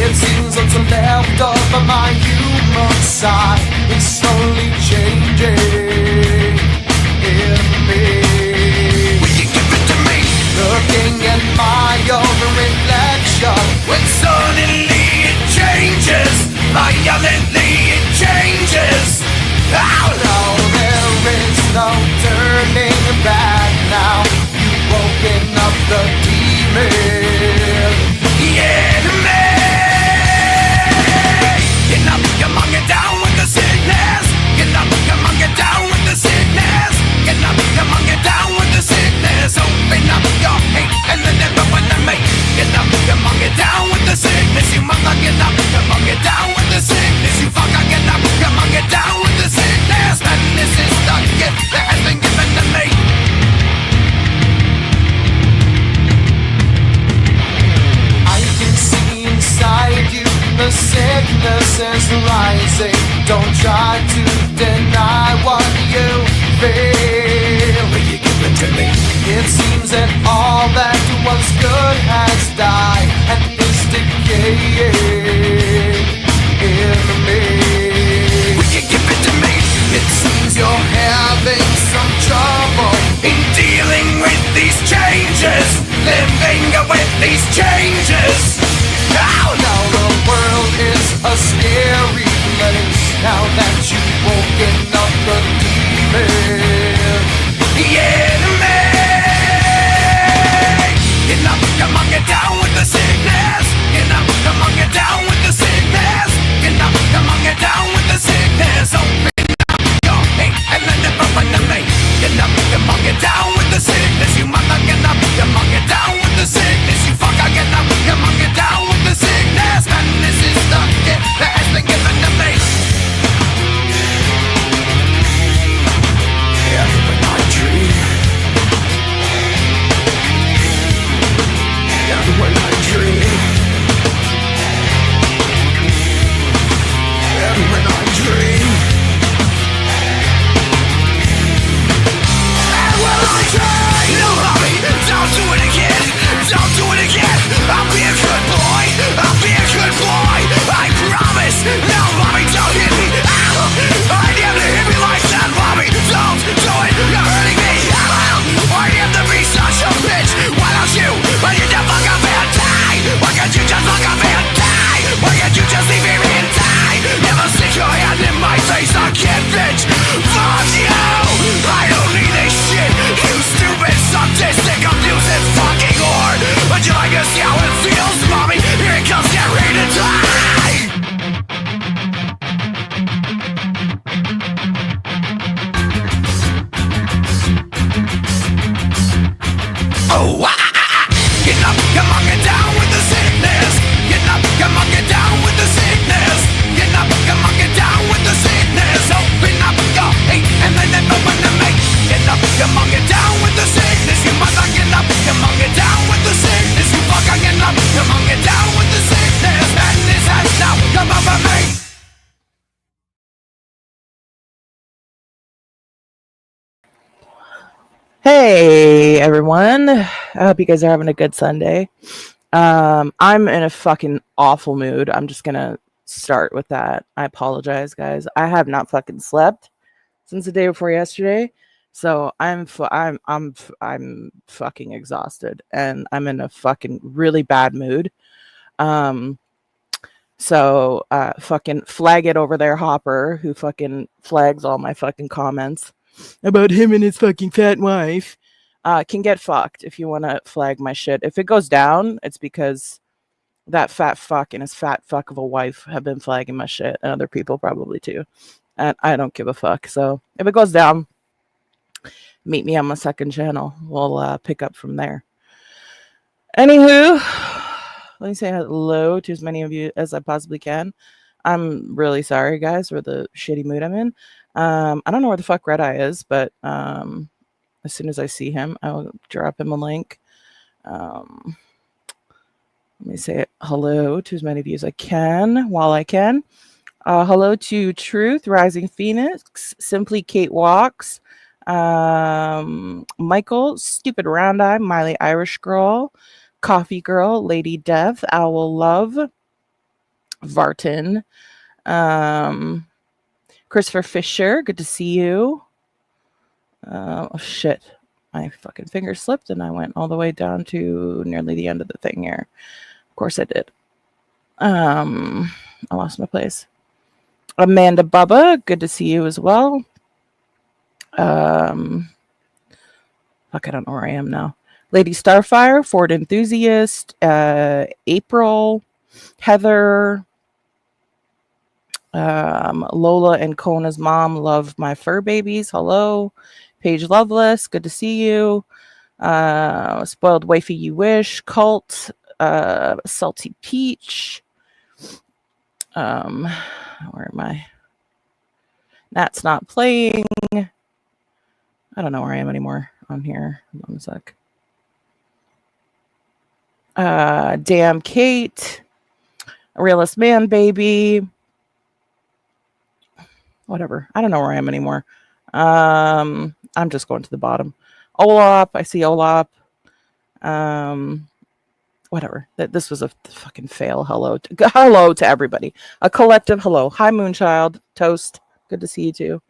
It seems what's left of my human side is slowly changing in me. Will you give it to me? Looking at my own reflection, when suddenly it changes, violently it changes. Oh no, there is no turning back now. You've woken up the demon. Yeah, man. Get up, come on, get down with the sickness. Get up, come on, get down with the sickness. Get up, come on, get down with the sickness. Open up your hate and then never want to make. Get up, come on, get down with the sickness. You mother, get up, come on, get down with the sickness. You fucker, get up, come on, get down with the sickness. And this is the gift that has been given to me. I can see inside you, the sickness is rising. Don't try to deny what you feel. Will you give it to me? It seems that all that was good has died and is decaying in me. Will you give it to me? It seems you're having some trouble in dealing with these changes, living with these changes. Oh no, the world is a scary place now that you've woken up the demon. Yeah, man. Get up, come on, get down with the sickness. Get up, come on, get down with the sickness. Get up, come on, get down with the sickness. Open up your hate and then never run to me. Get up, come on, get down with the sickness. You mother, get up, come on, get down with the sickness. You fucker, get up, come on, get down with the sickness. And this is the gift that has been given to me. Yeah, when I dream. Yeah, when I dream. Yeah, when I dream. And when I dream. No, mommy, don't do it again. Don't do it again. I'll be a good boy. I'll be a good boy. I promise. No, mommy, don't hit me. Ow. I never hit me like that, mommy. Don't do it. You're hurting me. Ow. I am to be such a bitch. Why don't you? Why you just fuck up and die? Why can't you just fuck up and die? Why can't you just leave me and die? Never stick your hand in my face again, bitch. Fuck you. I don't need this shit. You stupid, sadistic, abusive fucking whore. Would you like to see how it feels, mommy? Here it comes, get ready to die. Oh, get up, come on, get down with the sickness. Get up, come on, get down with the sickness. Get up, come on, get down with the sickness. Open up your hate and then never run to me. Get up, come on, get down with the sickness. You mother, get up, come on, get down with the sickness. You fucker, get up, come on, get down with the sickness. And this has now come over me. Hey everyone, I hope you guys are having a good Sunday. I'm in a fucking awful mood. I'm just gonna start with that. I apologize, guys. I have not fucking slept since the day before yesterday, so I'm fucking exhausted, and I'm in a fucking really bad mood. So fucking flag it over there, Hopper, who fucking flags all my fucking comments about him and his fucking fat wife, can get fucked if you want to flag my shit. If it goes down, it's because that fat fuck and his fat fuck of a wife have been flagging my shit, and other people probably too. And I don't give a fuck. So if it goes down, meet me on my second channel. We'll pick up from there. Anywho, let me say hello to as many of you as I possibly can. I'm really sorry, guys, for the shitty mood I'm in. I don't know where the fuck Red Eye is, but as soon as I see him, I'll drop him a link. Let me say hello to as many of you as I can while I can. Hello to Truth, Rising Phoenix, Simply Kate Walks, Michael, Stupid Round Eye, Miley Irish Girl, Coffee Girl, Lady Death, Owl Love, Vartan. Christopher Fisher, good to see you. Oh shit, my fucking finger slipped and I went all the way down to nearly the end of the thing here. Of course I did. I lost my place. Amanda Bubba, good to see you as well. Fuck, I don't know where I am now. Lady Starfire, Ford Enthusiast, April, Heather, Lola and Kona's mom, love my fur babies. Hello. Paige Loveless, good to see you. Spoiled Wifey You Wish, Cult, Salty Peach. Where am I? Nat's not playing. I don't know where I am anymore on here. Hold on a sec. Damn Kate, Realist Man Baby. Whatever. I don't know where I am anymore. I'm just going to the bottom. Olap, I see Olap. Whatever. This was a fucking fail. Hello to everybody. A collective hello. Hi, Moonchild. Toast. Good to see you too.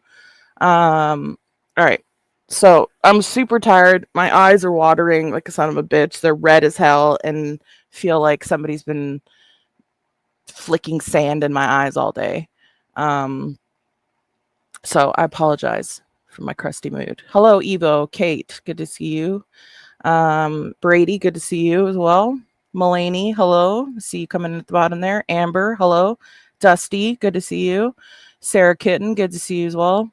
All right. So I'm super tired. My eyes are watering like a son of a bitch. They're red as hell and feel like somebody's been flicking sand in my eyes all day. So I apologize for my crusty mood. Hello, Evo, Kate. Good to see you. Brady, good to see you as well. Mulaney, hello. See you coming at the bottom there. Amber, hello. Dusty, good to see you. Sarah Kitten, good to see you as well.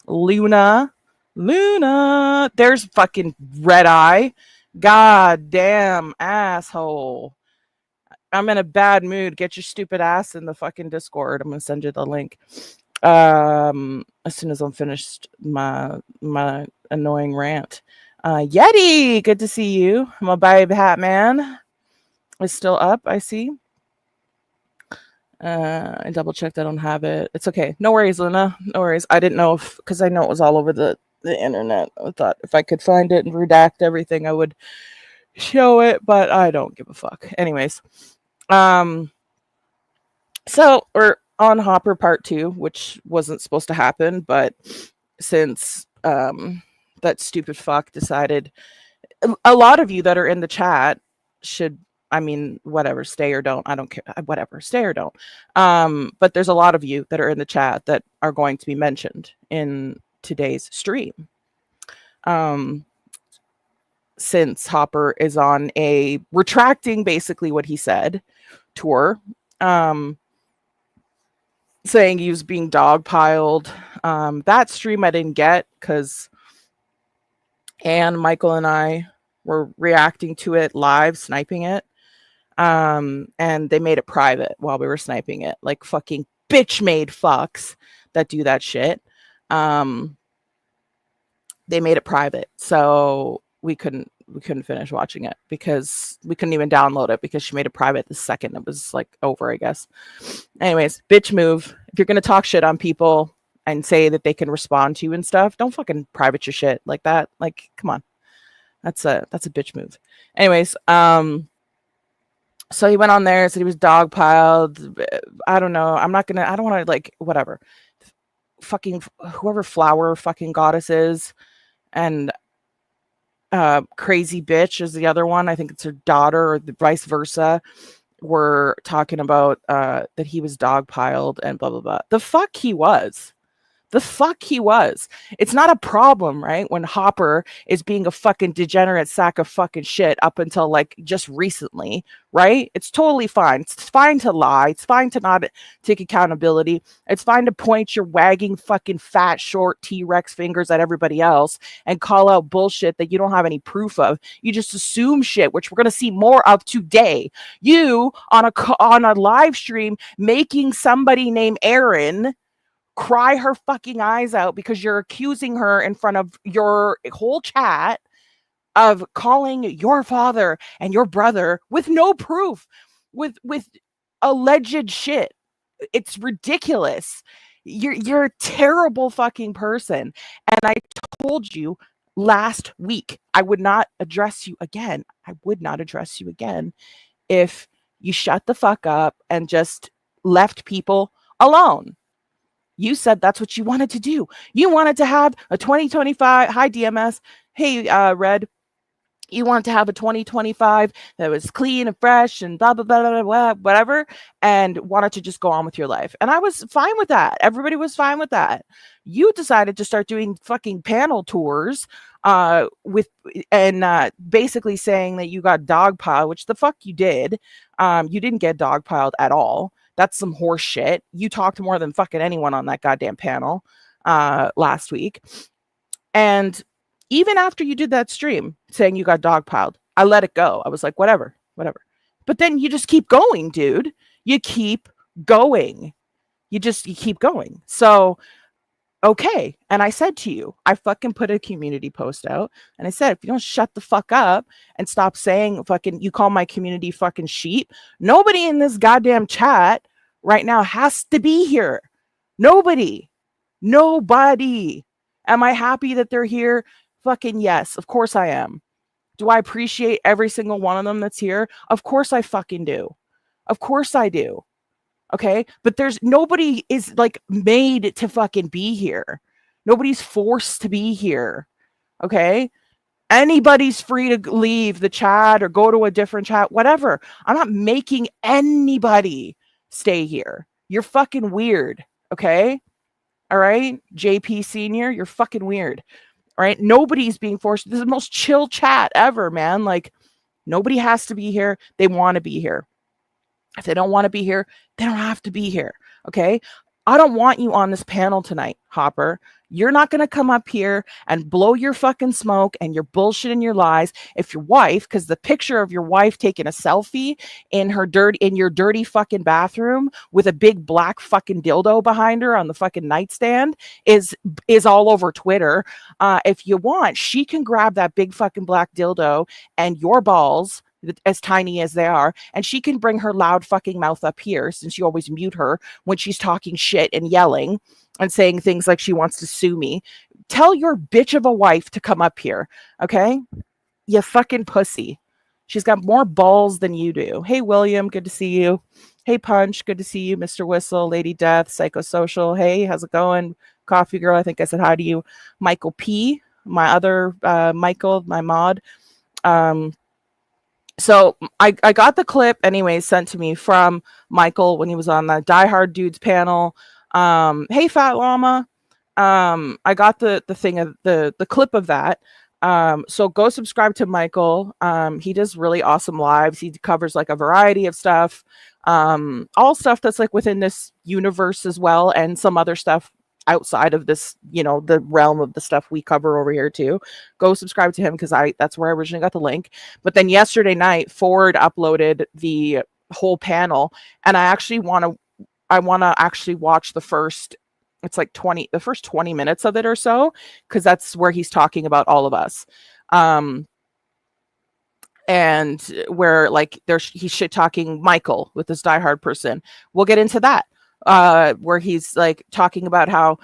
Luna, there's fucking Red Eye. God damn asshole. I'm in a bad mood. Get your stupid ass in the fucking Discord. I'm gonna send you the link. As soon as I'm finished my annoying rant. Yeti, good to see you. My babe hat man is still up, I see. I double checked I don't have it. It's okay. No worries, Luna. No worries. I didn't know if, because I know it was all over the internet. I thought if I could find it and redact everything, I would show it, but I don't give a fuck. Anyways, so we're on Hopper Part 2, which wasn't supposed to happen, but since that stupid fuck decided, a lot of you that are in the chat should, I mean, whatever, stay or don't. I don't care. Whatever, stay or don't. But there's a lot of you that are in the chat that are going to be mentioned in today's stream. Since Hopper is on a retracting basically what he said tour, saying he was being dogpiled. That stream I didn't get because Anne, Michael, and I were reacting to it live, sniping it. And they made it private while we were sniping it, like fucking bitch made fucks that do that shit. They made it private, so we couldn't finish watching it because we couldn't even download it because she made it private the second it was like over, I guess. Anyways, bitch move. If you're gonna talk shit on people and say that they can respond to you and stuff, don't fucking private your shit like that. Like, come on. That's a bitch move. Anyways, so he went on there, said he was dogpiled. I don't know. I don't want to, like, whatever. Fucking whoever Flower fucking goddess is, and Crazy Bitch is the other one. I think it's her daughter or the vice versa. Were talking about that he was dogpiled and blah blah blah. The fuck he was. It's not a problem, right? When Hopper is being a fucking degenerate sack of fucking shit up until like just recently, right? It's totally fine. It's fine to lie. It's fine to not take accountability. It's fine to point your wagging fucking fat short T-Rex fingers at everybody else and call out bullshit that you don't have any proof of. You just assume shit, which we're going to see more of today. You on a live stream making somebody named Aaron cry her fucking eyes out because you're accusing her in front of your whole chat of calling your father and your brother with no proof, with alleged shit. It's ridiculous. You're a terrible fucking person. And I told you last week I would not address you again. I would not address you again if you shut the fuck up and just left people alone. You said that's what you wanted to do. You wanted to have a 2025 high DMS. Hey, Red, you wanted to have a 2025 that was clean and fresh and blah, blah, blah, blah, blah, whatever, and wanted to just go on with your life. And I was fine with that. Everybody was fine with that. You decided to start doing fucking panel tours with and basically saying that you got dogpiled, which the fuck you did. You didn't get dogpiled at all. That's some horse shit. You talked more than fucking anyone on that goddamn panel last week. And even after you did that stream saying you got dogpiled, I let it go. I was like, whatever. But then you just keep going, dude. You keep going. You keep going. So, okay. And I said to you, I fucking put a community post out and I said, if you don't shut the fuck up and stop saying fucking, you call my community fucking sheep, nobody in this goddamn chat right now has to be here. Nobody. Am I happy that they're here? Fucking yes. Of course I am. Do I appreciate every single one of them that's here? Of course I fucking do. Of course I do. Okay? But nobody is like made to fucking be here. Nobody's forced to be here. Okay? Anybody's free to leave the chat or go to a different chat, whatever. I'm not making anybody stay here. You're fucking weird. Okay? All right? JP Senior, you're fucking weird. All right? Nobody's being forced. This is the most chill chat ever, man. Like, nobody has to be here. They want to be here. If they don't want to be here, they don't have to be here. Okay? I don't want you on this panel tonight, Hopper. You're not going to come up here and blow your fucking smoke and your bullshit and your lies. If your wife, because the picture of your wife taking a selfie in your dirty fucking bathroom with a big black fucking dildo behind her on the fucking nightstand is all over Twitter. If you want, she can grab that big fucking black dildo and your balls, as tiny as they are, and she can bring her loud fucking mouth up here, since you always mute her when she's talking shit and yelling and saying things like she wants to sue me. Tell your bitch of a wife to come up here, okay? You fucking pussy. She's got more balls than you do. Hey, William, good to see you. Hey, Punch, good to see you. Mr. Whistle, Lady Death, Psychosocial. Hey, how's it going? Coffee Girl, I think I said hi to you. Michael P, my other Michael, my mod. So I got the clip anyway sent to me from Michael when he was on the Die Hard Dudes panel. Hey, Fat Llama. I got the thing of the clip of that. So go subscribe to Michael. He does really awesome lives. He covers like a variety of stuff. All stuff that's like within this universe as well, and some other stuff outside of this, the realm of the stuff we cover over here too. Go subscribe to him because that's where I originally got the link. But then yesterday night, Ford uploaded the whole panel, and I want to actually watch the first, it's like the first 20 minutes of it or so, because that's where he's talking about all of us. And where like he's shit talking Michael with this diehard person. We'll get into that. Where he's like talking about how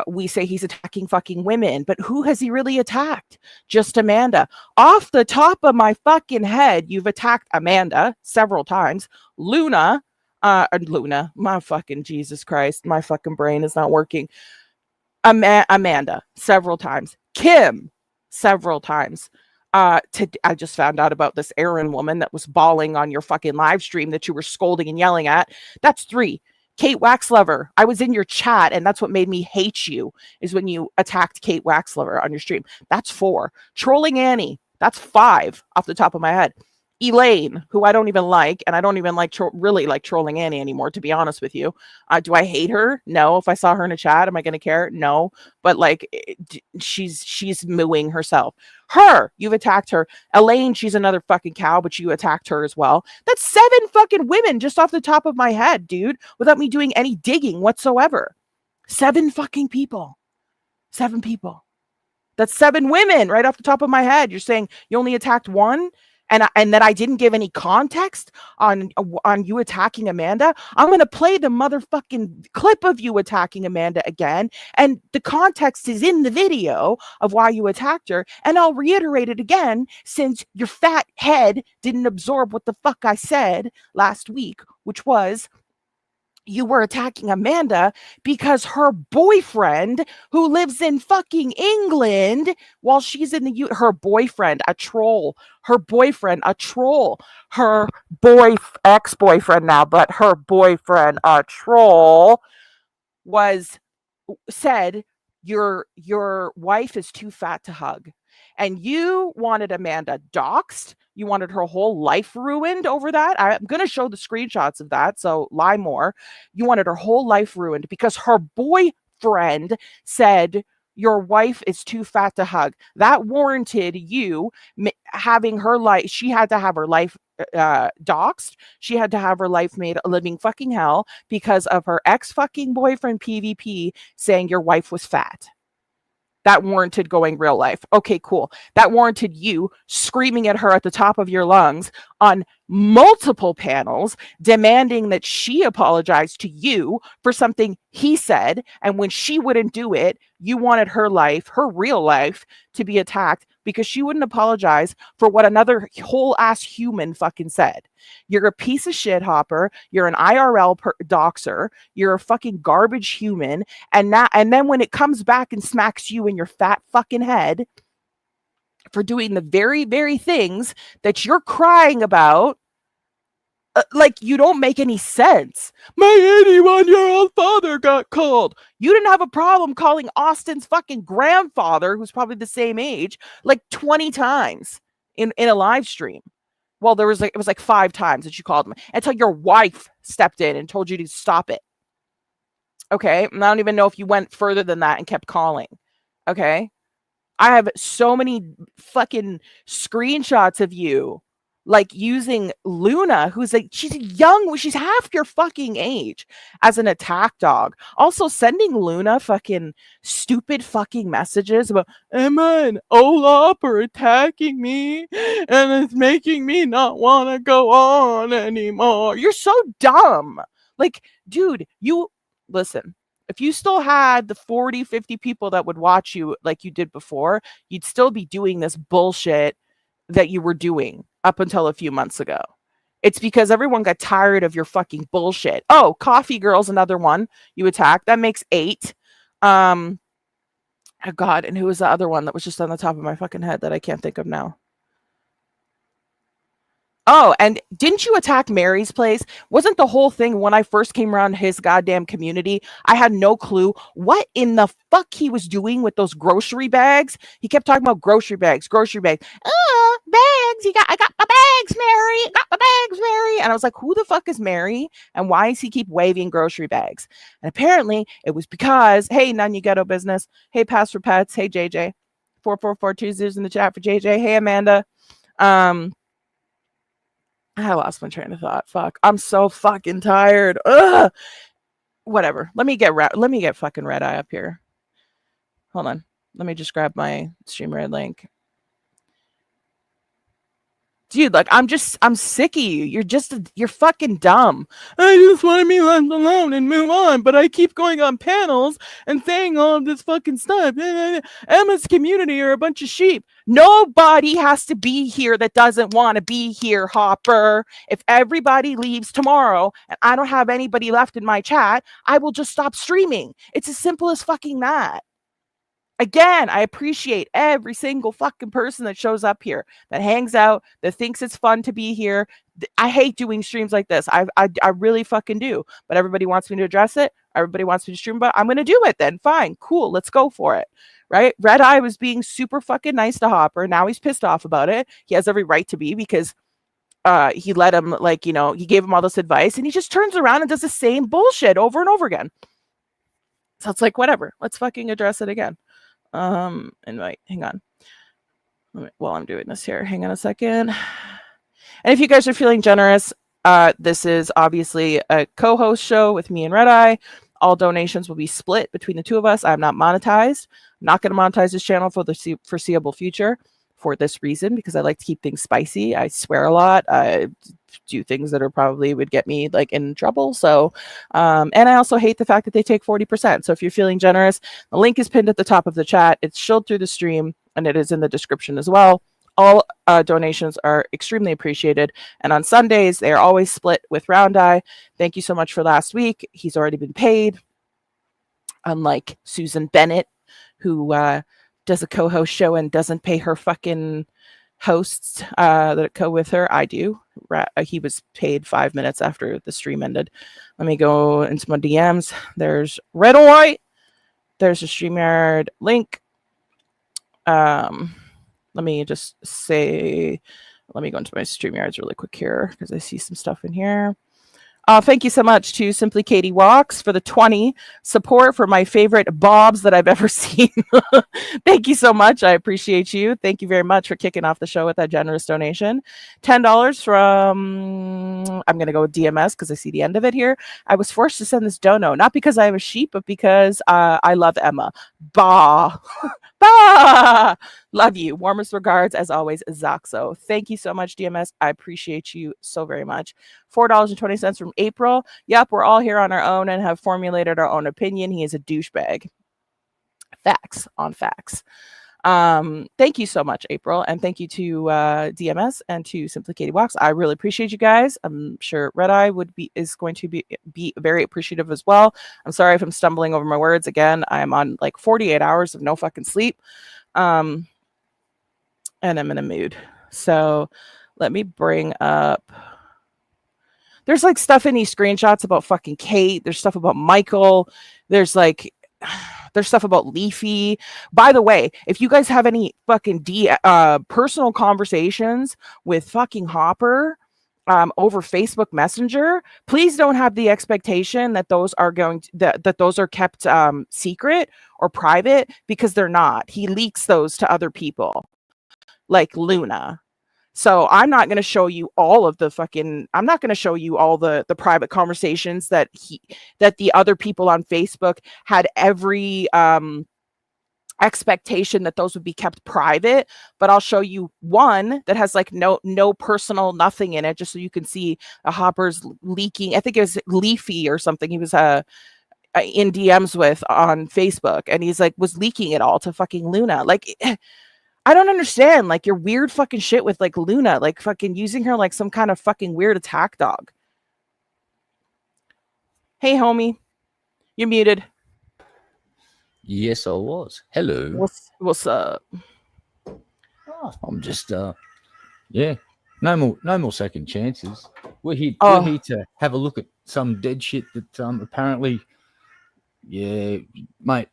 we say he's attacking fucking women, but who has he really attacked? Just Amanda. Off the top of my fucking head, you've attacked Amanda several times. Luna, my fucking Jesus Christ, my fucking brain is not working. Amanda several times. Kim several times. I just found out about this Aaron woman that was bawling on your fucking live stream that you were scolding and yelling at. That's 3. Kate Waxlover, I was in your chat, and that's what made me hate you, is when you attacked Kate Waxlover on your stream. That's 4. Trolling Annie, that's 5 off the top of my head. Elaine, who I don't even like, and I don't even really like Trolling Annie anymore, to be honest with you. Do I hate her? No. If I saw her in a chat, am I going to care? No. But like, she's mooing herself. Her, you've attacked her. Elaine, she's another fucking cow, but you attacked her as well. That's 7 fucking women just off the top of my head, dude, without me doing any digging whatsoever. 7 fucking people. 7 people. That's 7 women right off the top of my head. You're saying you only attacked 1? And that I didn't give any context on you attacking Amanda. I'm going to play the motherfucking clip of you attacking Amanda again. And the context is in the video of why you attacked her. And I'll reiterate it again, since your fat head didn't absorb what the fuck I said last week, which was you were attacking Amanda because her boyfriend, who lives in fucking England while she's in the her boyfriend, a troll, her boyfriend, a troll, her ex-boyfriend now, but her boyfriend, a troll, said your wife is too fat to hug. And you wanted Amanda doxxed. You wanted her whole life ruined over that. I'm going to show the screenshots of that, so lie more. You wanted her whole life ruined because her boyfriend said your wife is too fat to hug. That warranted you having her life. She had to have her life doxxed. She had to have her life made a living fucking hell because of her ex fucking boyfriend PvP saying your wife was fat. That warranted going real life. Okay, cool. That warranted you screaming at her at the top of your lungs on multiple panels, demanding that she apologize to you for something he said. And when she wouldn't do it, you wanted her life, her real life, to be attacked because she wouldn't apologize for what another whole ass human fucking said. You're a piece of shit, Hopper. You're an IRL doxer. You're a fucking garbage human. And then when it comes back and smacks you in your fat fucking head for doing the very, very things that you're crying about, like, you don't make any sense. My 81-year-old father got called. You didn't have a problem calling Austin's fucking grandfather, who's probably the same age, like 20 times in a live stream. Well, it was like 5 times that you called him until your wife stepped in and told you to stop it. Okay. And I don't even know if you went further than that and kept calling. Okay. I have so many fucking screenshots of you like using Luna, who's like, she's young, she's half your fucking age, as an attack dog. Also sending Luna fucking stupid fucking messages about Emma and Olaf are attacking me and it's making me not want to go on anymore. You're so dumb. Like, dude, listen. If you still had the 40, 50 people that would watch you like you did before, you'd still be doing this bullshit that you were doing up until a few months ago. It's because everyone got tired of your fucking bullshit. Oh, Coffee Girl's another one you attacked. That makes 8. Oh God, and who was the other one that was just on the top of my fucking head that I can't think of now? Oh, and didn't you attack Mary's place? Wasn't the whole thing when I first came around his goddamn community? I had no clue what in the fuck he was doing with those grocery bags. He kept talking about grocery bags. Oh, bags. I got my bags, Mary. Got my bags, Mary. And I was like, who the fuck is Mary? And why does he keep waving grocery bags? And apparently it was because, hey, None You Ghetto Business. Hey, Pass for Pets. Hey, JJ. 4442's in the chat for JJ. Hey, Amanda. I lost my train of thought. Fuck. I'm so fucking tired. Ugh. Whatever. Let me get fucking Red Eye up here. Hold on. Let me just grab my StreamYard link. Dude, like, I'm sick of you. You're fucking dumb. I just want to be left alone and move on, but I keep going on panels and saying all of this fucking stuff. Emma's community are a bunch of sheep. Nobody has to be here that doesn't want to be here, Hopper. If everybody leaves tomorrow and I don't have anybody left in my chat, I will just stop streaming. It's as simple as fucking that. Again, I appreciate every single fucking person that shows up here, that hangs out, that thinks it's fun to be here. I hate doing streams like this. I really fucking do. But everybody wants me to address it. Everybody wants me to stream, but I'm going to do it then. Fine, cool, let's go for it. Right? Red Eye was being super fucking nice to Hopper. Now he's pissed off about it. He has every right to be because he let him, like, he gave him all this advice and he just turns around and does the same bullshit over and over again. So it's like, whatever. Let's fucking address it again. Invite, hang on. While I'm doing this here, hang on a second. And if you guys are feeling generous, this is obviously a co-host show with me and Red Eye. All donations will be split between the two of us. I'm not monetized. I'm not going to monetize this channel for the foreseeable future for this reason, because I like to keep things spicy. I swear a lot. I do things that are probably would get me like in trouble. So, and I also hate the fact that they take 40%. So if you're feeling generous, the link is pinned at the top of the chat. It's showed through the stream and it is in the description as well. All donations are extremely appreciated. And on Sundays, they are always split with Round Eye. Thank you so much for last week. He's already been paid. Unlike Susan Bennett, who does a co-host show and doesn't pay her fucking hosts that go with her. I do. He was paid 5 minutes after the stream ended. Let me go into my DMs. There's Red or White. There's a StreamYard link. Let me just say, let me go into my StreamYards really quick here because I see some stuff in here. Thank you so much to Simply Katie Walks for the 20 support for my favorite bobs that I've ever seen. Thank you so much. I appreciate you. Thank you very much for kicking off the show with that generous donation. $10 from, I'm going to go with DMS because I see the end of it here. I was forced to send this dono, not because I have a sheep, but because I love Emma. Bah. Bah! Love you. Warmest regards, as always, Zaxo. Thank you so much, DMS. I appreciate you so very much. $4.20 from April. Yep, we're all here on our own and have formulated our own opinion. He is a douchebag. Facts on facts. Thank you so much, April, and thank you to DMS and to Simply Katie Walks. I really appreciate you guys. I'm sure Red Eye is going to be very appreciative as well. I'm sorry if I'm stumbling over my words again. I'm on like 48 hours of no fucking sleep, and I'm in a mood. So let me bring up. There's like stuff in these screenshots about fucking Kate. There's stuff about Michael. There's stuff about Leafy. By the way, if you guys have any fucking personal conversations with fucking Hopper over Facebook Messenger, please don't have the expectation that those are that those are kept secret or private, because they're not. He leaks those to other people, like Luna. So I'm not going to show you all of the fucking, I'm not going to show you all the private conversations that the other people on Facebook had every expectation that those would be kept private, but I'll show you one that has like no personal nothing in it, just so you can see Hopper's leaking. I think it was Leafy or something. He was in DMs with on Facebook, and he's like was leaking it all to fucking Luna. Like, I don't understand, like, your weird fucking shit with, like, Luna, like, fucking using her like some kind of fucking weird attack dog. Hey, homie. You're muted. Yes, I was. Hello. What's up? Oh, I'm just, yeah. No more second chances. We're here to have a look at some dead shit that, apparently, yeah, mate.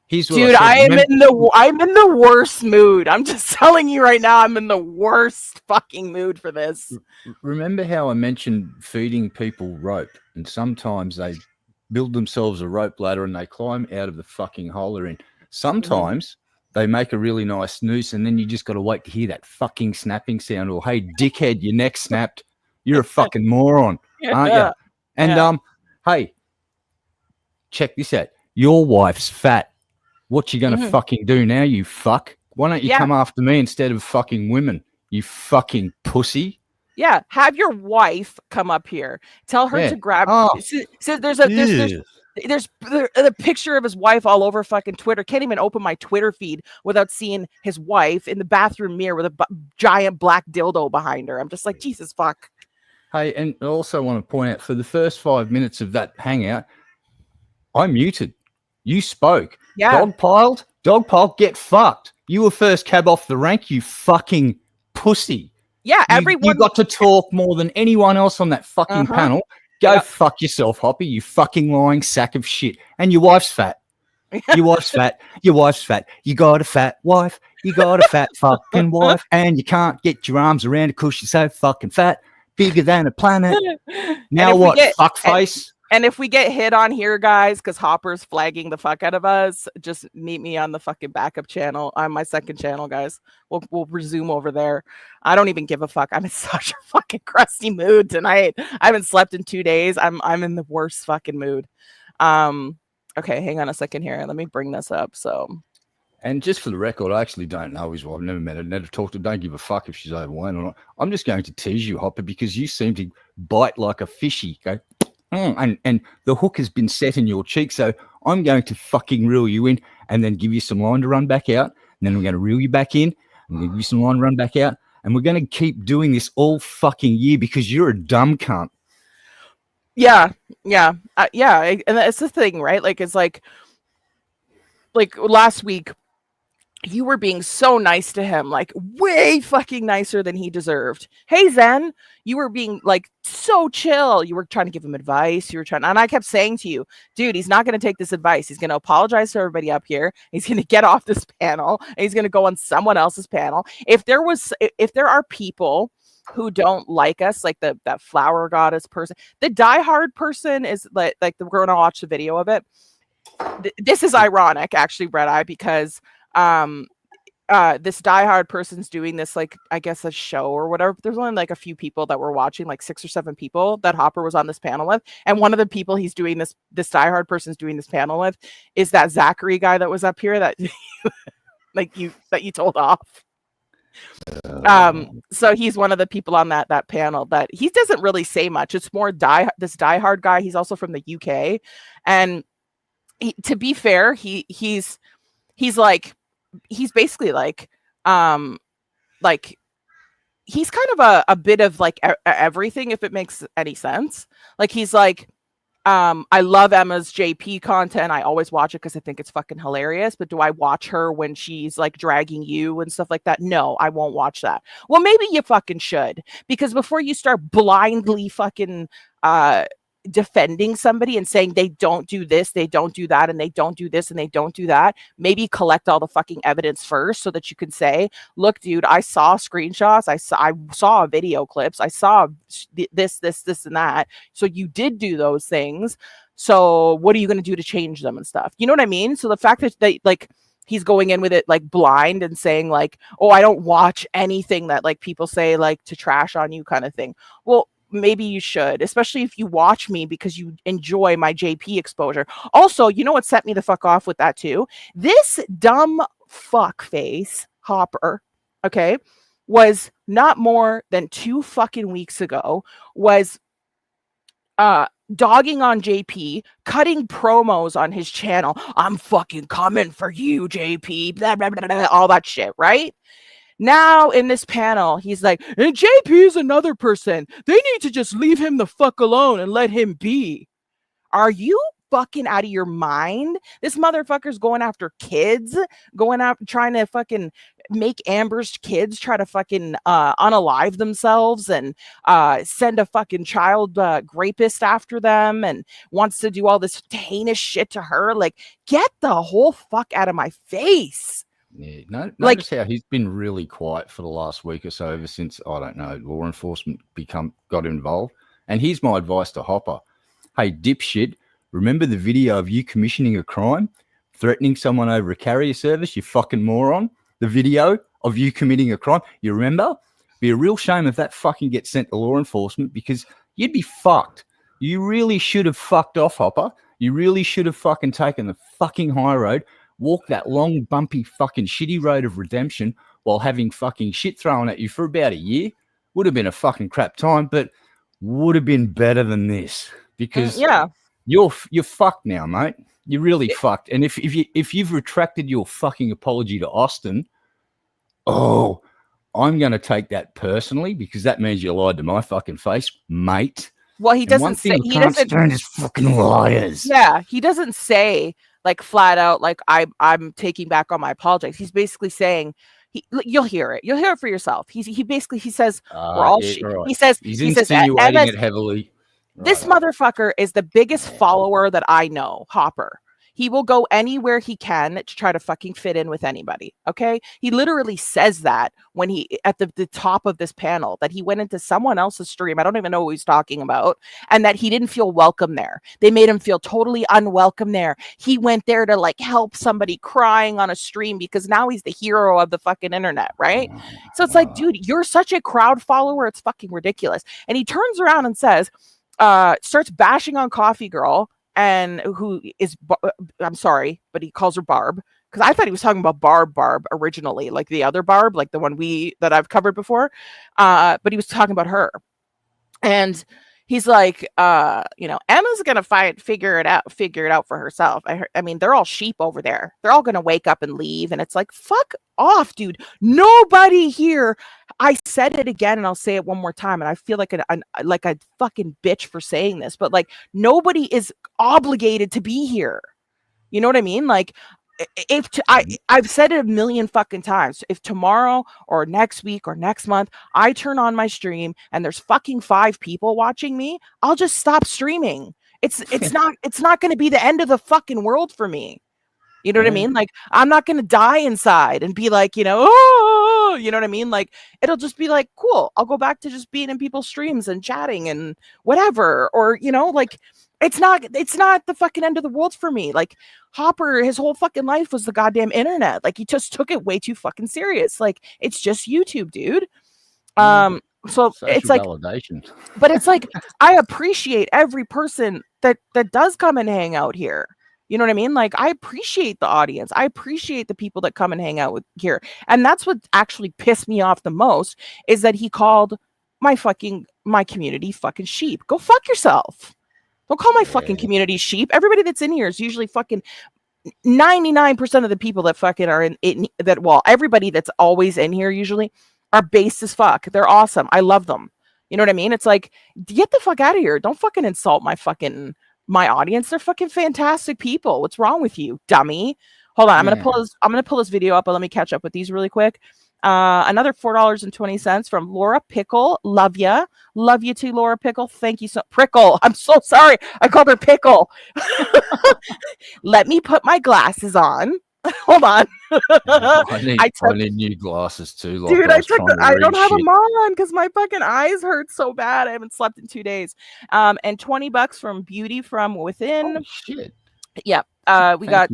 Dude, I'm in the worst mood. I'm just telling you right now, I'm in the worst fucking mood for this. Remember how I mentioned feeding people rope, and sometimes they build themselves a rope ladder and they climb out of the fucking hole they're in. Sometimes they make a really nice noose, and then you just got to wait to hear that fucking snapping sound, or hey, dickhead, your neck snapped. You're a fucking moron, aren't you? And hey, check this out. Your wife's fat. What you gonna fucking do now, you fuck? Why don't you come after me instead of fucking women, you fucking pussy? Yeah, have your wife come up here. Tell her to grab. So there's a picture of his wife all over fucking Twitter. Can't even open my Twitter feed without seeing his wife in the bathroom mirror with a giant black dildo behind her. I'm just like, Jesus fuck. Hey, and I also want to point out, for the first 5 minutes of that hangout, I muted. You spoke. Yeah. Dogpile, get fucked. You were first cab off the rank, you fucking pussy. Yeah, everyone. You got to talk more than anyone else on that fucking panel. Go fuck yourself, Hoppy, you fucking lying sack of shit. And your wife's fat. Your wife's fat. Your wife's fat. You got a fat wife. You got a fat fucking wife. And you can't get your arms around it because you're so fucking fat. Bigger than a planet. Now what, fuckface? And if we get hit on here, guys, because Hopper's flagging the fuck out of us, just meet me on the fucking backup channel, on my second channel, guys. We'll resume over there. I don't even give a fuck. I'm in such a fucking crusty mood tonight. I haven't slept in 2 days. I'm in the worst fucking mood. Okay, hang on a second here. Let me bring this up. And just for the record, I actually don't know his wife. I've never met her, never talked to her. Don't give a fuck if she's overweight or not. I'm just going to tease you, Hopper, because you seem to bite like a fishy. Go. And the hook has been set in your cheek, so I'm going to fucking reel you in and then give you some line to run back out, and then I'm going to reel you back in, I'm going to give you some line, run back out. And we're going to keep doing this all fucking year because you're a dumb cunt. Yeah. And that's the thing, right? Like, it's like last week, you were being so nice to him, like way fucking nicer than he deserved. Hey, Zen, you were being like so chill. You were trying to give him advice. And I kept saying to you, dude, he's not going to take this advice. He's going to apologize to everybody up here. He's going to get off this panel and he's going to go on someone else's panel. If there are people who don't like us, like that flower goddess person, the diehard person is like we're going to watch the video of it. This is ironic, actually, Red Eye, because this diehard person's doing this, like, I guess a show or whatever. There's only like a few people that were watching, like 6 or 7 people that Hopper was on this panel with, and one of the people he's doing this diehard person's doing this panel with is that Zachary guy that was up here that that you told off. So he's one of the people on that panel that he doesn't really say much. It's more this diehard guy. He's also from the UK, and to be fair, he's basically like he's kind of a bit of like everything, if it makes any sense. Like, he's like, I love Emma's JP content. I always watch it because I think it's fucking hilarious. But do I watch her when she's like dragging you and stuff like that? No, I won't watch that. Well, maybe you fucking should, because before you start blindly fucking defending somebody and saying they don't do this, they don't do that, and they don't do this and they don't do that, maybe collect all the fucking evidence first so that you can say, look, dude, I saw screenshots, I saw video clips, I saw this and that, so you did do those things, so what are you going to do to change them and stuff? You know what I mean? So the fact that they like he's going in with it like blind and saying like, oh, I don't watch anything that like people say like to trash on you kind of thing. Well, maybe you should, especially if you watch me because you enjoy my JP exposure. Also, you know what set me the fuck off with that too? This dumb fuck face Hopper, okay, was not more than 2 fucking weeks ago, was dogging on JP, cutting promos on his channel. I'm fucking coming for you, JP, blah, blah, blah, blah, all that shit, right? Now in this panel, he's like, and JP is another person. They need to just leave him the fuck alone and let him be. Are you fucking out of your mind? This motherfucker's going after kids, going out trying to fucking make Amber's kids try to fucking unalive themselves and send a fucking child rapist after them, and wants to do all this heinous shit to her. Like, get the whole fuck out of my face. Yeah, notice how he's been really quiet for the last week or so, ever since, I don't know, law enforcement got involved. And here's my advice to Hopper. Hey, dipshit, remember the video of you commissioning a crime, threatening someone over a carrier service, you fucking moron? The video of you committing a crime, you remember? Be a real shame if that fucking gets sent to law enforcement, because you'd be fucked. You really should have fucked off, Hopper. You really should have fucking taken the fucking high road, walk that long, bumpy, fucking shitty road of redemption while having fucking shit thrown at you for about a year. Would have been a fucking crap time, but would have been better than this, because you're fucked now, mate. You're really fucked. And if you've retracted your fucking apology to Austin, oh, I'm going to take that personally, because that means you lied to my fucking face, mate. Well, he doesn't say, he doesn't stand his fucking liars. Yeah, he doesn't say like flat out like I'm taking back on my apologies. He's basically saying you'll hear it. You'll hear it for yourself. He says we're all right. he says he's insinuating it heavily. This motherfucker is the biggest follower that I know, Hopper. He will go anywhere he can to try to fucking fit in with anybody. Okay. He literally says that when he at the top of this panel, that he went into someone else's stream. I don't even know who he's talking about. And that he didn't feel welcome there. They made him feel totally unwelcome there. He went there to like help somebody crying on a stream because now he's the hero of the fucking internet. Right. So it's like, dude, you're such a crowd follower. It's fucking ridiculous. And he turns around and says, starts bashing on Coffee Girl, and who is, I'm sorry, but he calls her Barb, because I thought he was talking about Barb originally, like the other Barb, like the one that I've covered before, but he was talking about her. And he's like, Emma's gonna figure it out for herself. I mean, they're all sheep over there. They're all gonna wake up and leave, and it's like, fuck off, dude. Nobody here. I said it again, and I'll say it one more time, and I feel like a fucking bitch for saying this, but like, nobody is obligated to be here. You know what I mean? Like, I've said it a million fucking times. If tomorrow or next week or next month I turn on my stream and there's fucking 5 people watching me, I'll just stop streaming. It's not going to be the end of the fucking world for me. You know what I mean? Like, I'm not going to die inside and be like, oh, you know what I mean? Like, it'll just be like, cool. I'll go back to just being in people's streams and chatting and whatever. Or, like, it's not the fucking end of the world for me. Like, Hopper, his whole fucking life was the goddamn internet. Like, he just took it way too fucking serious. Like, it's just YouTube, dude. So it's like validation. But it's like, I appreciate every person that does come and hang out here. You know what I mean? Like, I appreciate the audience. I appreciate the people that come and hang out with here. And that's what actually pissed me off the most, is that he called my community fucking sheep. Go fuck yourself. Don't call my fucking community sheep. Everybody that's in here is usually fucking 99% of the people that fucking are everybody that's always in here usually are based as fuck. They're awesome. I love them. You know what I mean? It's like, get the fuck out of here. Don't fucking insult my audience. They're fucking fantastic people. What's wrong with you, dummy? Hold on. I'm gonna pull this video up, but let me catch up with these really quick. Another $4.20 from Laura Pickle. Love ya. Love you too, Laura Pickle. Thank you so Prickle. I'm so sorry. I called her Pickle. Let me put my glasses on. Hold on. I need new glasses too. Like, dude, I don't have them on because my fucking eyes hurt so bad. I haven't slept in 2 days. And $20 from Beauty from Within. Oh, shit. Yep. We got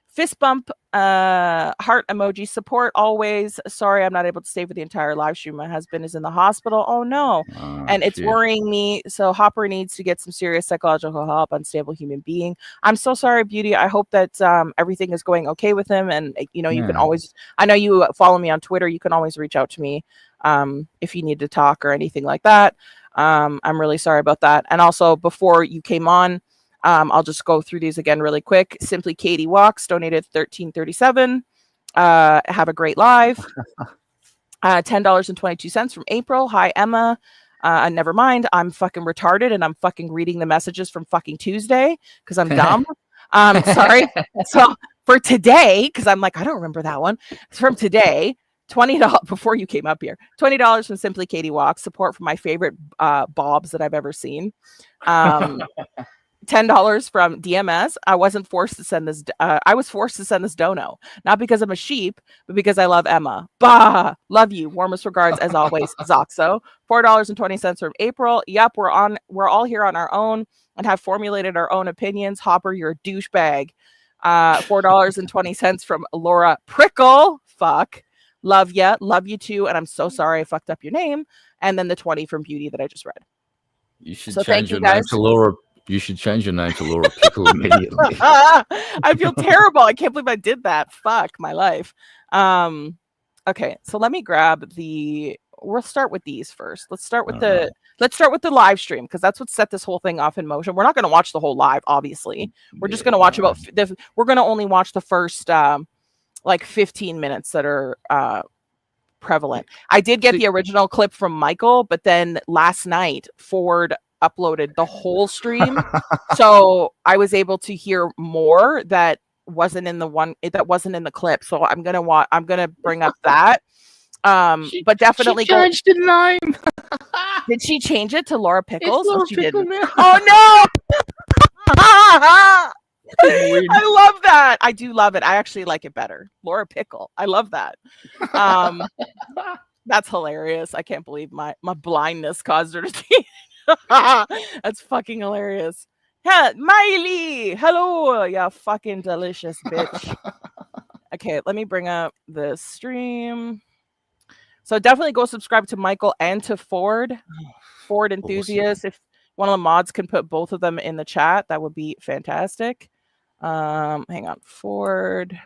fist bump, heart emoji, support always. Sorry, I'm not able to stay for the entire live stream. My husband is in the hospital. Oh no. And it's worrying me. So Hopper needs to get some serious psychological help. Unstable human being. I'm so sorry, Beauty. I hope that everything is going okay with him. And you can always, I know you follow me on Twitter. You can always reach out to me if you need to talk or anything like that. I'm really sorry about that. And also, before you came on, I'll just go through these again really quick. Simply Katie Walks donated $13.37. Have a great live. $10.22 from April. Hi, Emma. Never mind. I'm fucking retarded and I'm fucking reading the messages from fucking Tuesday because I'm dumb. Sorry. So for today, because I'm like, I don't remember that one. It's from today. $20 before you came up here. $20 from Simply Katie Walks. Support for my favorite bobs that I've ever seen. $10 from DMS. I wasn't forced to send this. I was forced to send this dono, not because I'm a sheep, but because I love Emma. Bah, love you. Warmest regards as always, Zoxo. $4.20 from April. Yep, we're all here on our own and have formulated our own opinions. Hopper, you're a douchebag. $4.20 from Laura Prickle. Fuck. Love ya. Love you too. And I'm so sorry I fucked up your name. And then the 20 from Beauty that I just read. You should change your name to Laura. You should change your name to Laura Pickle immediately. I feel terrible. I can't believe I did that. Fuck my life. Okay, so let me grab we'll start with these first. Let's start with the live stream because that's what set this whole thing off in motion. We're not going to watch the whole live, obviously. We're just going to watch we're going to only watch the first 15 minutes that are prevalent. I did get the original clip from Michael, but then last night Ford uploaded the whole stream, so I was able to hear more that wasn't in the clip. So I'm gonna bring up that. But definitely she changed the name. Did she change it to Laura Pickles? Laura She Pickle didn't. now. Oh no! I love that. I do love it. I actually like it better. Laura Pickle. I love that. That's hilarious. I can't believe my blindness caused her to see. That's fucking hilarious. Yeah, Miley. Hello. Yeah, fucking delicious bitch. Okay, let me bring up the stream. So definitely go subscribe to Michael and to Ford Enthusiast. Awesome. If one of the mods can put both of them in the chat, that would be fantastic. Hang on, Ford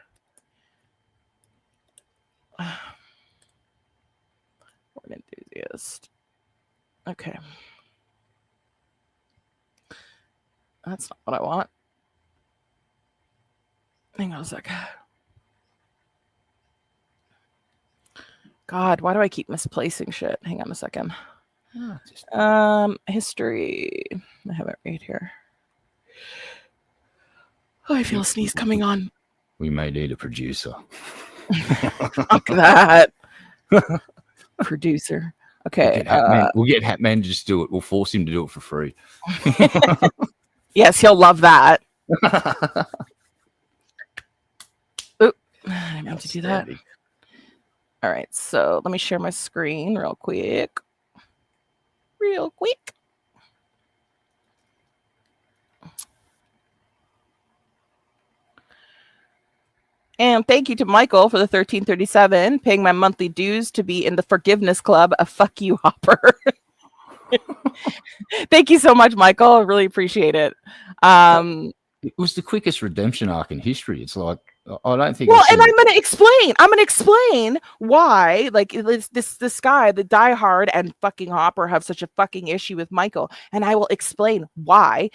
Enthusiast. Okay. That's not what I want. Hang on a sec. God, why do I keep misplacing shit? Hang on a second. History. I have it right here. Oh, I feel a sneeze coming on. We may need a producer. Fuck that. Producer. Okay. We'll get Hatman to just do it. We'll force him to do it for free. Yes, he'll love that. Oop, I meant to do that. All right, so let me share my screen real quick. And thank you to Michael for the 1337, paying my monthly dues to be in the forgiveness club. A fuck you, Hopper. Thank you so much, Michael. I really appreciate it. It was the quickest redemption arc in history. It's like, I don't think. Well, and I'm going to explain why, like, this guy, the diehard and fucking Hopper have such a fucking issue with Michael, and I will explain why,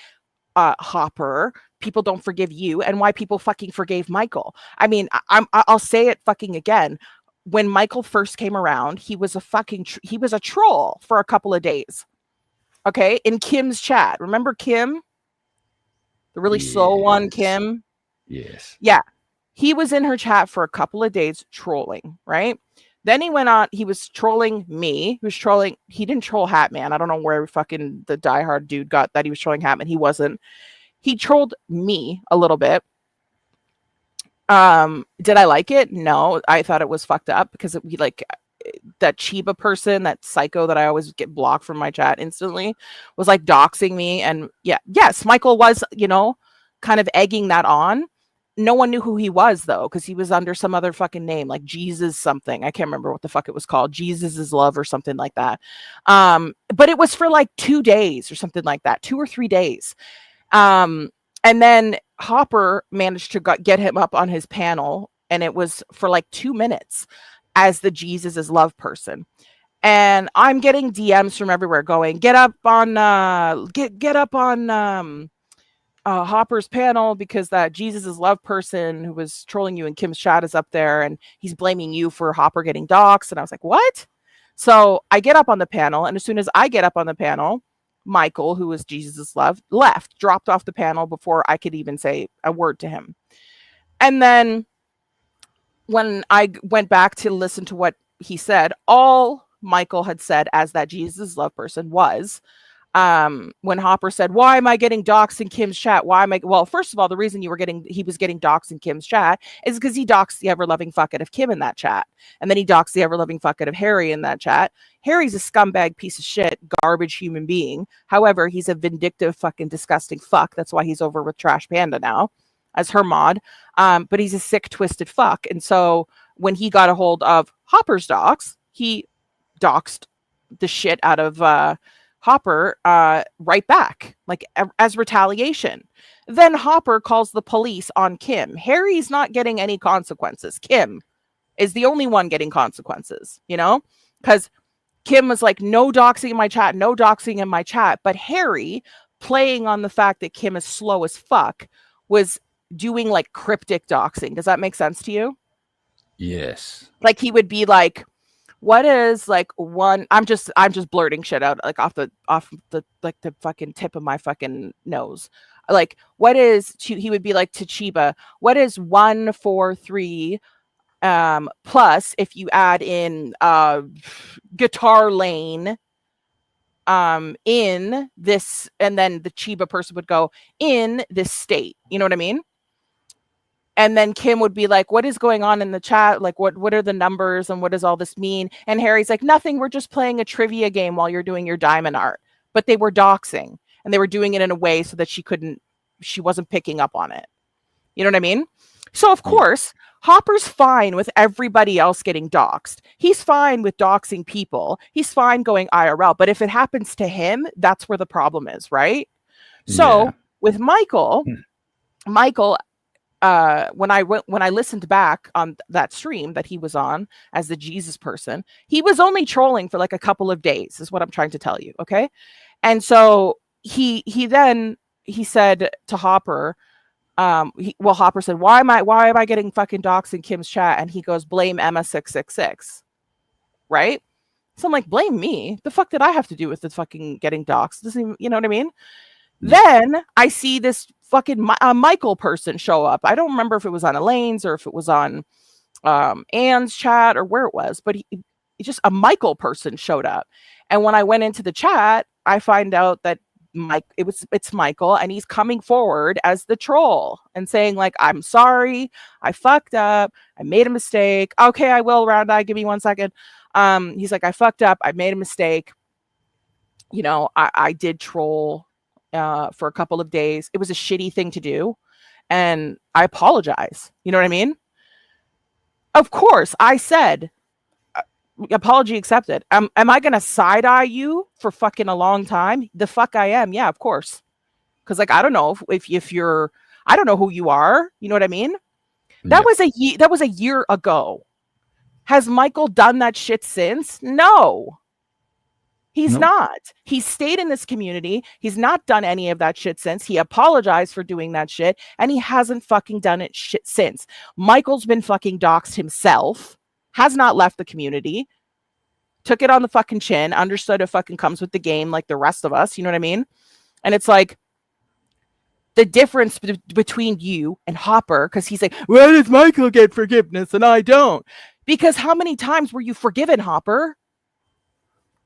Hopper, people don't forgive you, and why people fucking forgave Michael. I mean, I'll say it fucking again. When Michael first came around, he was a fucking he was a troll for a couple of days. Okay, in Kim's chat, remember Kim, the really slow one, Kim. Yes. Yeah. He was in her chat for a couple of days trolling, right? Then he went on, he was trolling me. He was trolling, he didn't troll Hatman. I don't know where fucking the diehard dude got that he was trolling Hatman. He wasn't. He trolled me a little bit. Did I like it? No, I thought it was fucked up because we like that Chiba person, that psycho that I always get blocked from my chat instantly, was like doxing me. And yes, Michael was, kind of egging that on. No one knew who he was though, because he was under some other fucking name, like Jesus something. I can't remember what the fuck it was called. Jesus is love or something like that. But it was for like 2 days or something like that, 2 or 3 days. And then Hopper managed to get him up on his panel, and it was for like 2 minutes as the Jesus is love person. And I'm getting DMs from everywhere going, get up on Hopper's panel because that Jesus is love person who was trolling you in Kim's chat is up there, and he's blaming you for Hopper getting doxxed. And I was like, what? So I get up on the panel, and as soon as I get up on the panel, Michael, who was Jesus' love, dropped off the panel before I could even say a word to him. And then when I went back to listen to what he said, all Michael had said as that Jesus' love person was, when Hopper said, why am I getting doxxed in Kim's chat? Well, first of all, the reason he was getting doxxed in Kim's chat is because he doxxed the ever-loving fuck out of Kim in that chat. And then he doxxed the ever-loving fuck out of Harry in that chat. Harry's a scumbag piece of shit, garbage human being. However, he's a vindictive fucking disgusting fuck. That's why he's over with Trash Panda now as her mod. But he's a sick, twisted fuck. And so when he got a hold of Hopper's dox, he doxed the shit out of Hopper right back, like as retaliation. Then Hopper calls the police on Kim. Harry's not getting any consequences. Kim is the only one getting consequences, because Kim was like, no doxing in my chat, no doxing in my chat. But Harry, playing on the fact that Kim is slow as fuck, was doing like cryptic doxing. Does that make sense to you? Yes. Like he would be like, what is like one? I'm just blurting shit out like off the like the fucking tip of my fucking nose. Like what is he would be like to Chiba, what is 143 plus if you add in guitar lane in this, and then the Chiba person would go in this state. You know what I mean? And then Kim would be like, what is going on in the chat? Like, what are the numbers and what does all this mean? And Harry's like, nothing. We're just playing a trivia game while you're doing your diamond art. But they were doxing, and they were doing it in a way so that she wasn't picking up on it. You know what I mean? So, of course, Hopper's fine with everybody else getting doxed. He's fine with doxing people. He's fine going IRL. But if it happens to him, that's where the problem is, right? So with Michael, when I listened back on that stream that he was on as the Jesus person, he was only trolling for like a couple of days, is what I'm trying to tell you. Okay. And so he then he said to Hopper, Hopper said, why am I getting fucking doxxed in Kim's chat? And he goes, blame Emma666, right? So I'm like, blame me? The fuck did I have to do with the fucking getting doxxed? Doesn't even, you know what I mean? Yeah. Then I see this fucking Michael person show up. I don't remember if it was on Elaine's or if it was on Anne's chat or where it was, but he just a Michael person showed up. And when I went into the chat, I find out that it's Michael, and he's coming forward as the troll and saying like, I'm sorry, I fucked up, I made a mistake. Okay, I will, Round Eye, give me 1 second. He's like, I fucked up, I made a mistake. You know, I did troll for a couple of days. It was a shitty thing to do, and I apologize. You know what I mean? Of course, I said, apology accepted. Am I gonna side eye you for fucking a long time? The fuck I am. Yeah, of course. Because like I don't know if you're, I don't know who you are. You know what I mean? That was a year ago. Has Michael done that shit since? No. He's not. He's stayed in this community. He's not done any of that shit since. He apologized for doing that shit, and he hasn't fucking done it shit since. Michael's been fucking doxxed himself, has not left the community, took it on the fucking chin, understood it fucking comes with the game like the rest of us. You know what I mean? And it's like the difference between you and Hopper, because he's like, why does Michael get forgiveness and I don't? Because how many times were you forgiven, Hopper?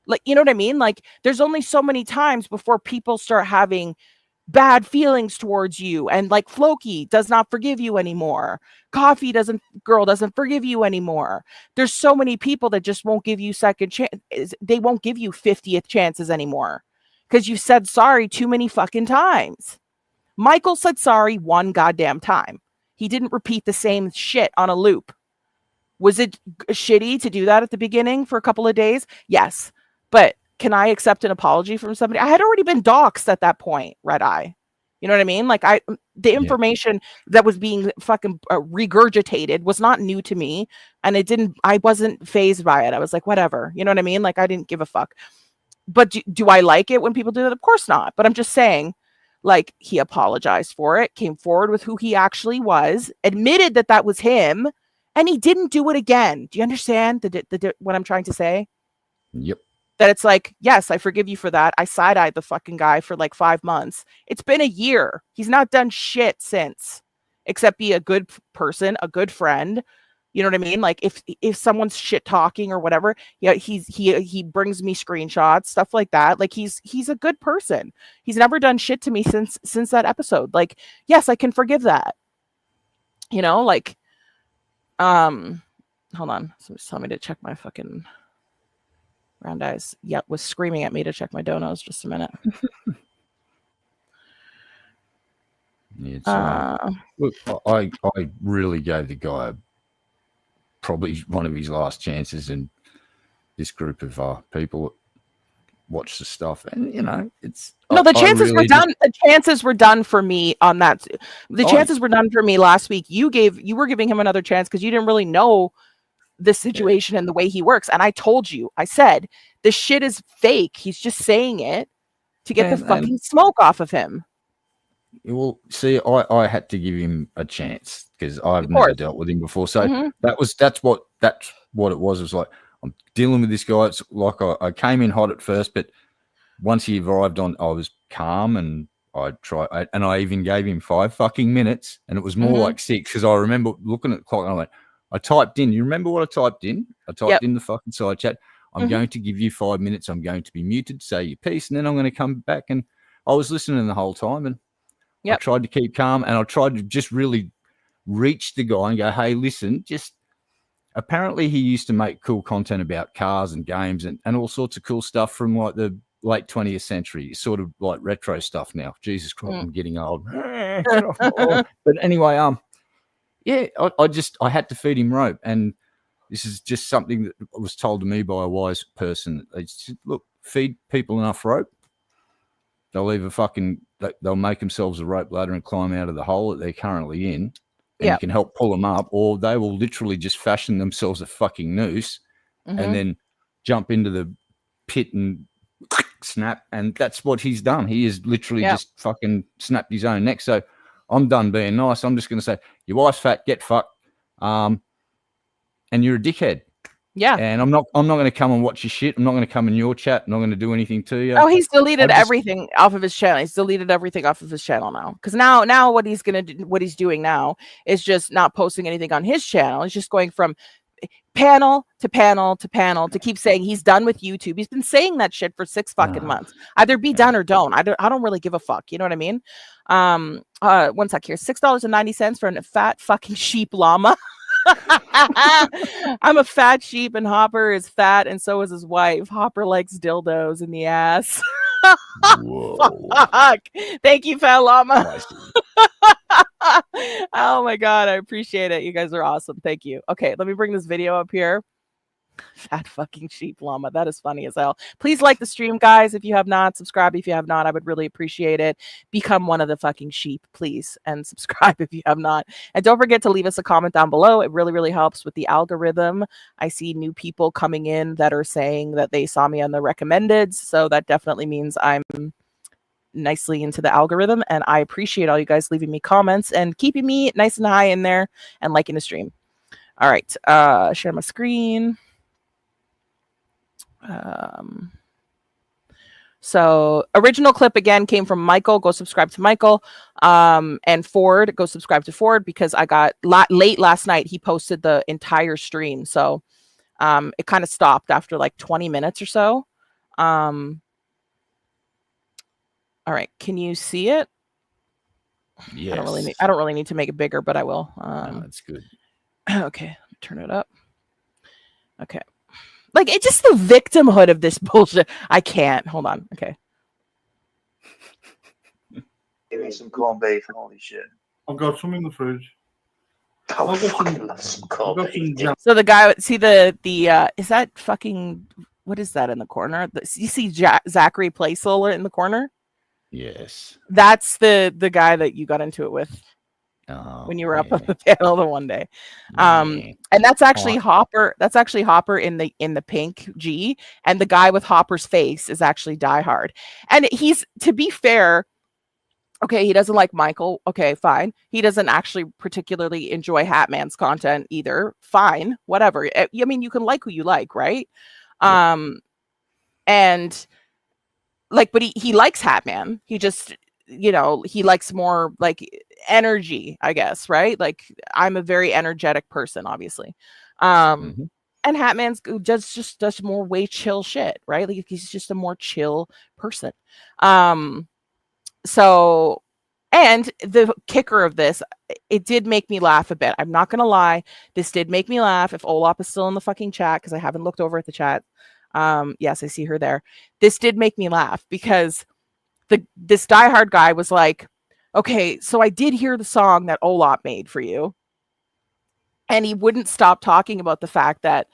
Like, you know what I mean? Like, there's only so many times before people start having bad feelings towards you. And like Floki does not forgive you anymore. Girl doesn't forgive you anymore. There's so many people that just won't give you second chance. They won't give you 50th chances anymore because you said sorry too many fucking times. Michael said sorry one goddamn time. He didn't repeat the same shit on a loop. Was it shitty to do that at the beginning for a couple of days? Yes. But can I accept an apology from somebody? I had already been doxxed at that point, Red Eye. You know what I mean? Like the information that was being fucking regurgitated was not new to me, and I wasn't phased by it. I was like, whatever. You know what I mean? Like I didn't give a fuck. But do I like it when people do that? Of course not. But I'm just saying, like, he apologized for it, came forward with who he actually was, admitted that was him, and he didn't do it again. Do you understand what I'm trying to say? Yep. That it's like, yes, I forgive you for that. I side-eyed the fucking guy for like 5 months. It's been a year. He's not done shit since, except be a good person, a good friend. You know what I mean? Like if someone's shit talking or whatever, yeah, he brings me screenshots, stuff like that. Like he's a good person. He's never done shit to me since that episode. Like, yes, I can forgive that. You know, like, hold on. Somebody's telling me to check my fucking Round Eyes was screaming at me to check my donos. Just a minute. Look, I really gave the guy probably one of his last chances, and this group of people watch the stuff, and you know, it's no. The chances were done. The chances were done for me on that. The chances were done for me last week. You were giving him another chance because you didn't really know the situation and the way he works. And I told you, I said, this shit is fake. He's just saying it to get the fucking smoke off of him. Well, see, I had to give him a chance because I've never dealt with him before. So that's what it was. It was like, I'm dealing with this guy. It's like I came in hot at first, but once he arrived on, I was calm, and I even gave him 5 fucking minutes, and it was more like 6 because I remember looking at the clock and I went, I typed in. You remember what I typed in? I typed in the fucking side chat. I'm going to give you 5 minutes. I'm going to be muted, say your piece, and then I'm going to come back. And I was listening the whole time, and I tried to keep calm, and I tried to just really reach the guy and go, hey, listen, just apparently he used to make cool content about cars and games and all sorts of cool stuff from like the late 20th century, sort of like retro stuff now. Jesus Christ, I'm getting old. But anyway, I had to feed him rope, and this is just something that was told to me by a wise person. They said, look, feed people enough rope, they'll make themselves a rope ladder and climb out of the hole that they're currently in, and you can help pull them up, or they will literally just fashion themselves a fucking noose and then jump into the pit and snap, and that's what he's done. He is literally just fucking snapped his own neck. So I'm done being nice. I'm just going to say, your wife's fat, get fucked, and you're a dickhead. Yeah. And I'm not going to come and watch your shit. I'm not going to come in your chat. I'm not going to do anything to you. Oh, he's deleted everything off of his channel. He's deleted everything off of his channel now. Because now what he's gonna do, what he's doing now is just not posting anything on his channel. He's just going from panel to panel to panel to keep saying he's done with YouTube. He's been saying that shit for 6 fucking months. Either be done or don't. I don't really give a fuck. You know what I mean? 1 sec here. $6.90 for a fat fucking sheep llama. I'm a fat sheep and Hopper is fat and so is his wife. Hopper likes dildos in the ass. Fuck. Thank you, fat llama. Oh my god, I appreciate it. You guys are awesome. Thank you. Okay, let me bring this video up here. Fat fucking sheep llama. That is funny as hell. Please like the stream, guys. If you have not, subscribe if you have not. I would really appreciate it. Become one of the fucking sheep, please. And subscribe if you have not. And don't forget to leave us a comment down below. It really, really helps with the algorithm. I see new people coming in that are saying that they saw me on the recommended. So that definitely means I'm nicely into the algorithm. And I appreciate all you guys leaving me comments and keeping me nice and high in there and liking the stream. All right. Share my screen. So original clip again came from Michael. Go subscribe to Michael. And Ford, go subscribe to Ford because I got late last night. He posted the entire stream. So it kind of stopped after like 20 minutes or so. All right. Can you see it? Yes. I don't really need to make it bigger, but I will. No, that's good. Okay. Turn it up. Okay. Like, it's just the victimhood of this bullshit. I can't. Hold on. Okay. Give me some corned beef and all this shit. I've got some in the fridge. Oh, I fucking love some corned beef. So the guy, see the is that fucking, what is that in the corner? You see Zachary Placeholder in the corner? Yes. That's the guy that you got into it with. Oh, when you were up on the panel the one day. And that's actually Hopper. That's actually Hopper in the pink G. And the guy with Hopper's face is actually DeadR3D3. And he's, to be fair, okay, he doesn't like Michael. Okay, fine. He doesn't actually particularly enjoy Hatman's content either. Fine, whatever. I mean, you can like who you like, right? Yeah. And like, but he likes Hatman. He just, you know, he likes more like energy, I guess, right? Like, I'm a very energetic person, obviously. And Hatman's just does more way chill shit, right? Like, he's just a more chill person. So, and the kicker of this, it did make me laugh a bit. I'm not gonna lie, this did make me laugh. If Olap is still in the fucking chat, because I haven't looked over at the chat. Yes, I see her there. This did make me laugh because this diehard guy was like, okay, so I did hear the song that Olap made for you. And he wouldn't stop talking about the fact that,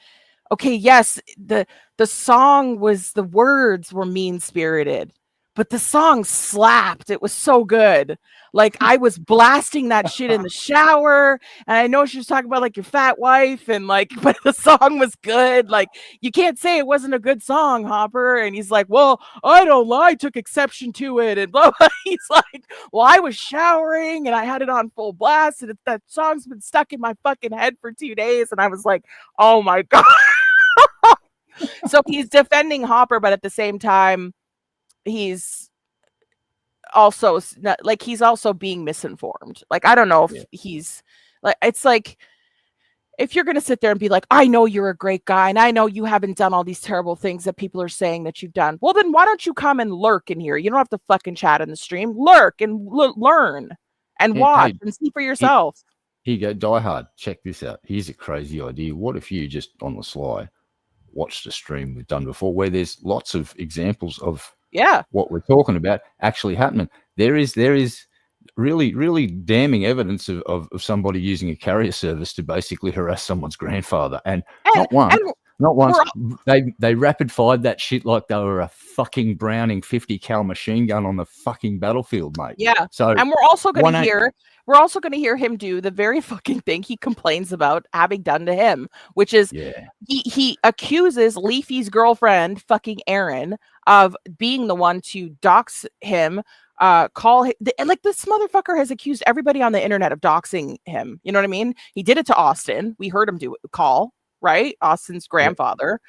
okay, yes, the song was, the words were mean-spirited, but the song slapped. It was so good. Like, I was blasting that shit in the shower. And I know she was talking about like your fat wife and like, but the song was good. Like, you can't say it wasn't a good song, Hopper. And he's like, well, I don't lie. I took exception to it. And blah, blah. He's like, well, I was showering and I had it on full blast. And that song's been stuck in my fucking head for 2 days. And I was like, oh my God. So he's defending Hopper, but at the same time, he's also like, he's also being misinformed. Like, I don't know if he's like, it's like, if you're going to sit there and be like, I know you're a great guy and I know you haven't done all these terrible things that people are saying that you've done. Well, then why don't you come and lurk in here? You don't have to fucking chat in the stream. Lurk and learn and watch and see for yourself. Here you go, diehard. Check this out. Here's a crazy idea. What if you just on the sly watched a stream we've done before where there's lots of examples of what we're talking about actually happening? There is really, really damning evidence of somebody using a carrier service to basically harass someone's grandfather. And not one, Not once. We're They rapid fired that shit like they were a fucking Browning 50 cal machine gun on the fucking battlefield, mate. Yeah. So And we're also going one to ain't- hear him do the very fucking thing he complains about having done to him, which is yeah, he accuses Leafy's girlfriend, fucking Erin, of being the one to dox him. Like this motherfucker has accused everybody on the internet of doxing him. You know what I mean? He did it to Austin. We heard him do it. Call, right? Austin's grandfather.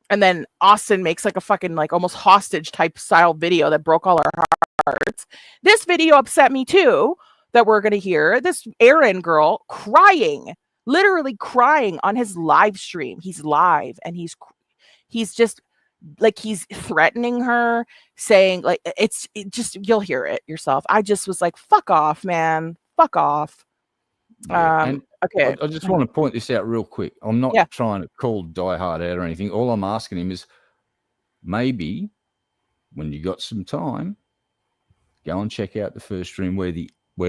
And then Austin makes like a fucking like almost hostage type style video that broke all our hearts. This video upset me too, that we're going to hear. This Erin girl crying, literally crying on his live stream. He's live and he's just like he's threatening her, saying like you'll hear it yourself. I just was like, fuck off, man. Fuck off. and Okay. I just want to point this out real quick. I'm not Yeah. trying to call Die Hard out or anything. All I'm asking him is maybe when you got some time, go and check out the first stream where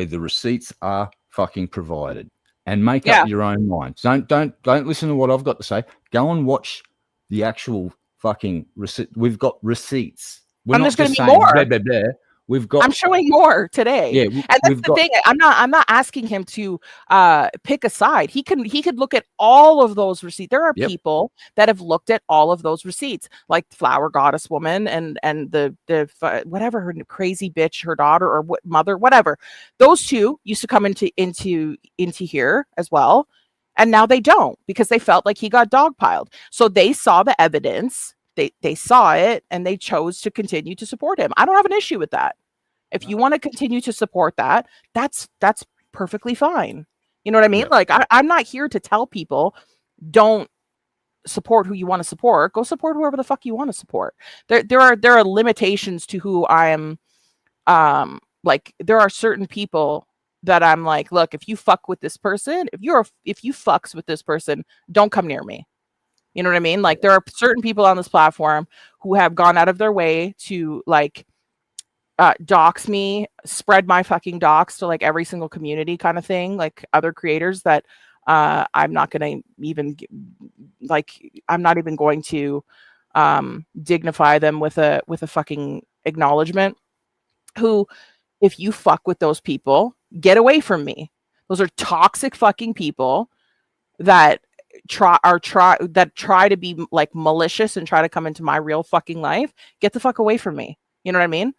the receipts are fucking provided, and make up your own mind. Don't listen to what I've got to say. Go and watch the actual fucking receipt. We've got receipts. We're not there's going just to be saying more. blah, blah, blah. We've got. I'm showing more today. Yeah, and that's the thing. I'm not asking him to pick a side. He could look at all of those receipts. There are people that have looked at all of those receipts, like Flower Goddess Woman and the whatever her crazy bitch, her daughter or mother, whatever. Those two used to come into here as well, and now they don't because they felt like he got dogpiled. So they saw the evidence. They saw it and they chose to continue to support him. I don't have an issue with that. If you want to continue to support that, that's perfectly fine. You know what I mean? Like I'm not here to tell people don't support who you want to support. Go support whoever the fuck you want to support. There are limitations to who I am. Like there are certain people that I'm like, look, if you fuck with this person, if you fucks with this person, don't come near me. You know what I mean? Like there are certain people on this platform who have gone out of their way to like dox me, spread my fucking dox to like every single community kind of thing, like other creators that I'm not going to even I'm not even going to dignify them with a fucking acknowledgement. Who, if you fuck with those people, get away from me. Those are toxic fucking people that try to be like malicious and try to come into my real fucking life. Get the fuck away from me. You know what I mean?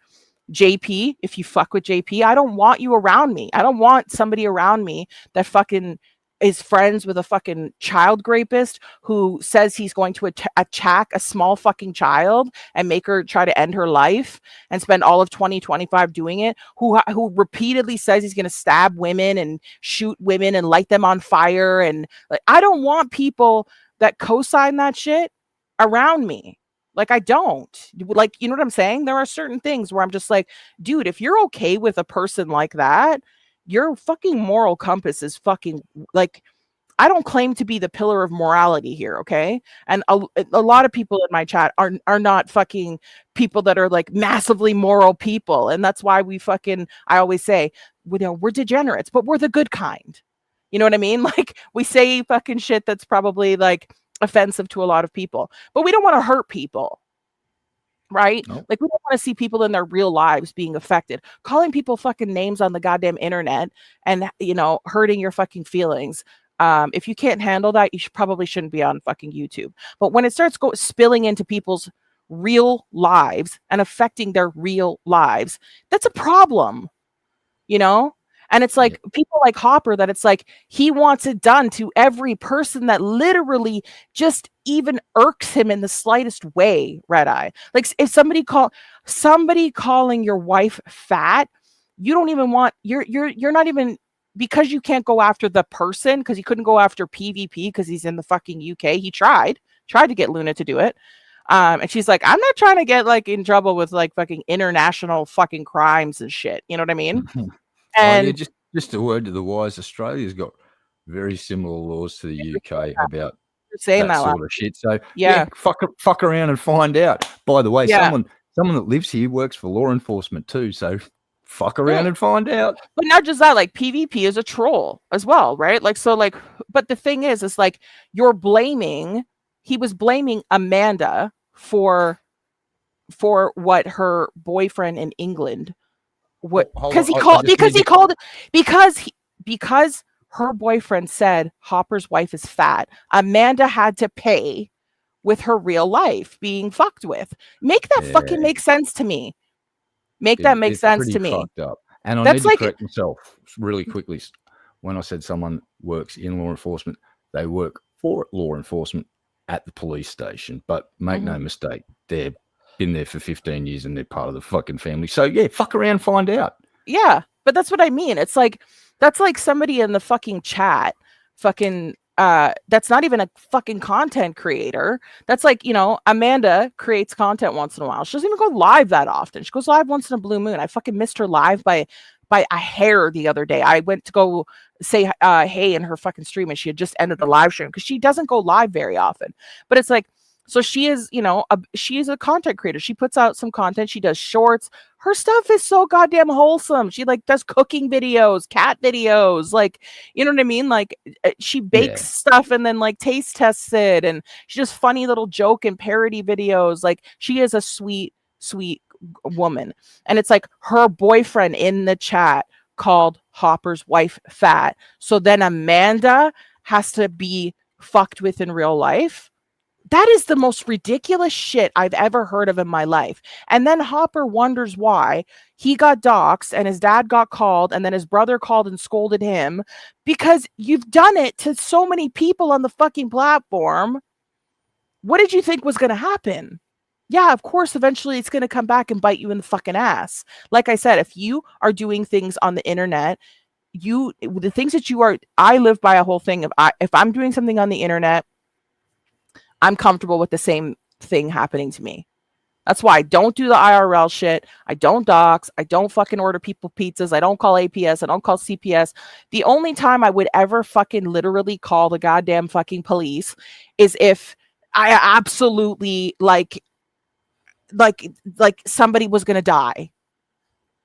JP, if you fuck with JP, I don't want you around me. I don't want somebody around me that fucking is friends with a fucking child rapist who says he's going to attack a small fucking child and make her try to end her life and spend all of 2025 doing it, who repeatedly says he's going to stab women and shoot women and light them on fire. And like, I don't want people that co-sign that shit around me. Like, I don't. Like, you know what I'm saying? There are certain things where I'm just like, dude, if you're okay with a person like that, your fucking moral compass is fucking like, I don't claim to be the pillar of morality here, okay? And a lot of people in my chat are not fucking people that are like massively moral people. And that's why I always say, you know, we're degenerates, but we're the good kind. You know what I mean? Like, we say fucking shit that's probably like offensive to a lot of people, but we don't want to hurt people. Right? Nope. Like, we don't want to see people in their real lives being affected. Calling people fucking names on the goddamn internet and, you know, hurting your fucking feelings. If you can't handle that, you probably shouldn't be on fucking YouTube. But when it starts spilling into people's real lives and affecting their real lives, that's a problem, you know? And it's like people like Hopper, that it's like he wants it done to every person that literally just even irks him in the slightest way. Red Eye, like if somebody calling your wife fat, you don't even want you're not even, because you can't go after the person, because he couldn't go after PvP because he's in the fucking UK. He tried to get Luna to do it. And she's like, I'm not trying to get like in trouble with like fucking international fucking crimes and shit. You know what I mean? And just a word to the wise, Australia's got very similar laws to the UK about that sort of shit. So fuck around and find out. By the way, someone that lives here works for law enforcement too. So fuck around and find out. But not just that, like PvP is a troll as well, right? Like, so like, but the thing is like you're blaming he was blaming Amanda for what her boyfriend in England what Hold because on, he I called just because need he to- called because her boyfriend said Hopper's wife is fat. Amanda had to pay with her real life being fucked with. Make that fucking make sense to me. Make that make It's sense pretty to me. fucked up. And I That's need to like correct myself really quickly. When I said someone works in law enforcement, they work for law enforcement at the police station. But make no mistake, they've been there for 15 years and they're part of the fucking family. So yeah, fuck around, find out. yeah, but that's what I mean. It's like that's like somebody in the fucking chat fucking that's not even a fucking content creator. That's like, you know, Amanda creates content once in a while. She doesn't even go live that often. She goes live once in a blue moon. I fucking missed her live by a hair the other day. I went to go say hey in her fucking stream and she had just ended the live stream because she doesn't go live very often. But it's like, so she is, you know, she is a content creator. She puts out some content. She does shorts. Her stuff is so goddamn wholesome. She like does cooking videos, cat videos, like, you know what I mean? Like she bakes stuff and then like taste tests it, and she does funny little joke and parody videos. Like she is a sweet woman. And it's like her boyfriend in the chat called Hopper's wife fat. So then Amanda has to be fucked with in real life. That is the most ridiculous shit I've ever heard of in my life. And then Hopper wonders why he got doxxed and his dad got called and then his brother called and scolded him because you've done it to so many people on the fucking platform. What did you think was going to happen? Yeah, of course, eventually it's going to come back and bite you in the fucking ass. Like I said, if you are doing things on the internet, the things that you are, I live by a whole thing of if I'm doing something on the internet, I'm comfortable with the same thing happening to me. That's why I don't do the IRL shit. I don't dox. I don't fucking order people pizzas. I don't call APS. I don't call CPS. The only time I would ever fucking literally call the goddamn fucking police is if I absolutely like somebody was gonna die.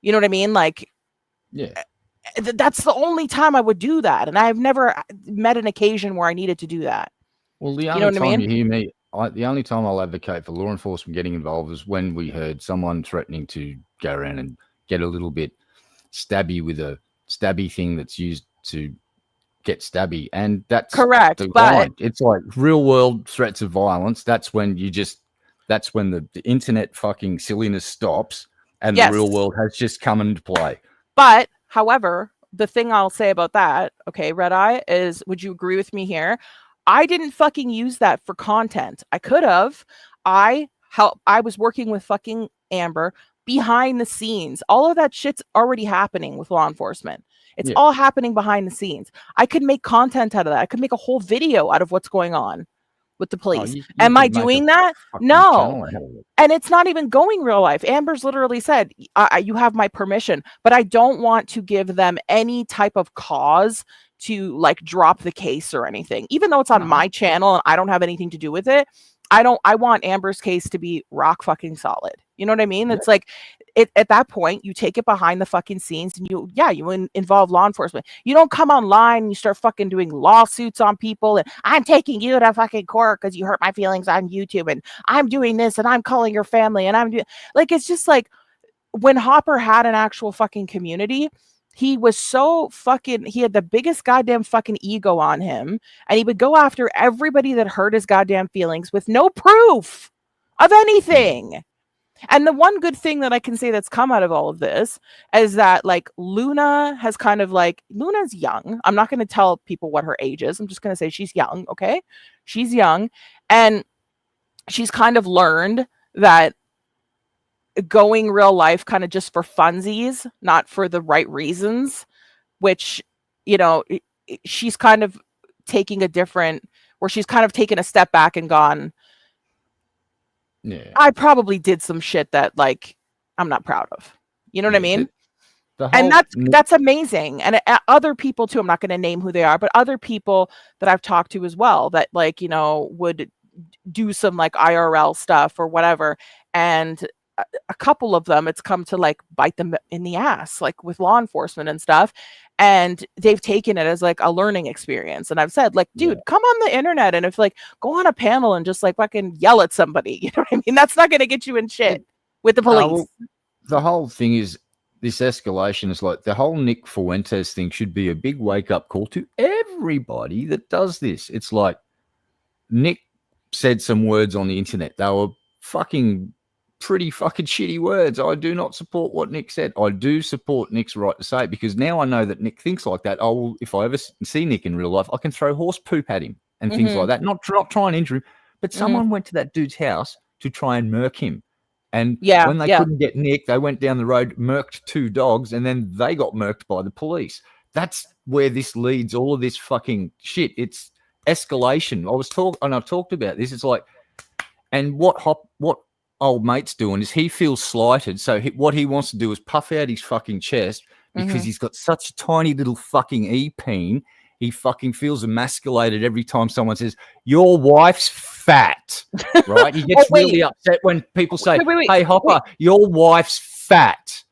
You know what I mean? Like, Yeah. That's the only time I would do that, and I've never met an occasion where I needed to do that. Well, the You only know what I time mean? you hear me, the only time I'll advocate for law enforcement getting involved is when we heard someone threatening to go around and get a little bit stabby with a stabby thing that's used to get stabby. And that's Correct, the but line. It's like real world threats of violence. That's when that's when the internet fucking silliness stops and the yes. real world has just come into play. But, however, the thing I'll say about that, okay, Red Eye, is would you agree with me here? I didn't fucking use that for content. I could have. I was working with fucking Amber behind the scenes. All of that shit's already happening with law enforcement. It's all happening behind the scenes. I could make content out of that. I could make a whole video out of what's going on with the police. You Am I could make doing a that? fucking No. channel out of it. And it's not even going real life. Amber's literally said, you have my permission, but I don't want to give them any type of cause to like drop the case or anything, even though it's on my channel and I don't have anything to do with it. I want Amber's case to be rock fucking solid. You know what I mean? It's like at that point, you take it behind the fucking scenes and you involve law enforcement. You don't come online and you start fucking doing lawsuits on people and I'm taking you to fucking court because you hurt my feelings on YouTube and I'm doing this and I'm calling your family and I'm doing like, it's just like when Hopper had an actual fucking community, he was so fucking, he had the biggest goddamn fucking ego on him and he would go after everybody that hurt his goddamn feelings with no proof of anything. And the one good thing that I can say that's come out of all of this is that like Luna has kind of like, Luna's young. I'm not going to tell people what her age is. I'm just going to say she's young. Okay. She's young. And she's kind of learned that going real life kind of just for funsies, not for the right reasons, which, you know, she's kind of taking a different, where she's kind of taken a step back and gone, I probably did some shit that like I'm not proud of. You know what I mean? And that's amazing. And other people too, I'm not going to name who they are, but other people that I've talked to as well that like, you know, would do some like IRL stuff or whatever. And a couple of them, it's come to like bite them in the ass, like with law enforcement and stuff. And they've taken it as like a learning experience. And I've said, like, dude, come on the internet and if like go on a panel and just like fucking yell at somebody. You know what I mean? That's not going to get you in shit with the police. Well, the whole thing is this escalation is like the whole Nick Fuentes thing should be a big wake up call to everybody that does this. It's like Nick said some words on the internet. They were pretty fucking shitty words. I do not support what Nick said. I do support Nick's right to say it because now I know that Nick thinks like that. If I ever see Nick in real life, I can throw horse poop at him and things like that. Not try and injure him, but someone went to that dude's house to try and murk him. And when they couldn't get Nick, they went down the road, murked 2 dogs, and then they got murked by the police. That's where this leads, all of this fucking shit. It's escalation. I've talked about this. It's like, and what old mate's doing is he feels slighted. So what he wants to do is puff out his fucking chest because he's got such a tiny little fucking e-peen. He fucking feels emasculated every time someone says, your wife's fat, right? He gets really upset when people say, hey, Hopper, your wife's fat.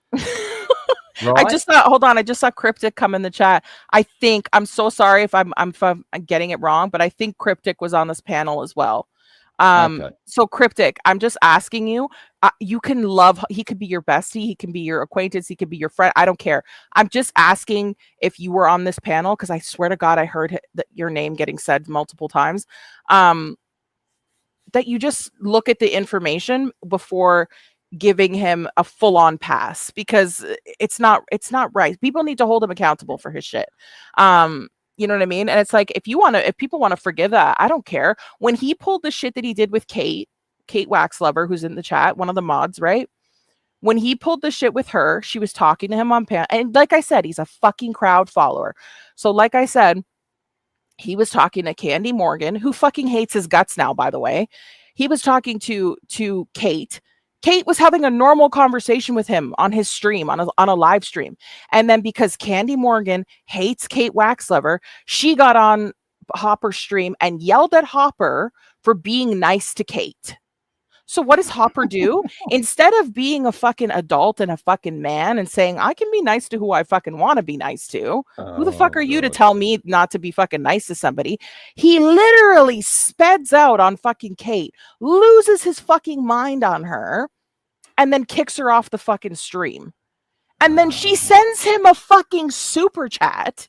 Right? I just saw Cryptic come in the chat. I'm so sorry if I'm getting it wrong, but I think Cryptic was on this panel as well. So Cryptic, I'm just asking you, you can he could be your bestie, he can be your acquaintance, he could be your friend. I don't care. I'm just asking if you were on this panel because I swear to God, I heard your name getting said multiple times. That you just look at the information before giving him a full-on pass because it's not right. People need to hold him accountable for his shit. You know what I mean? And it's like, if people want to forgive that, I don't care. When he pulled the shit that he did with Kate Waxlover, who's in the chat, one of the mods, right? When he pulled the shit with her, she was talking to him on panel. And like I said, he's a fucking crowd follower. So like I said, he was talking to Candy Morgan, who fucking hates his guts now, by the way. He was talking to Kate. Kate was having a normal conversation with him on his stream, on a live stream. And then because Candy Morgan hates Kate Waxlover, she got on Hopper's stream and yelled at Hopper for being nice to Kate. So what does Hopper do? Instead of being a fucking adult and a fucking man and saying, I can be nice to who I fucking want to be nice to. Who the fuck are you to tell me not to be fucking nice to somebody? He literally speds out on fucking Kate, loses his fucking mind on her, and then kicks her off the fucking stream. And then she sends him a fucking super chat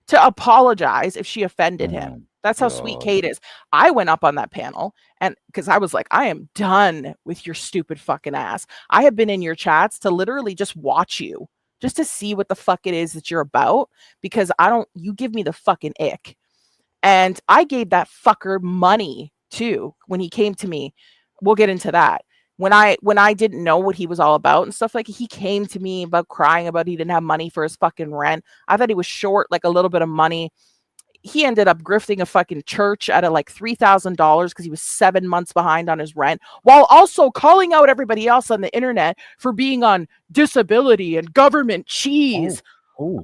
to apologize if she offended him. That's how sweet Kate is. I went up on that panel and because I was like, I am done with your stupid fucking ass. I have been in your chats to literally just watch you, just to see what the fuck it is that you're about, because you give me the fucking ick. And I gave that fucker money too when he came to me. We'll get into that. When I didn't know what he was all about and stuff, like he came to me about crying about he didn't have money for his fucking rent. I thought he was short like a little bit of money. He ended up grifting a fucking church at like $3,000 because he was 7 months behind on his rent, while also calling out everybody else on the internet for being on disability and government cheese.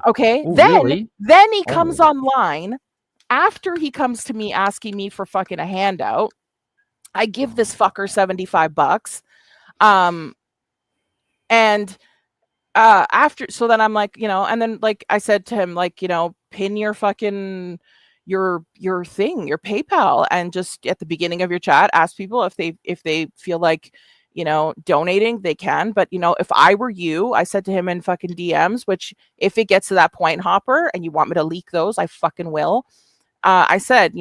Okay. Then he comes online after he comes to me asking me for fucking a handout. I give this fucker $75. So then I'm like, and then like I said to him, like, pin your fucking your thing, your PayPal, and just at the beginning of your chat, ask people if they feel like, donating, they can. But if I were you, I said to him in fucking DMs, which if it gets to that point, Hopper, and you want me to leak those, I fucking will. I said,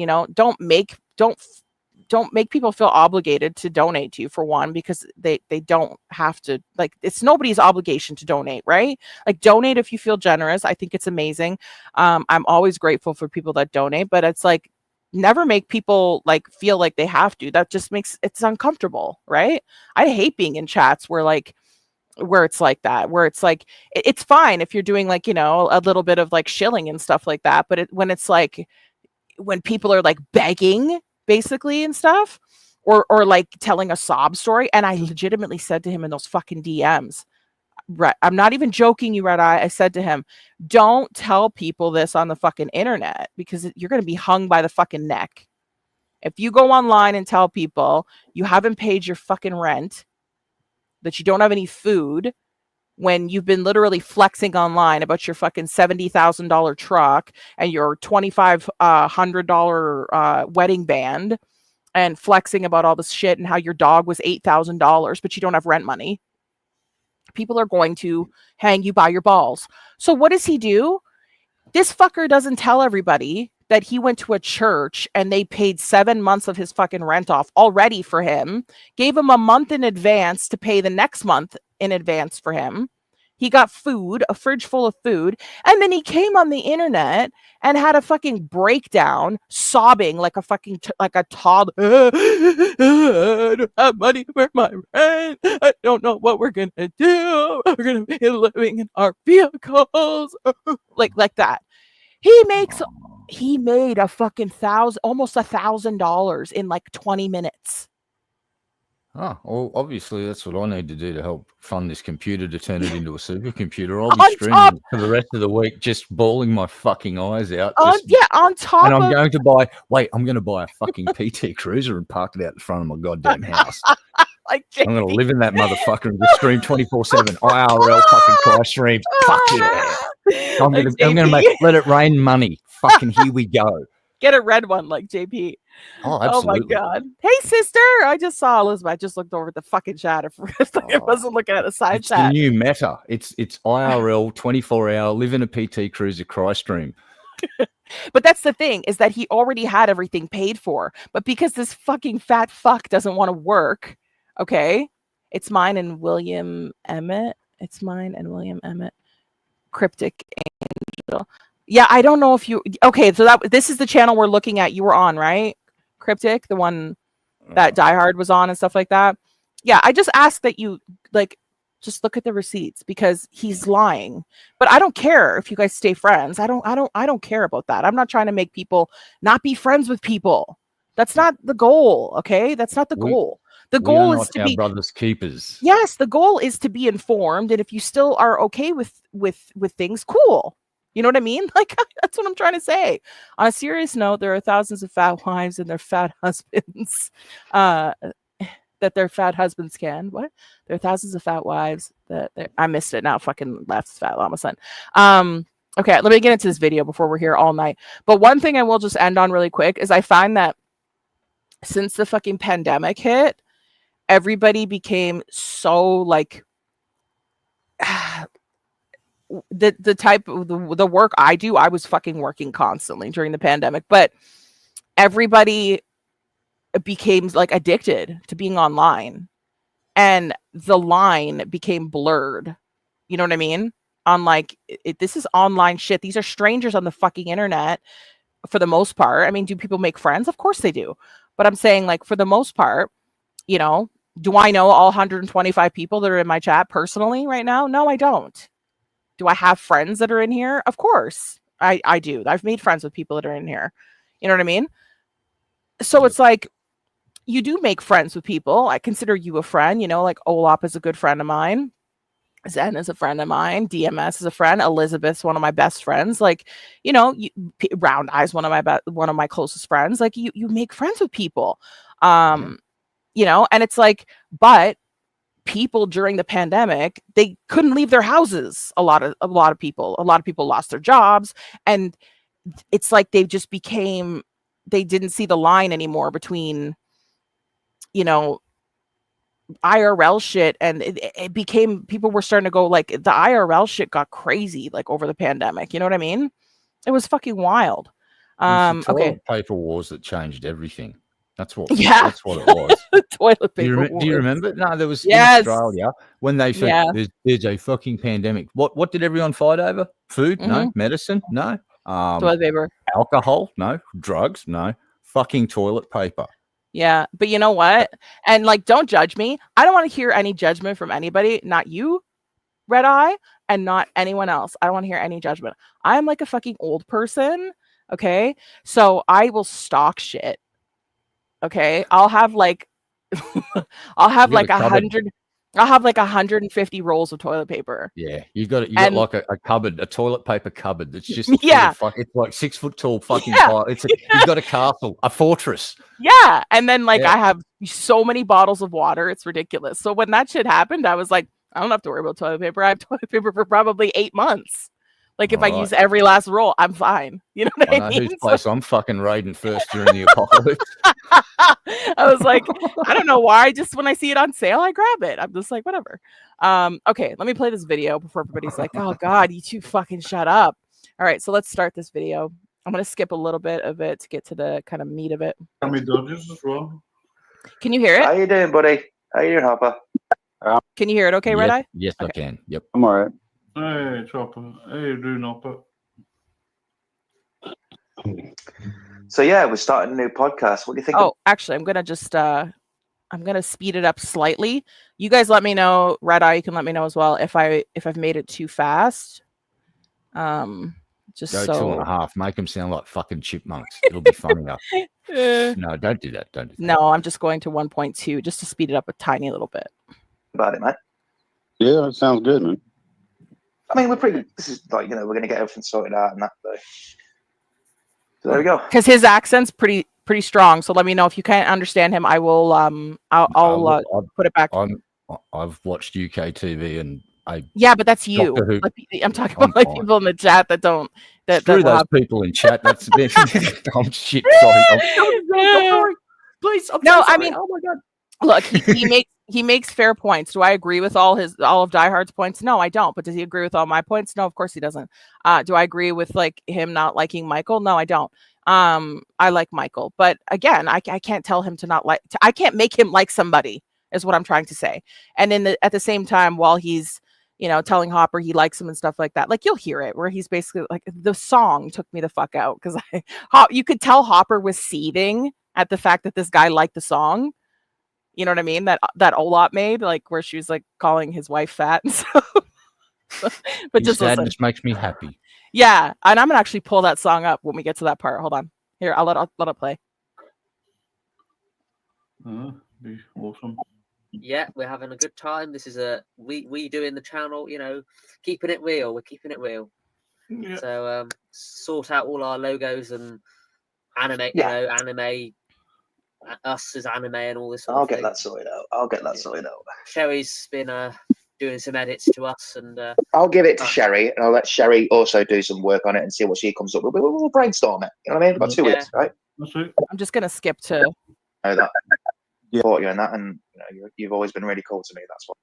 don't make people feel obligated to donate to you, for one, because they don't have to. Like, it's nobody's obligation to donate, right? Like, donate if you feel generous. I think it's amazing. I'm always grateful for people that donate, but it's like, never make people like feel like they have to. That just makes it's uncomfortable, right? I hate being in chats where it's like that, where it's like, it's fine if you're doing like, a little bit of like shilling and stuff like that. But when it's like, when people are like begging basically and stuff, or like telling a sob story. And I legitimately said to him in those fucking DMs, right, I'm not even joking you, Red Eye, I said to him, don't tell people this on the fucking internet, because you're going to be hung by the fucking neck. If you go online and tell people you haven't paid your fucking rent, that you don't have any food when you've been literally flexing online about your fucking $70,000 truck and your $2,500 wedding band and flexing about all this shit and how your dog was $8,000, but you don't have rent money. People are going to hang you by your balls. So what does he do? This fucker doesn't tell everybody that he went to a church and they paid 7 months of his fucking rent off already for him, gave him a month in advance to pay the next month in advance for him. He got food, a fridge full of food, and then he came on the internet and had a fucking breakdown, sobbing like a fucking like a toddler. I don't have money for my rent. I don't know what we're gonna do. We're gonna be living in our vehicles, like that. He made a fucking almost $1,000 in like 20 minutes. Oh, well, obviously that's what I need to do to help fund this computer to turn it into a supercomputer. I'll be streaming for the rest of the week, just bawling my fucking eyes out. On top and I'm of... going to buy a fucking PT Cruiser and park it out in front of my goddamn house. Like I'm going to live in that motherfucker and just stream 24/7 IRL fucking price streams. Fuck yeah. I'm going to let it rain money. Fucking here we go. Get a red one like JP. Oh, absolutely. Oh my God. Hey, sister. I just saw Elizabeth. I just looked over at the fucking chat. I wasn't looking at the side it's chat. The new meta. It's IRL 24-hour live in a PT Cruiser cry stream. But that's the thing, is that he already had everything paid for. But because this fucking fat fuck doesn't want to work, okay? It's mine and William Emmett. Cryptic Angel. Yeah, I don't know if you... Okay, so this is the channel we're looking at. You were on, right? Cryptic, the one that DieHard was on and stuff like that. Yeah, I just ask that you, like, just look at the receipts because he's lying. But I don't care if you guys stay friends. I don't care about that. I'm not trying to make people not be friends with people. That's not the goal, okay? That's not the goal. The goal is to be brothers keepers. Yes, the goal is to be informed, and if you still are okay with things, cool. You know what I mean? Like, that's what I'm trying to say. On a serious note, there are thousands of fat wives and their fat husbands that their fat husbands can. What? There are thousands of fat wives that I missed it now. Fucking left fat llama son. Okay, let me get into this video before we're here all night. But one thing I will just end on really quick is I find that since the fucking pandemic hit, everybody became so like the type of the work I do. I was fucking working constantly during the pandemic, but everybody became like addicted to being online, and the line became blurred. You know what I mean? On like this is online shit. These are strangers on the fucking internet for the most part. I mean, do people make friends? Of course they do. But I'm saying, like, for the most part, you know, do I know all 125 people that are in my chat personally right now? No, I don't. Do I have friends that are in here? Of course I do. I've made friends with people that are in here. You know what I mean? So it's like, you do make friends with people. I consider you a friend, you know, like Olap is a good friend of mine. Zen is a friend of mine. DMS is a friend. Elizabeth's one of my best friends. Like, you know, Round Eye's one of my closest friends. Like, you make friends with people. You know, and it's like, but people during the pandemic, they couldn't leave their houses. A lot of people lost their jobs, and it's like they didn't see the line anymore between, you know, IRL shit, and it became, people were starting to go like, the IRL shit got crazy like over the pandemic. You know what I mean? It was fucking wild. Okay. Paper wars that changed everything. That's what. Yeah. That's what it was. Toilet paper. Do you remember? No, there was in Australia when they said there's a fucking pandemic. What did everyone fight over? Food? No. Medicine? No. Toilet paper. Alcohol? No. Drugs? No. Fucking toilet paper. Yeah, but you know what? And like, don't judge me. I don't want to hear any judgment from anybody. Not you, Red Eye, and not anyone else. I don't want to hear any judgment. I'm like a fucking old person. Okay, so I will stock shit. Okay, I'll have like, I'll have like 100. I'll have like 150 rolls of toilet paper. Yeah, you got And- like a cupboard, a toilet paper cupboard that's just Yeah. it's like 6 foot tall fucking Yeah. pile. You've got a castle, a fortress. Yeah. And then like Yeah. I have so many bottles of water, it's ridiculous. So when that shit happened, I was like, I don't have to worry about toilet paper. I have toilet paper for probably 8 months. Like if I Alright. use every last roll, I'm fine. You know what I I know mean? whose So place I'm fucking raiding first during the apocalypse. I was like, I don't know why. Just when I see it on sale, I grab it. I'm just like, whatever. Okay, let me play this video before everybody's like, oh God, you two fucking shut up. All right, so let's start this video. I'm gonna skip a little bit of it to get to the kind of meat of it. Can we dodges as well? Can you hear How it? you doing, buddy? How you doing, Hopper? Can you hear it okay, Yes, Red Eye? yes, I Okay. can. Yep. I'm all right. Hey, Chopper. Hey, you doing, Hopper? So yeah, we're starting a new podcast. What do you think? Oh, actually, I'm gonna just I'm gonna speed it up slightly. You guys let me know, Red Eye, you can let me know as well if I've made it too fast. Just Go so 2.5. Make them sound like fucking chipmunks. It'll be funnier. Eh, No, don't do that. Don't do that. no, I'm just going to 1.2 just to speed it up a tiny little bit. About it, man. Yeah, it sounds good, man. I mean, we're pretty. This is like, we're gonna get everything sorted out and that. So there we go. Because his accent's pretty strong. So let me know if you can't understand him. I will I'll put it back. I've watched UK TV and Yeah, but that's you. Doctor Who. Like, I'm talking I'm about like fine. people in the chat that don't screw will those have- people in chat. That's I'm shit. Sorry. I'm sorry. Please. I'm No, so I sorry. mean- oh my god. Look, he makes fair points. Do I agree with all of Die Hard's points? No, I don't. But does he agree with all my points? No, of course he doesn't. Do I agree with like him not liking Michael? No, I don't. I like Michael, but again, I can't tell him to not like. I can't make him like somebody. Is what I'm trying to say. And at the same time, while he's telling Hopper he likes him and stuff like that, like you'll hear it where he's basically like the song took me the fuck out because you could tell Hopper was seething at the fact that this guy liked the song. You know what I mean? That Olap made, like where she was like calling his wife fat and stuff. But Your just listen. sadness makes me happy. Yeah, and I'm gonna actually pull that song up when we get to that part. Hold on. Here, I'll let it play. Be awesome. Yeah, we're having a good time. This is we doing the channel, keeping it real. We're keeping it real. Yeah. So sort out all our logos and anime, Yeah. anime, us as anime and all this. Sort I'll of get thing. that sorted out. I'll get that sorted out. Sherry's been doing some edits to us, and I'll give it to Sherry, and I'll let Sherry also do some work on it and see what she comes up with. We'll brainstorm it. You know what I mean? We've got 2 Yeah. weeks, right? That's it. I'm just gonna skip to. Know that. Yeah. Support you in that, and you've always been really cool to me. That's why.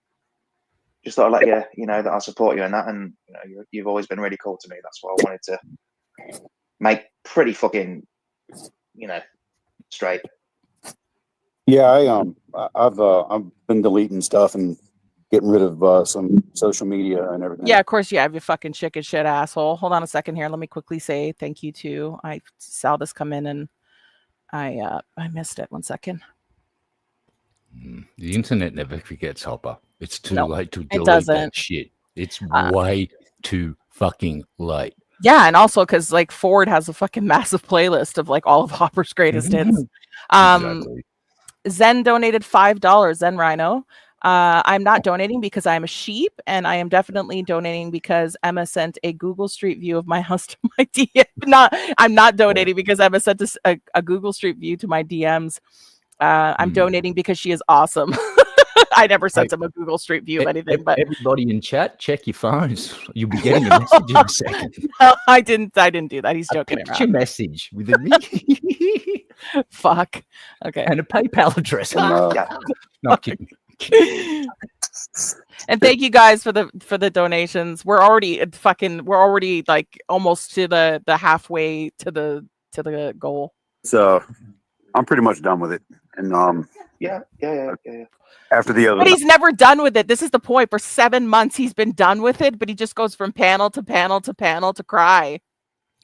Just thought I'd let you know that I support you in that, and you've always been really cool to me. That's why I wanted to make pretty fucking, straight. Yeah, I've been deleting stuff and getting rid of some social media and everything. Yeah, of course you have, you fucking chicken shit asshole. Hold on a second here. Let me quickly say thank you to I saw this come in and I missed it. 1 second. The internet never forgets, Hopper. It's too Nope, late to it delete doesn't. that shit. It's way too fucking late. Yeah, and also because like Ford has a fucking massive playlist of like all of Hopper's greatest hits. Exactly. Zen donated $5. Zen Rhino. I'm not donating because I'm a sheep, and I am definitely donating because Emma sent a Google Street view of my house to my DM. I'm not donating because Emma sent a Google Street view to my DMs. I'm donating because she is awesome. I never sent him a Google Street view of anything, but Everybody in chat, check your phones. You'll be getting a message in a second. no, I didn't do that. He's A joking picture around. message with a Fuck. Okay. and a PayPal address. And, Yeah. Not kidding. And thank you guys for the donations. We're already like almost to the halfway to the goal. so I'm pretty much done with it. And Yeah. after the other, But he's never done with it. This is the point. For 7 months he's been done with it, but he just goes from panel to panel to panel to cry.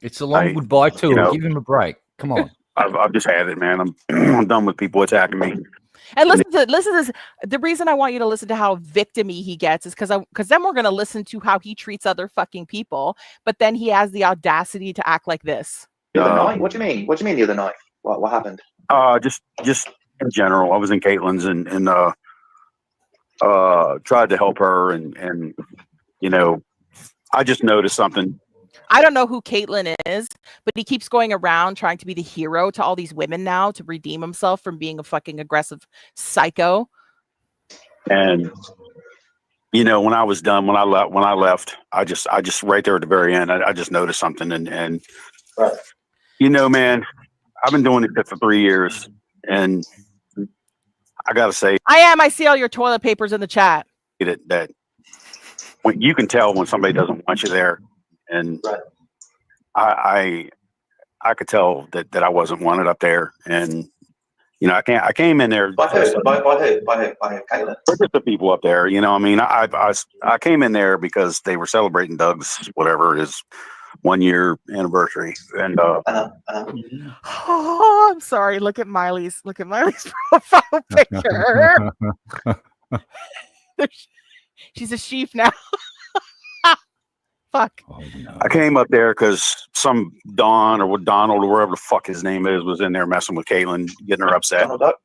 It's a long I- goodbye tour. you know- Give him a break. Come on. I've just had it, man. I'm done with people attacking me. And listen to this. The reason I want you to listen to how victim-y he gets is because then we're gonna listen to how he treats other fucking people, but then he has the audacity to act like this. The other night? What do you mean? What do you mean the other night? What happened? Just in general, I was in Caitlin's and tried to help her, and you know, I just noticed something. I don't know who Caitlyn is, but he keeps going around trying to be the hero to all these women now to redeem himself from being a fucking aggressive psycho. And you know, when I was done, when I left, I just right there at the very end, I just noticed something, and Right. you know, man, I've been doing it for 3 years, and I gotta say I see all your toilet papers in the chat. that when you can tell when somebody doesn't want you there, and Right. I could tell that I wasn't wanted up there, and you know, I came in there. By who? By who? Caitlin. Just the people up there, you know. I mean, I came in there because they were celebrating Doug's whatever it is 1 year anniversary, and Oh, I'm sorry. Look at Miley's profile picture. She's a sheep now. Fuck. Oh, no. I came up there because some Don or Donald or wherever the fuck his name is was in there messing with Caitlin, getting her upset. Donald Duck.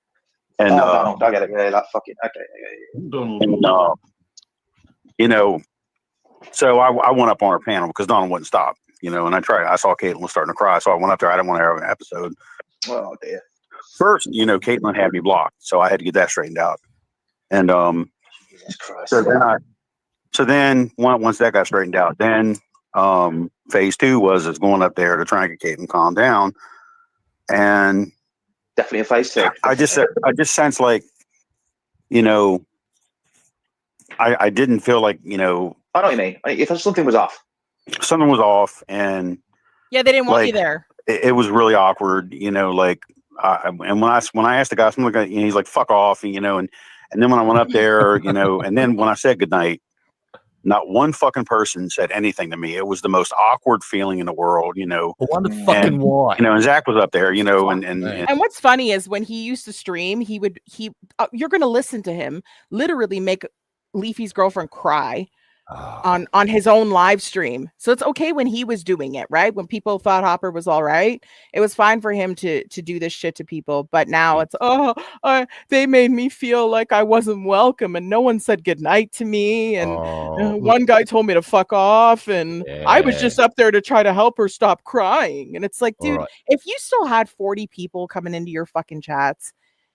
And Donald, I get it. Yeah, that fucking okay. Donald. and you know, so I went up on her panel because Donald wouldn't stop. You know, and I saw Caitlin was starting to cry, so I went up there. I didn't want to have an episode. Oh dear. First, you know, Caitlin had me blocked, so I had to get that straightened out. And Jesus Christ. so then once that got straightened out, then phase 2 was going up there to try and get Caitlin calmed down. And Definitely a phase 2. I just sensed like, you know, I didn't feel like, you know, I know what you mean. If something was off. something was off, and Yeah, they didn't want you like, there. it was really awkward, you know, like, and when I asked the guy, something like, you know, he's like, fuck off, you know, and then when I went up there, you know, and then when I said goodnight, not one fucking person said anything to me. It was the most awkward feeling in the world, you know. I wonder fucking why. You know, and Zach was up there, you know, and And what's funny is when he used to stream, you're gonna listen to him literally make Leafy's girlfriend cry on his own live stream. So it's okay when he was doing it, right? When people thought Hopper was all right, it was fine for him to do this shit to people. But now it's they made me feel like I wasn't welcome, and no one said goodnight to me, and one guy told me to fuck off, and I was just up there to try to help her stop crying. And it's like, dude, if you still had 40 people coming into your fucking chats,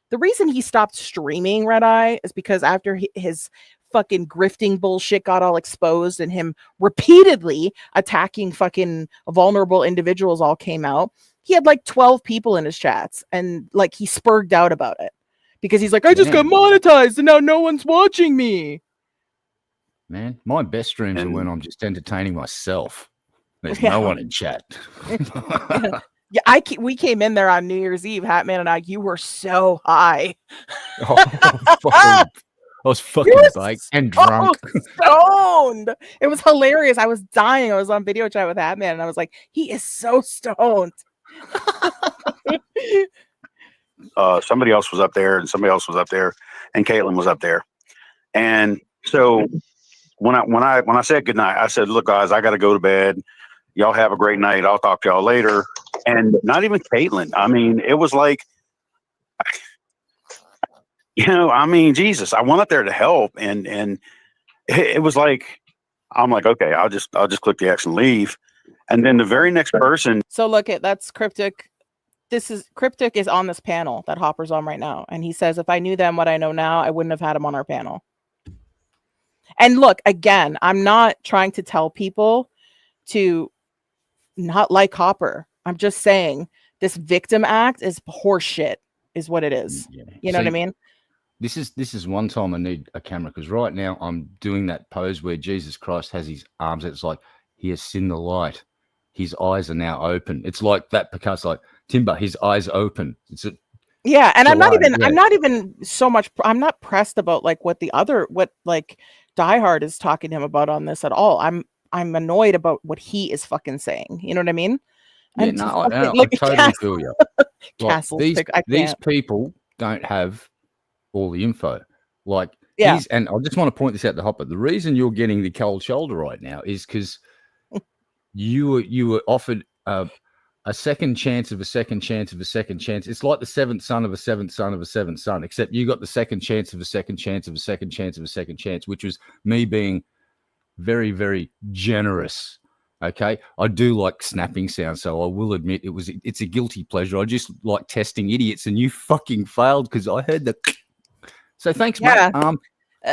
the reason he stopped streaming Red Eye is because after his fucking grifting bullshit got all exposed and him repeatedly attacking fucking vulnerable individuals all came out, he had like 12 people in his chats, and like he spurged out about it because he's like, I just got monetized and now no one's watching me. Man, my best streams are when I'm just entertaining myself. There's no one in chat. Yeah, we came in there on New Year's Eve, Hatman and I. You were so high. I was fucking baked and drunk. Stoned. It was hilarious. I was dying. I was on video chat with Hatman, and I was like, he is so stoned. Somebody else was up there, and somebody else was up there, and Caitlin was up there. And so when I said goodnight, I said, look, guys, I got to go to bed. Y'all have a great night. I'll talk to y'all later. And not even Caitlin. I mean, it was like, you know, I mean, Jesus, I went up there to help, and it was like, I'm like, okay, I'll just click the X and leave. And then the very next person. So look, that's Cryptic. Cryptic is on this panel that Hopper's on right now, and he says, if I knew then what I know now, I wouldn't have had him on our panel. And look, again, I'm not trying to tell people to not like Hopper. I'm just saying this victim act is horseshit, is what it is. Yeah. You know what I mean? This is one time I need a camera, because right now I'm doing that pose where Jesus Christ has his arms. It's like he has seen the light. His eyes are now open. It's like that, because like Timber, his eyes open. Yeah, and I'm not even so much. I'm not pressed about like what DieHard is talking to him about on this at all. I'm annoyed about what he is fucking saying. You know what I mean? Yeah, I totally feel you. Like, these people don't have all the info. Like, and I just want to point this out to Hopper. The reason you're getting the cold shoulder right now is because you were offered a second chance of a second chance of a second chance. It's like the seventh son of a seventh son of a seventh son, except you got the second chance of a second chance of a second chance of a second chance, which was me being very, very generous. Okay, I do like snapping sounds, so I will admit it's a guilty pleasure. I just like testing idiots, and you fucking failed because I heard the. So thanks, Yeah. mate.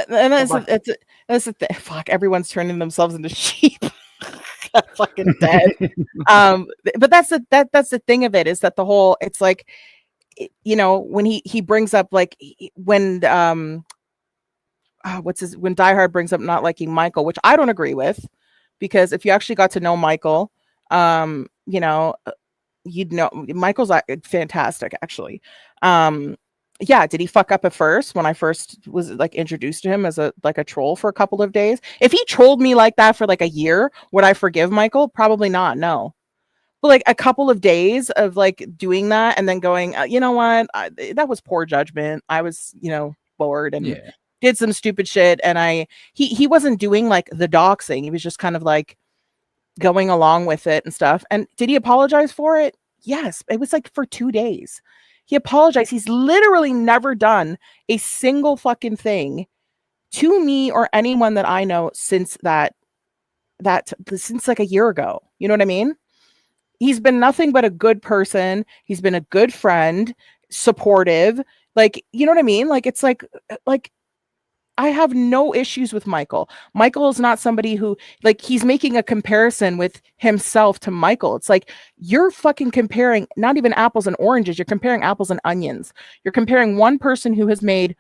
And that's the thing. Fuck, everyone's turning themselves into sheep. Fucking dead. But that's the thing of it, is that the whole, it's like, you know, when he brings up like when when Die Hard brings up not liking Michael, which I don't agree with, because if you actually got to know Michael, you know, you'd know Michael's fantastic actually. Yeah, did he fuck up at first when I first was like introduced to him as a troll for a couple of days? If he trolled me like that for like a year, would I forgive Michael? Probably not. No. But like a couple of days of like doing that and then going, you know what? That was poor judgment. I was, you know, bored and did some stupid shit. And he wasn't doing like the doxing. He was just kind of like going along with it and stuff. And did he apologize for it? Yes. It was like for 2 days. He apologized. He's literally never done a single fucking thing to me or anyone that I know since since like a year ago. You know what I mean? He's been nothing but a good person. He's been a good friend, supportive. Like, you know what I mean? Like, it's like I have no issues with Michael. Michael is not somebody who, like, he's making a comparison with himself to Michael. It's like, you're fucking comparing not even apples and oranges. You're comparing apples and onions. You're comparing one person who made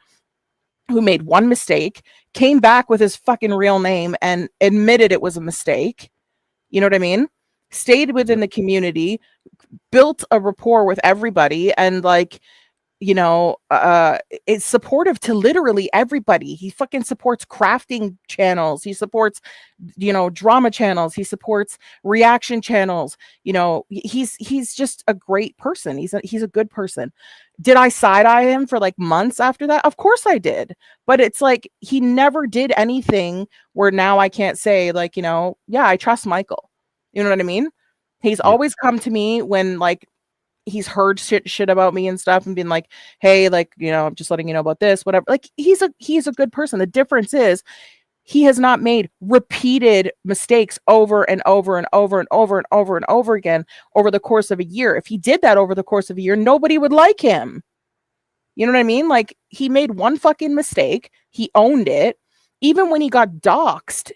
one mistake, came back with his fucking real name and admitted it was a mistake. You know what I mean? Stayed within the community, built a rapport with everybody, and like, you know, is supportive to literally everybody. He fucking supports crafting channels. He supports, you know, drama channels. He supports reaction channels. You know, he's just a great person. He's a good person. Did I side eye him for like months after that? Of course I did. But it's like, he never did anything where now I can't say like, you know, yeah, I trust Michael. You know what I mean? He's always come to me when like he's heard shit about me and stuff and been like, hey, like, you know, I'm just letting you know about this, whatever. Like, he's a good person. The difference is he has not made repeated mistakes over and over and over and over and over and over again over the course of a year. If he did that over the course of a year, nobody would like him. You know what I mean? Like, he made one fucking mistake. He owned it. Even when he got doxxed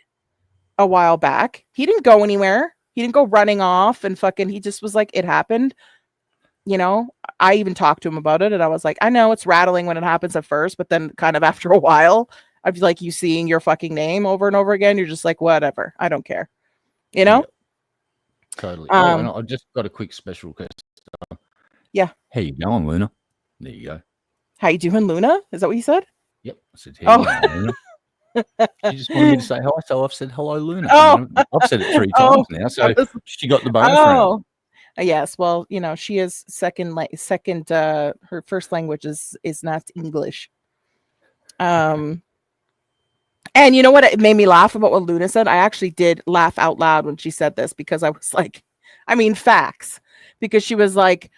a while back, he didn't go anywhere. He didn't go running off and fucking, he just was like, it happened. You know, I even talked to him about it and I was like, I know it's rattling when it happens at first, but then kind of after a while, I'd be like, you seeing your fucking name over and over again, you're just like, whatever, I don't care. You know? Totally. And I just got a quick special request. Yeah. How you going, Luna? There you go. How you doing, Luna? Is that what you said? Yep. I said, hey, Luna. She just wanted me to say hi, so I've said hello, Luna. Oh. I've said it 3 times now, so she got the bonus round. Yes, well, you know, she is second. Her first language is not English. And you know what? It made me laugh about what Luna said. I actually did laugh out loud when she said this because I was like, I mean, facts. Because she was like,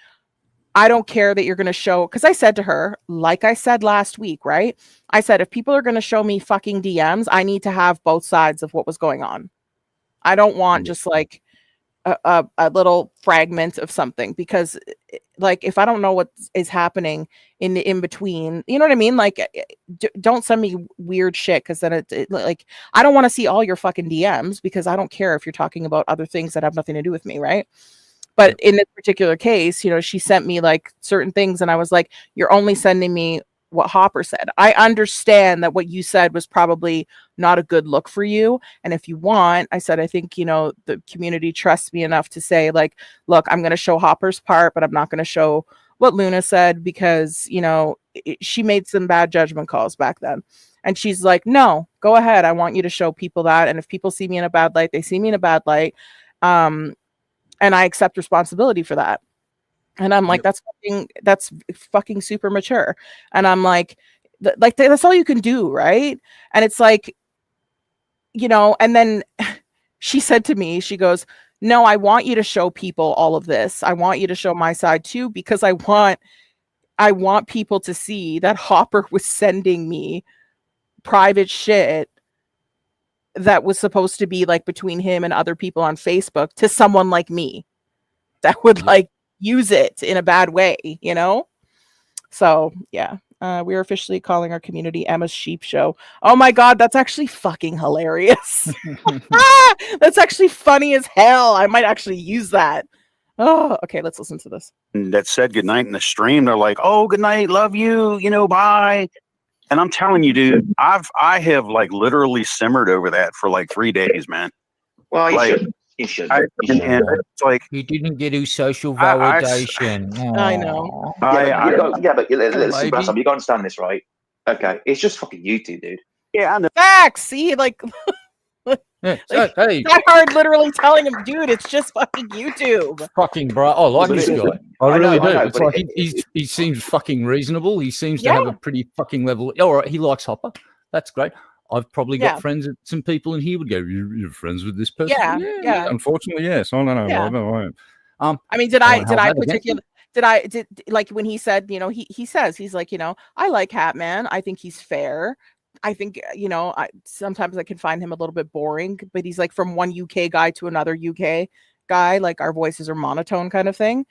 I don't care that you're going to show, because I said to her, like I said last week, right? I said, if people are going to show me fucking DMs, I need to have both sides of what was going on. I don't want just like a little fragment of something, because like, if I don't know what is happening in the in between, you know what I mean? Like, don't send me weird shit, because then it like, I don't want to see all your fucking DMs, because I don't care if you're talking about other things that have nothing to do with me, right? But in this particular case, you know, she sent me like certain things and I was like, you're only sending me what Hopper said. I understand that what you said was probably not a good look for you. And if you want, I said, I think, you know, the community trusts me enough to say like, look, I'm going to show Hopper's part, but I'm not going to show what Luna said, because, you know, she made some bad judgment calls back then. And she's like, no, go ahead. I want you to show people that. And if people see me in a bad light, they see me in a bad light. And I accept responsibility for that. And I'm like, that's fucking super mature. And I'm like that's all you can do, right? And it's like, you know, and then she said to me, she goes, No, I want you to show people all of this. I want you to show my side too, because I want people to see that Hopper was sending me private shit that was supposed to be like between him and other people on Facebook to someone like me that would like use it in a bad way, you know? So yeah, we're officially calling our community Emma's Sheep Show. Oh my God, that's actually fucking hilarious. That's actually funny as hell. I might actually use that. Oh, okay, let's listen to this. That said goodnight in the stream. They're like, "Oh, good night, love you, bye." And I'm telling you, dude, I have like literally simmered over that for like 3 days, man. Well, you Like, should. You should. and it's like He didn't get his social I- validation. I know. But listen, Baby. Bassam, you got to understand this, right? Okay, it's just fucking YouTube, dude. yeah, I know. Facts. See, like Yeah, Like, hey, Die Hard literally telling him, dude, it's just fucking YouTube. fucking bro. I like But this it- guy. I I really know, do. I know, It's but like he seems fucking reasonable. He seems to have a pretty fucking level. All right, he likes Hopper. That's great. I've probably got Yeah. friends, some people, and he would go, "You're friends with this person." Yeah. Unfortunately, yes. I don't know. Yeah. I don't. I mean, did I have that against particularly did like when he said, you know, he says he's like, you know, I like Hatman. I think he's fair. I think, you know, sometimes I can find him a little bit boring, but he's like from one UK guy to another UK guy, like our voices are monotone kind of thing.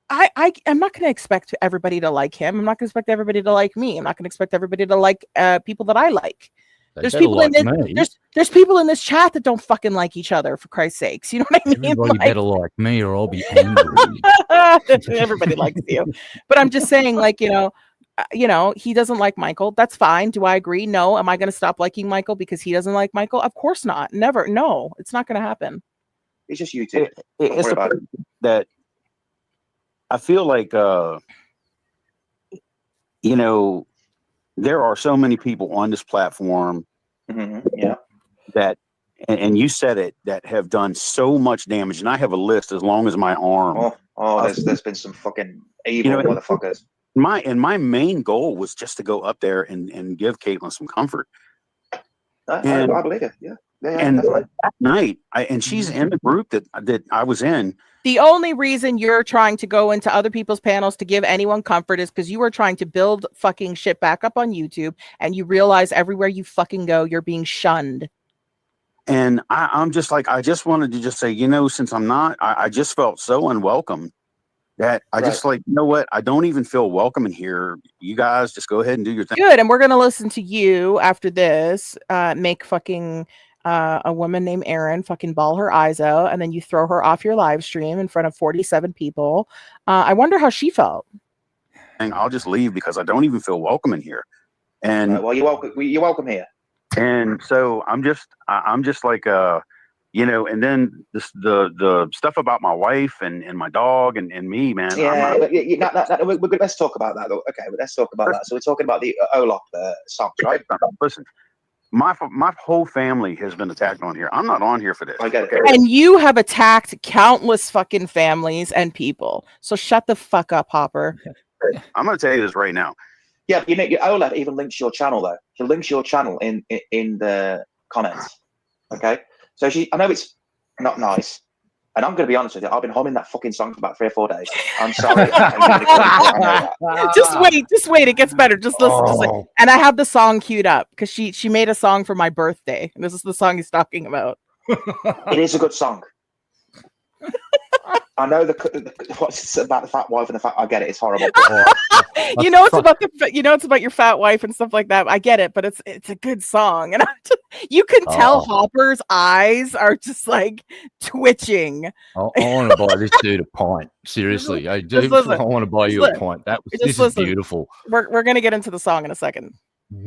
I'm not going to expect everybody to like him. I'm not going to expect everybody to like me. I'm not going to expect everybody to like people that I like. There's people in this, there's people in this chat that don't fucking like each other, for Christ's sakes. You know what I mean? Everybody better like me, or I'll be angry. Everybody likes you, but I'm just saying, like, you know, he doesn't like Michael. That's fine. Do I agree? No. Am I going to stop liking Michael because he doesn't like Michael? Of course not. Never. No, it's not going to happen. It's just YouTube. It's worry about it. that I feel like there are so many people on this platform Yeah. that and you said it, that have done so much damage, and I have a list as long as my arm. There's been some fucking evil motherfuckers. My main goal was just to go up there and give Caitlin some comfort. I believe it. Yeah. And definitely. that night, and she's in the group that I was in. The only reason you're trying to go into other people's panels to give anyone comfort is because you are trying to build fucking shit back up on YouTube, and you realize everywhere you fucking go, you're being shunned. And I'm just like, I just wanted to just say, since I'm not, I just felt so unwelcome that I just like, you know what? I don't even feel welcome in here. You guys just go ahead and do your thing. Good. And we're going to listen to you after this, make fucking a woman named Erin fucking bawl her eyes out, and then you throw her off your live stream in front of 47 people. I wonder how she felt. And I'll just leave because I don't even feel welcome in here. And well, you're welcome. You're welcome here. And so I'm just like, and then the stuff about my wife and my dog and me, man. Let's talk about that though. Okay, but let's talk about that. So we're talking about the Olaf songs, right? Listen, my whole family has been attacked on here. I'm not on here for this. I get it. And you have attacked countless fucking families and people. So shut the fuck up, Hopper. I'm going to tell you this right now. Yeah, Olaf even links your channel though. She links your channel in the comments. Okay, so I know it's not nice, and I'm going to be honest with you. I've been humming that fucking song for about 3 or 4 days. I'm sorry. Just wait. It gets better. Just listen. And I have the song queued up because she made a song for my birthday, and this is the song he's talking about. It is a good song. I know what's about the fat wife and the fat. I get it. It's horrible. It's about your fat wife and stuff like that. I get it, but it's a good song, and you can tell Hopper's eyes are just like twitching. I want to buy this dude a pint. Seriously, I do. I want to buy you a pint. This is beautiful. We're gonna get into the song in a second.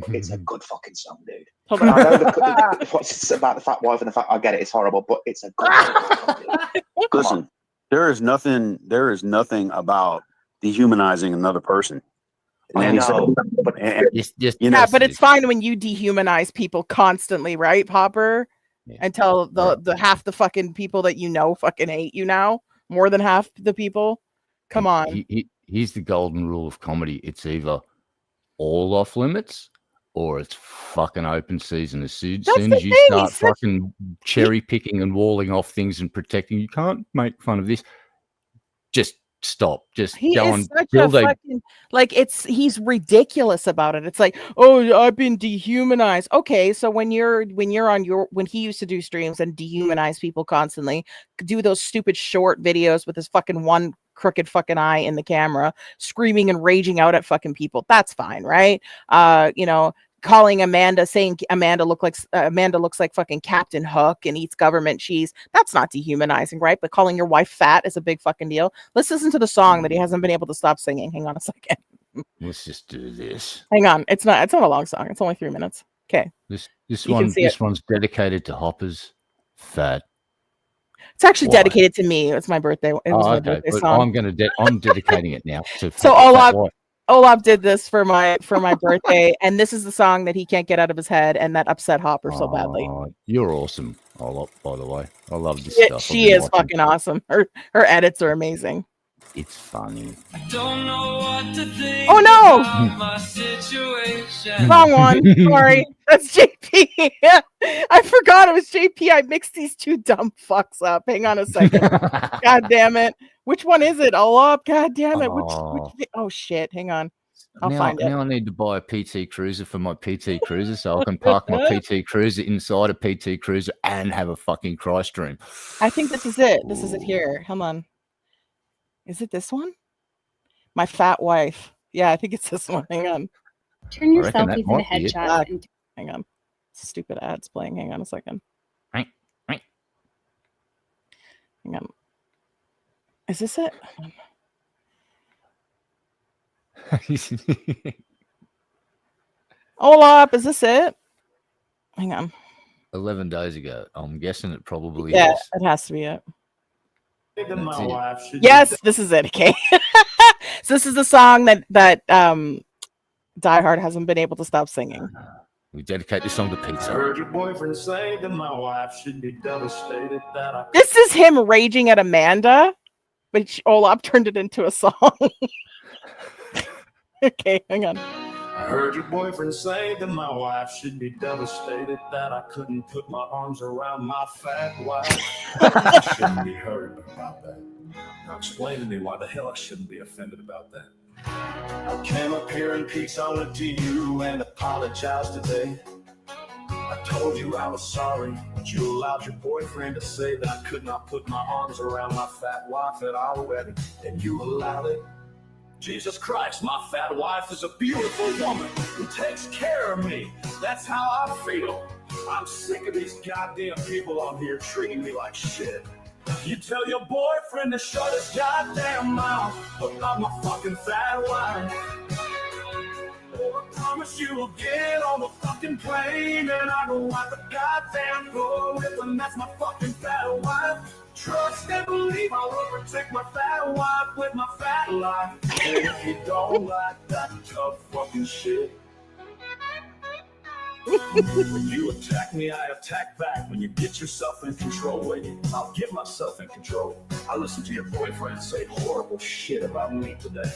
It's a good fucking song, dude. Hold on. I know what's about the fat wife and the fat. I get it. It's horrible, but it's a good song. Listen, there is nothing about dehumanizing another person. I know, but it's fine when you dehumanize people constantly, right, Hopper? Yeah. Until the half the fucking people that you know fucking hate you now, more than half the people. Come on. Here's the golden rule of comedy. It's either all off limits or it's fucking open season. As soon That's as the you thing, start he's such- fucking cherry picking and walling off things and protecting, you can't make fun of this. Just stop. Just He go is and such a build a. fucking like he's ridiculous about it. It's like, oh, I've been dehumanized. Okay, so when he used to do streams and dehumanize people constantly, do those stupid short videos with his fucking one crooked fucking eye in the camera, screaming and raging out at fucking people. That's fine, right? Calling Amanda, saying Amanda looks like fucking Captain Hook and eats government cheese. That's not dehumanizing, right? But calling your wife fat is a big fucking deal. Let's listen to the song that he hasn't been able to stop singing. Hang on a second. Let's just do this. Hang on. It's not a long song. It's only 3 minutes. Okay. This You can see it. one's dedicated to Hoppers. Fat. It's actually Why? dedicated to me. It's my birthday. It was my Okay, birthday but song. I'm dedicating it now to So fucking Fat Olaf, White. Olaf did this for my birthday, and this is the song that he can't get out of his head, and that upset Hopper so badly. Oh, you're awesome, Olaf. By the way, I love this She, stuff. I've she been is watching. fucking awesome. Her edits are amazing. It's funny. Don't know what to think Oh no! about my situation. Wrong one. Sorry. That's JP. I forgot it was JP. I mixed these two dumb fucks up. Hang on a second. God damn it. Which one is it? All up. God damn it. Which oh shit. Hang on. I'll find it. Now I need to buy a PT Cruiser for my PT Cruiser so I can park my PT Cruiser inside a PT Cruiser and have a fucking cry stream. I think this is it. This is it here. Come on. Is it this one? My fat wife. Yeah, I think it's this one. Hang on. Turn your I reckon that selfie to the might be it. headshot. And Hang on. Stupid ads playing. Hang on a second. Right. Hang on. Is this it? Olaf, is this it? Hang on. 11 days ago. I'm guessing it probably Yeah, is. it has to be it. That's it. Yes, this is it. Okay. So this is the song that DieHard hasn't been able to stop singing. We dedicate this song to I pizza. heard your boyfriend say that my wife should be devastated that I This is him raging at Amanda, but Olaf turned it into a song. Okay, hang on. I heard your boyfriend say that my wife should be devastated that I couldn't put my arms around my fat wife. I shouldn't be hurt about that. Now explain to me why the hell I shouldn't be offended about that. I came up here in peace, I went to you and apologized today. I told you I was sorry, but you allowed your boyfriend to say that I could not put my arms around my fat wife at our wedding, and you allowed it. Jesus Christ, my fat wife is a beautiful woman who takes care of me. That's how I feel. I'm sick of these goddamn people on here treating me like shit. You tell your boyfriend to shut his goddamn mouth about my fucking fat wife. Oh, I promise you will get on the fucking plane and I don't want the goddamn go with him. That's my fucking fat wife. Trust and believe I will protect my fat wife with my fat life. And if you don't like that tough fucking shit, when you attack me, I attack back. When you get yourself in control, wait, I'll get myself in control. I listened to your boyfriend say horrible shit about me today.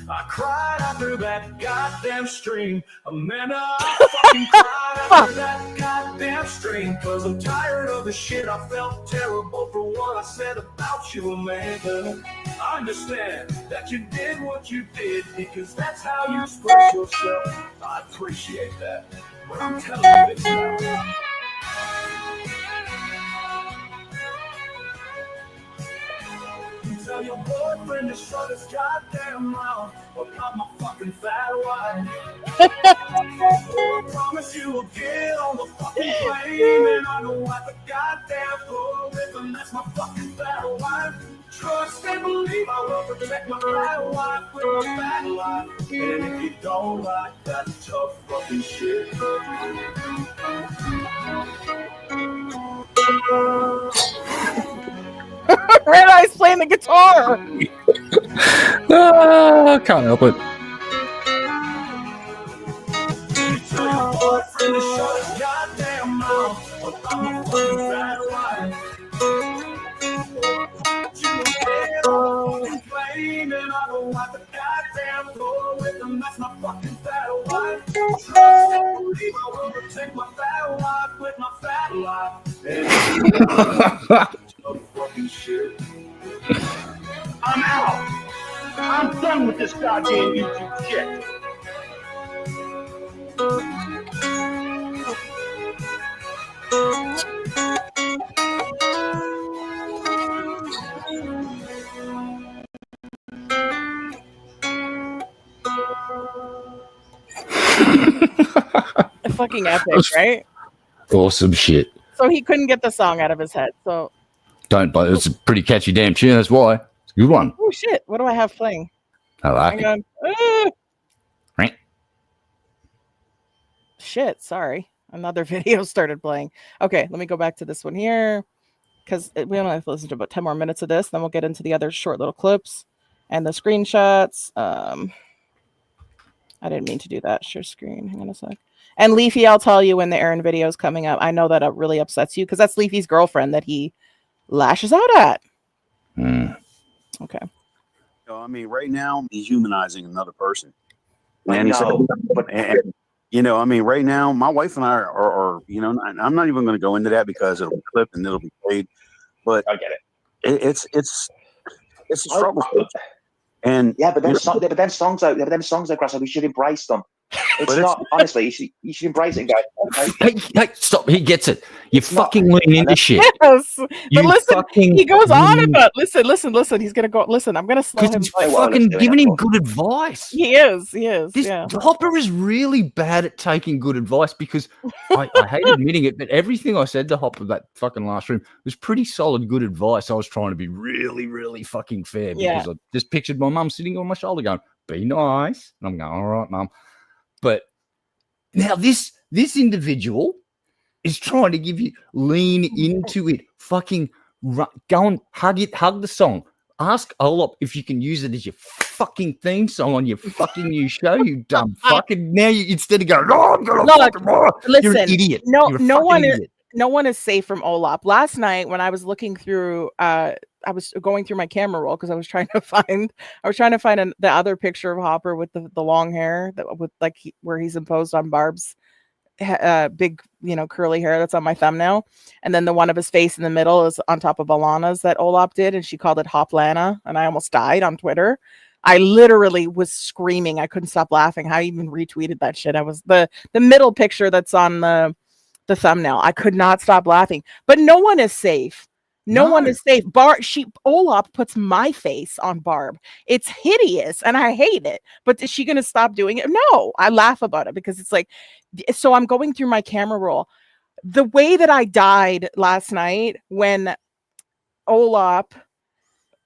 I cried after that goddamn stream. Amanda, I fucking cried after that goddamn stream. Cause I'm tired of the shit. I felt terrible for what I said about you, Amanda. I understand that you did what you did because that's how you express yourself. I appreciate that. But I'm telling you this now. Tell your boyfriend to shut his goddamn mouth about my fucking fat wife. I promise you will get on the fucking plane and I don't want the goddamn floor with him. That's my fucking fat wife. Trust and believe I will protect my fat wife with my fat life. And if you don't like that tough fucking shit, Red Eye's playing the guitar. Can't help it. tell your boyfriend to shut his goddamn mouth about my fucking fat wife. You get on the plane and I don't want the goddamn floor with him. That's my fucking fat take my fat life with my fat life. And fucking shit. I'm out. I'm done with this goddamn YouTube shit. Fucking epic, right? Awesome shit. So he couldn't get the song out of his head. So, But it's a pretty catchy damn tune. That's why. It's a good one. oh shit, what do I have playing? I like Hang it. on. Ah! Right. Shit, sorry. Another video started playing. Okay, let me go back to this one here because we only have to listen to about 10 more minutes of this. Then we'll get into the other short little clips and the screenshots. I didn't mean to do that. Share screen. Hang on a sec. And Leafy, I'll tell you when the Aaron video is coming up. I know that really upsets you because that's Leafy's girlfriend that he lashes out at. Okay. I mean, right now he's humanizing another person. I And he said, know, but I mean, right now my wife and I are I'm not even going to go into that because it'll be clipped and it'll be played. But I get it. It's a struggle. And yeah, but then songs out there, Grasshopper, we should embrace them. It's not honestly. You should embrace it, guys. Okay? Hey, stop! He gets it. You fucking lean into shit. Yes, but You listen, fucking he goes on lean- about listen. He's gonna go. Listen, I'm gonna slow him. Because he's Well, let's fucking do it, giving him of course. good advice. He is. This Yeah. Hopper is really bad at taking good advice because I hate admitting it, but everything I said to Hopper that fucking last room was pretty solid, good advice. I was trying to be really, really fucking fair because I just pictured my mum sitting on my shoulder going, "Be nice," and I'm going, "All right, mum." But now this individual is trying to give you lean into it, fucking go and hug the song. Ask Olop if you can use it as your fucking theme song on your fucking new show, you dumb fucking. Now you instead of going, "Oh, I'm gonna fucking Listen, you're an idiot. No, You're a no fucking one is. idiot. No one is safe from Olop. Last night when I was looking through, I was going through my camera roll because I was trying to find the other picture of Hopper with the long hair where he's imposed on Barb's big, curly hair that's on my thumbnail, and then the one of his face in the middle is on top of Alana's that Olop did, and she called it Hoplana, and I almost died on Twitter. I literally was screaming. I couldn't stop laughing. I even retweeted that shit. I was the middle picture that's on the thumbnail. I could not stop laughing. But no one is safe. No one is safe. Olop puts my face on Barb. It's hideous and I hate it. But is she gonna stop doing it? No, I laugh about it because it's like, so I'm going through my camera roll. The way that I died last night when Olop,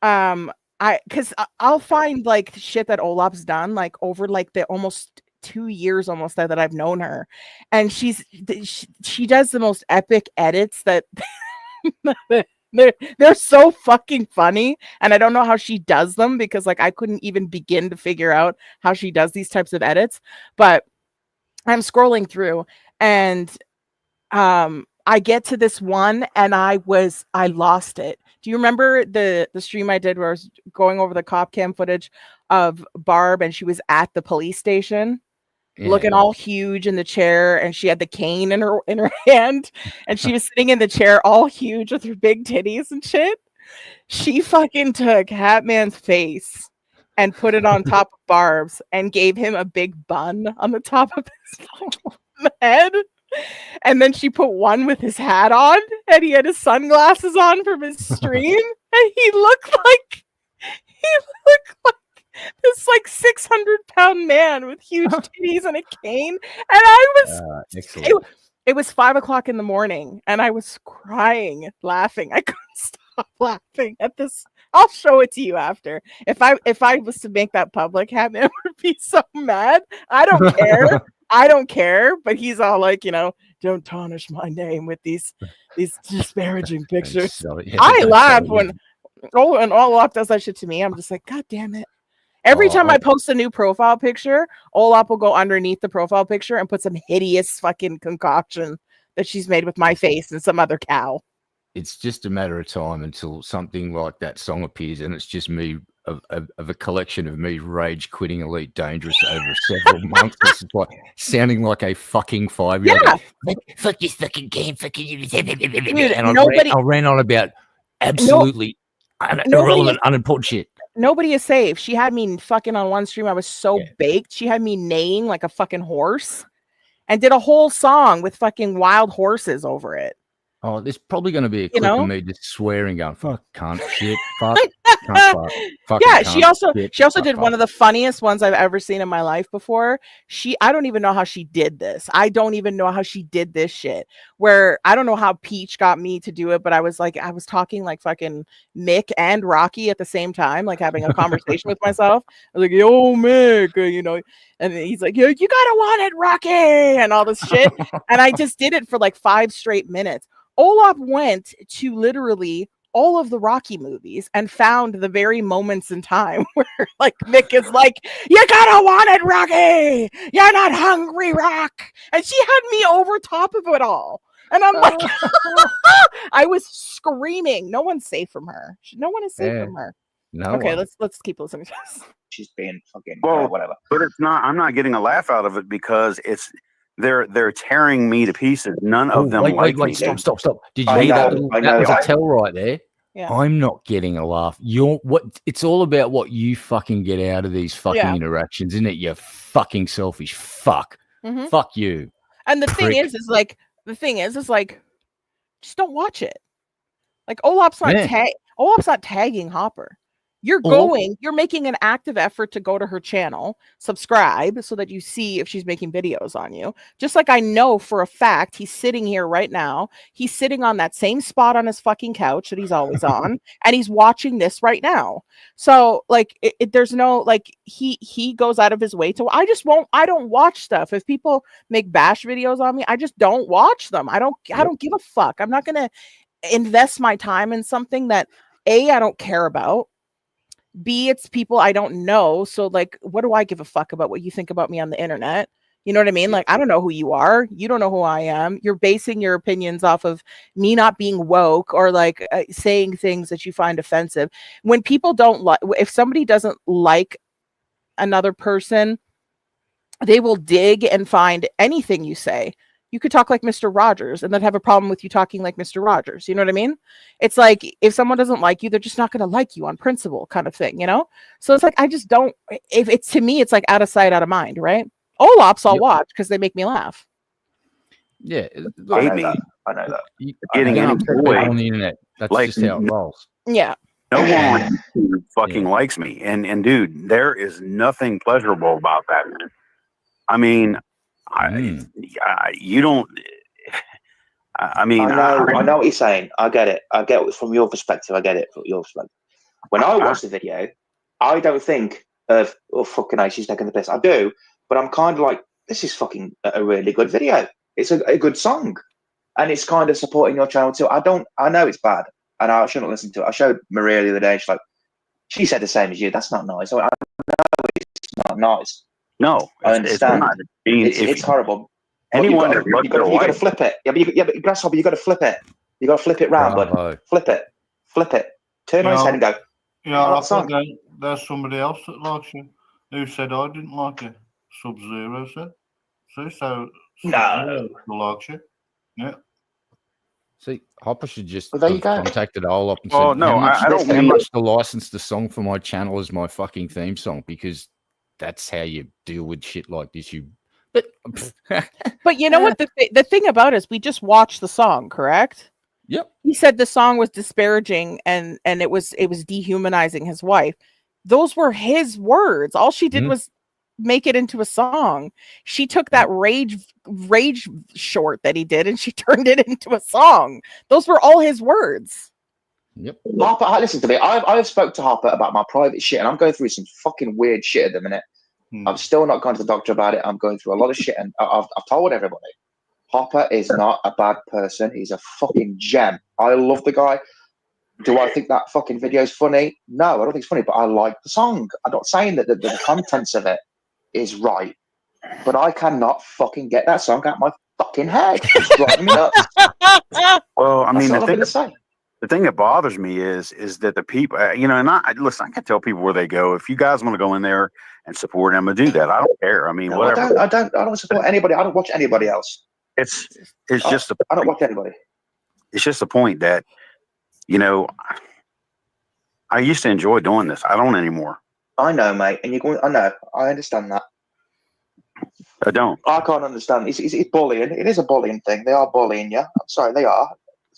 because I'll find like shit that Olop's done like over like the almost 2 years almost that I've known her, and she does the most epic edits that they're so fucking funny, and I don't know how she does them because like I couldn't even begin to figure out how she does these types of edits. But I'm scrolling through and I get to this one and I lost it. Do you remember the stream I did where I was going over the cop cam footage of Barb and she was at the police station? Yeah. Looking all huge in the chair, and she had the cane in her hand, and she was sitting in the chair all huge with her big titties and shit. She fucking took Hatman's face and put it on top of Barb's and gave him a big bun on the top of his head. And then she put one with his hat on, and he had his sunglasses on from his stream, and he looked like this like 600-pound man with huge titties and a cane. And I was it was 5 o'clock in the morning and I was crying, laughing. I couldn't stop laughing at this. I'll show it to you after. If I was to make that public, Hatman would be so mad. I don't care. I don't care. But he's all like, don't tarnish my name with these disparaging pictures. I laugh when Olop does that shit to me. I'm just like, God damn it. Every time I post a new profile picture, Olop will go underneath the profile picture and put some hideous fucking concoction that she's made with my face and some other cow. It's just a matter of time until something like that song appears and it's just me of a collection of me rage quitting Elite Dangerous over several months. This is like sounding like a fucking 5-year-old. Yeah. Fuck this fucking game, fucking Dude, and nobody, I ran on about absolutely irrelevant, unimportant shit. nobody is safe. She had me fucking on one stream. I was so Yeah. baked. She had me neighing like a fucking horse and did a whole song with fucking wild horses over it. Oh, there's probably going to be a You clip know? of me just swearing, going, fuck, cunt, shit, fuck, cunt, fuck, fucking Yeah, cunt, she also fuck, did fuck. one of the funniest ones I've ever seen in my life before. I don't even know how she did this. I don't even know how she did this shit. Where I don't know how Peach got me to do it, but I was talking like fucking Mick and Rocky at the same time, like having a conversation with myself. I was like, yo, Mick, you know, and he's like, yo, you gotta want it, Rocky, and all this shit. And I just did it for like 5 straight minutes. Olaf went to literally all of the Rocky movies and found the very moments in time where like Mick is like, you gotta want it, Rocky, you're not hungry, Rock. And she had me over top of it all. And I'm like, I was screaming. No one's safe from her. No one is safe from her. No Okay, one. let's keep listening to this. She's being fucking Well, whatever. But it's not. I'm not getting a laugh out of it because they're tearing me to pieces. None of them like me. Stop. Did you I hear that? know, I That know. was a tell right there. Yeah. I'm not getting a laugh. It's all about what you fucking get out of these fucking Yeah. interactions, isn't it? You fucking selfish fuck. Mhm. Fuck you. And the thing Prick. is like, just don't watch it. Like Olaf's not tagging Hopper. You're making an active effort to go to her channel, subscribe so that you see if she's making videos on you. Just like I know for a fact he's sitting here right now. He's sitting on that same spot on his fucking couch that he's always on, and he's watching this right now. So like there's no like he goes out of his way to I don't watch stuff. If people make bash videos on me, I just don't watch them. I don't give a fuck. I'm not gonna invest my time in something that A, I don't care about. B, it's people I don't know. So like, what do I give a fuck about what you think about me on the internet? You know what I mean? Like, I don't know who you are. You don't know who I am. You're basing your opinions off of me not being woke or like saying things that you find offensive. When people don't like, if somebody doesn't like another person, they will dig and find anything you say. You could talk like Mr. Rogers and then have a problem with you talking like Mr. Rogers. You know what I mean? It's like if someone doesn't like you, they're just not going to like you on principle kind of thing, you know? So it's like, I just don't, if it's to me, it's like out of sight, out of mind, right? Olaps I'll watch because they make me laugh. Yeah. I Hate know me. that. I know that. Getting Getting any upset boy. on the internet. That's Like- just how it rolls. Yeah. No one fucking likes me. And dude, there is nothing pleasurable about that, man. I mean, you don't. I mean, I know what you're saying. I get it. I get it from your perspective. I get it from your perspective. When I watch the video, I don't think of, oh, fucking hell, she's taking the piss. I do, but I'm kind of like, this is fucking a really good video. It's a good song. And it's kind of supporting your channel too. I know it's bad, and I shouldn't listen to it. I showed Maria the other day. She said the same as you. That's not nice. I know it's not nice. No, I understand. It's not. I mean, It's horrible. But anyone you got to flip it. Yeah, but Grasshopper, you got to flip it. You got to flip it round, bud. Bravo. Flip it. Turn on his head and go. Yeah, Oh, I that song. thought there's somebody else that likes you who said I didn't like it. Sub-Zero said. See, so No. Sub-Zero likes you. Yeah. See, Hopper should just Well, there you have go. contacted Olaf and Oh, said, no, I don't how mean- much to license the song for my channel as my fucking theme song, because that's how you deal with shit like this. But you know what? The thing about it is we just watched the song, correct? Yep. He said the song was disparaging and it was dehumanizing his wife. Those were his words. All she did was make it into a song. She took that rage short that he did and she turned it into a song. Those were all his words. Yep. Harper, listen to me. I've spoke to Harper about my private shit, and I'm going through some fucking weird shit at the minute. I'm still not going to the doctor about it. I'm going through a lot of shit, and I've told everybody. Hopper is not a bad person. He's a fucking gem. I love the guy. Do I think that fucking video is funny? No, I don't think it's funny, but I like the song. I'm not saying that the contents of it is right, but I cannot fucking get that song out of my fucking head. It's driving me nuts. Well, I mean, That's all I'm the going to say. the thing that bothers me is that the people, you know, and listen, I can tell people where they go. If you guys want to go in there and support them, do that. I don't care. I mean, No, whatever. I don't support anybody. I don't watch anybody else. It's just I don't watch anybody. it's just the point that, you know, I used to enjoy doing this. I don't anymore. I know, mate, and you're going. I know. I understand that. I don't. I can't understand. It's bullying. It is a bullying thing. They are bullying you. I'm sorry, they are.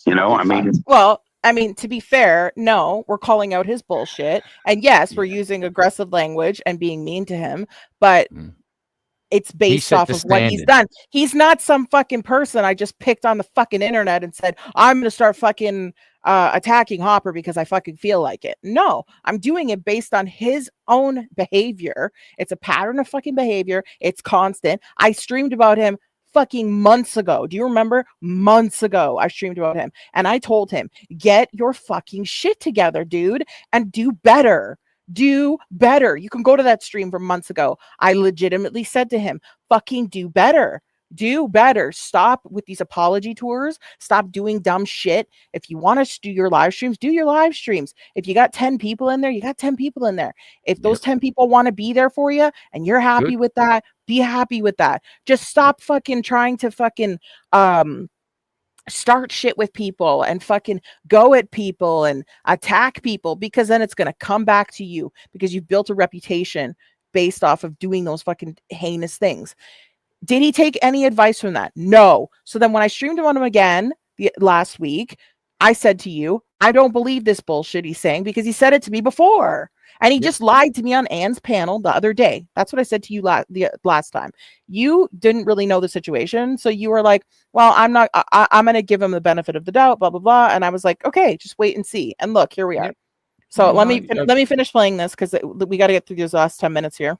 You know, I mean, Well, I mean, to be fair, no, we're calling out his bullshit. And yes, we're using aggressive language and being mean to him, but it's based set off the of what he's standard. done. He's not some fucking person I just picked on the fucking internet and said, I'm going to start fucking attacking Hopper because I fucking feel like it. No, I'm doing it based on his own behavior. It's a pattern of fucking behavior. It's constant. I streamed about him fucking months ago. Do you remember? Months ago, I streamed about him and I told him, get your fucking shit together, dude, and do better. Do better. You can go to that stream from months ago. I legitimately said to him, fucking do better. Do better. Stop with these apology tours. Stop doing dumb shit. If you want to do your live streams, do your live streams. If you got 10 people in there, you got 10 people in there. If those 10 people want to be there for you and you're happy with that, be happy with that. Just stop fucking trying to fucking start shit with people and fucking go at people and attack people, because then it's going to come back to you because you've built a reputation based off of doing those fucking heinous things. Did he take any advice from that? No. So then when I streamed on him again last week, I said to you, I don't believe this bullshit he's saying because he said it to me before. And he just lied to me on Anne's panel the other day. That's what I said to you last time. You didn't really know the situation. So you were like, well, I'm going to give him the benefit of the doubt, blah, blah, blah. And I was like, okay, just wait and see. And look, here we are. So let me finish playing this because we got to get through these last 10 minutes here.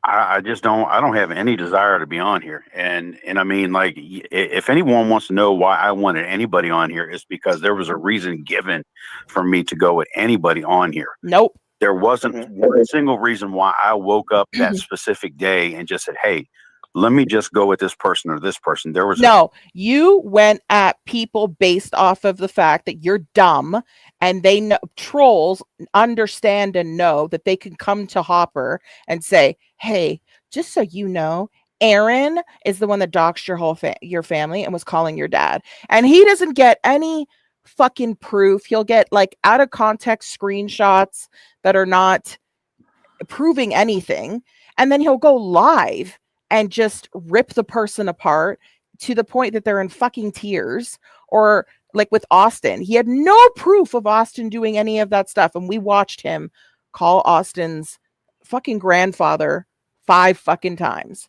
I just don't. I don't have any desire to be on here, and I mean, like, if anyone wants to know why I wanted anybody on here, it's because there was a reason given for me to go with anybody on here. Nope. There wasn't one single reason why I woke up that specific day and just said, "Hey, let me just go with this person or this person." There was you went at people based off of the fact that you're dumb, and they know, trolls understand and know that they can come to Hopper and say, hey, just so you know, Aaron is the one that doxed your whole your family and was calling your dad. And he doesn't get any fucking proof. He'll get like out of context screenshots that are not proving anything. And then he'll go live and just rip the person apart to the point that they're in fucking tears. Or like with Austin, he had no proof of Austin doing any of that stuff. And we watched him call Austin's fucking grandfather 5 fucking times.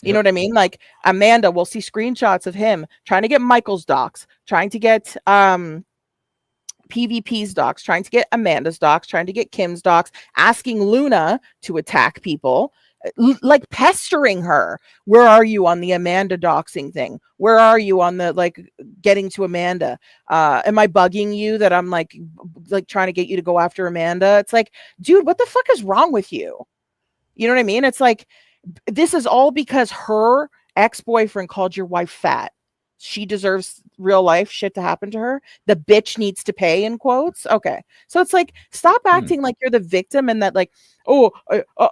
You know what I mean? Like Amanda, we'll see screenshots of him trying to get Michael's docs, trying to get PvP's docs, trying to get Amanda's docs, trying to get Kim's docs, asking Luna to attack people, like pestering her. Where are you on the Amanda doxing thing? Where are you on the like getting to Amanda? Am I bugging you that I'm like trying to get you to go after Amanda? It's like, dude, what the fuck is wrong with you? You know what I mean? It's like, this is all because her ex-boyfriend called your wife fat. She deserves real life shit to happen to her. The bitch needs to pay, in quotes. Okay. So it's like, stop acting like you're the victim and that like, oh,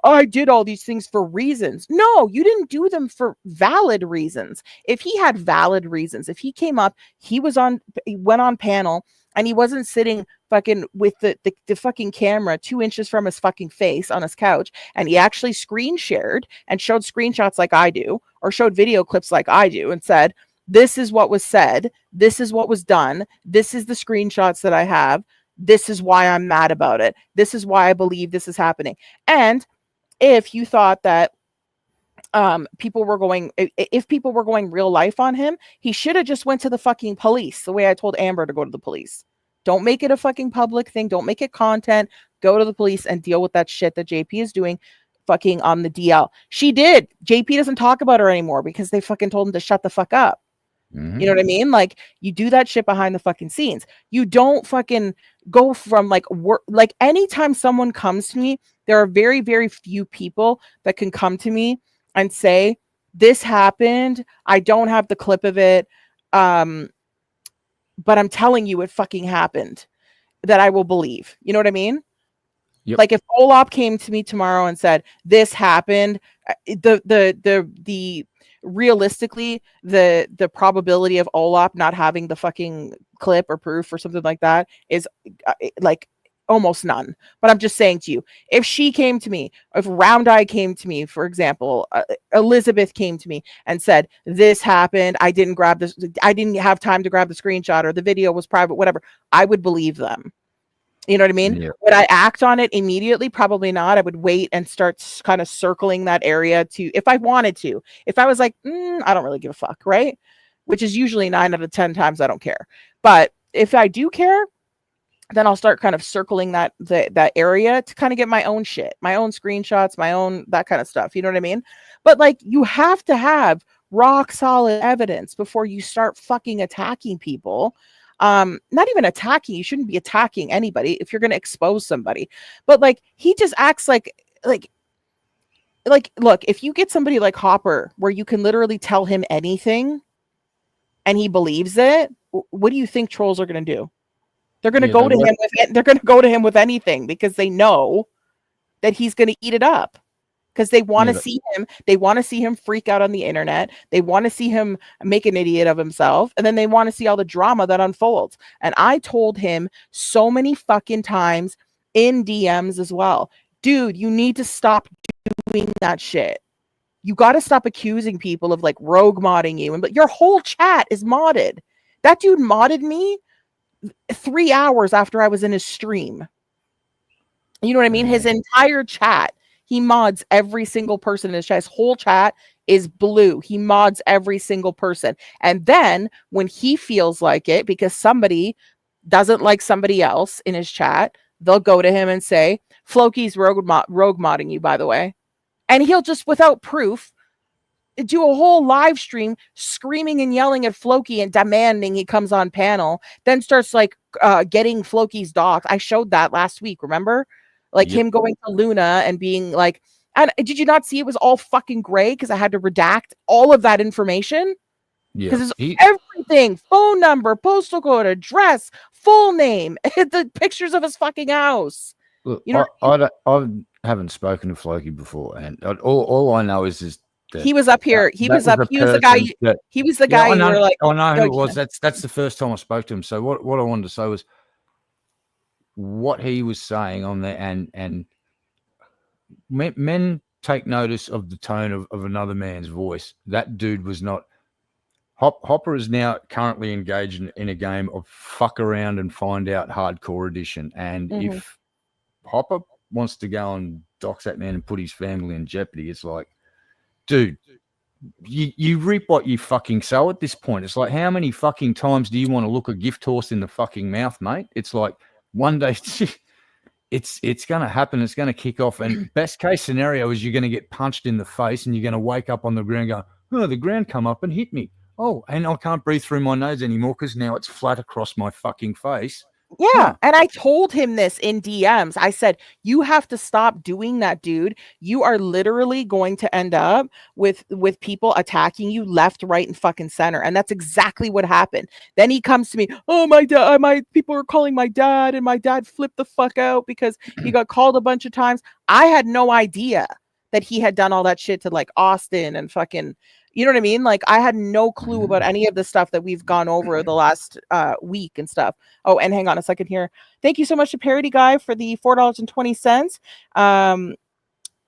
I did all these things for reasons. No, you didn't do them for valid reasons. If he had valid reasons, if he came up, he went on panel and he wasn't sitting fucking with the fucking camera 2 inches from his fucking face on his couch, and he actually screen shared and showed screenshots like I do, or showed video clips like I do and said, this is what was said. This is what was done. This is the screenshots that I have. This is why I'm mad about it. This is why I believe this is happening. And if you thought that if people were going real life on him, he should have just went to the fucking police the way I told Amber to go to the police. Don't make it a fucking public thing. Don't make it content. Go to the police and deal with that shit that JP is doing fucking on the DL. She did. JP doesn't talk about her anymore because they fucking told him to shut the fuck up. You know what I mean? Like, you do that shit behind the fucking scenes. You don't fucking go from like work. Like, anytime someone comes to me, there are very, very few people that can come to me and say, this happened. I don't have the clip of it. but I'm telling you it fucking happened, that I will believe. You know what I mean? Yep. Like if Olap came to me tomorrow and said this happened, the realistically the probability of Olap not having the fucking clip or proof or something like that is like almost none. But I'm just saying to you, if she came to me, if Round Eye came to me, for example, Elizabeth came to me and said this happened, I didn't have time to grab the screenshot, or the video was private, whatever, I would believe them. You know what I mean? Yeah. Would I act on it immediately? Probably not. I would wait and start kind of circling that area to, if I wanted to. If I was like, I don't really give a fuck, right? Which is usually 9 out of 10 times I don't care. But if I do care, then I'll start kind of circling that area to kind of get my own shit, my own screenshots, my own that kind of stuff. You know what I mean? But like, you have to have rock solid evidence before you start fucking attacking people. Not even attacking. You shouldn't be attacking anybody if you're going to expose somebody. But like, he just acts like, look, if you get somebody like Hopper, where you can literally tell him anything and he believes it, what do you think trolls are going to do? They're going to go to him with, they're going to go to him with anything, because they know that he's going to eat it up. Because they want to see him, they want to see him freak out on the internet. They want to see him make an idiot of himself. And then they want to see all the drama that unfolds. And I told him so many fucking times in DMs as well, dude, you need to stop doing that shit. You got to stop accusing people of like rogue modding you. But your whole chat is modded. That dude modded me 3 hours after I was in his stream. You know what I mean? His entire chat. He mods every single person in his chat. His whole chat is blue. He mods every single person. And then when he feels like it, because somebody doesn't like somebody else in his chat, they'll go to him and say, Floki's rogue modding you, by the way. And he'll just, without proof, do a whole live stream screaming and yelling at Floki and demanding he comes on panel, then starts like getting Floki's docs. I showed that last week, remember? Like him going to Luna and being like, and did you not see it was all fucking gray because I had to redact all of that information? Because it's everything, phone number, postal code, address, full name, the pictures of his fucking house. Look, you know, I haven't spoken to Floki before, and all I know is that he was up here. He was the guy. He was the guy. I know, you were like, I know who it was. That's the first time I spoke to him. So what I wanted to say was what he was saying on there, and men take notice of the tone of another man's voice. That dude was not. Hopper is now currently engaged in a game of fuck around and find out hardcore edition. And if Hopper wants to go and dox that man and put his family in jeopardy, it's like, dude, you reap what you fucking sow at this point. It's like, how many fucking times do you want to look a gift horse in the fucking mouth, mate? It's like, one day it's going to happen. It's going to kick off. And best case scenario is you're going to get punched in the face and you're going to wake up on the ground going, oh, the ground come up and hit me. Oh, and I can't breathe through my nose anymore because now it's flat across my fucking face. Yeah. And I told him this in DMs. I said, you have to stop doing that, dude. You are literally going to end up with people attacking you left, right, and fucking center. And that's exactly what happened. Then he comes to me, oh, my dad, my people are calling my dad, and my dad flipped the fuck out because he got called a bunch of times. I had no idea that he had done all that shit to like Austin and fucking, you know what I mean? Like, I had no clue about any of the stuff that we've gone over the last week and stuff. Oh, and hang on a second here. Thank you so much to Parody Guy for the $4.20.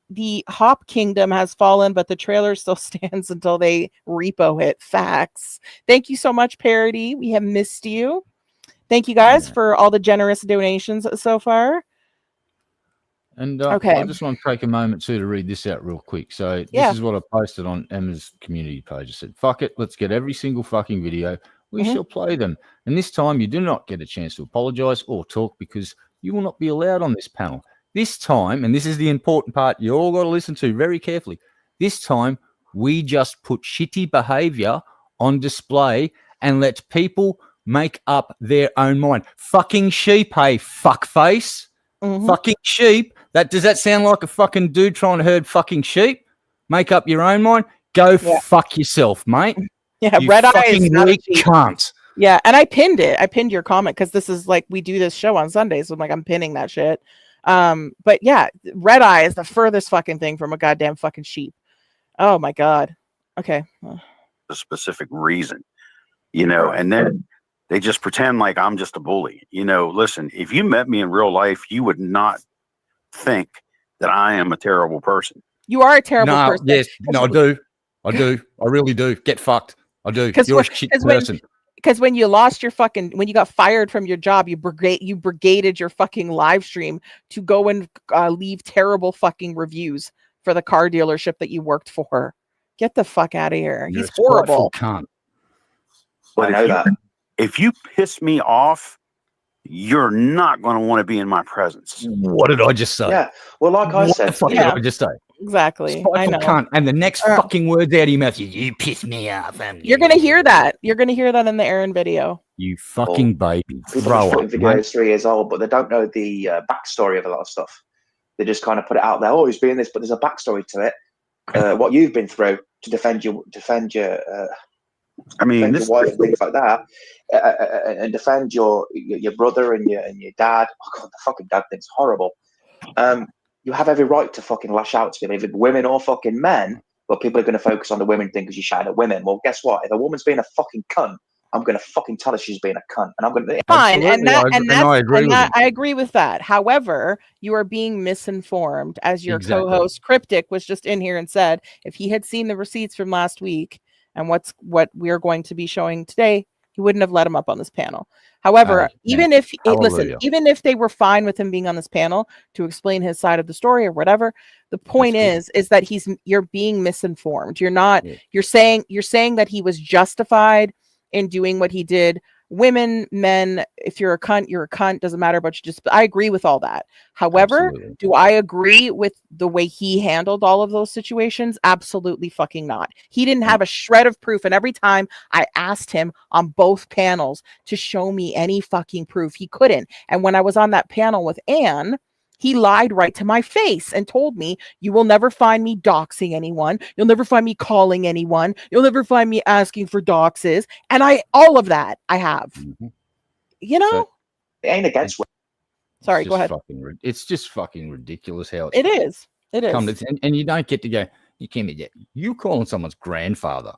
The Hop Kingdom has fallen, but the trailer still stands until they repo it. Facts. Thank you so much, Parody. We have missed you. Thank you guys for all the generous donations so far. And I just want to take a moment too to read this out real quick. So this is what I posted on Emma's community page. I said, fuck it, let's get every single fucking video. We shall play them. And this time you do not get a chance to apologize or talk because you will not be allowed on this panel. This time, and this is the important part you all got to listen to very carefully. This time we just put shitty behavior on display and let people make up their own mind. Fucking sheep, hey, fuckface. Fucking sheep. Does that sound like a fucking dude trying to herd fucking sheep? Make up your own mind. Go fuck yourself, mate. Yeah, you Red Eye fucking is not weak cunt. Yeah, and I pinned it. I pinned your comment because this is like we do this show on Sundays. So I'm like, I'm pinning that shit. But yeah, red eye is the furthest fucking thing from a goddamn fucking sheep. Oh my god. Okay. A specific reason, you know, and then they just pretend like I'm just a bully. You know, listen, if you met me in real life, you would not think that I am a terrible person. You are a terrible No, person. yes, no, I do. I really do. Get fucked. I do. 'Cause You're a when- shit 'cause when- person. Because when you lost your fucking, when you got fired from your job, you brigaded your fucking live stream to go and leave terrible fucking reviews for the car dealership that you worked for. Get the fuck out of here. You're He's a spiteful horrible. cunt. But I know that. if you piss me off, you're not going to want to be in my presence. What did I just say? Yeah. Well, like I What said, the fuck yeah. did I just say? Exactly. I Spiteful know. cunt. And the next Uh, fucking words out of your mouth is, you piss me off. You're gonna hear that. You're gonna hear that in the Aaron video. You fucking baby. people Throw just put up, in video mate. is 3 years old, but they don't know the backstory of a lot of stuff. They just kind of put it out there. Oh, he's being this, but there's a backstory to it. What you've been through to defend your I mean, defend this, your wife and things like that, and defend your brother and your dad. Oh God, the fucking dad thing's horrible. You have every right to fucking lash out to people, either women or fucking men. But people are going to focus on the women thing because you shout at women. Well, guess what? If a woman's being a fucking cunt, I'm going to fucking tell her she's being a cunt, and I'm going to. Fine, and Absolutely, I agree with him. I agree with that. However, you are being misinformed, as your Exactly. co-host Cryptic was just in here and said. If he had seen the receipts from last week and what we are going to be showing today, he wouldn't have let him up on this panel. However, even if Hallelujah. even if they were fine with him being on this panel to explain his side of the story or whatever, the point is that you're being misinformed. You're not. Yeah. You're saying that he was justified in doing what he did. Women, men, if you're a cunt, you're a cunt. Doesn't matter about you. I agree with all that. However, Absolutely. do I agree with the way he handled all of those situations? Absolutely fucking not. He didn't have a shred of proof. And every time I asked him on both panels to show me any fucking proof, he couldn't. And when I was on that panel with Anne, he lied right to my face and told me, you will never find me doxing anyone. You'll never find me calling anyone. You'll never find me asking for doxes. And all of that I have. Mhm. You know? So- It ain't against women. Sorry, It's go just ahead. It's just fucking ridiculous how It is. It is. and you don't get to go. You can't be you calling someone's grandfather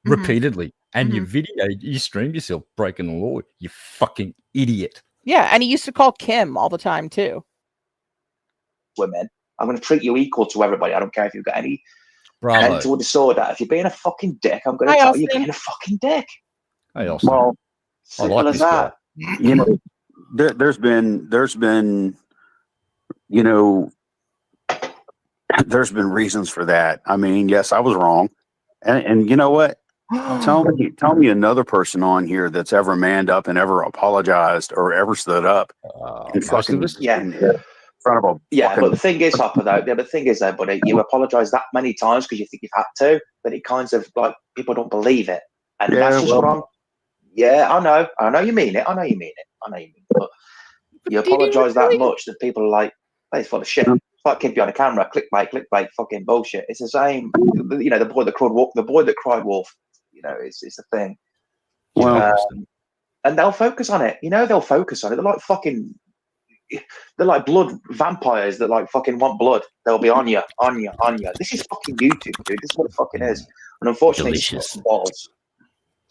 Mhm. repeatedly, and you streamed yourself breaking the law. You fucking idiot. Yeah, and he used to call Kim all the time too. Women. I'm going to treat you equal to everybody. I don't care if you've got any Bravo. mental disorder. If you're being a fucking dick, I'm going to Hi, tell you Austin. you're being a fucking dick. Hey, Austin. well, Simple like as this guy. that. you know, there's been, you know, there's been reasons for that. I mean, yes, I was wrong, and you know what? Tell me another person on here that's ever manned up and ever apologized or ever stood up in most of fucking us. Yeah. in front of a Yeah, fucking, but the thing is, Hopper, though, the thing is, though, buddy, you apologise that many times because you think you've had to, but it kind of like people don't believe it, and Yeah, that's just well- what I'm. Yeah, I know you mean it. But you apologise that much that people are like, "Hey, it's full of shit." It's like keep you on the camera, clickbait, fucking bullshit. It's the same. You know, the boy that cried wolf. You know, it's the thing. well, And they'll focus on it. You know, they'll focus on it. They're like blood vampires that like fucking want blood. They'll be on you. This is fucking YouTube, dude. This is what it fucking is. And unfortunately, Delicious. it balls.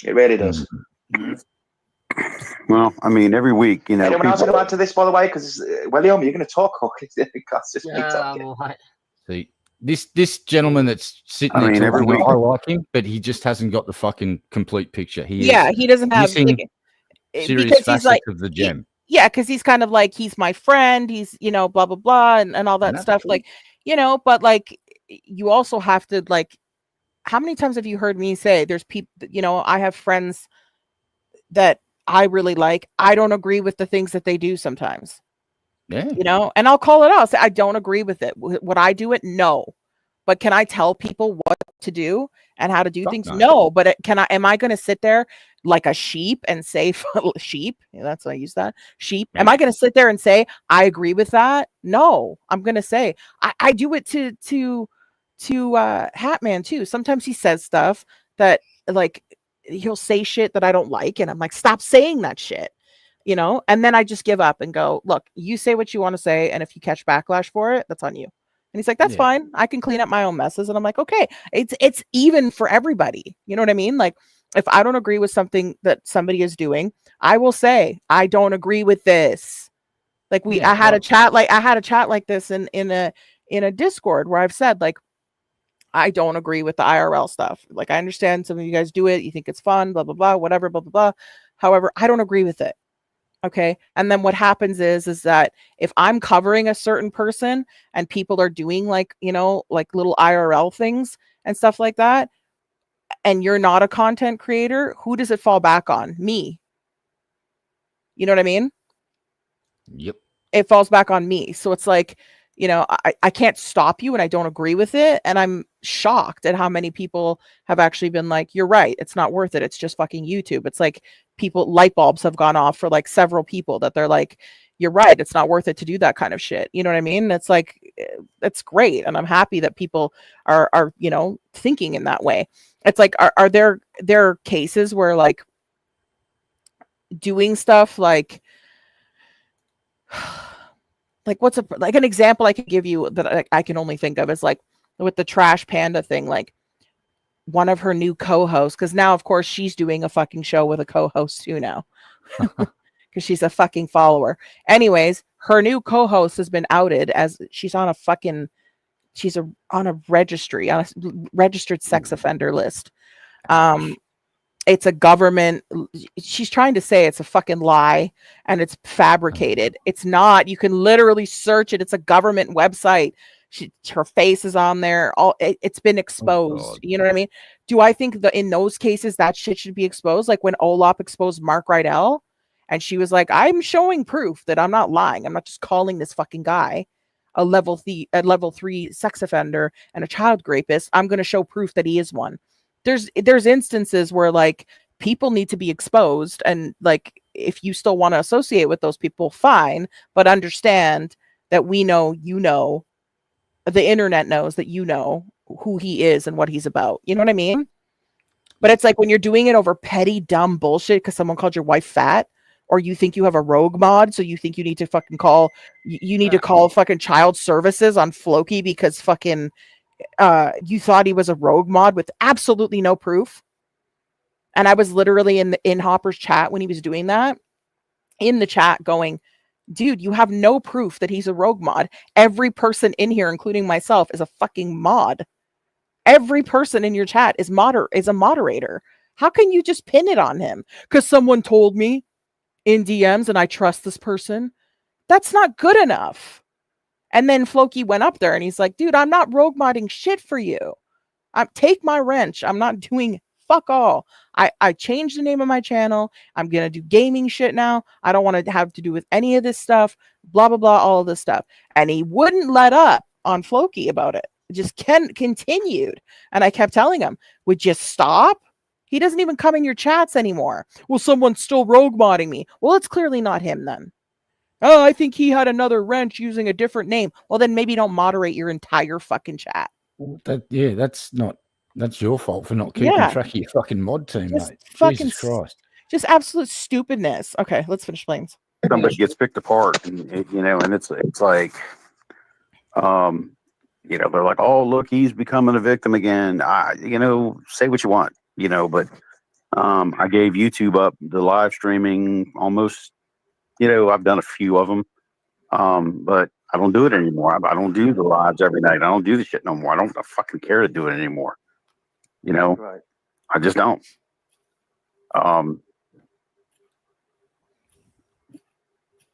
It really does. well, I mean, every week, you know, Anyone else people- going to add to this, by the way? Because William, you're going to talk, or it's just me Yeah, I'm talking. all right. See, this gentleman that's sitting I there mean, every talking, week- I like him, but he just hasn't got the fucking complete picture. He Doesn't have missing serious because he's facets like of the gem. yeah, because he's kind of like he's my friend. He's blah blah blah and all that Yeah. stuff. Like but like you also have to like. How many times have you heard me say there's people? I have friends that I really like. I don't agree with the things that they do sometimes. Yeah. And I'll call it out. I'll say, I don't agree with it. Would I do it? No. But can I tell people what to do and how to do Fuck things? no. No. But am I going to sit there like a sheep and say sheep? Yeah, that's why I use that. Sheep. Am I going to sit there and say, I agree with that? No, I'm going to say, I do it to Hatman too. Sometimes he says stuff that like he'll say shit that I don't like, and I'm like, stop saying that shit, you know. And then I just give up and go, look, you say what you want to say, and if you catch backlash for it, that's on you. And he's like, that's fine. I can clean up my own messes. And I'm like, okay, it's even for everybody. You know what I mean? Like, if I don't agree with something that somebody is doing, I will say, I don't agree with this. Like I had a chat like this in a Discord where I've said, like, I don't agree with the IRL stuff. Like, I understand some of you guys do it, you think it's fun, blah blah blah, whatever, blah blah blah. However, I don't agree with it. Okay. And then what happens is that if I'm covering a certain person and people are doing, like, you know, like little IRL things and stuff like that, and you're not a content creator, who does it fall back on? Me. You know what I mean? Yep. It falls back on me. So it's like, you know, I can't stop you and I don't agree with it. And I'm shocked at how many people have actually been like, you're right, it's not worth it. It's just fucking YouTube. It's like light bulbs have gone off for like several people that they're like, you're right, it's not worth it to do that kind of shit. You know what I mean? It's like, it's great. And I'm happy that people are, you know, thinking in that way. It's like, are there cases where, like, doing stuff like what's an example I could give you that I can only think of is like with the Trash Panda thing, like one of her new co-hosts, because now of course she's doing a fucking show with a co-host too now, because she's a fucking follower. Anyways, her new co-host has been outed as she's on a registry, on a registered sex offender list. It's a government. She's trying to say it's a fucking lie and it's fabricated. It's not. You can literally search it. It's a government website. Her face is on there. It's been exposed. You know what I mean? Do I think that in those cases that shit should be exposed? Like when Olap exposed Mark Rydell, and she was like, "I'm showing proof that I'm not lying. I'm not just calling this fucking guy a level 3 sex offender and a child rapist. I'm going to show proof that he is one." There's instances where, like, people need to be exposed, and like, if you still want to associate with those people, fine, but understand that we know, you know, the internet knows that you know who he is and what he's about. You know what I mean? But it's like when you're doing it over petty dumb bullshit because someone called your wife fat, or you think you have a rogue mod, so you think you need to fucking call fucking child services on Floki because fucking you thought he was a rogue mod with absolutely no proof. And I was literally in Hopper's chat when he was doing that, in the chat going, dude, you have no proof that he's a rogue mod. Every person in here, including myself, is a fucking mod. Every person in your chat is a moderator. How can you just pin it on him? Because someone told me in DMs and I trust this person. That's not good enough. And then Floki went up there and he's like, dude, I'm not rogue modding shit for you. Take my wrench. I'm not doing fuck all. I changed the name of my channel. I'm going to do gaming shit now. I don't want to have to do with any of this stuff. Blah, blah, blah, all of this stuff. And he wouldn't let up on Floki about it. Just continued. And I kept telling him, would you stop? He doesn't even come in your chats anymore. Well, someone's still rogue modding me. Well, it's clearly not him then. Oh, I think he had another wrench using a different name. Well, then maybe don't moderate your entire fucking chat. That's your fault for not keeping track of your fucking mod team, just mate. Fucking Jesus Christ. Just absolute stupidness. Okay, let's finish Flames. Somebody gets picked apart, and it's like, they're like, oh, look, he's becoming a victim again. Say what you want, but I gave YouTube up the live streaming almost. I've done a few of them, but I don't do it anymore. I don't do the lives every night. I don't do the shit no more. I don't fucking care to do it anymore. Right. I just don't.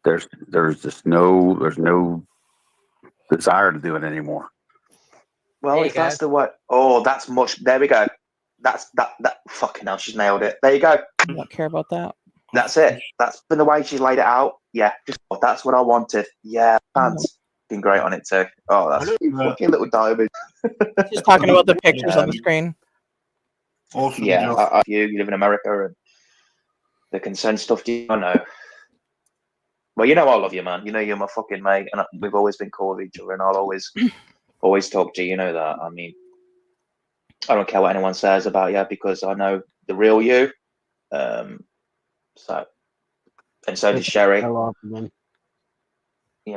There's there's no desire to do it anymore. Well, if that's the way, that's much. There we go. That fucking hell, she's nailed it. There you go. I don't care about that. That's it. That's been the way she's laid it out. Yeah, that's what I wanted. Yeah, fans been great on it too. Oh, that's fucking little diamond. She's talking about the pictures on the screen. Awesome. Yeah, you live in America and the consent stuff. I know. Well, I love you, man. You're my fucking mate, and we've always been cool with each other, and I'll always talk to you. You know that. I mean, I don't care what anyone says about you because I know the real you. So does Sherry. You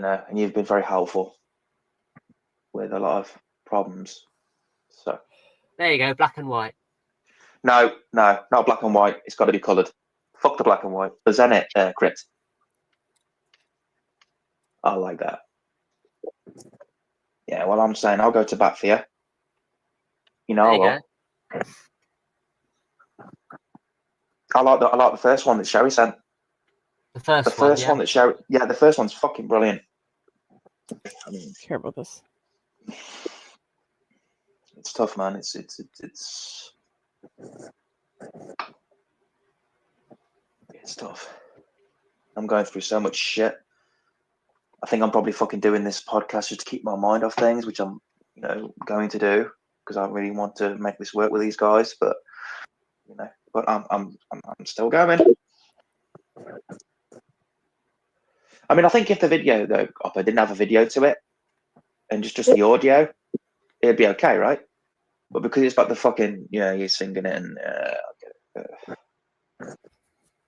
know, and you've been very helpful with a lot of problems. So There you go, black and white. no, not black and white. It's got to be coloured. Fuck the black and white. There's in it, Crit. I like that. Yeah, well, I'm saying I'll go to bat for you. You know, There you I like the first one that Sherry sent. The first The first yeah. one that Sherry, yeah, the first one's fucking brilliant. I mean, care about this. it's tough, man. It's tough. I'm going through so much shit. I think I'm probably fucking doing this podcast just to keep my mind off things, which I'm, you know, going to do because I really want to make this work with these guys. But you know, but I'm still going. I mean, I think if the video though, if I didn't have a video to it and just the audio, it'd be okay, right? But because it's like the fucking, you know, you're singing it and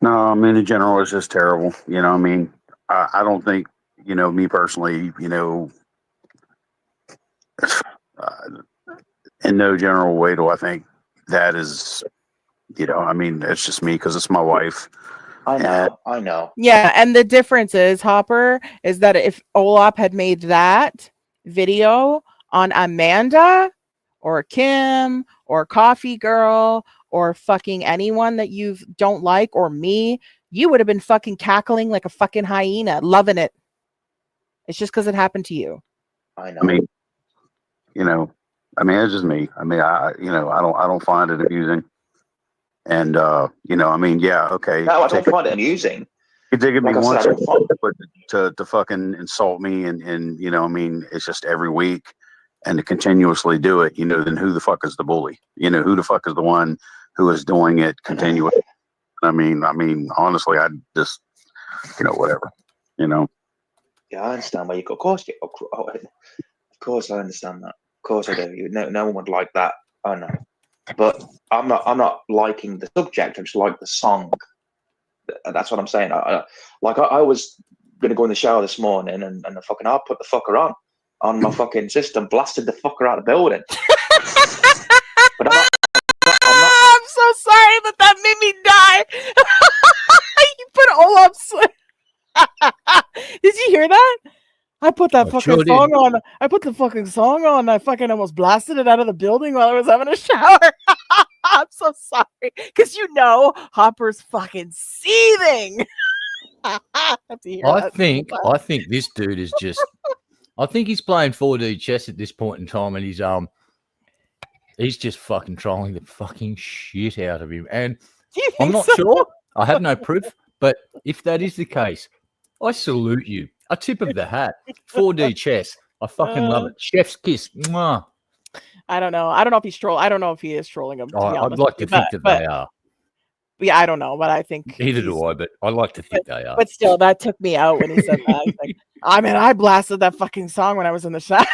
No, I mean, in general, it's just terrible. You know, I mean, I don't think, you know, me personally, you know, in no general way do I think that is, you know, I mean, it's just me because it's my wife. I know. Yeah, and the difference is, Hopper, is that if Olap had made that video on Amanda or Kim or Coffee Girl or fucking anyone that you don't like or me, you would have been fucking cackling like a fucking hyena, loving it. It's just because it happened to you. I know. I mean, you know, I mean, it's just me. I mean, you know, I don't find it amusing. And, you know, I mean, yeah, okay. No, I don't find it amusing. You dig at me Like I once, said, I don't find but to fucking insult me and, you know, I mean, it's just every week and to continuously do it, you know, then who the fuck is the bully? You know, who the fuck is the one who is doing it continuously? I mean, honestly, I just, you know, whatever, you know. Yeah, I understand where you go. Of course, I understand that. Of course I do. No one would like that. I know. But I'm not liking the subject. I just like the song. That's what I'm saying. I was gonna go in the shower this morning and the fucking I put the fucker on my fucking system, blasted the fucker out of the building. But I'm so sorry that made me die. You put Olaf's. Did you hear that? I put that fucking song on. I put the fucking song on. I fucking almost blasted it out of the building while I was having a shower. I'm so sorry. Because you know, Hopper's fucking seething. I think this dude is just. I think he's playing 4D chess at this point in time, and he's just fucking trolling the fucking shit out of him. And I'm not sure. I have no proof, but if that is the case, I salute you. A tip of the hat. 4D chess. I fucking love it. Chef's kiss. Mwah. I don't know. I don't know if he's trolling. I don't know if he is trolling him. I'd like to think that they are. Yeah, I don't know, but I think neither do I. But I like to think they are. But still, that took me out when he said that. Like, I mean, I blasted that fucking song when I was in the shower.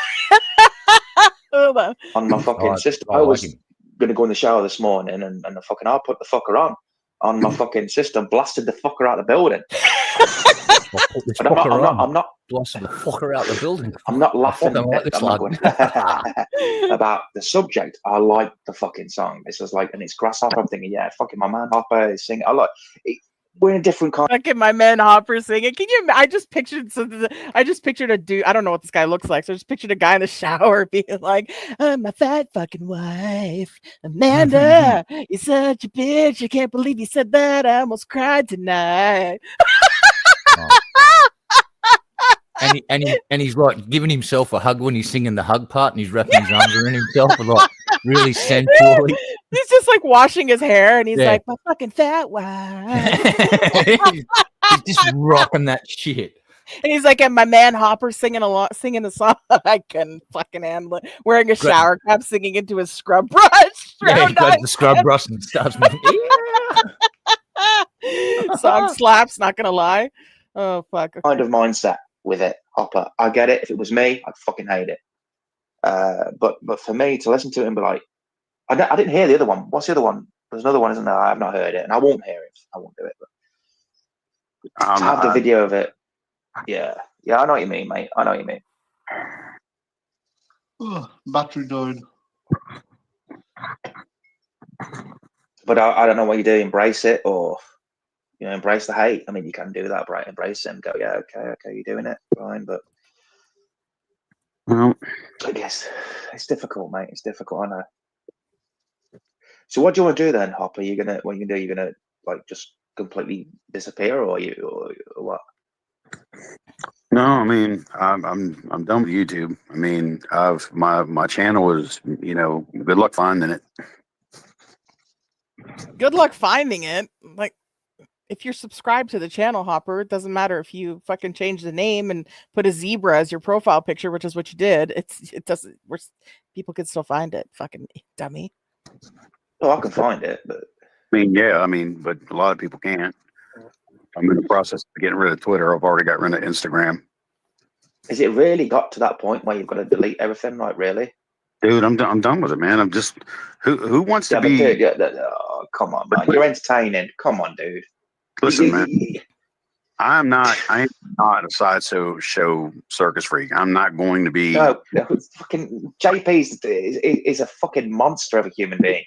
On my fucking system, I was gonna go in the shower this morning and the fucking I put the fucker on my fucking system, blasted the fucker out of the building. But I'm not blasting the fucker out the building. I'm not laughing about the subject. I like the fucking song. It's just like, and it's Grasshopper. I'm thinking, yeah, fucking my man Hopper is singing. I like it. We're in a different kind. Fucking my man Hopper singing. Can you? I just pictured a dude. I don't know what this guy looks like. So I just pictured a guy in the shower being like, "I'm my fat fucking wife, Amanda. You're such a bitch. I can't believe you said that. I almost cried tonight." And he's like giving himself a hug when he's singing the hug part, and he's wrapping his arms around himself and like really sensually. He's just like washing his hair, and he's like, "My fucking fat wife." he's just rocking that shit. And he's like, and my man Hopper singing the song. I couldn't fucking handle it. Wearing a shower cap, singing into his scrub brush. Yeah, he got the scrub brush and starts moving. Song slaps. Not gonna lie. Oh fuck. Okay. Kind of mindset with it, Hopper. I get it. If it was me, I'd fucking hate it. But for me to listen to it and be like, I didn't hear the other one. What's the other one? There's another one, isn't there? I have not heard it, and I won't hear it. I won't do it. But I'm to have the not- video of it, yeah, I know what you mean, mate. I know what you mean. Battery died. But I don't know what you do. Embrace it, or embrace the hate. I mean, you can do that, right? Embrace it and go, yeah, okay, you're doing it, fine. But Well, I guess it's difficult, mate. It's difficult. I know. So what do you want to do then, Hopper? What are you gonna do? You're gonna like just completely disappear, or what? no, I mean, I'm done with YouTube. I mean, my channel is, good luck finding it. Good luck finding it. Like, if you're subscribed to the channel, Hopper, it doesn't matter if you fucking change the name and put a zebra as your profile picture, which is what you did. It doesn't. People can still find it. Fucking dummy. Oh, I can find it, but But a lot of people can't. I'm in the process of getting rid of Twitter. I've already got rid of Instagram. has it really got to that point where you've got to delete everything? Like, really? Dude, I'm done with it, man. I'm just who wants to Yeah, but be? dude, oh, come on, man. You're entertaining. Come on, dude. Listen, man. I am not a sideshow circus freak. I'm not going to be. No, fucking JP is a fucking monster of a human being,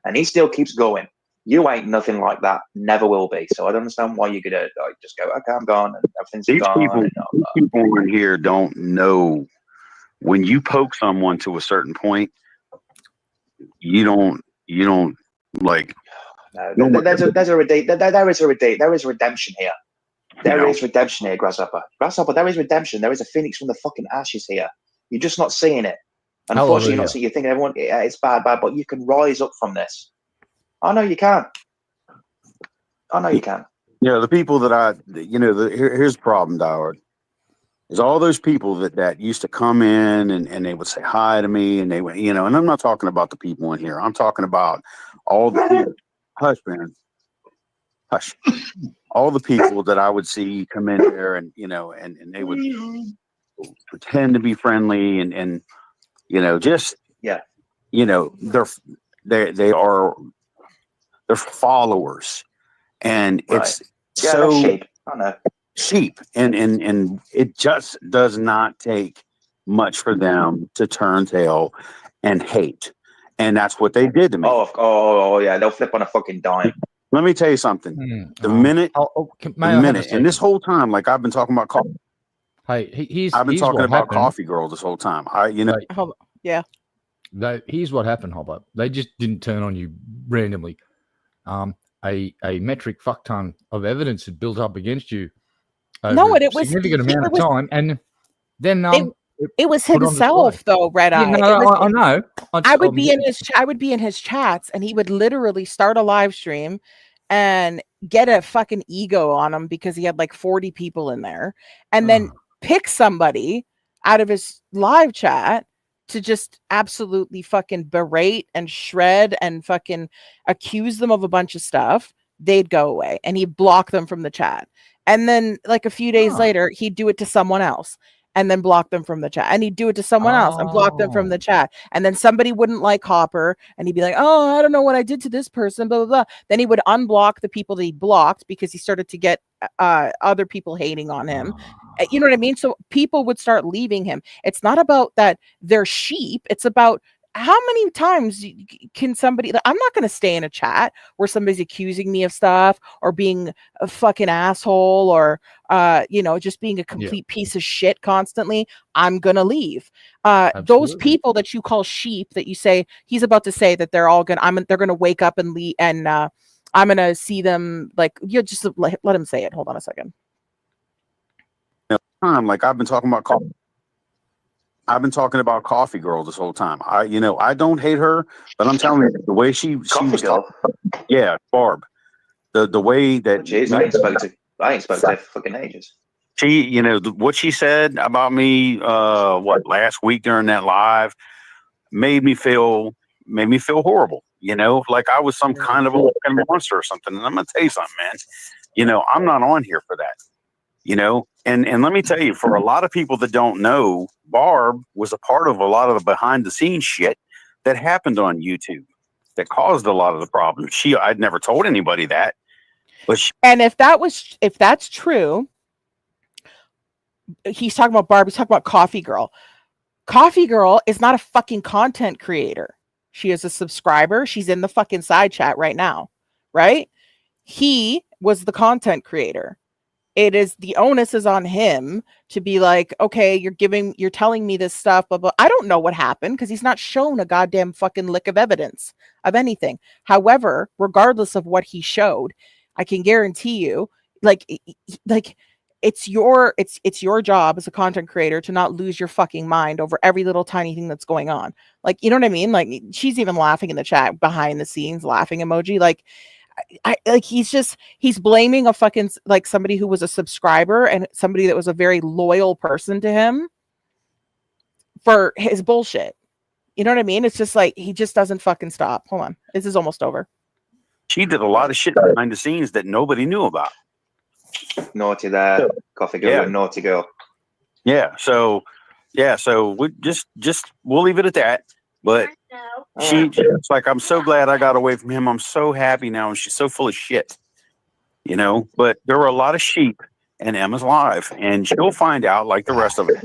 and he still keeps going. You ain't nothing like that. Never will be. So I don't understand why you're gonna just go, okay, I'm gone, and everything's These gone. people in here don't know when you poke someone to a certain point. You don't like. No, there is redemption here. There is redemption here, Grasshopper. Grasshopper, there is redemption. There is a phoenix from the fucking ashes here. You're just not seeing it. Unfortunately, you're not seeing. You're thinking everyone, it's bad, but you can rise up from this. I know you can. The people that here's the problem, Doward, is all those people that used to come in and they would say hi to me, and they would, and I'm not talking about the people in here. I'm talking about all the hush, man. Hush. All the people that I would see come in there and they would pretend to be friendly and they're followers, and it's sheep. I know. Sheep, and it just does not take much for them to turn tail and hate, and that's what they did to me. Oh yeah, they'll flip on a fucking dime. Let me tell you something. The minute, and this whole time, like I've been talking about coffee. Hey, I've been talking about Coffee Girl this whole time. Yeah. Here's what happened, Hopper. They just didn't turn on you randomly. A metric fuck ton of evidence had built up against you. No, it was significant amount of time, and then it was himself though, Red Eye. I know. I would be in his chats, and he would literally start a live stream and get a fucking ego on him because he had like 40 people in there, and then pick somebody out of his live chat to just absolutely fucking berate and shred and fucking accuse them of a bunch of stuff. They'd go away, and he'd block them from the chat. And then like a few days later, he'd do it to someone else and then block them from the chat. And he'd do it to someone else and block them from the chat. And then somebody wouldn't like Hopper, and he'd be like, oh, I don't know what I did to this person, blah, blah, blah. Then he would unblock the people that he blocked because he started to get other people hating on him. You know what I mean? So people would start leaving him. It's not about that they're sheep. It's about how many times can somebody, I'm not going to stay in a chat where somebody's accusing me of stuff or being a fucking asshole or, just being a complete piece of shit constantly. I'm going to leave. Those people that you call sheep, that you say, he's about to say that they're all going to, they're going to wake up and leave, and I'm going to see them, like, you just let him say it. Hold on a second. Like I've been talking about coffee. I've been talking about Coffee Girl this whole time. I don't hate her, but I'm telling you the way she was talking. Yeah, Barb. The way that I ain't spoke to her for fucking ages. She, what she said about me, last week during that live, made me feel horrible. Like I was some kind of a monster or something. And I'm gonna tell you something, man. I'm not on here for that. And let me tell you, for a lot of people that don't know, Barb was a part of a lot of the behind the scenes shit that happened on YouTube. that caused a lot of the problems. I'd never told anybody that, but And if that's true, he's talking about Barb. He's talking about Coffee Girl. Coffee Girl is not a fucking content creator. She is a subscriber. She's in the fucking side chat right now, right? He was the content creator. It is the onus is on him to be like, okay, you're telling me this stuff, but I don't know what happened because he's not shown a goddamn fucking lick of evidence of anything. However, regardless of what he showed, I can guarantee you, like it's your job as a content creator to not lose your fucking mind over every little tiny thing that's going on. Like, you know what I mean? Like, she's even laughing in the chat behind the scenes, laughing emoji. Like, he's blaming a fucking like somebody who was a subscriber and somebody that was a very loyal person to him for his bullshit. You know what I mean? It's just like he just doesn't fucking stop. Hold on, this is almost over. she did a lot of shit behind the scenes that nobody knew about. Naughty there, Coffee Girl, Yeah. a naughty girl. So we we'll leave it at that. But it's like, I'm so glad I got away from him. I'm so happy now, and she's so full of shit, you know. But there were a lot of sheep in Emma's life, and she'll find out, like the rest of it,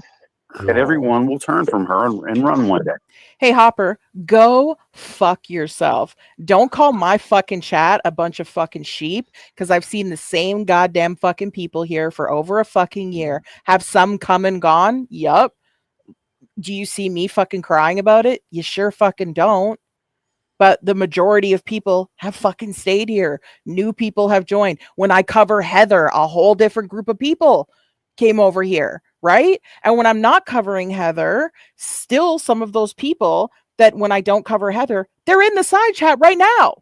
that everyone will turn from her and run one day. Hey Hopper, go fuck yourself. Don't call my fucking chat a bunch of fucking sheep, because I've seen the same goddamn fucking people here for over a fucking year. Have some come and gone? Yup. Do you see me fucking crying about it? You sure fucking don't. But the majority of people have fucking stayed here. New people have joined. When I cover Heather, a whole different group of people came over here, right? And when I'm not covering Heather, still some of those people that when I don't cover Heather, they're in the side chat right now.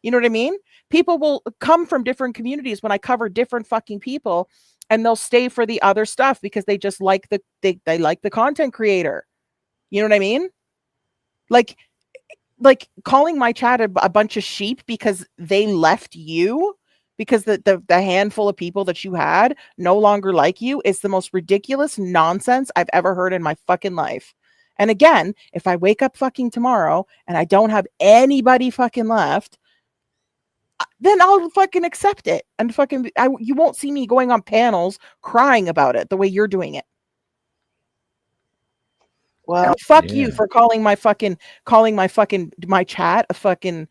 You know what I mean? People will come from different communities when I cover different fucking people, and they'll stay for the other stuff because they just like they like the content creator. You know what I mean? Like calling my chat a bunch of sheep because they left you, because the handful of people that you had no longer like you, is the most ridiculous nonsense I've ever heard in my fucking life. And again, if I wake up fucking tomorrow and I don't have anybody fucking left, then I'll fucking accept it and fucking you won't see me going on panels crying about it the way you're doing it. Well, fuck you for calling my chat a fucking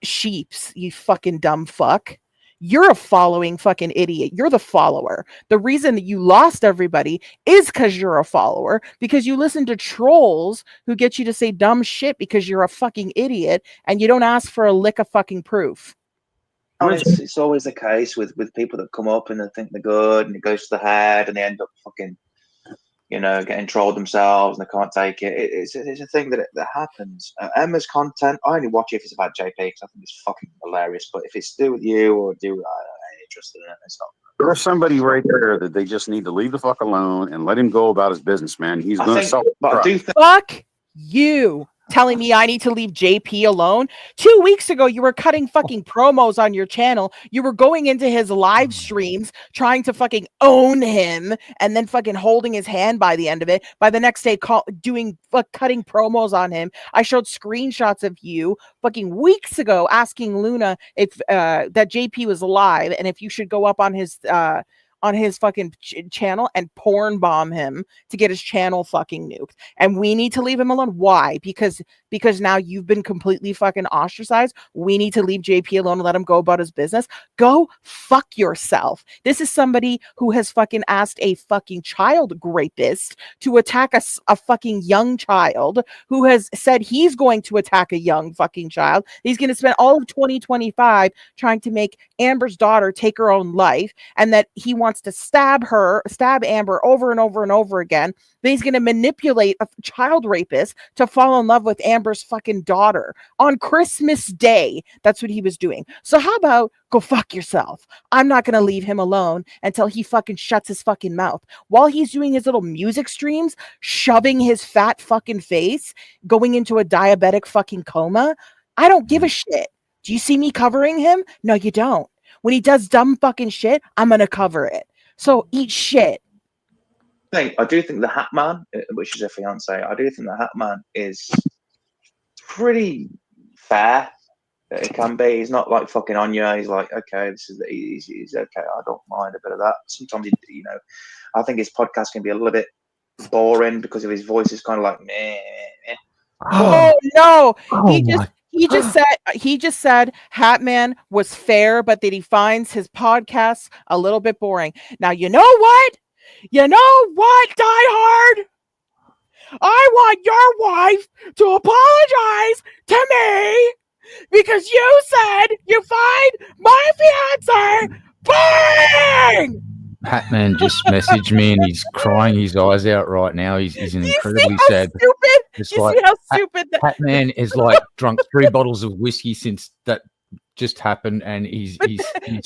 sheeps, you fucking dumb fuck. You're a following fucking idiot. You're the follower. The reason that you lost everybody is because you're a follower, because you listen to trolls who get you to say dumb shit because you're a fucking idiot and you don't ask for a lick of fucking proof. It's always the case with people that come up and they think they're good and it goes to the head and they end up fucking, you know, getting trolled themselves and they can't take it. It's a thing that happens. Emma's content, I only watch it if it's about JP because I think it's fucking hilarious. But if it's to do with you or I ain't interested in it. It's not. There's somebody right there that they just need to leave the fuck alone and let him go about his business, man. He's going to sell. Fuck you telling me I need to leave JP alone. 2 weeks ago, you were cutting fucking promos on your channel. You were going into his live streams, trying to fucking own him, and then fucking holding his hand by the end of it. By the next day, cutting promos on him. I showed screenshots of you fucking weeks ago asking Luna if that JP was alive and if you should go up on his fucking channel and porn bomb him to get his channel fucking nuked. And we need to leave him alone. Why? Because now you've been completely fucking ostracized. We need to leave JP alone and let him go about his business. Go fuck yourself. This is somebody who has fucking asked a fucking child rapist to attack a fucking young child, who has said he's going to attack a young fucking child. He's going to spend all of 2025 trying to make Amber's daughter take her own life, and that he wants to stab Amber over and over and over again. Then he's going to manipulate a child rapist to fall in love with Amber's fucking daughter on Christmas Day. That's what he was doing. So how about go fuck yourself? I'm not going to leave him alone until he fucking shuts his fucking mouth. While he's doing his little music streams, shoving his fat fucking face, going into a diabetic fucking coma, I don't give a shit. Do you see me covering him? No, you don't. When he does dumb fucking shit, I'm going to cover it. So eat shit. I do think the Hat Man, which is a fiance, I do think the Hat Man is pretty fair. It can be. He's not like fucking on you. He's like, okay, this is he's okay. I don't mind a bit of that. Sometimes you know, I think his podcast can be a little bit boring because of his voice is kind of like meh. Oh no, Oh my. he just said Hatman was fair, but that he finds his podcasts a little bit boring. Now you know what? You know what, Die Hard? I want your wife to apologize to me because you said you find my fiance boring. Hatman just messaged me and he's crying his eyes out right now. He's Do you incredibly see how sad. stupid? It's Do you like see how stupid that Hatman is like drunk 3 bottles of whiskey since that just happened, and he's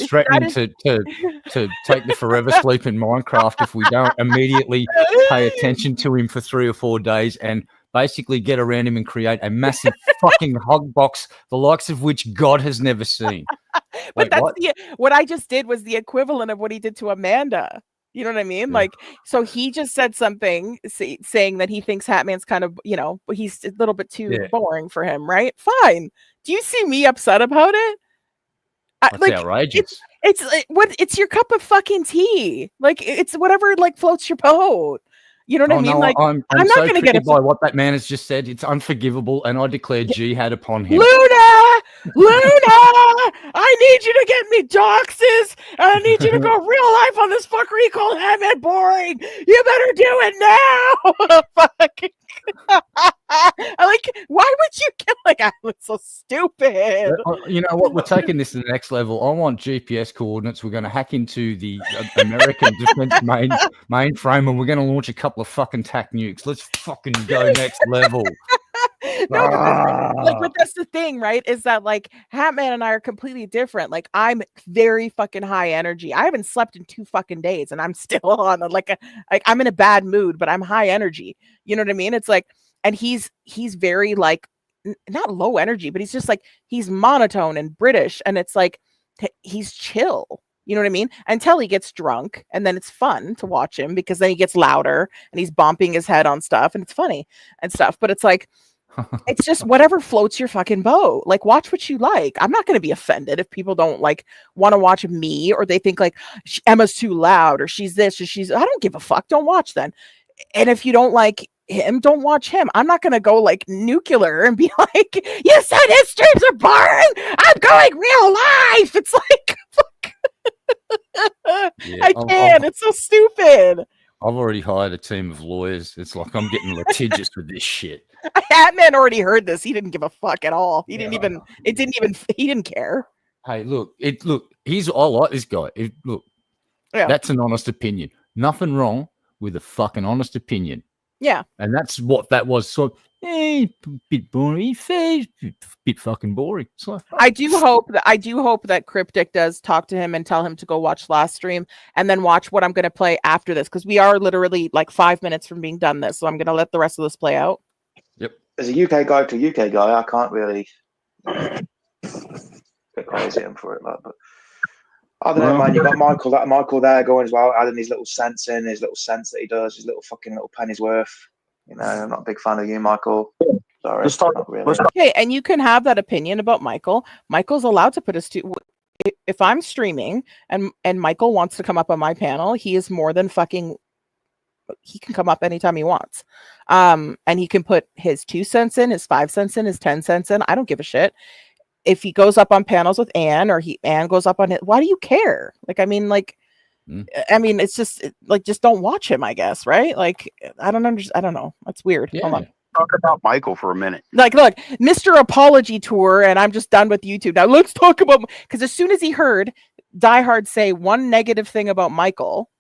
threatening is- to take the forever sleep in Minecraft if we don't immediately pay attention to him for 3 or 4 days and basically get around him and create a massive fucking hug box, the likes of which God has never seen. But Wait, that's what? what I just did was the equivalent of what he did to Amanda. You know what I mean? Yeah. Like, so he just said something saying that he thinks Hatman's kind of, you know, he's a little bit too Yeah. boring for him, right? Fine. Do you see me upset about it? That's Like, outrageous. it's what it's your cup of fucking tea. Like, it's whatever like floats your boat. You know what I mean? No, Like, I'm I'm not so gonna get triggered upset. by what that man has just said. It's unforgivable, and I declare jihad upon him. Luna, I need you to get me doxes. I need you to go real life on this fuckery called Hatman boring. You better do it now. Fuck. Like, why would you get like? I was so stupid. You know what? We're taking this to the next level. I want GPS coordinates. We're going to hack into the American defense mainframe, and we're going to launch a couple of fucking tac nukes. Let's fucking go next level. No, but that's the thing, right? Is that like Hatman and I are completely different. Like, I'm very fucking high energy. I haven't slept in 2 fucking days, and I'm still on like I'm in a bad mood, but I'm high energy. You know what I mean? It's like, and he's very like not low energy, but he's just like he's monotone and British, and it's like he's chill. You know what I mean? Until he gets drunk, and then it's fun to watch him because then he gets louder and he's bumping his head on stuff, and it's funny and stuff. But it's like, it's just whatever floats your fucking boat. Like, watch what you like. I'm not going to be offended if people don't like want to watch me, or they think like Emma's too loud, or she's this, or she's. I don't give a fuck. Don't watch then. And if you don't like him, don't watch him. I'm not going to go like nuclear and be like, you said his streams are boring. I'm going real life. It's like, fuck. I can't. It's so stupid. I've already hired a team of lawyers. It's like I'm getting litigious with this shit. Hatman already heard this. He didn't give a fuck at all. He didn't even. He didn't care. Hey, look. I like this guy. Yeah. That's an honest opinion. Nothing wrong with a fucking honest opinion. Yeah. And that's what that was. So, bit boring. Bit fucking boring. So, I do hope that Cryptic does talk to him and tell him to go watch last stream and then watch what I'm going to play after this, because we are literally like 5 minutes from being done this, so I'm going to let the rest of this play out. Yep. As a UK guy to UK guy, I can't really get crazy at him for it, like, but I don't know, man. You got Michael there going as well, adding his little sense that he does, his little penny's worth. You know, I'm not a big fan of you, Michael. Sorry, not really. Okay, and you can have that opinion about Michael. Michael's allowed to put his if I'm streaming and Michael wants to come up on my panel, he is more than fucking. He can come up anytime he wants, and he can put his 2 cents in, his 5 cents in, his 10 cents in. I don't give a shit. If he goes up on panels with Anne, or Anne goes up on it, why do you care? Like, I mean, it's just like, just don't watch him, I guess, right? Like, I don't understand. I don't know. That's weird. Yeah. Hold on. Talk about Michael for a minute. Like, look, Mr. Apology Tour, and I'm just done with YouTube. Now let's talk about, because as soon as he heard Die Hard say one negative thing about Michael,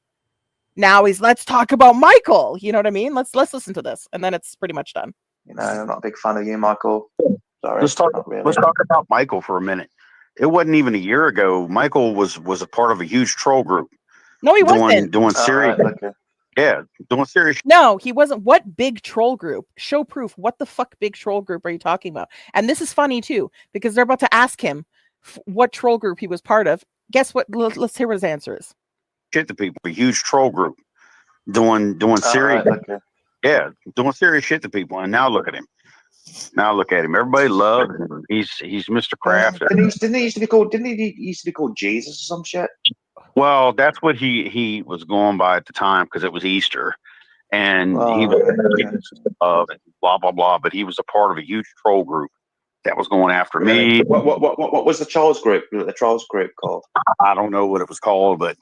now let's talk about Michael. You know what I mean? Let's listen to this, and then it's pretty much done. You know, I'm not a big fan of you, Michael. Sorry. Let's talk about Michael for a minute. It wasn't even a year ago. Michael was a part of a huge troll group. No, he wasn't. Doing serious. Yeah, doing serious. No, he wasn't. What big troll group? Show proof. What the fuck big troll group are you talking about? And this is funny too, because they're about to ask him what troll group he was part of. Guess what? Let's hear what his answer is. Shit to people. A huge troll group doing serious. Yeah, doing serious shit to people. And now look at him. Now look at him. Everybody loves him. He's Mr. Kraft. Didn't he used to be called? Didn't he used to be called Jesus or some shit? Well, that's what he was going by at the time because it was Easter, and he was blah blah blah. But he was a part of a huge troll group that was going after me. What was the trolls group? The trolls group called? I don't know what it was called, but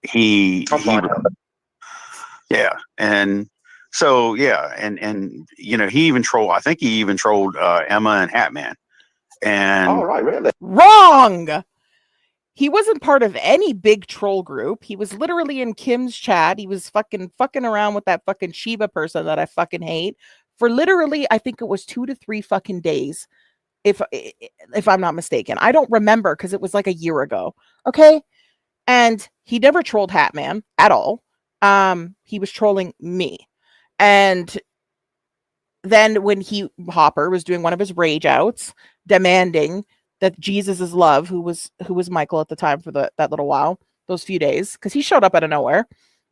he yeah, and so yeah, and you know, he even trolled. I think he even trolled Emma and Hatman. And oh right, really? Wrong. He wasn't part of any big troll group. He was literally in Kim's chat. He was fucking around with that fucking Shiba person that I fucking hate for literally, I think it was 2 to 3 fucking days. If I'm not mistaken. I don't remember because it was like a year ago. Okay. And he never trolled Hatman at all. He was trolling me. And then when Hopper was doing one of his rage outs, demanding that Jesus is love, who was Michael at the time for that little while, those few days, because he showed up out of nowhere.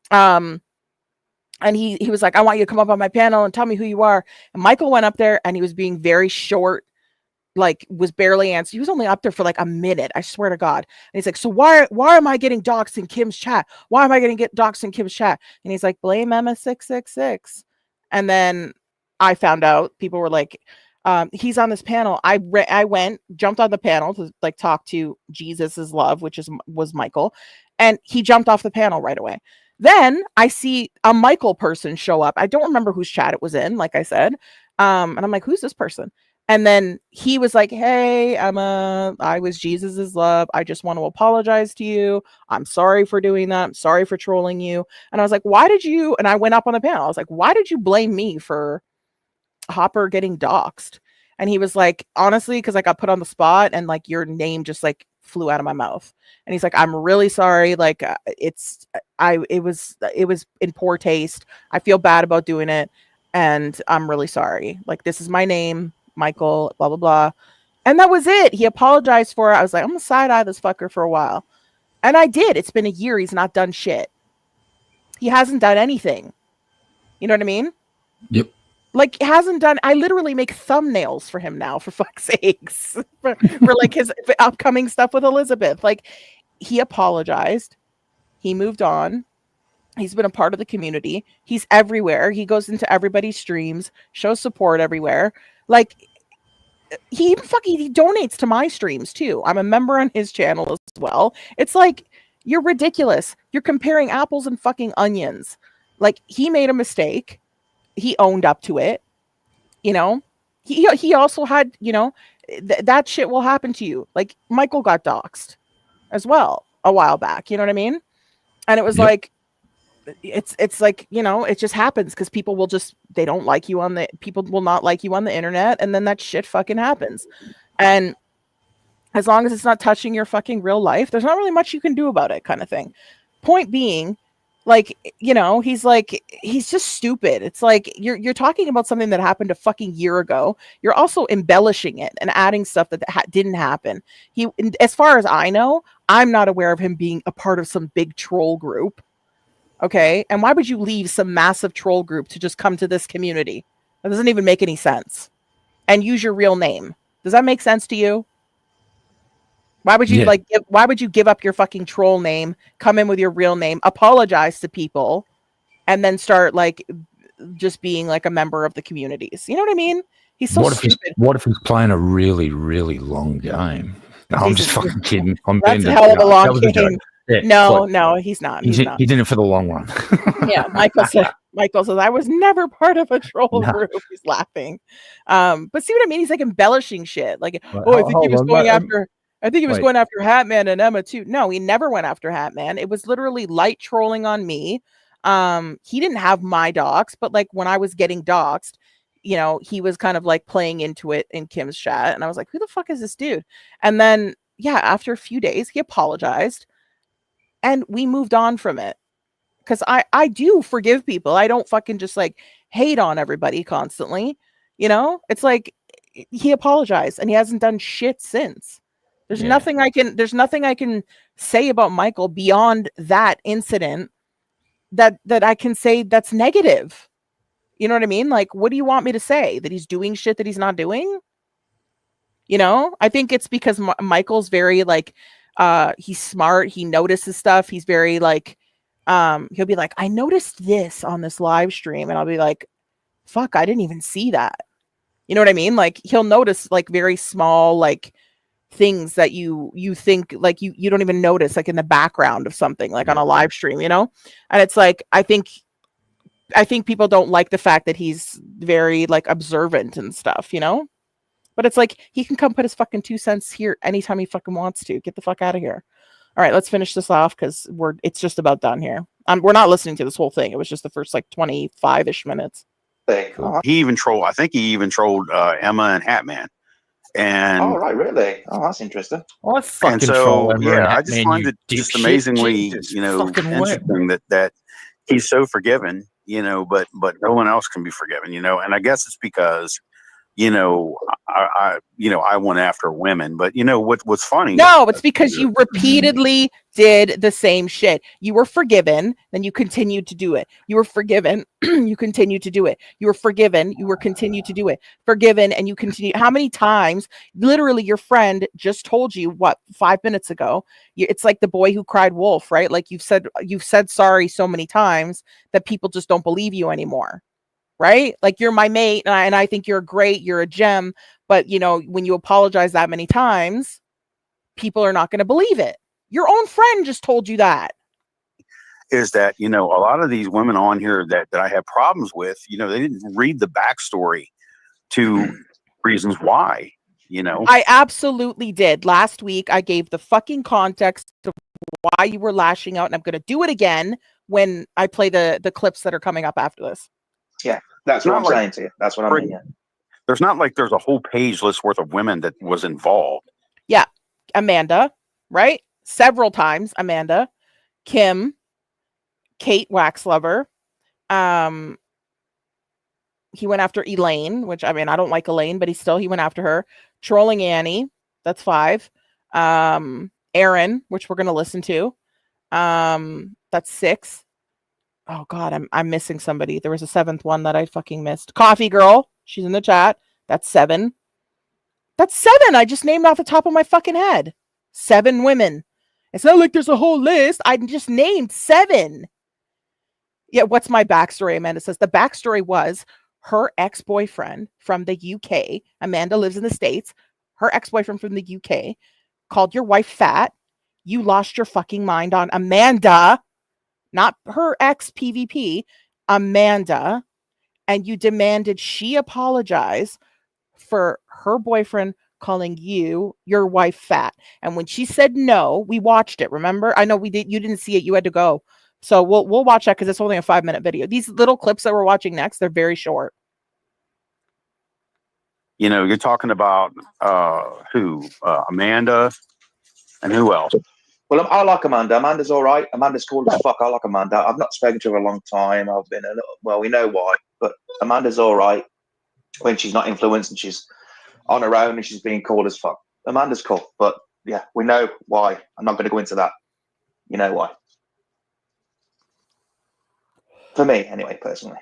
And he was like, I want you to come up on my panel and tell me who you are. And Michael went up there and he was being very short, like was barely answering. He was only up there for like a minute, I swear to God. And he's like, so why am I getting doxxed in Kim's chat? Why am I going to get doxxed in Kim's chat? And he's like, blame Emma 666. And then I found out, people were like, he's on this panel. I went, jumped on the panel to like talk to Jesus's love, which was Michael, and he jumped off the panel right away. Then I see a Michael person show up. I don't remember whose chat it was in, like I said. And I'm like, who's this person? And then he was like, hey, Emma, I was Jesus's love. I just want to apologize to you. I'm sorry for doing that. I'm sorry for trolling you. And I was like, why did you? And I went up on the panel. I was like, why did you blame me for Hopper getting doxxed? And he was like, honestly, because I got put on the spot and like your name just like flew out of my mouth. And he's like, I'm really sorry. Like it was in poor taste. I feel bad about doing it. And I'm really sorry. Like, this is my name, Michael, blah, blah, blah. And that was it. He apologized for it. I was like, I'm gonna side eye this fucker for a while. And I did. It's been a year. He's not done shit. He hasn't done anything. You know what I mean? Yep. Like, hasn't done. I literally make thumbnails for him now, for fuck's sakes, for like his upcoming stuff with Elizabeth. Like, he apologized. He moved on. He's been a part of the community. He's everywhere. He goes into everybody's streams, shows support everywhere. Like, he donates to my streams too. I'm a member on his channel as well. It's like, you're ridiculous. You're comparing apples and fucking onions. Like, he made a mistake. He owned up to it. You know, he also had, you know, that shit will happen to you. Like, Michael got doxxed as well a while back. You know what I mean? And it was like, it's like, you know, it just happens because people will just, they don't like you people will not like you on the internet. And then that shit fucking happens. And as long as it's not touching your fucking real life, there's not really much you can do about it, kind of thing. Point being, like, you know, he's just stupid. It's like, you're talking about something that happened a fucking year ago. You're also embellishing it and adding stuff that didn't happen. As far as I know, I'm not aware of him being a part of some big troll group. Okay. And why would you leave some massive troll group to just come to this community? That doesn't even make any sense. And use your real name. Does that make sense to you? Why would you why would you give up your fucking troll name, come in with your real name, apologize to people, and then start like just being like a member of the communities? You know what I mean? He's so stupid. What if he's playing a really, really long game? No, I'm just fucking kidding. That's a hell of a long game. Yeah, no, he's not. He's in it for the long run. Yeah, Michael says, I was never part of a troll group. He's laughing. But see what I mean? He's like embellishing shit. Like, I think he was going after... I think he was going after Hatman and Emma too. No, he never went after Hatman. It was literally light trolling on me. He didn't have my docs, but like when I was getting doxed, you know, he was kind of like playing into it in Kim's chat. And I was like, who the fuck is this dude? And then, yeah, after a few days, he apologized and we moved on from it. Because I do forgive people. I don't fucking just like hate on everybody constantly. You know, it's like he apologized and he hasn't done shit since. There's nothing I can say about Michael beyond that incident that I can say that's negative. You know what I mean? Like, what do you want me to say? That he's doing shit that he's not doing? You know, I think it's because Michael's very like, he's smart. He notices stuff. He's very like, he'll be like, I noticed this on this live stream. And I'll be like, fuck, I didn't even see that. You know what I mean? Like, he'll notice like very small, like things that you think like you don't even notice, like in the background of something, like on a live stream, you know? And it's like, I think people don't like the fact that he's very like observant and stuff, you know? But it's like, he can come put his fucking 2 cents here anytime he fucking wants to. Get the fuck out of here. All right, let's finish this off because it's just about done here. We're not listening to this whole thing. It was just the first like 25-ish minutes. Cool. He even trolled. I think he even trolled Emma and Hatman. And oh right, really? Oh, that's interesting. I fucking and so troll Emma and I just Hatman, find you it just dipshit. amazingly, Jesus you know, fucking what? interesting that he's so forgiven, you know, but no one else can be forgiven, you know. And I guess it's because, you know, I went after women, but you know what's funny? No, it's because you repeatedly did the same shit. You were forgiven, then you continued to do it. You were forgiven, you continued to do it. You were forgiven, you were continued to do it. Forgiven, and you continue. How many times? Literally, your friend just told you what 5 minutes ago. It's like the boy who cried wolf, right? Like you've said sorry so many times that people just don't believe you anymore. Right? Like, you're my mate and I think you're great, you're a gem, but you know, when you apologize that many times, people are not going to believe it. Your own friend just told you that. Is that, you know, a lot of these women on here that I have problems with, you know, they didn't read the backstory to reasons why, you know. I absolutely did. Last week I gave the fucking context of why you were lashing out, and I'm going to do it again when I play the clips that are coming up after this. Yeah, that's what I'm saying to you. That's what I mean. Yeah. There's not like there's a whole page list worth of women that was involved. Yeah. Amanda, right? Several times. Amanda, Kim, Kate Waxlover. He went after Elaine, which, I mean, I don't like Elaine, but he went after her. Trolling Annie. That's 5. Aaron, which we're going to listen to. That's 6. Oh God, I'm missing somebody. There was a 7th one that I fucking missed. Coffee Girl. She's in the chat. That's 7. That's 7. I just named off the top of my fucking head. 7 women. It's not like there's a whole list. I just named 7. Yeah, what's my backstory? Amanda says the backstory was her ex-boyfriend from the UK. Amanda lives in the States. Her ex-boyfriend from the UK called your wife fat. You lost your fucking mind on Amanda. Not her ex PvP, Amanda, and you demanded she apologize for her boyfriend calling your wife fat. And when she said no, we watched it. Remember? I know we did. You didn't see it. You had to go. So we'll watch that because it's only a 5-minute video. These little clips that we're watching next, they're very short. You know, you're talking about who? Amanda, and who else? Well, I like Amanda. Amanda's all right. Amanda's cool as fuck. I like Amanda. I've not spoken to her a long time. I've been well, we know why, but Amanda's all right when she's not influenced and she's on her own and she's being cool as fuck. Amanda's cool, but yeah, we know why. I'm not going to go into that. You know why? For me, anyway, personally.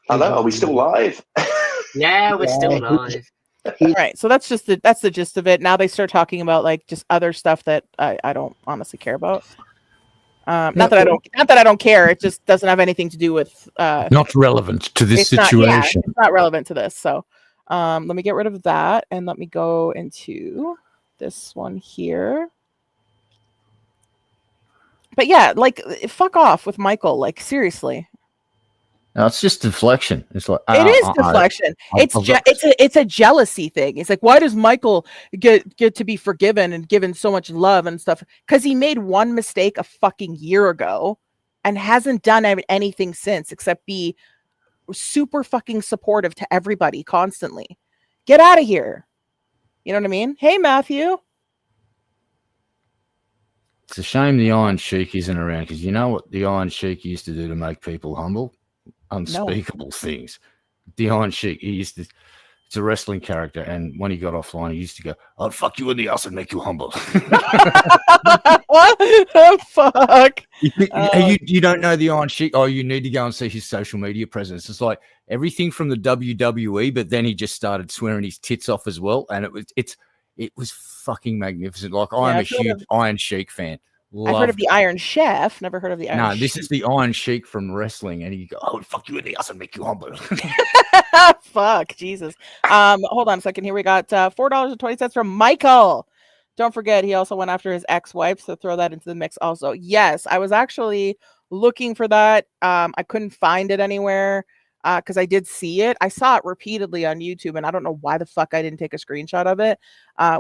Hello, are we still live? Yeah, we're still live. All right, so that's the gist of it. Now they start talking about like just other stuff that I don't honestly care about. Not that I don't care. It just doesn't have anything to do with not relevant to this situation. It's not relevant to this. So let me get rid of that and let me go into this one here. But yeah, like fuck off with Michael. Like seriously. No, it's just deflection. It's like it is deflection. It's a jealousy thing. It's like, why does Michael get to be forgiven and given so much love and stuff? Because he made one mistake a fucking year ago and hasn't done anything since except be super fucking supportive to everybody constantly. Get out of here. You know what I mean? Hey, Matthew. It's a shame the Iron Sheik isn't around because you know what the Iron Sheik used to do to make people humble? Unspeakable things. The Iron Sheik, he used to It's a wrestling character, and when he got offline, he used to go, "I'll fuck you in the ass and make you humble." Oh, fuck. You don't know the Iron Sheik? Oh, you need to go and see his social media presence. It's like everything from the WWE, but then he just started swearing his tits off as well, and it was fucking magnificent. Like I'm a huge Iron Sheik fan. I've heard of the Iron Chef, never heard of the Iron No, Sheik. this is the Iron Sheik from wrestling, and he go, "Oh, fuck you in the ass and make you humble." Fuck, Jesus. Hold on a second. Here we got $4.20 from Michael. Don't forget, he also went after his ex-wife, so throw that into the mix also. Yes, I was actually looking for that. I couldn't find it anywhere because I did see it. I saw it repeatedly on YouTube, and I don't know why the fuck I didn't take a screenshot of it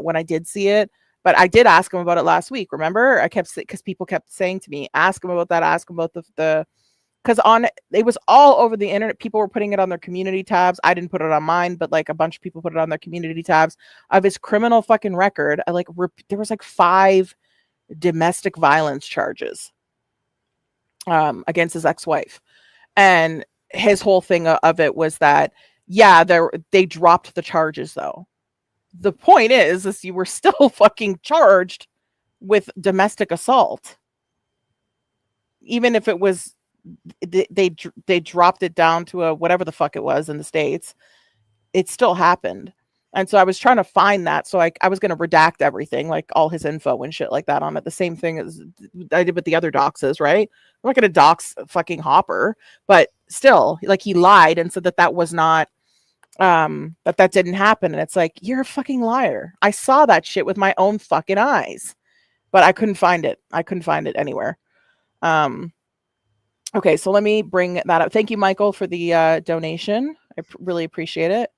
when I did see it. But I did ask him about it last week. Remember, because people kept saying to me, "Ask him about that. Ask him about the." Because it was all over the internet. People were putting it on their community tabs. I didn't put it on mine, but like a bunch of people put it on their community tabs of his criminal fucking record. There was like 5 domestic violence charges against his ex-wife, and his whole thing of it was that they dropped the charges though. The point is you were still fucking charged with domestic assault, even if it was they dropped it down to a whatever the fuck it was in the States. It still happened. And so I was trying to find that, so I was going to redact everything, like all his info and shit like that on it. The same thing as I did with the other doxes, right? I'm not going to dox fucking Hopper, but still, like, he lied and said that was not that didn't happen. And it's like, you're a fucking liar. I saw that shit with my own fucking eyes, but I couldn't find it. I couldn't find it anywhere. Okay, so let me bring that up. Thank you, Michael, for the donation. I really appreciate it.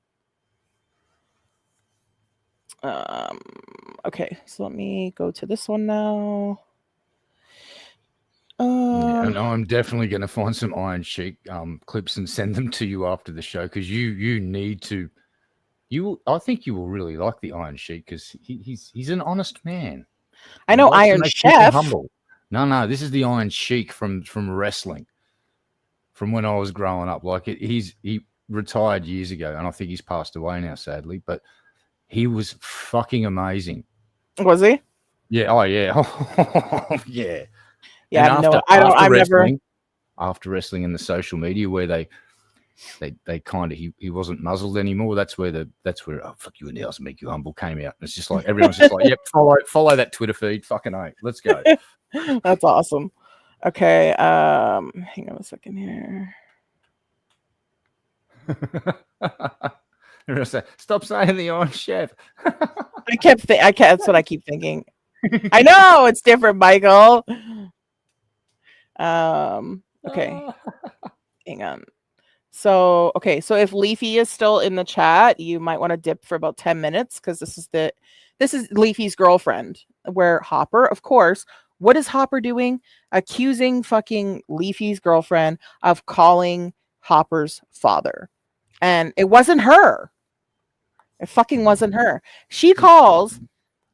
Okay, so let me go to this one now. And I'm definitely going to find some Iron Sheik clips and send them to you after the show, because you need to. I think you will really like the Iron Sheik, because he's an honest man. I know Iron Chef. Humble. No, this is the Iron Sheik from wrestling. From when I was growing up, like he retired years ago, and I think he's passed away now, sadly. But he was fucking amazing. Was he? Yeah. Oh yeah. Yeah. Yeah. After wrestling in the social media where they kind of he wasn't muzzled anymore. That's where "Oh, fuck you in the ass and make you humble" came out. It's just like everyone's just like, "Yep, follow that Twitter feed. Fucking A. Let's go." That's awesome. Okay. Hang on a second here. Stop saying the Iron Chef. That's what I keep thinking. I know it's different, Michael. Okay. Hang on. So if Leafy is still in the chat, you might want to dip for about 10 minutes, because this is Leafy's girlfriend, where Hopper, of course, what is Hopper doing? Accusing fucking Leafy's girlfriend of calling Hopper's father. And it wasn't her. It fucking wasn't her. She goes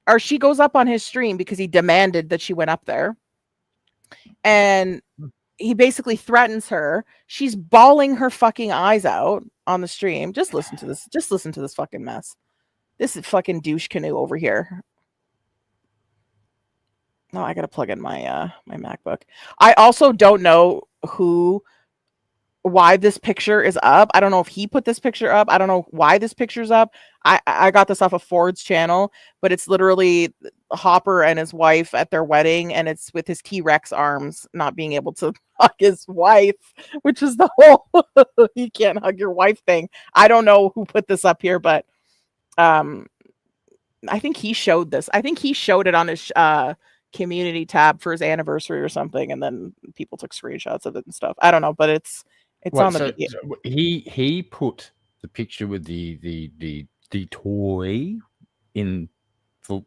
up on his stream because he demanded that she went up there. And he basically threatens her. She's bawling her fucking eyes out on the stream. Just listen to this. Just listen to this fucking mess. This is fucking douche canoe over here. No, I gotta plug in my my MacBook. I also don't know why this picture is up. I don't know if he put this picture up. I don't know why this picture's up. I got this off of Ford's channel, but it's literally Hopper and his wife at their wedding, and it's with his T-Rex arms not being able to hug his wife, which is the whole you can't hug your wife thing. I don't know who put this up here, but I think he showed this. I think he showed it on his community tab for his anniversary or something, and then people took screenshots of it and stuff. I don't know, but it's on the video. So he put the picture with the toy in full.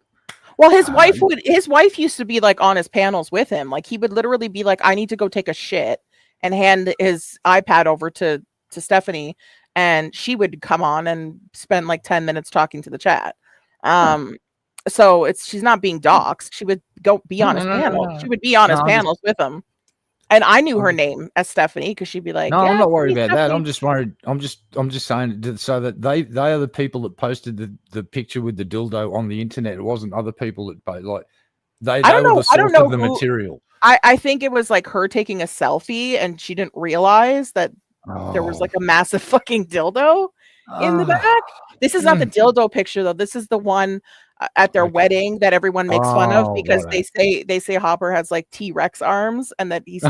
Well, his wife used to be like on his panels with him. Like, he would literally be like, "I need to go take a shit," and hand his iPad over to Stephanie, and she would come on and spend like 10 minutes talking to the chat. So she's not being doxxed. She would go be on his panel. She would be on his panels with him. And I knew her name as Stephanie because she'd be like, No, yeah, I'm not worried it's me, about that. Stephanie. I'm just worried. I'm just saying so that they are the people that posted the picture with the dildo on the internet. It wasn't other people that like they I don't were know. the I don't source know of the who. material. I think it was like her taking a selfie and she didn't realize that there was like a massive fucking dildo in the back. This is not the dildo picture though. This is the one at their wedding that everyone makes fun of because they say Hopper has like T-Rex arms and that he's too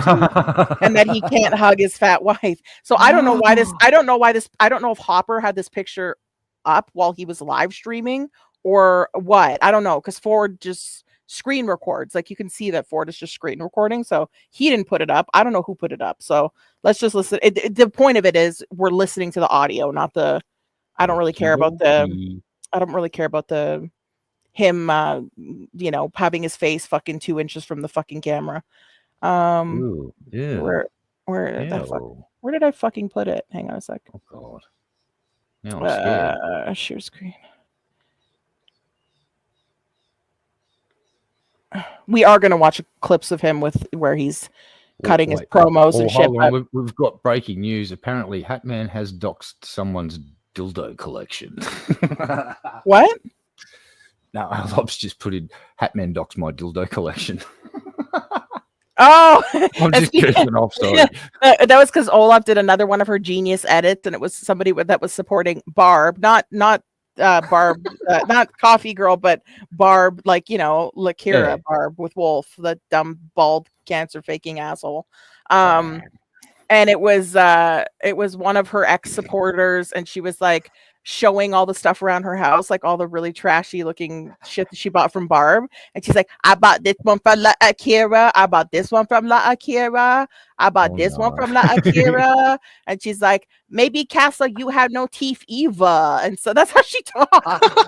and that he can't hug his fat wife. So I don't know why this I don't know if Hopper had this picture up while he was live streaming or what. I don't know because Ford just screen records. Like you can see that Ford is just screen recording. So he didn't put it up. I don't know who put it up. So let's just listen. The point of it is we're listening to the audio, not the I don't really care about the him having his face fucking 2 inches from the fucking camera. Ooh, yeah. Where the fuck where did I fucking put it? Hang on a sec. Oh god. Now I'm scared. Share screen. We are gonna watch clips of him with where he's cutting his promos and shit. But we've got breaking news. Apparently, Hatman has doxed someone's dildo collection. What? No, Lob's just put in Hatman doxed my dildo collection. Oh, I'm just kidding off. Sorry. That was because Olaf did another one of her genius edits, and it was somebody that was supporting Barb, not Barb, not Coffee Girl, but Barb, like Lakira Barb with Wolf, the dumb bald cancer faking asshole. And it was one of her ex supporters, and she was like showing all the stuff around her house, like all the really trashy looking shit that she bought from Barb. And she's like, I bought this one from La Akira. I bought this one from La Akira. I bought this one from La Akira. And she's like, maybe Castle, you have no teeth either. And so that's how she talks.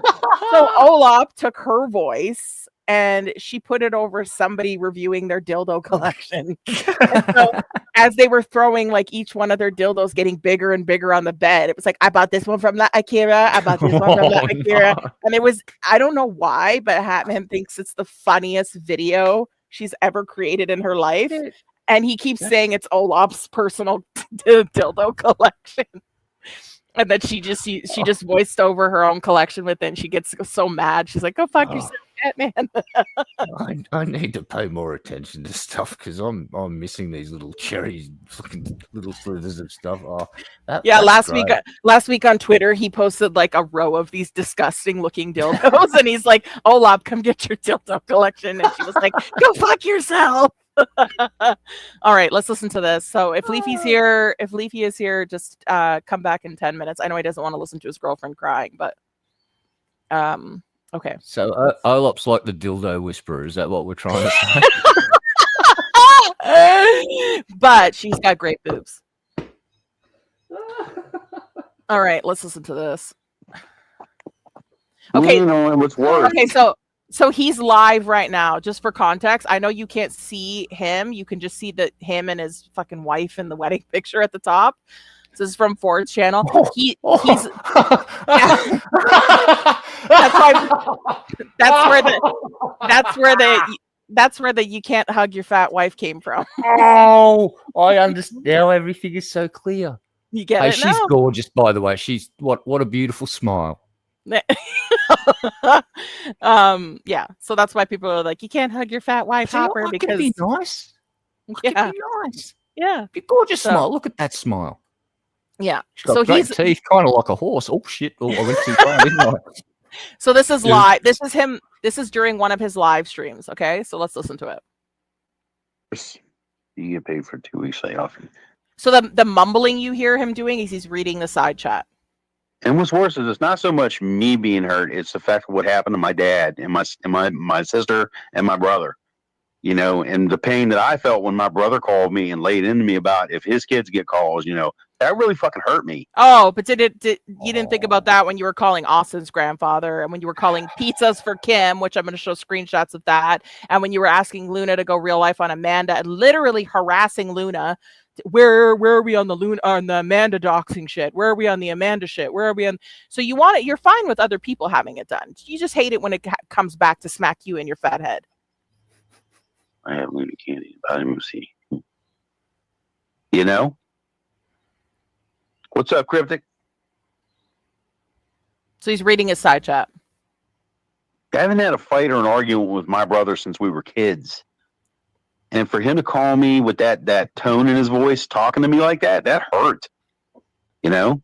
So Olaf took her voice and she put it over somebody reviewing their dildo collection. And so as they were throwing like each one of their dildos getting bigger and bigger on the bed, it was like, I bought this one from La Akira. I bought this one from La Akira. No. And it was, I don't know why, but Hatman thinks it's the funniest video she's ever created in her life. And he keeps saying it's Olaf's personal dildo collection. And that she just voiced over her own collection with it. And she gets so mad. She's like, "Go fuck yourself, Batman." I need to pay more attention to stuff because I'm missing these little cherries, fucking little slithers of stuff. Last week on Twitter, he posted like a row of these disgusting looking dildos, and he's like, "Olaf, come get your dildo collection." And she was like, "Go fuck yourself." All right, let's listen to this. So if Leafy is here, just come back in 10 minutes. I know he doesn't want to listen to his girlfriend crying, but okay. So Olop's like the dildo whisperer. Is that what we're trying to say? But she's got great boobs. All right, let's listen to this. Okay, what's worse? Okay, so he's live right now. Just for context, I know you can't see him. You can just see him and his fucking wife in the wedding picture at the top. This is from Ford's channel. He's that's where the you can't hug your fat wife came from. Oh, I understand now. Everything is so clear. You get it? She's now? Gorgeous, by the way. She's what a beautiful smile. Yeah, so that's why people are like, you can't hug your fat wife, Hopper, because be nice. Yeah, be nice. Yeah, be gorgeous smile. Look at that smile. Yeah, she's got great teeth, kind of like a horse. Oh shit! Oh, I went too far, didn't I? So this is live. This is him. This is during one of his live streams. Okay, so let's listen to it. You get paid for 2 weeks layoff. So the mumbling you hear him doing is he's reading the side chat. And what's worse is it's not so much me being hurt; it's the fact of what happened to my dad and my sister and my brother. You know, and the pain that I felt when my brother called me and laid into me about if his kids get calls. You know, that really fucking hurt me. Oh, but you didn't think about that when you were calling Austin's grandfather and when you were calling pizzas for Kim, which I'm going to show screenshots of that, and when you were asking Luna to go real life on Amanda and literally harassing Luna. Where are we on the Amanda doxing shit? Where are we on the Amanda shit? Where are we on? So you're fine with other people having it done. You just hate it when it comes back to smack you in your fat head. I have Luna candy about him. See. You know? What's up, Cryptic? So he's reading his side chat. I haven't had a fight or an argument with my brother since we were kids. And for him to call me with that tone in his voice, talking to me like that hurt. You know?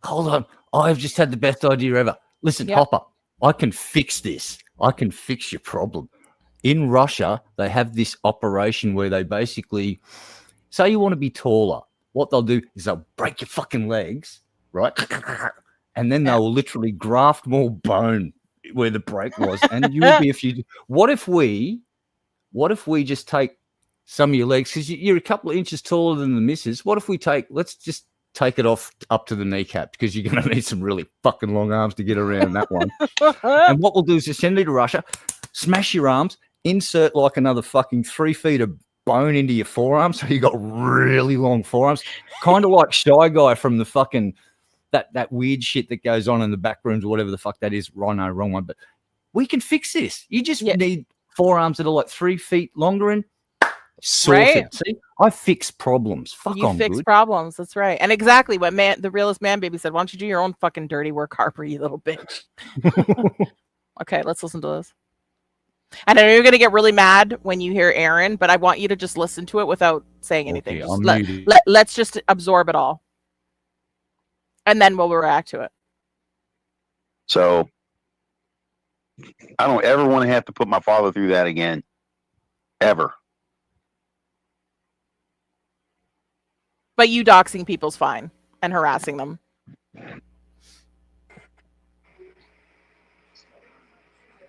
Hold on. I've just had the best idea ever. Listen, Yep. Hopper, I can fix this. I can fix your problem. In Russia, they have this operation where they basically say you want to be taller. What they'll do is they'll break your fucking legs, right? And then they'll literally graft more bone where the break was. And you'll be what if we just take some of your legs, because you're a couple of inches taller than the missus. What if let's just take it off up to the kneecap, because you're going to need some really fucking long arms to get around that one. And what we'll do is just send you to Russia, smash your arms, insert like another fucking 3 feet of bone into your forearm, so you got really long forearms, kind of like Shy Guy from the fucking that weird shit that goes on in the back rooms or whatever the fuck that is. Right, no, wrong one. But we can fix this. You just need forearms that are like 3 feet longer and sorted. Right. See, I fix problems. You fix problems. That's right. And exactly what the realist man baby said. Why don't you do your own fucking dirty work, Harper, you little bitch? Okay, let's listen to this. And I know you're going to get really mad when you hear Aaron, but I want you to just listen to it without saying anything. Okay, Let's just absorb it all. And then we'll react to it. So I don't ever want to have to put my father through that again. Ever. But you doxing people's fine and harassing them.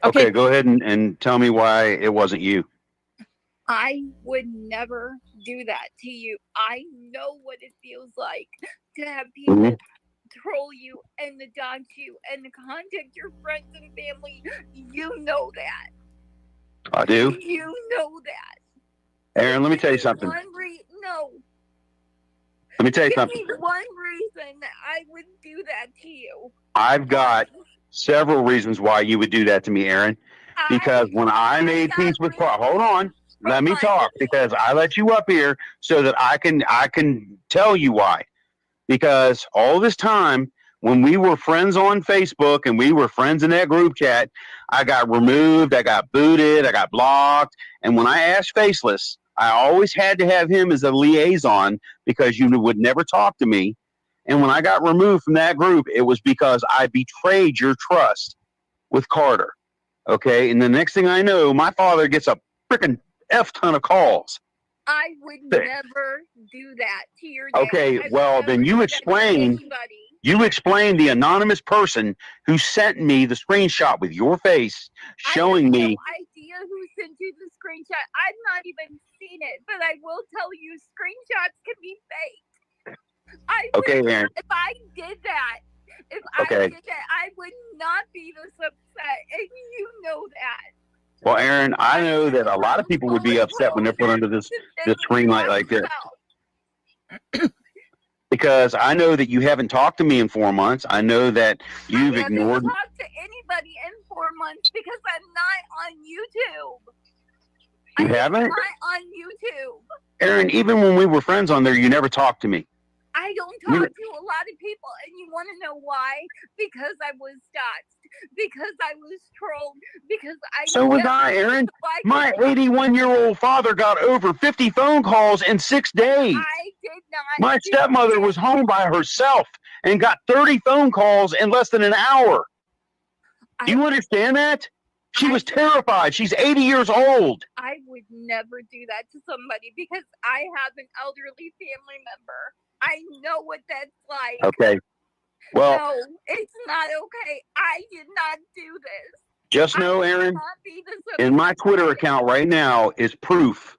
Okay, go ahead and tell me why it wasn't you. I would never do that to you. I know what it feels like to have people troll you and to dox you and to contact your friends and family. You know that. I do. You know that. Aaron, let me tell you something. No. Let me tell you Give something. me one reason I would do that to you. I've got several reasons why you would do that to me, Aaron. Because when I made peace with hold on, let me talk, because I let you up here so that I can tell you why. Because all this time, when we were friends on Facebook and we were friends in that group chat, I got removed, I got booted, I got blocked. And when I asked Faceless, I always had to have him as a liaison because you would never talk to me. And when I got removed from that group, it was because I betrayed your trust with Carter. Okay. And the next thing I know, my father gets a freaking F ton of calls. I would never do that to your dad. Okay. Well, then you explain the anonymous person who sent me the screenshot with your face showing me. I have no idea who sent you the screenshot. I've not even seen it, but I will tell you screenshots can be fake. Aaron. If I did that, I would not be this upset, and you know that. Well, Aaron, I know that a lot of people would be upset when they're put under this screen light like this. Because I know that you haven't talked to me in 4 months. I know that you've ignored. I haven't talked to anybody in 4 months because I'm not on YouTube. You haven't? I'm not on YouTube. Aaron, even when we were friends on there, you never talked to me. I don't talk to a lot of people, and you want to know why? Because I was doxxed, because I was trolled, because So was I, Aaron. My 81-year-old father got over 50 phone calls in 6 days. I did not. My stepmother was home by herself and got 30 phone calls in less than an hour. Do you understand that? She was terrified. She's 80 years old. I would never do that to somebody because I have an elderly family member. I know what that's like. Okay. Well, no, it's not okay. I did not do this. Just know, Aaron, in my Twitter account right now is proof.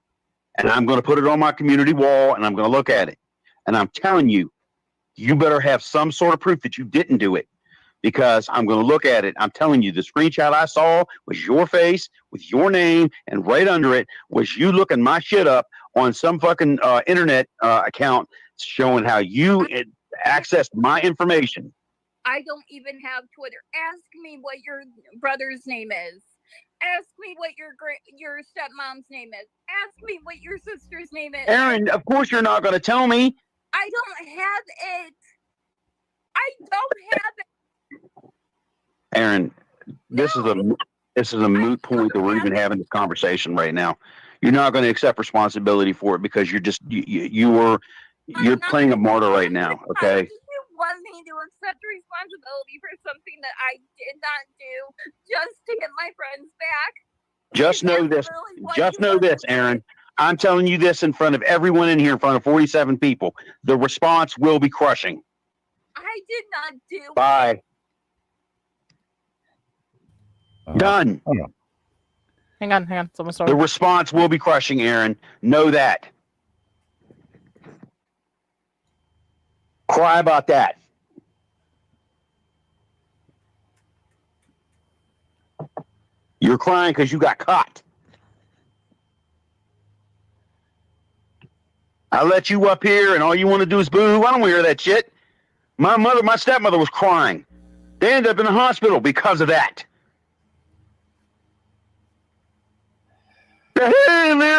And I'm going to put it on my community wall and I'm going to look at it. And I'm telling you, you better have some sort of proof that you didn't do it. Because I'm going to look at it. I'm telling you, the screenshot I saw was your face with your name, and right under it was you looking my shit up on some fucking internet account showing how you accessed my information. I don't even have Twitter. Ask me what your brother's name is. Ask me what your stepmom's name is. Ask me what your sister's name is. Aaron, of course you're not going to tell me. I don't have it. I don't have it. Aaron, this is a moot point that we're even having this conversation right now. You're not going to accept responsibility for it because you're playing a martyr right now. Okay. You want me to accept responsibility for something that I did not do just to get my friends back? Just know this. Just know this, Aaron. I'm telling you this in front of everyone in here, in front of 47 people. The response will be crushing. I did not do. Bye. Done. Hang on. Someone's The response will be crushing, Aaron. Know that. Cry about that. You're crying because you got caught. I let you up here and all you want to do is boo-hoo. I don't want to hear that shit. My stepmother was crying. They ended up in the hospital because of that. Oh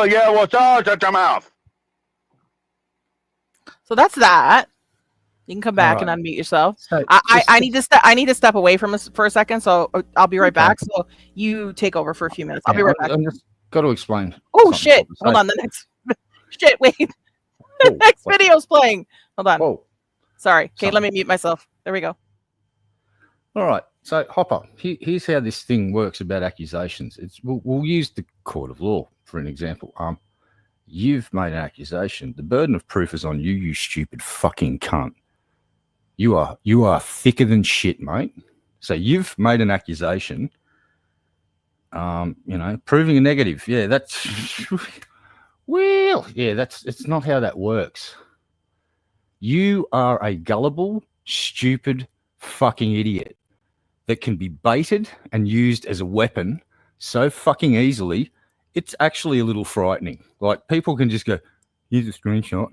yeah, well, shut your mouth. So that's that. You can come back and unmute yourself. So I need to step away from us for a second, so I'll be right back. So you take over for a few minutes. I'll be right back. I'm just got to explain. Oh shit! Hold on. The next shit. Wait. The next video's playing. Hold on. Whoa. Sorry. Okay, let me mute myself. There we go. All right. So Hopper, here's how this thing works about accusations. We'll use the court of law for an example. You've made an accusation. The burden of proof is on you, you stupid fucking cunt. You are thicker than shit, mate. So you've made an accusation. Proving a negative. Yeah, that's it's not how that works. You are a gullible, stupid fucking idiot that can be baited and used as a weapon so fucking easily. It's actually a little frightening. Like, people can just go, here's a screenshot.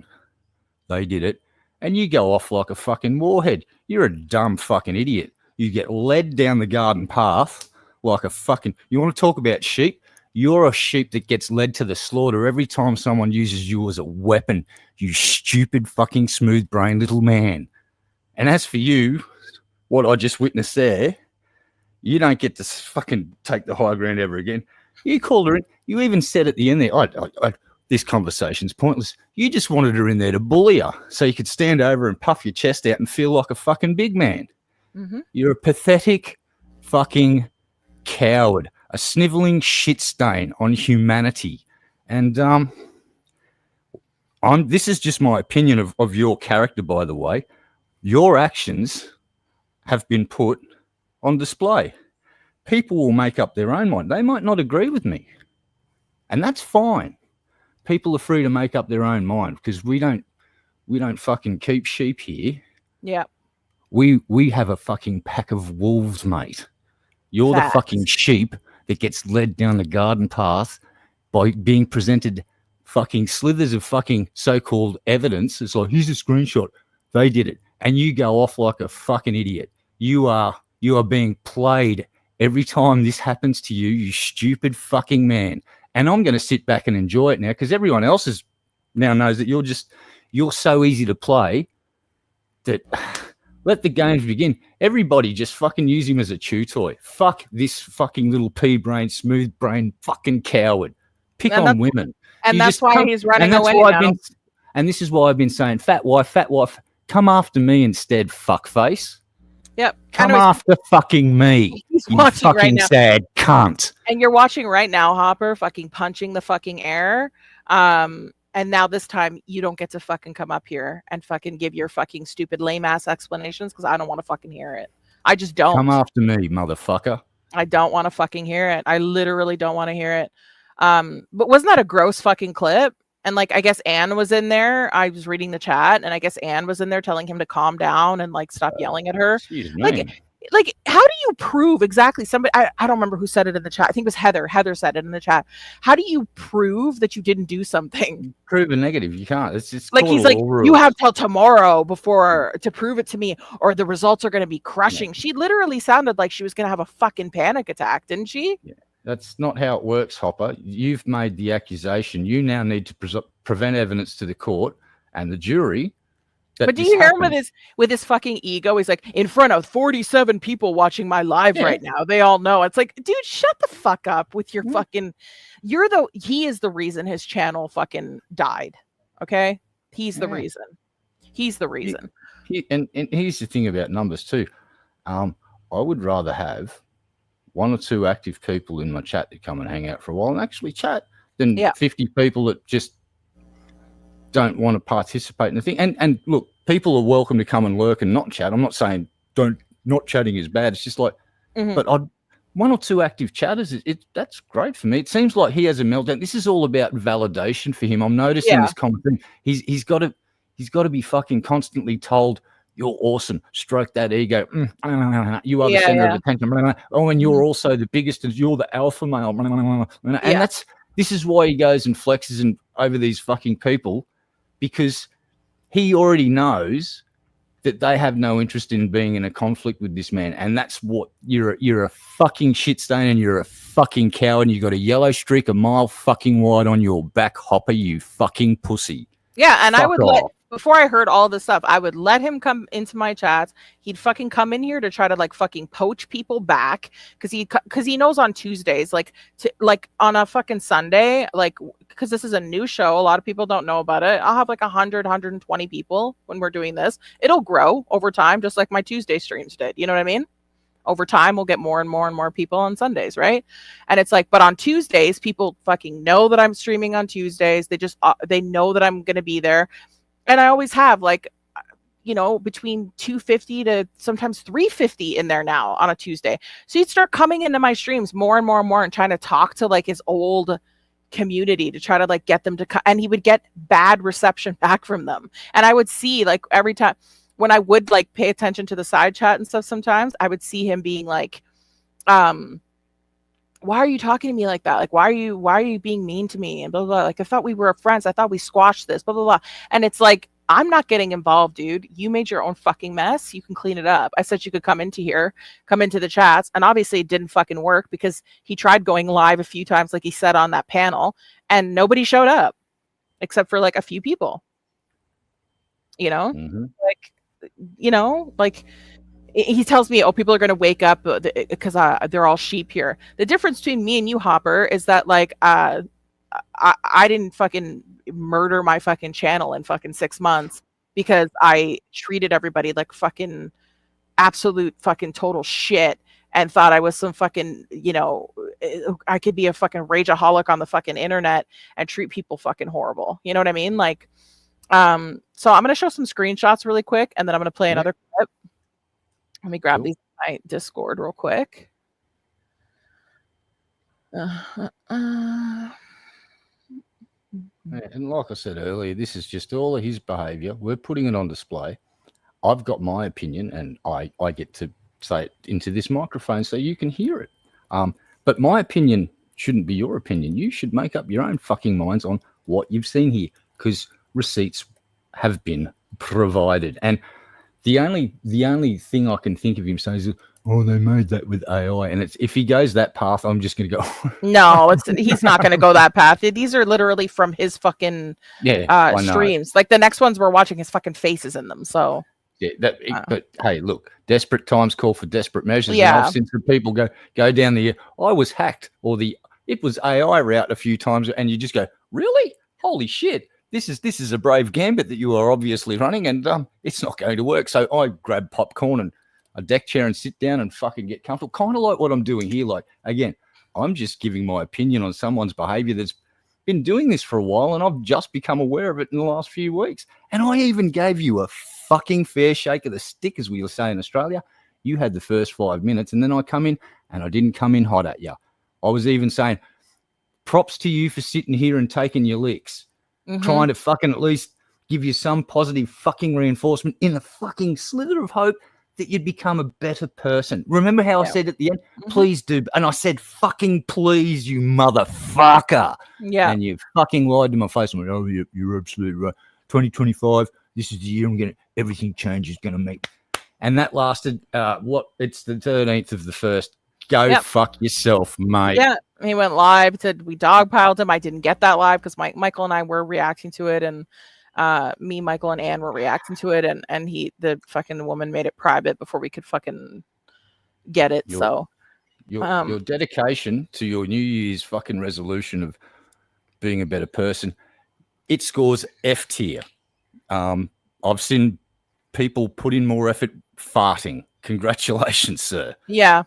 They did it. And you go off like a fucking warhead. You're a dumb fucking idiot. You get led down the garden path like a fucking... You want to talk about sheep? You're a sheep that gets led to the slaughter every time someone uses you as a weapon, you stupid fucking smooth-brained little man. And as for you, what I just witnessed there, you don't get to fucking take the high ground ever again. You called her in. You even said at the end there, this conversation's pointless. You just wanted her in there to bully her so you could stand over and puff your chest out and feel like a fucking big man. Mm-hmm. You're a pathetic fucking coward, a sniveling shit stain on humanity. And this is just my opinion of your character, by the way. Your actions have been put on display. People will make up their own mind. They might not agree with me. And that's fine. People are free to make up their own mind because we don't fucking keep sheep here. Yeah. We have a fucking pack of wolves, mate. You're the fucking sheep that gets led down the garden path by being presented fucking slithers of fucking so-called evidence. It's like, here's a screenshot. They did it. And you go off like a fucking idiot. You are being played every time this happens to you, you stupid fucking man. And I'm going to sit back and enjoy it now because everyone else now knows that you're so easy to play that let the games begin. Everybody just fucking use him as a chew toy. Fuck this fucking little pea-brain, smooth-brain fucking coward. Pick on women. And that's why he's running away now. And this is why I've been saying, fat wife, come after me instead, fuckface. Yep. Come after fucking me. He's you watching fucking right now. Sad cunt. And you're watching right now, Hopper, fucking punching the fucking air. And now this time you don't get to fucking come up here and fucking give your fucking stupid lame ass explanations because I don't want to fucking hear it. I just don't. Come after me, motherfucker. I don't want to fucking hear it. I literally don't want to hear it. But wasn't that a gross fucking clip? And like, I guess Anne was in there. I was reading the chat and I guess Anne was in there telling him to calm down and like stop yelling at her. Excuse me. Like, like, how do you prove exactly somebody? I don't remember who said it in the chat. I think it was Heather. Heather said it in the chat. How do you prove that you didn't do something? Prove a negative. You can't. It's just Like, called he's like, all you rules. have till tomorrow before to prove it to me, or the results are going to be crushing. She literally sounded like she was going to have a fucking panic attack, didn't she? Yeah. That's not how it works, Hopper. You've made the accusation. You now need to prevent evidence to the court and the jury. But do you hear him with his fucking ego? He's like, in front of 47 people watching my live right now. They all know. It's like, dude, shut the fuck up with your fucking. He is the reason his channel fucking died. Okay, he's the reason. He's the reason. And here's the thing about numbers too. I would rather have 1 or 2 active people in my chat that come and hang out for a while and actually chat than 50 people that just don't want to participate in the thing. And look, people are welcome to come and lurk and not chat. I'm not saying not chatting is bad. It's just like, but 1 or 2 active chatters, that's great for me. It seems like he has a meltdown. This is all about validation for him. I'm noticing this common thing. He's got to be fucking constantly told, you're awesome. Stroke that ego. You are the center of attention. Oh, and you're also the biggest, and you're the alpha male. And this is why he goes and flexes over these fucking people, because he already knows that they have no interest in being in a conflict with this man. And that's what you're a fucking shit stain, and you're a fucking coward, and you got a yellow streak a mile fucking wide on your back, Hopper, you fucking pussy. Yeah, and I would off. before I heard all this stuff, I would let him come into my chats. He'd fucking come in here to try to like fucking poach people back, because he knows on Tuesdays, like on a fucking Sunday, like, because this is a new show, a lot of people don't know about it. I'll have like 100, 120 people when we're doing this. It'll grow over time, just like my Tuesday streams did. You know what I mean? Over time, we'll get more and more and more people on Sundays, right? And it's like, but on Tuesdays, people fucking know that I'm streaming on Tuesdays. They just they know that I'm gonna be there, and I always have like, between 250 to sometimes 350 in there now on a Tuesday. So he'd start coming into my streams more and more and more and trying to talk to like his old community to try to like get them to come, and he would get bad reception back from them. And I would see like every time when I would like pay attention to the side chat and stuff, sometimes I would see him being like, why are you talking to me like that? Like, why are you being mean to me? And blah, blah, blah. Like, I thought we were friends. I thought we squashed this, blah, blah, blah. And it's like, I'm not getting involved, dude. You made your own fucking mess. You can clean it up. I said you could come into the chats. And obviously it didn't fucking work, because he tried going live a few times, like he said on that panel, and nobody showed up except for like a few people, like he tells me, oh, people are going to wake up because they're all sheep here. The difference between me and you, Hopper, is that like I didn't fucking murder my fucking channel in fucking 6 months because I treated everybody like fucking absolute fucking total shit and thought I was some fucking, I could be a fucking rageaholic on the fucking internet and treat people fucking horrible. You know what I mean? Like, so I'm going to show some screenshots really quick, and then I'm going to play another clip. Let me grab these in my Discord real quick. And like I said earlier, this is just all of his behavior. We're putting it on display. I've got my opinion, and I get to say it into this microphone so you can hear it. But my opinion shouldn't be your opinion. You should make up your own fucking minds on what you've seen here, because receipts have been provided. And the only thing I can think of him saying is, oh, they made that with AI. And it's, if he goes that path, I'm just going to go. No, he's not going to go that path. These are literally from his fucking streams. Like the next ones we're watching, his fucking faces in them. So yeah, but hey, look, desperate times call for desperate measures. Yeah, and I've seen some people go down the I was hacked, or it was AI route a few times, and you just go, really? Holy shit! This is a brave gambit that you are obviously running, and it's not going to work. So I grab popcorn and a deck chair and sit down and fucking get comfortable, kind of like what I'm doing here. Like, again, I'm just giving my opinion on someone's behavior that's been doing this for a while, and I've just become aware of it in the last few weeks. And I even gave you a fucking fair shake of the stick, as we were saying in Australia. You had the first 5 minutes, and then I come in, and I didn't come in hot at you. I was even saying, props to you for sitting here and taking your licks, trying to fucking at least give you some positive fucking reinforcement in a fucking slither of hope that you'd become a better person. Remember how I said at the end, please do. And I said, fucking please, you motherfucker. Yeah. And you fucking lied to my face and went, oh, you're absolutely right. 2025, this is the year everything changes going to make. And that lasted, it's the 13th of the 1st. Go fuck yourself, mate. Yeah, he went live. We dogpiled him. I didn't get that live because Michael and I were reacting to it, and me, Michael, and Ann were reacting to it, and the fucking woman made it private before we could fucking get it. Your dedication to your New Year's fucking resolution of being a better person, it scores F tier. I've seen people put in more effort farting. Congratulations, sir. Yeah.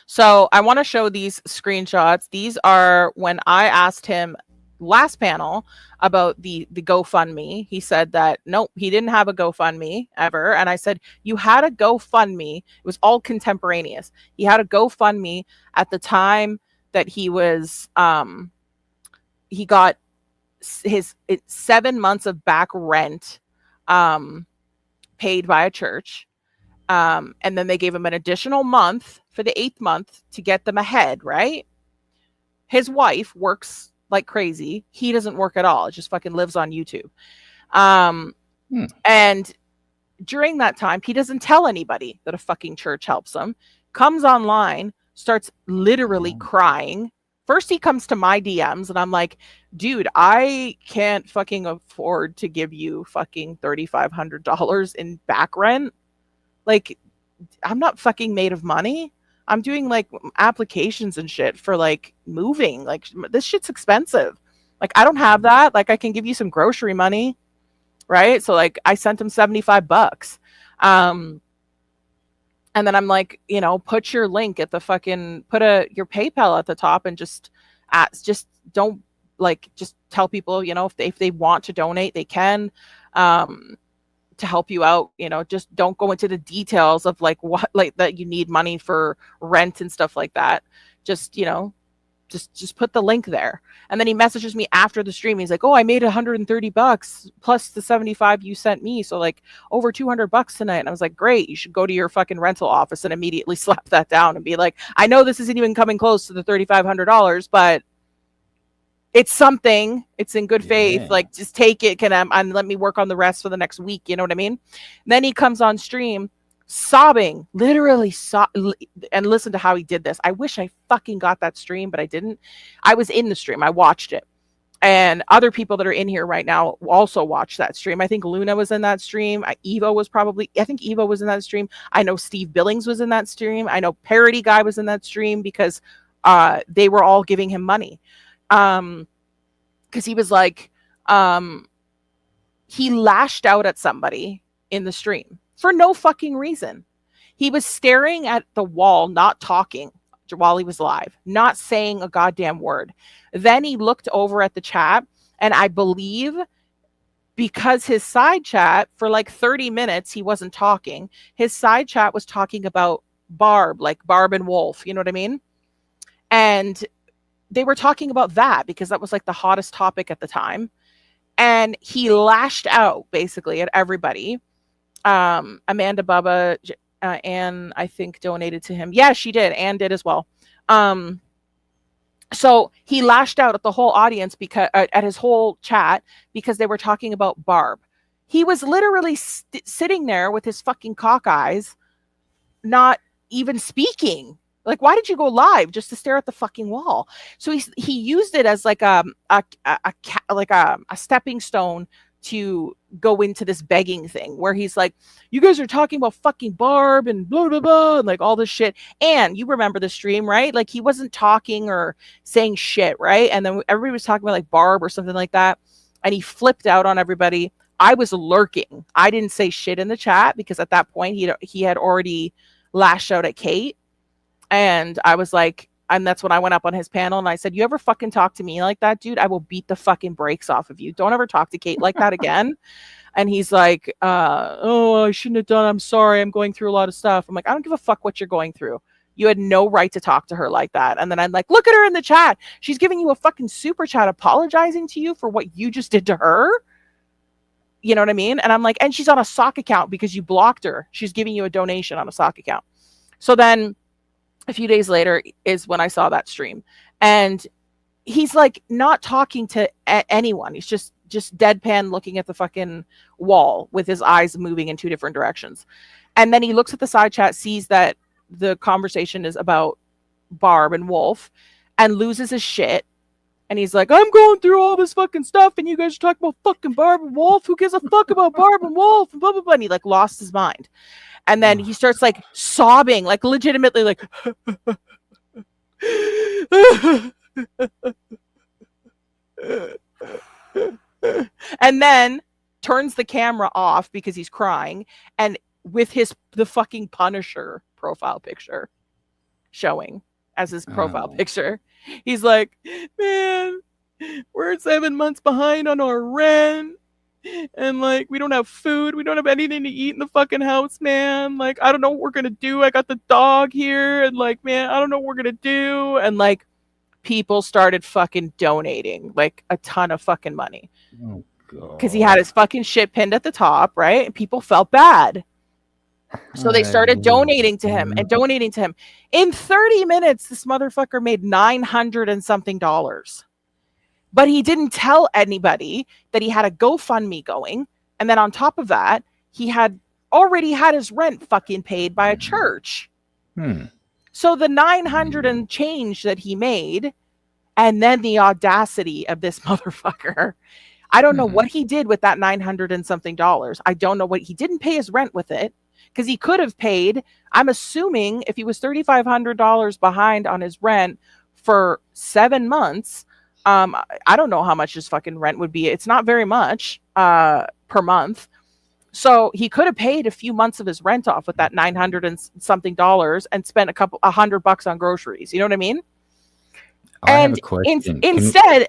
So I want to show these screenshots. These are when I asked him last panel about the GoFundMe. He said that nope, he didn't have a GoFundMe ever. And I said, you had a GoFundMe. It was all contemporaneous. He had a GoFundMe at the time that he was he got his 7 months of back rent paid by a church. And then they gave him an additional month for the 8th month to get them ahead, right? His wife works like crazy. He doesn't work at all. It just fucking lives on YouTube. And during that time, he doesn't tell anybody that a fucking church helps him. Comes online, starts literally crying. First, he comes to my DMs and I'm like, dude, I can't fucking afford to give you fucking $3,500 in back rent. Like, I'm not fucking made of money. I'm doing like applications and shit for like moving. Like, this shit's expensive. Like, I don't have that. Like, I can give you some grocery money, right? So like, I sent him $75. And then I'm like, put your link at the fucking, your PayPal at the top and just don't like, just tell people, if they want to donate, they can. To help you out, just don't go into the details of like what, like that you need money for rent and stuff like that. Just put the link there. And then he messages me after the stream. He's like, oh, I made $130 plus the 75 you sent me. So like over $200 tonight. And I was like, great. You should go to your fucking rental office and immediately slap that down and be like, I know this isn't even coming close to the $3,500, but it's something. It's in good faith. Like, just take it. And let me work on the rest for the next week. You know what I mean? And then he comes on stream sobbing, literally and listen to how he did this. I wish I fucking got that stream, but I didn't. I was in the stream. I watched it. And other people that are in here right now also watched that stream. I think Luna was in that stream. I think Evo was in that stream. I know Steve Billings was in that stream. I know Parody Guy was in that stream because they were all giving him money. Because he was like, he lashed out at somebody in the stream for no fucking reason. He was staring at the wall, not talking while he was live, not saying a goddamn word. Then he looked over at the chat, and I believe because his side chat for like 30 minutes, he wasn't talking. His side chat was talking about Barb, like Barb and Wolf, you know what I mean? And they were talking about that because that was like the hottest topic at the time. And he lashed out basically at everybody. Amanda Bubba, Anne, I think, donated to him. Yeah, she did. Anne did as well. So he lashed out at the whole audience because at his whole chat because they were talking about Barb. He was literally sitting there with his fucking cock eyes, not even speaking. Like, why did you go live just to stare at the fucking wall? So he used it as like a stepping stone to go into this begging thing where he's like, you guys are talking about fucking Barb and blah, blah, blah, and like all this shit. And you remember the stream, right? Like, he wasn't talking or saying shit, right? And then everybody was talking about like Barb or something like that. And he flipped out on everybody. I was lurking. I didn't say shit in the chat because at that point he had already lashed out at Kate. And I was like, and that's when I went up on his panel and I said, you ever fucking talk to me like that, dude? I will beat the fucking brakes off of you. Don't ever talk to Kate like that again. And he's like, oh, I shouldn't have done. I'm sorry. I'm going through a lot of stuff. I'm like, I don't give a fuck what you're going through. You had no right to talk to her like that. And then I'm like, look at her in the chat. She's giving you a fucking super chat apologizing to you for what you just did to her. You know what I mean? And I'm like, and she's on a sock account because you blocked her. She's giving you a donation on a sock account. So then a few days later is when I saw that stream, and he's like not talking to anyone. He's just deadpan looking at the fucking wall with his eyes moving in two different directions. And then he looks at the side chat, sees that the conversation is about Barb and Wolf, and loses his shit. And he's like, I'm going through all this fucking stuff, and you guys are talking about fucking Barb and Wolf. Who gives a fuck about Barb and Wolf? And blah, blah, blah. And he like lost his mind. And then he starts like sobbing, like legitimately like and then turns the camera off because he's crying, and with the fucking Punisher profile picture showing as his profile picture, he's like, man, we're 7 months behind on our rent, and like we don't have food, we don't have anything to eat in the fucking house, man. Like, I don't know what we're gonna do. I got the dog here, and like, man, I don't know what we're gonna do. And like, people started fucking donating like a ton of fucking money. Oh god. Because he had his fucking shit pinned at the top, right? And people felt bad. So they started donating to him and donating to him. In 30 minutes, this motherfucker made $900 and something. But he didn't tell anybody that he had a GoFundMe going. And then on top of that, he had already had his rent fucking paid by a church. So the 900 and change that he made, and then the audacity of this motherfucker. I don't know what he did with that 900 and something dollars. I don't know what he didn't pay his rent with it, because he could have paid. I'm assuming if he was $3,500 behind on his rent for 7 months, I don't know how much his fucking rent would be. It's not very much per month. So he could have paid a few months of his rent off with that 900 and something dollars and spent $100 on groceries. You know what I mean? And instead,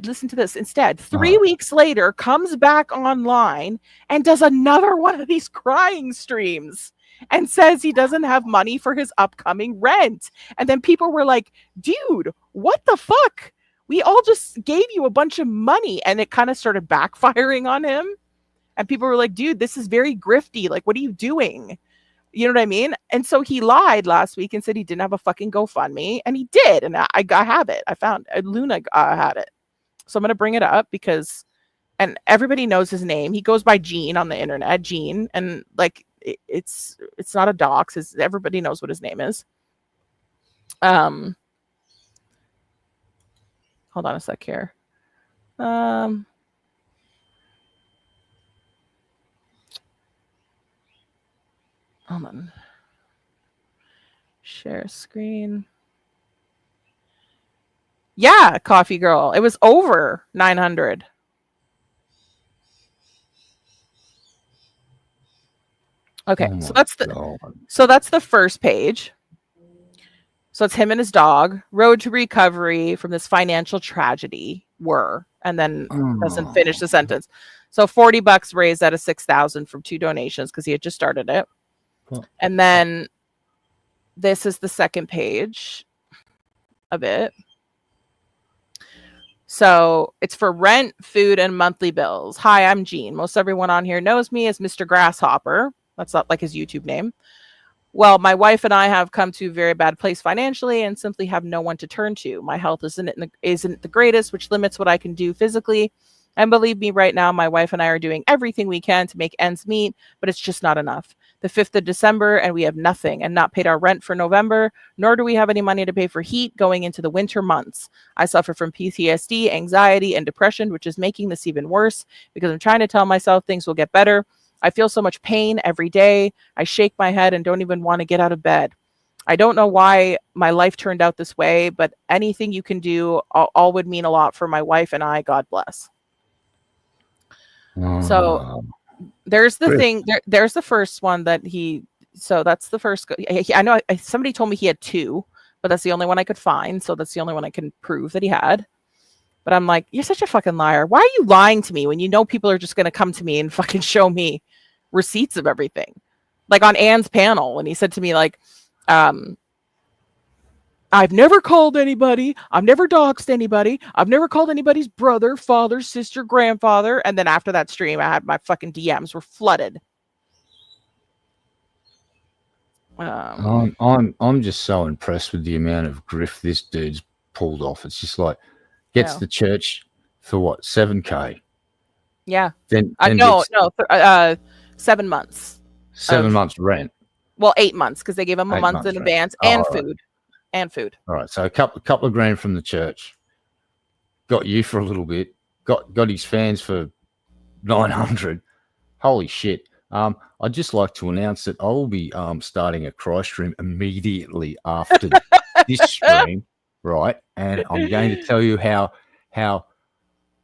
listen to this. Instead, 3 weeks later, comes back online and does another one of these crying streams and says he doesn't have money for his upcoming rent. And then people were like, dude, what the fuck? We all just gave you a bunch of money. And it kind of started backfiring on him. And people were like, dude, this is very grifty. Like, what are you doing? You know what I mean? And so he lied last week and said he didn't have a fucking GoFundMe, and he did. And I have it. I found Luna had it. So I'm going to bring it up because, and everybody knows his name. He goes by Gene on the internet, Gene. And like, it's not a dox. Everybody knows what his name is. Hold on a sec here. Hold on. Share screen. Yeah, Coffee Girl. It was over 900. Okay, so that's the first page. So it's him and his dog. Road to recovery from this financial tragedy and then doesn't finish the sentence. So $40 raised out of 6,000 from 2 donations because he had just started it. And then this is the second page of it. So it's for rent, food, and monthly bills. Hi, I'm Gene. Most everyone on here knows me as Mr. Grasshopper. That's not like his YouTube name. Well, my wife and I have come to a very bad place financially and simply have no one to turn to. My health isn't the greatest, which limits what I can do physically. And believe me, right now, my wife and I are doing everything we can to make ends meet, but it's just not enough. The 5th of December, and we have nothing and not paid our rent for November, nor do we have any money to pay for heat going into the winter months. I suffer from PTSD, anxiety, and depression, which is making this even worse because I'm trying to tell myself things will get better. I feel so much pain every day. I shake my head and don't even want to get out of bed. I don't know why my life turned out this way, but anything you can do all would mean a lot for my wife and I. God bless. So there's the thing. There's the first one that so that's the first. I know somebody told me he had 2, but that's the only one I could find. So that's the only one I can prove that he had. But I'm like, you're such a fucking liar. Why are you lying to me when you know people are just going to come to me and fucking show me receipts of everything? Like on Anne's panel when he said to me, like, I've never called anybody. I've never doxed anybody. I've never called anybody's brother, father, sister, grandfather. And then after that stream, I had my fucking DMs were flooded. I'm just so impressed with the amount of grift this dude's pulled off. It's just like gets Yeah. the church for what, $7K? Yeah. Then No, 7 months. 7 months rent. Well, 8 months because they gave him a 8 month months in rent. advance Oh, and all right. food. And food. All right, so a couple of grand from the church. Got you for a little bit. Got his fans for 900. Holy shit. I'd just like to announce that I will be starting a cry stream immediately after this stream, right? And I'm going to tell you how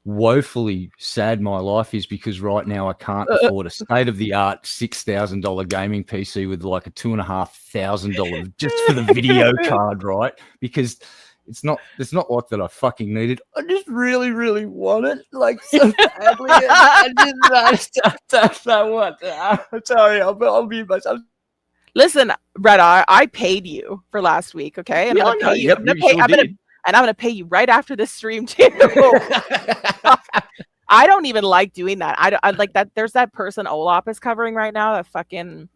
woefully sad my life is, because right now I can't afford a state-of-the-art $6,000 gaming PC with like a $2,500 just for the video card, right? Because it's not like that I fucking need it. I just really, really want it, like so badly. I just don't want it. I'm sorry, I'll be myself. Listen, Red Eye, I paid you for last week, okay? And Yeah, I'm gonna I know. pay you. Yep, I'm gonna you pay. sure I'm gonna, did. and I'm gonna pay you right after this stream too. I don't even like doing that. I like that. There's that person Olap is covering right now. That fucking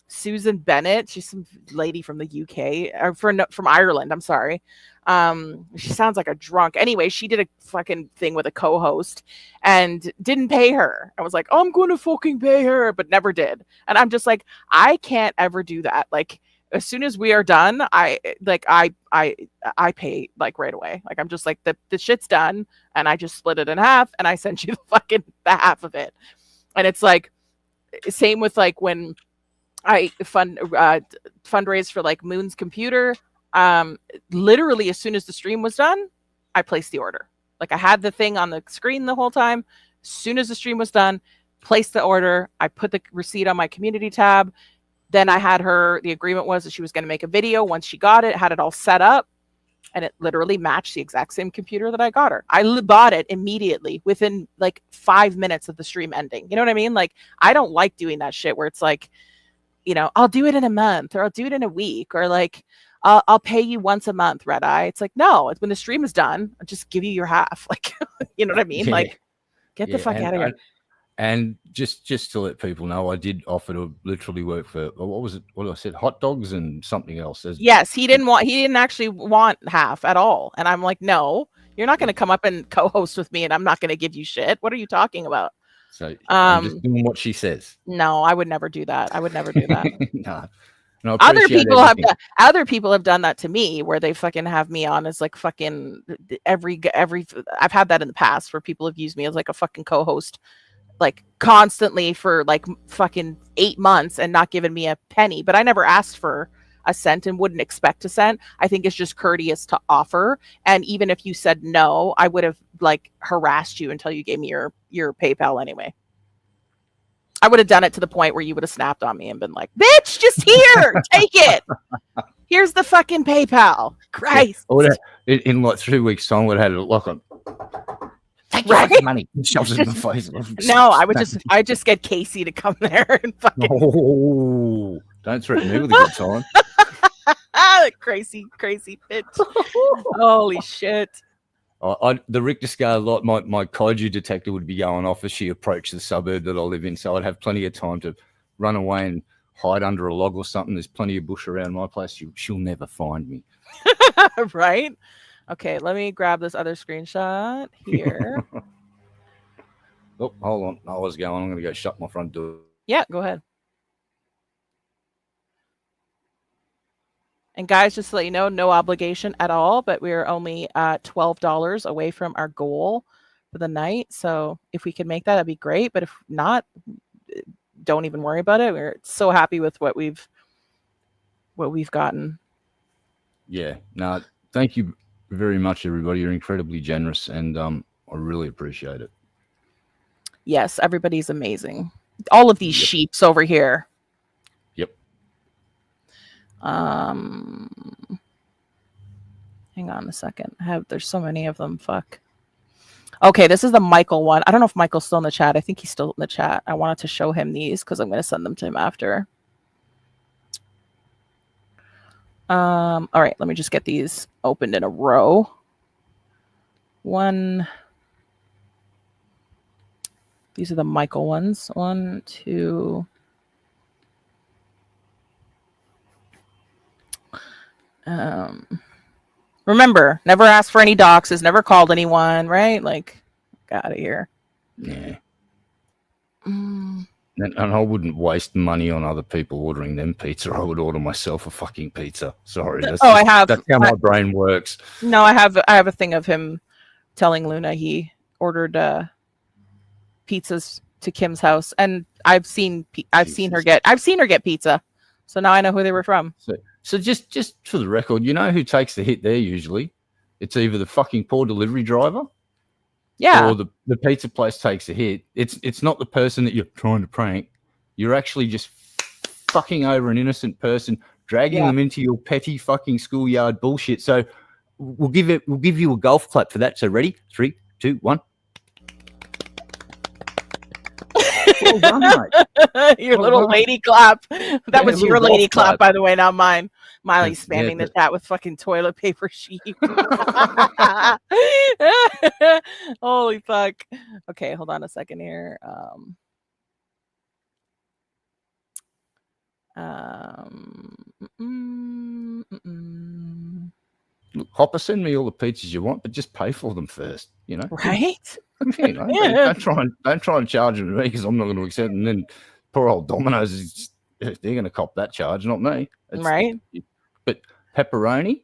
Susan Bennett. She's some lady from the UK or from Ireland. I'm sorry. She sounds like a drunk. Anyway, she did a fucking thing with a co-host and didn't pay her. I was like, oh, I'm going to fucking pay her, but never did. And I'm just like, I can't ever do that. Like, as soon as we are done, I pay like right away. Like, I'm just like, the shit's done, and I just split it in half, and I sent you the half of it. And it's like, same with like when I fundraise for like Moon's computer. Literally as soon as the stream was done, I placed the order. Like, I had the thing on the screen the whole time. As soon as the stream was done, placed the order. I put the receipt on my community tab. Then I had the agreement was that she was going to make a video once she got it, had it all set up, and it literally matched the exact same computer that I got her. I bought it immediately within like 5 minutes of the stream ending. You know what I mean? Like, I don't like doing that shit where it's like, you know, I'll do it in a month, or I'll do it in a week, or like, I'll pay you once a month, Red Eye. It's like, no, it's when the stream is done, I'll just give you your half. Like, you know what I mean? Yeah. Like, get the fuck out of here. And just to let people know, I did offer to literally work for, what was it? What I said, hot dogs and something else. Yes, he didn't actually want half at all. And I'm like, no, you're not going to come up and co-host with me, and I'm not going to give you shit. What are you talking about? So I'm just doing what she says. No, I would never do that. I would never do that. No, other people have done that to me, where they fucking have me on as like fucking every. I've had that in the past where people have used me as like a fucking co-host, like constantly for like fucking 8 months and not given me a penny. But I never asked for a cent and wouldn't expect a cent. I think it's just courteous to offer. And even if you said no, I would have like harassed you until you gave me your PayPal anyway. I would have done it to the point where you would have snapped on me and been like, bitch, just here, take it. Here's the fucking PayPal. Christ. Yeah, in like 3 weeks' time, would have had a lock on. Take your fucking money. Shoves it in the face. No, I just get Casey to come there and fucking. Oh, don't threaten me with a good time. Crazy bitch. Holy shit. The Richter scale, like my kaiju detector would be going off as she approached the suburb that I live in, so I'd have plenty of time to run away and hide under a log or something. There's plenty of bush around my place. She'll never find me. Right? Okay, let me grab this other screenshot here. Oh, hold on. I was going. I'm going to go shut my front door. Yeah, go ahead. And guys, just to let you know, no obligation at all, but we're only $12 away from our goal for the night. So if we can make that, that'd be great. But if not, don't even worry about it. We're so happy with what we've gotten. Yeah. No, thank you very much, everybody. You're incredibly generous, and I really appreciate it. Yes, everybody's amazing. All of these sheeps over here. Yep. Hang on a second. There's so many of them. Fuck. Okay, this is the Michael one. I don't know if Michael's still in the chat. I think he's still in the chat. I wanted to show him these because I'm going to send them to him after. All right, let me just get these opened in a row. These are the Michael ones. 1, 2. Remember, never asked for any doxes, never called anyone, right? Like, get out of here. Yeah. And I wouldn't waste money on other people ordering them pizza. I would order myself a fucking pizza. Sorry. That's that's how my brain works. No, I have a thing of him telling Luna he ordered pizzas to Kim's house, and I've seen her get pizza, so now I know who they were from. So just for the record, you know who takes the hit there usually? It's either the fucking poor delivery driver, or the pizza place takes a hit. It's not the person that you're trying to prank. You're actually just fucking over an innocent person, dragging them into your petty fucking schoolyard bullshit. So we'll give you a golf clap for that. So ready? 3, 2, 1. Well done, mate. Your little lady clap. That was your lady clap, by the way, not mine. Miley's spamming the chat with fucking toilet paper sheep. Holy fuck. Okay, hold on a second here. Look, Hopper, send me all the pizzas you want, but just pay for them first, you know? Right? You know, don't try and charge them to me because I'm not going to accept it. And then poor old Domino's, they're going to cop that charge, not me. Right? But pepperoni,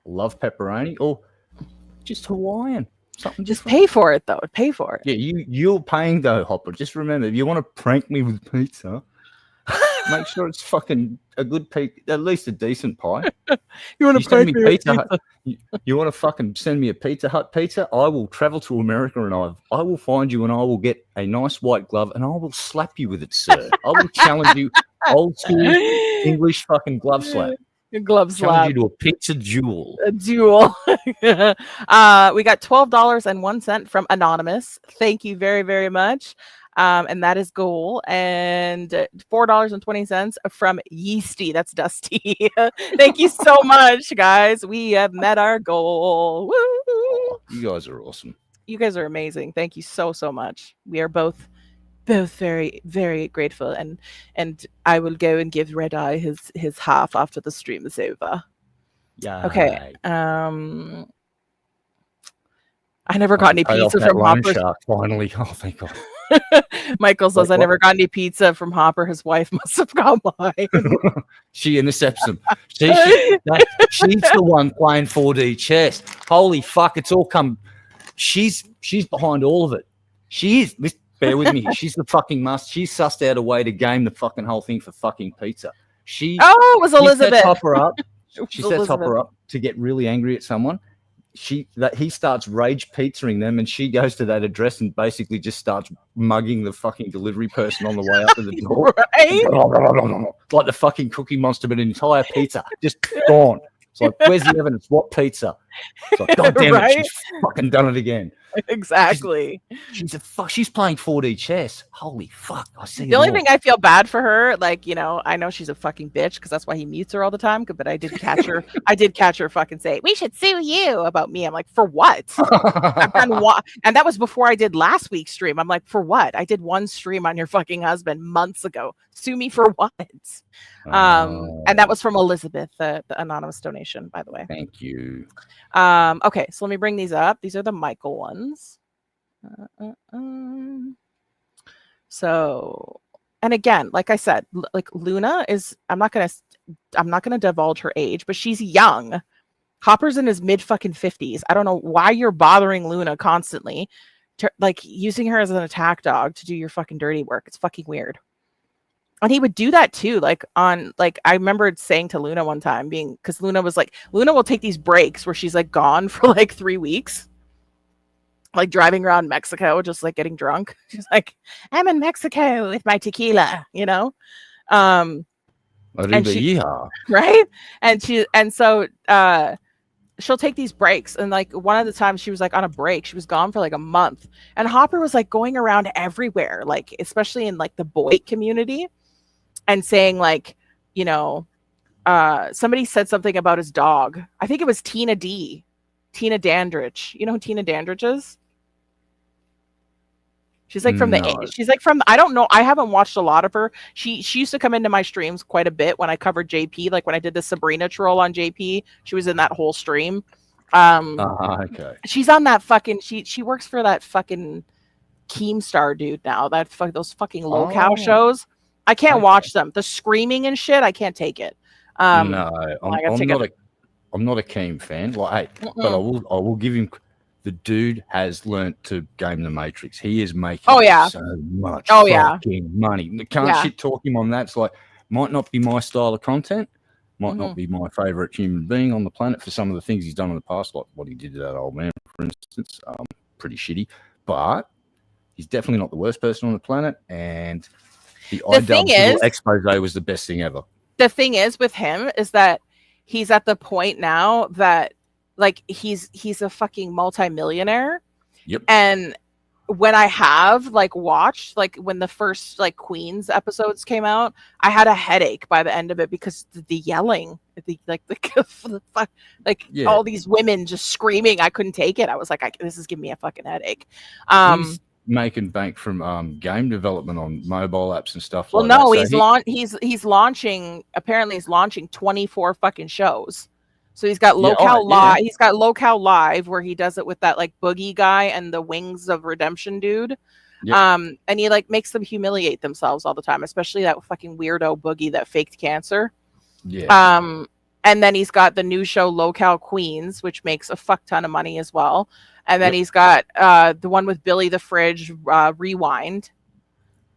love pepperoni, or just Hawaiian. Something just pay for it, though. Pay for it. Yeah, you're paying, though, Hopper. Just remember, if you want to prank me with pizza, make sure it's fucking a good pizza, at least a decent pie. You want to prank me with pizza? Hut, you want to fucking send me a Pizza Hut pizza? I will travel to America and I will find you and I will get a nice white glove and I will slap you with it, sir. I will challenge you, old school English fucking glove slap. Glove slap. Challenge you to a pizza duel. A duel. We got $12.01 from Anonymous. Thank you very, very much. And that is goal. And $4.20 from Yeasty. That's Dusty. Thank you so much, guys. We have met our goal. Woo! You guys are awesome. You guys are amazing. Thank you so much. We are both very, very grateful. And I will go and give Red Eye his half after the stream is over. Yeah. Okay. I never got any pizza from Hopper. Finally. Oh, thank God. Michael says, I never got any pizza from Hopper. His wife must have got mine. She intercepts him. She's the one playing 4D chess. Holy fuck, it's all come. She's behind all of it. She is. Bear with me. She's the fucking must. She's sussed out a way to game the fucking whole thing for fucking pizza. It was Elizabeth. She sets Hopper up to get really angry at someone. He starts rage pizzaing them, and she goes to that address and basically just starts mugging the fucking delivery person on the way up to the door. Right? Like the fucking Cookie Monster, but an entire pizza just gone. It's like, where's the evidence? What pizza? It's like, God damn it, she's fucking done it again. Exactly. She's playing 4D chess. Holy fuck! I see. The only thing I feel bad for her, like, you know, I know she's a fucking bitch because that's why he mutes her all the time. But I did catch her. I did catch her fucking say, "We should sue you" about me. I'm like, for what? And that was before I did last week's stream. I'm like, for what? I did one stream on your fucking husband months ago. Sue me for what? And that was from Elizabeth, the anonymous donation, by the way. Thank you. Okay, so let me bring these up. These are the Michael ones. So, and again, like I said, like Luna is, I'm not gonna divulge her age, but she's young. Hopper's in his mid fucking 50s. I don't know why you're bothering Luna constantly, like using her as an attack dog to do your fucking dirty work. It's fucking weird. And he would do that too, like I remember saying to Luna one time, because Luna will take these breaks where she's like gone for like 3 weeks, like driving around Mexico, just like getting drunk. She's like, I'm in Mexico with my tequila, you know? Right? And so she'll take these breaks. And like one of the times she was like on a break, she was gone for like a month. And Hopper was like going around everywhere, like especially in like the boy community, and saying like, you know, somebody said something about his dog. I think it was Tina Dandridge. You know who Tina Dandridge is? She's like from No. I don't know. I haven't watched a lot of her. She used to come into my streams quite a bit when I covered JP, like when I did the Sabrina troll on JP. She was in that whole stream. Okay. She's on that fucking she works for that fucking Keemstar dude now. Those fucking low-cow shows. I can't watch them. The screaming and shit, I can't take it. No, I'm not a Keem fan. Like, hey, but I will give him. The dude has learnt to game the Matrix. He is making so much fucking money. Can't shit talk him on that. It's like, might not be my style of content, might not be my favorite human being on the planet for some of the things he's done in the past, like what he did to that old man, for instance. Pretty shitty, but he's definitely not the worst person on the planet. And the IW expose was the best thing ever. The thing is with him is that he's at the point now that like he's a fucking multimillionaire. Yep. And when I have like watched like when the first like Queens episodes came out, I had a headache by the end of it because the yelling, all these women just screaming, I couldn't take it. I was like, this is giving me a fucking headache. He's making bank from game development on mobile apps and stuff. Well, like no, that. he's launching. Apparently, he's launching 24 fucking shows. So he's got Locale Live. He's got Locale Live where he does it with that like Boogie guy and the Wings of Redemption dude. Yep. And he like makes them humiliate themselves all the time, especially that fucking weirdo Boogie that faked cancer. Yeah. And then he's got the new show Locale Queens, which makes a fuck ton of money as well. And then he's got the one with Billy the Fridge, Rewind,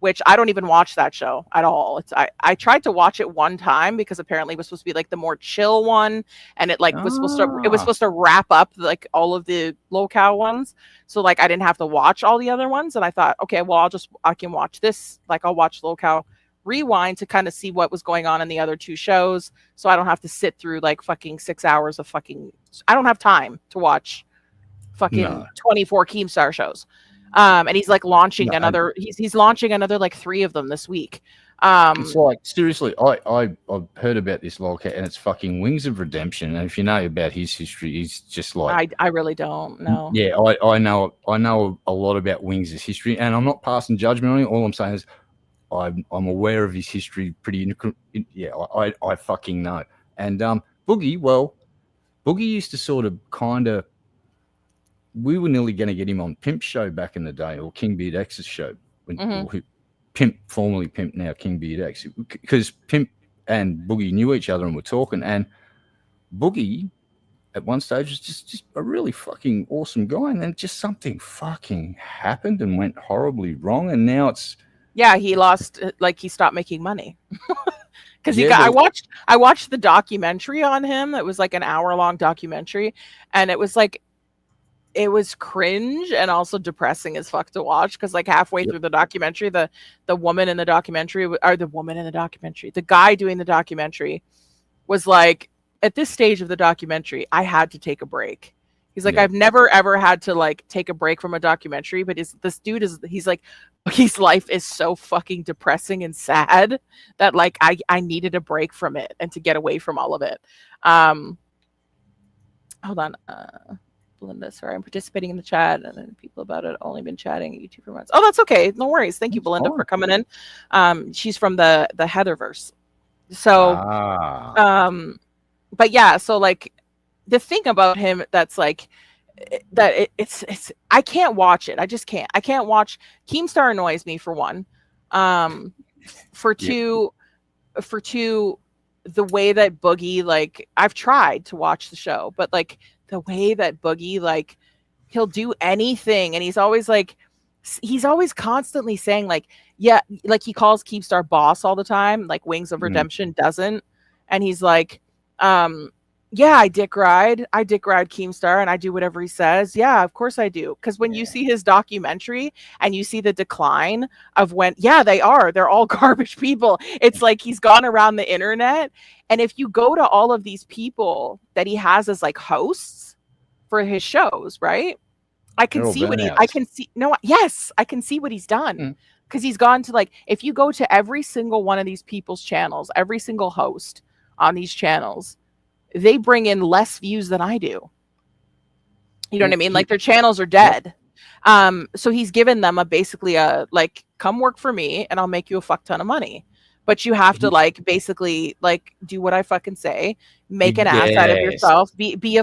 which I don't even watch that show at all. I tried to watch it one time because apparently it was supposed to be like the more chill one, and it like was supposed to wrap up like all of the Locale ones. So like I didn't have to watch all the other ones, and I thought, okay, well I can watch this. Like I'll watch Locale Rewind to kind of see what was going on in the other two shows, so I don't have to sit through like fucking 6 hours of fucking. I don't have time to watch fucking 24 Keemstar shows. And he's like launching another. He's launching another like 3 of them this week. It's like seriously, I've heard about this Lolcat, and it's fucking Wings of Redemption. And if you know about his history, he's just like I really don't know. Yeah, I know a lot about Wings' history, and I'm not passing judgment on him. All I'm saying is I'm aware of his history pretty. I fucking know. And Boogie, Boogie used to sort of kind of. We were nearly going to get him on Pimp's show back in the day, or King Beard X's show. Pimp, formerly Pimp, now King Beard X. Because Pimp and Boogie knew each other and were talking. And Boogie, at one stage, was just a really fucking awesome guy. And then just something fucking happened and went horribly wrong. And now it's... Yeah, he lost, like he stopped making money. Because I watched the documentary on him. It was like an hour-long documentary. And it was like, it was cringe and also depressing as fuck to watch because like halfway through the documentary, the woman in the documentary, the guy doing the documentary was like, at this stage of the documentary, I had to take a break. He's like, I've never ever had to like take a break from a documentary, but he's like, his life is so fucking depressing and sad that like I needed a break from it and to get away from all of it. Hold on. Belinda, sorry, I'm participating in the chat, and then people about it only been chatting at YouTube for months. Oh, that's okay. No worries. Thank you, Belinda, for coming in. She's from the Heatherverse. So, but yeah, so like the thing about him that's like that it's I can't watch it. I just can't. I can't watch. Keemstar annoys me for one. For two, the way that Boogie, like I've tried to watch the show, but like the way that Boogie, like he'll do anything, and he's always constantly saying like, yeah, like he calls Keemstar boss all the time, like Wings of Redemption doesn't, and he's like, yeah, I dick ride Keemstar and I do whatever he says. Yeah, of course I do. Because when you see his documentary and you see the decline of they're all garbage people. It's like he's gone around the internet. And if you go to all of these people that he has as like hosts for his shows, right? I can see what he's done. Because he's gone to like, if you go to every single one of these people's channels, every single host on these channels, they bring in less views than I do. You know what I mean? Like their channels are dead. So he's given them basically a like, come work for me and I'll make you a fuck ton of money. But you have to like basically like do what I fucking say, make an ass out of yourself, be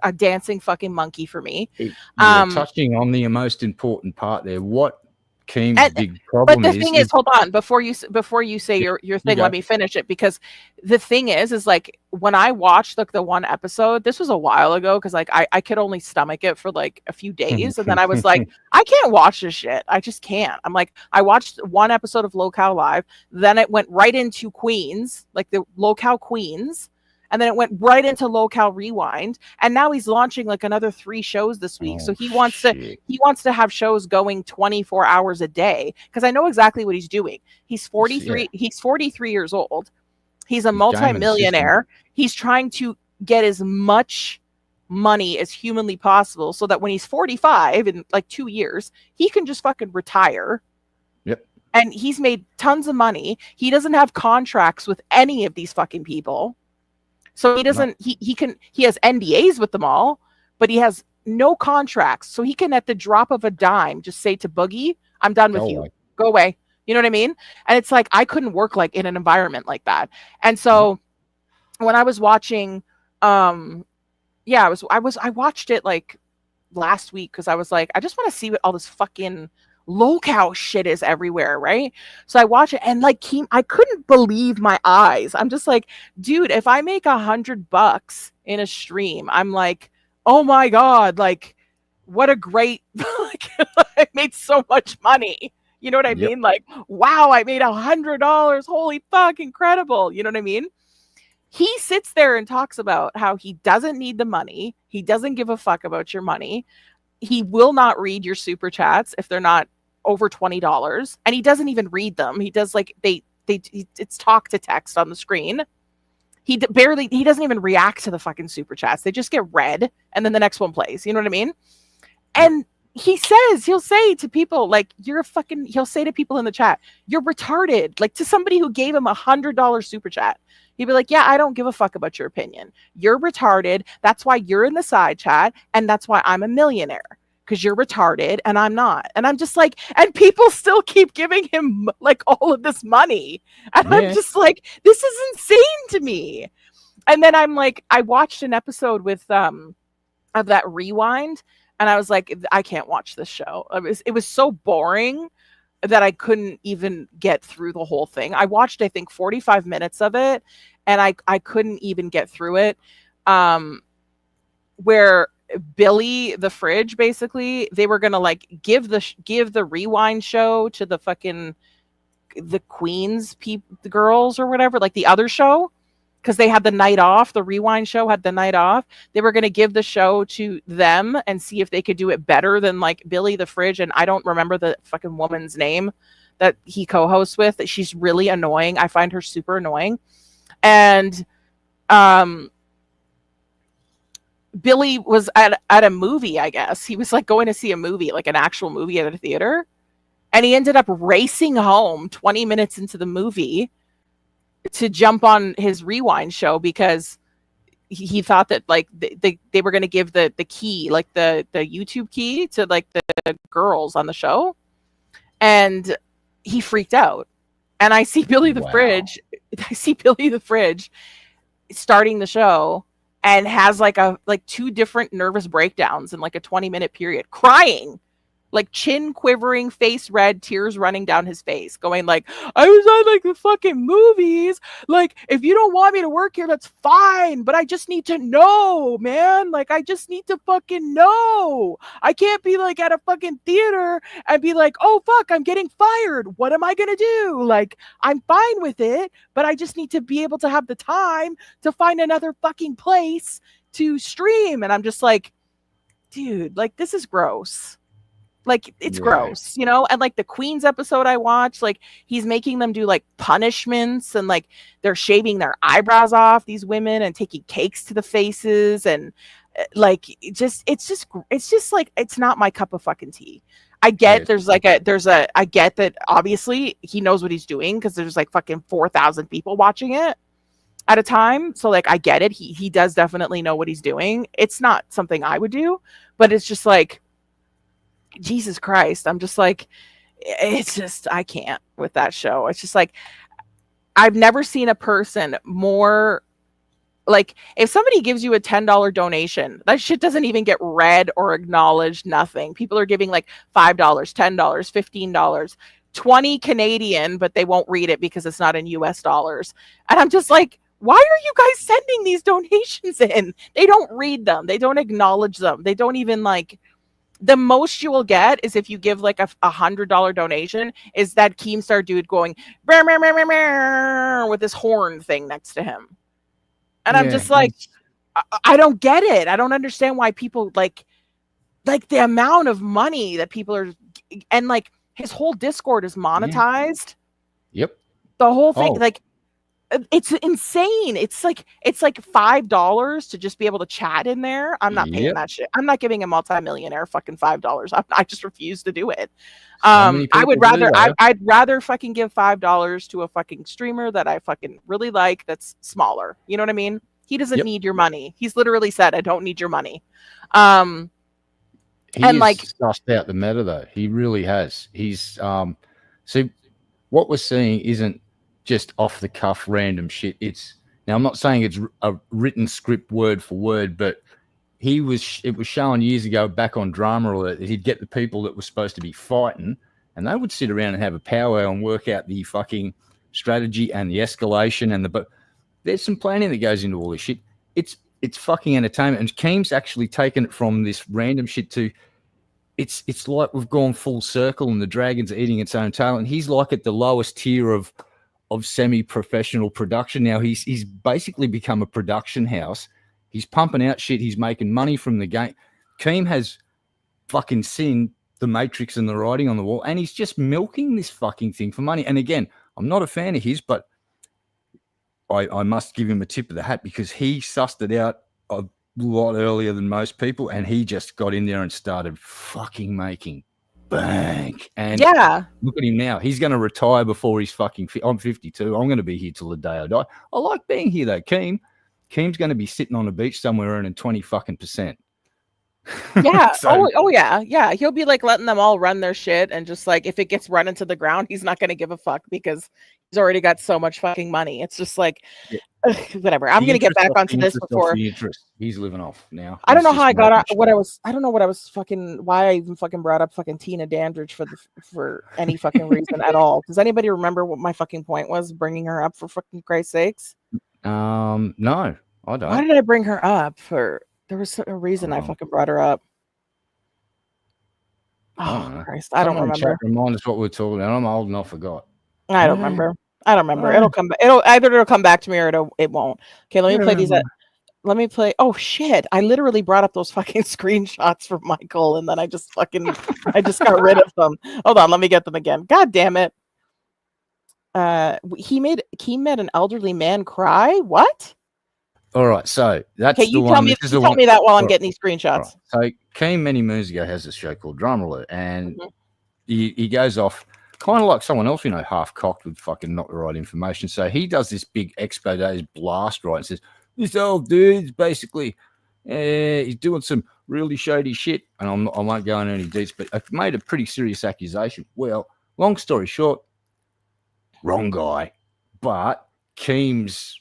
a dancing fucking monkey for me. You're touching on the most important part there. What Keem's big problem but the thing is, hold on, before you say your thing, let me finish it, because the thing is like when I watched like the one episode, this was a while ago, because like I could only stomach it for like a few days, and then I was like, I can't watch this shit. I just can't. I'm like, I watched one episode of Locale Live, then it went right into Queens, like the Locale Queens. And then it went right into Locale Rewind, and now he's launching like another 3 shows this week. So he wants to have shows going 24 hours a day, because I know exactly what he's doing. He's 43. He's 43 years old. He's a multimillionaire. He's trying to get as much money as humanly possible, so that when he's 45 in like 2 years, he can just fucking retire. Yep. And he's made tons of money. He doesn't have contracts with any of these fucking people. So he doesn't, he has NDAs with them all, but he has no contracts. So he can, at the drop of a dime, just say to Boogie, I'm done with you. Go away. You know what I mean? And it's like, I couldn't work like in an environment like that. And so when I was watching, I watched it like last week, because I was like, I just want to see what all this fucking Locale shit is everywhere, right? So I watch it, and like I couldn't believe my eyes. I'm just like, dude, if I make $100 in a stream, I'm like, oh my god, like what a great like, I made so much money. You know what I mean? Like, wow, I made $100. Holy fuck, incredible. You know what I mean? He sits there and talks about how he doesn't need the money. He doesn't give a fuck about your money. He will not read your super chats if they're not over $20, and he doesn't even read them. He does like it's talk to text on the screen. He doesn't even react to the fucking super chats. They just get read, and then the next one plays. You know what I mean? And he'll say to people like, he'll say to people in the chat, you're retarded. Like to somebody who gave him $100 super chat. He'd be like, yeah, I don't give a fuck about your opinion. You're retarded. That's why you're in the side chat. And that's why I'm a millionaire, because you're retarded and I'm not. And I'm just like, and people still keep giving him like all of this money. And I'm just like, this is insane to me. And then I'm like, I watched an episode with of that Rewind, and I was like, I can't watch this show. It was so boring that I couldn't even get through the whole thing. I watched, I think, 45 minutes of it, and I couldn't even get through it. Where Billy the Fridge, basically, they were gonna like give the Rewind show to the Queens the girls or whatever, like the other show, because they had the night off. The Rewind show had the night off. They were going to give the show to them and see if they could do it better than like Billy the Fridge. And I don't remember the fucking woman's name that he co-hosts with. She's really annoying. I find her super annoying. And Billy was at a movie, I guess. He was like going to see a movie, like an actual movie at a theater. And he ended up racing home 20 minutes into the movie to jump on his Rewind show, because he thought that like they were going to give the key, like the YouTube key, to like the girls on the show. And he freaked out. And I see Billy the Fridge starting the show, and has like 2 different nervous breakdowns in like a 20-minute period, crying, like chin quivering, face red, tears running down his face, going like, I was on like the fucking movies. Like, if you don't want me to work here, that's fine. But I just need to know, man. Like, I just need to fucking know. I can't be like at a fucking theater and be like, oh, fuck, I'm getting fired. What am I going to do? Like, I'm fine with it, but I just need to be able to have the time to find another fucking place to stream. And I'm just like, dude, like, this is gross. Like, it's gross, you know? And like the Queens episode I watched, like he's making them do like punishments, and like they're shaving their eyebrows off, these women, and taking cakes to the faces, and like it's just like, it's not my cup of fucking tea. I get I get that obviously he knows what he's doing, because there's like fucking 4,000 people watching it. at a time. So like I get it. He does definitely know what he's doing. It's not something I would do, but it's just like Jesus Christ. I'm just like, it's just I can't with that show. It's just like I've never seen a person more like if somebody gives you a $10 donation, that shit doesn't even get read or acknowledged, nothing. People are giving like $5, $10, $15, 20 Canadian, but they won't read it because it's not in US dollars. And I'm just like, why are you guys sending these donations in? They don't read them. They don't acknowledge them. They don't even like the most you will get is if you give like a $100 donation is that Keemstar dude going "Brr, brr, brr, brr, brr," with this horn thing next to him. And I'm just like, I don't get it. I don't understand why people like the amount of money that people are, and like his whole Discord is monetized. Yep. The whole thing, like, it's insane. It's like $5 to just be able to chat in there. I'm not paying that shit. I'm not giving a multi-millionaire fucking $5. I just refuse to do it. I would rather I'd rather fucking give $5 to a fucking streamer that I fucking really like that's smaller. You know what I mean? He doesn't need your money. He's literally said, I don't need your money. He and like sussed out the meta though. He really has. He's see what we're seeing isn't just off the cuff random shit. It's now I'm not saying it's a written script word for word, but it was shown years ago back on Drama Alert that he'd get the people that were supposed to be fighting and they would sit around and have a powwow and work out the fucking strategy and the escalation and but there's some planning that goes into all this shit. It's fucking entertainment. And Keem's actually taken it from this random shit to it's like we've gone full circle and the dragon's eating its own tail and he's like at the lowest tier of semi-professional production now. He's basically become a production house. He's pumping out shit. He's making money from the game. Keem has fucking seen the Matrix and the writing on the wall, and he's just milking this fucking thing for money. And again, I'm not a fan of his, but I must give him a tip of the hat because he sussed it out a lot earlier than most people, and he just got in there and started fucking making bank. And look at him now. He's going to retire before he's fucking. I'm 52. I'm going to be here till the day I die. I like being here though. Keem's going to be sitting on a beach somewhere earning 20%. Yeah. So, yeah. He'll be like letting them all run their shit, and just like if it gets run into the ground, he's not going to give a fuck because he's already got so much fucking money. It's just like whatever. I'm going to get back onto this before he's living off now. I don't know how I got I don't know what I was fucking why I even fucking brought up fucking Tina Dandridge for any fucking reason at all. Does anybody remember what my fucking point was bringing her up for fucking Christ's sakes? No, I don't. Why did I bring her up for? There was a reason I fucking brought her up. Oh Christ, I don't remember. Remind us what we're talking about. I'm old and I forgot. I don't remember. It'll come back. It'll come back to me or it won't. Okay, let me play these. Let me play. Oh shit! I literally brought up those fucking screenshots for Michael, and then I just got rid of them. Hold on, let me get them again. God damn it! Keem made an elderly man cry. What? All right, so that's okay. You tell me that while I'm getting these screenshots. Right. So Keem many moons ago has a show called Drama Alert, and he goes off kind of like someone else, half cocked with fucking not the right information. So he does this big expose blast, right, and says this old dude's basically he's doing some really shady shit, and I won't go into any details, but I made a pretty serious accusation. Well, long story short, wrong guy, but Keem's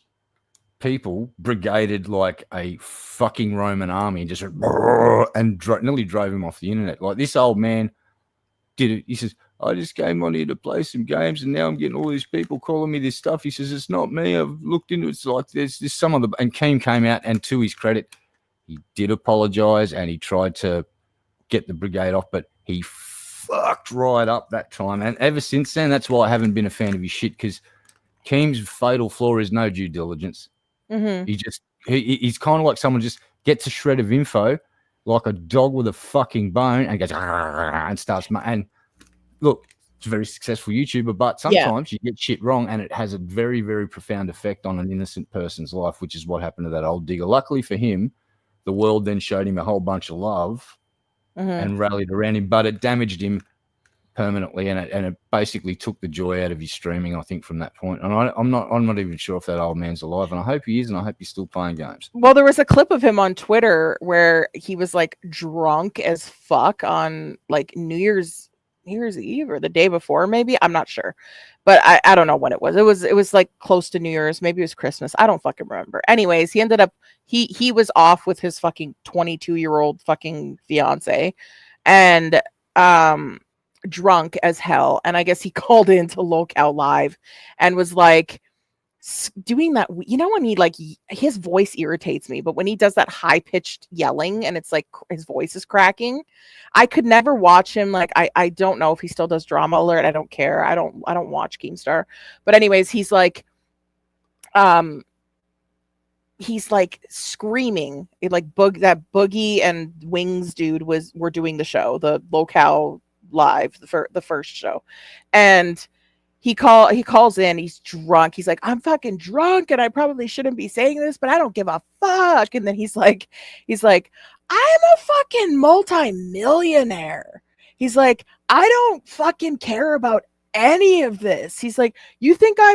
people brigaded like a fucking Roman army and just nearly drove him off the internet. Like this old man did it. He says, I just came on here to play some games and now I'm getting all these people calling me this stuff. He says, it's not me. I've looked into it. It's like there's some of the, and Keem came out and to his credit, he did apologize and he tried to get the brigade off, but he fucked right up that time. And ever since then, that's why I haven't been a fan of his shit because Keem's fatal flaw is no due diligence. He's kind of like someone just gets a shred of info like a dog with a fucking bone and goes and starts and look, it's a very successful YouTuber, but sometimes you get shit wrong and it has a very, very profound effect on an innocent person's life, which is what happened to that old digger. Luckily for him, the world then showed him a whole bunch of love and rallied around him, but it damaged him permanently, and it basically took the joy out of his streaming, I think, from that point. And I'm not even sure if that old man's alive, and I hope he is, and I hope he's still playing games. Well, there was a clip of him on Twitter where he was like drunk as fuck on like New Year's Eve or the day before, maybe. I'm not sure. But I don't know when it was. It was like close to New Year's, maybe it was Christmas. I don't fucking remember. Anyways, he ended up he was off with his fucking 22-year-old fucking fiance and drunk as hell. And I guess he called into Locale Live and was like doing that, you know, when he like his voice irritates me, but when he does that high-pitched yelling and it's like his voice is cracking, I could never watch him. Like I don't know if he still does Drama Alert. I don't care. I don't watch Keemstar. But anyways, he's like screaming like that Boogie and Wings dude were doing the show, the Locale Live, the first show, and he calls in, he's drunk, he's like, I'm fucking drunk and I probably shouldn't be saying this, but I don't give a fuck. And then he's like I'm a fucking multi-millionaire. He's like, I don't fucking care about any of this. He's like, you think I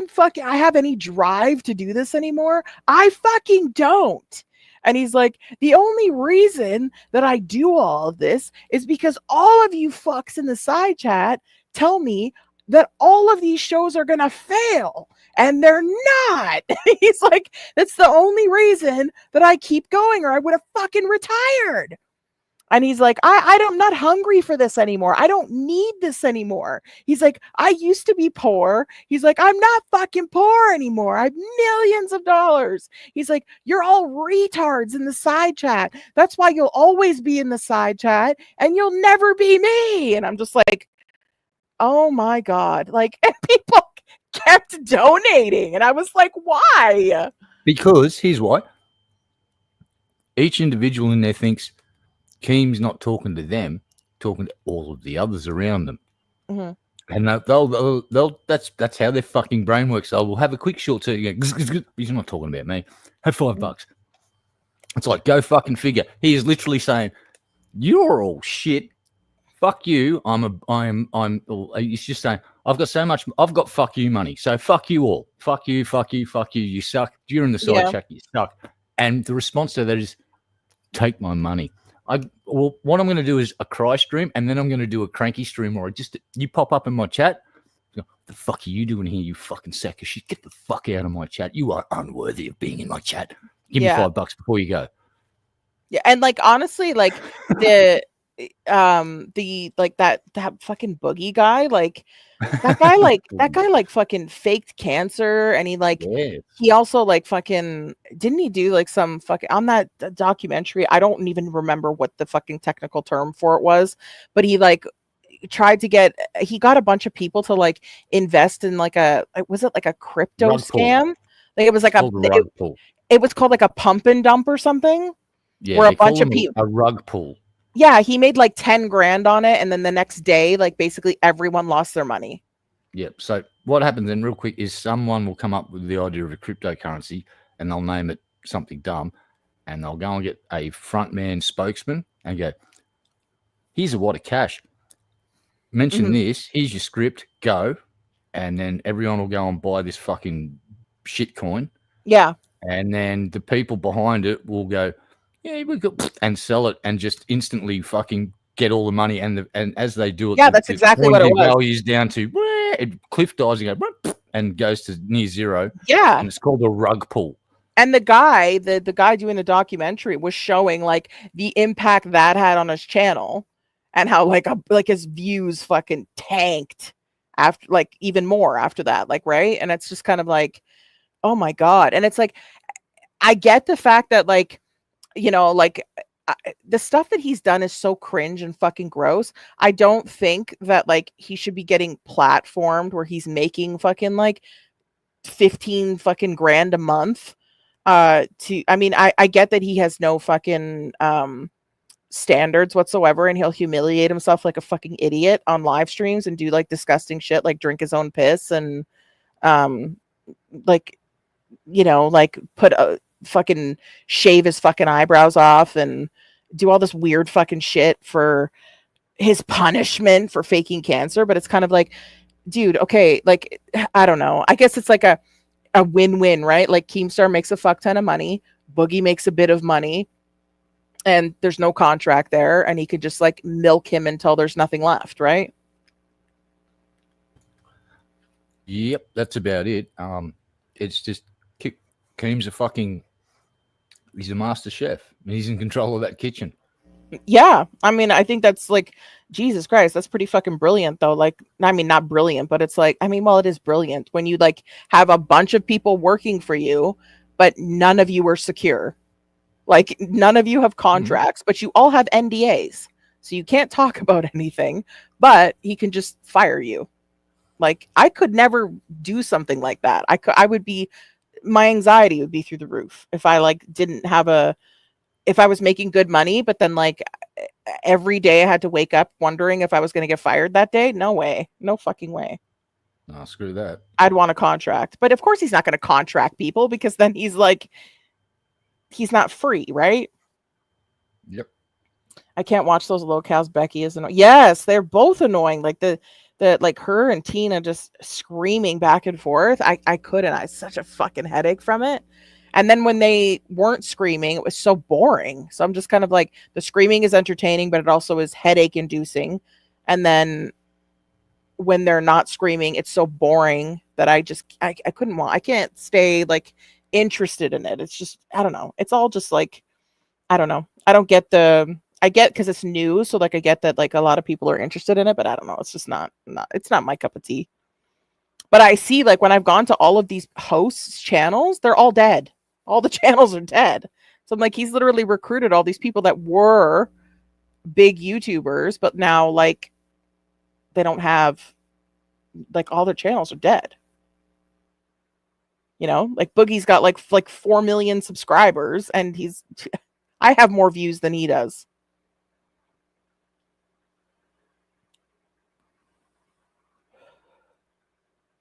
have any drive to do this anymore? I fucking don't. And he's like, the only reason that I do all of this is because all of you fucks in the side chat tell me that all of these shows are gonna fail, and they're not. He's like, that's the only reason that I keep going, or I would have fucking retired. And he's like, I'm not hungry for this anymore. I don't need this anymore. He's like, I used to be poor. He's like, I'm not fucking poor anymore. I have millions of dollars. He's like, you're all retards in the side chat. That's why you'll always be in the side chat and you'll never be me. And I'm just like, oh my God. Like, and people kept donating. And I was like, why? Because here's what. Each individual in there thinks Keem's not talking to them, talking to all of the others around them. Mm-hmm. And they'll that's how their fucking brain works. They'll have a quick short term. He's not talking about me. Have $5. It's like, go fucking figure. He is literally saying, you're all shit. Fuck you. He's just saying, I've got so much. I've got fuck you money. So fuck you all. Fuck you. Fuck you. Fuck you. You suck. During the side chat, you suck. And the response to that is, take my money. What I'm going to do is a cry stream, and then I'm going to do a cranky stream where you pop up in my chat. The fuck are you doing here, you fucking sack of shit? Get the fuck out of my chat. You are unworthy of being in my chat. Give me $5 before you go. Yeah, and like honestly, like the that fucking Boogie guy, like that guy like fucking faked cancer, and he also like fucking didn't he do like some fucking on that documentary? I don't even remember what the fucking technical term for it was, but he like tried to he got a bunch of people to like invest in like was it like a crypto rug scam? Pool. Like it was like it was called like a pump and dump or something. Yeah, where a bunch of people a rug pull. Yeah, he made like 10 grand on it, and then the next day, like basically everyone lost their money. Yep. So what happens then, real quick, is someone will come up with the idea of a cryptocurrency, and they'll name it something dumb, and they'll go and get a frontman spokesman and go, "Here's a wad of cash. Mention this. Here's your script. Go," and then everyone will go and buy this fucking shit coin. Yeah. And then the people behind it will go, yeah, we could, and sell it and just instantly fucking get all the money. And as they do it, that's exactly what it was. Values down to cliff dives and goes to near zero. Yeah, and it's called a rug pull. And the guy, the guy doing the documentary, was showing like the impact that had on his channel, and how like his views fucking tanked after, like even more after that, like right. And it's just kind of like, oh my God. And it's like, I get the fact that like, you know, like the stuff that he's done is so cringe and fucking gross. I don't think that like he should be getting platformed where he's making fucking like 15 fucking grand a month. I get that he has no fucking standards whatsoever, and he'll humiliate himself like a fucking idiot on live streams and do like disgusting shit, like drink his own piss and like, you know, like put a fucking shave his fucking eyebrows off and do all this weird fucking shit for his punishment for faking cancer, but it's kind of like, dude, okay, like, I don't know. I guess it's like a win-win, right? Like Keemstar makes a fuck ton of money, Boogie makes a bit of money, and there's no contract there, and he could just like milk him until there's nothing left, right? Yep, that's about it. It's just Keem's he's a master chef. He's in control of that kitchen. Yeah, I mean, I think that's like, Jesus Christ, that's pretty fucking brilliant though. Like, I mean, not brilliant, but it's like, I mean, well, it is brilliant when you like have a bunch of people working for you, but none of you are secure. Like, none of you have contracts, but you all have NDAs, so you can't talk about anything, but he can just fire you. Like, I could never do something like that. I would be, my anxiety would be through the roof if I like didn't have if I was making good money, but then like every day I had to wake up wondering if I was going to get fired that day. No way. No fucking way. No, screw that. I'd want a contract. But of course he's not going to contract people, because then he's like, he's not free, right? Yep. I can't watch those locales. Becky is annoying. Yes, they're both annoying. Like the like her and Tina just screaming back and forth. I couldn't. I had such a fucking headache from it. And then when they weren't screaming, it was so boring. So I'm just kind of like, the screaming is entertaining, but it also is headache inducing. And then when they're not screaming, it's so boring that I couldn't I can't stay like interested in it. It's just, I don't know. It's all just like, I don't know. I don't get I get, because it's new. So like, I get that like a lot of people are interested in it, but I don't know. It's just it's not my cup of tea. But I see, like, when I've gone to all of these hosts' channels, they're all dead. All the channels are dead. So I'm like, he's literally recruited all these people that were big YouTubers, but now like they don't have, like, all their channels are dead. You know, like Boogie's got like 4 million subscribers, and I have more views than he does.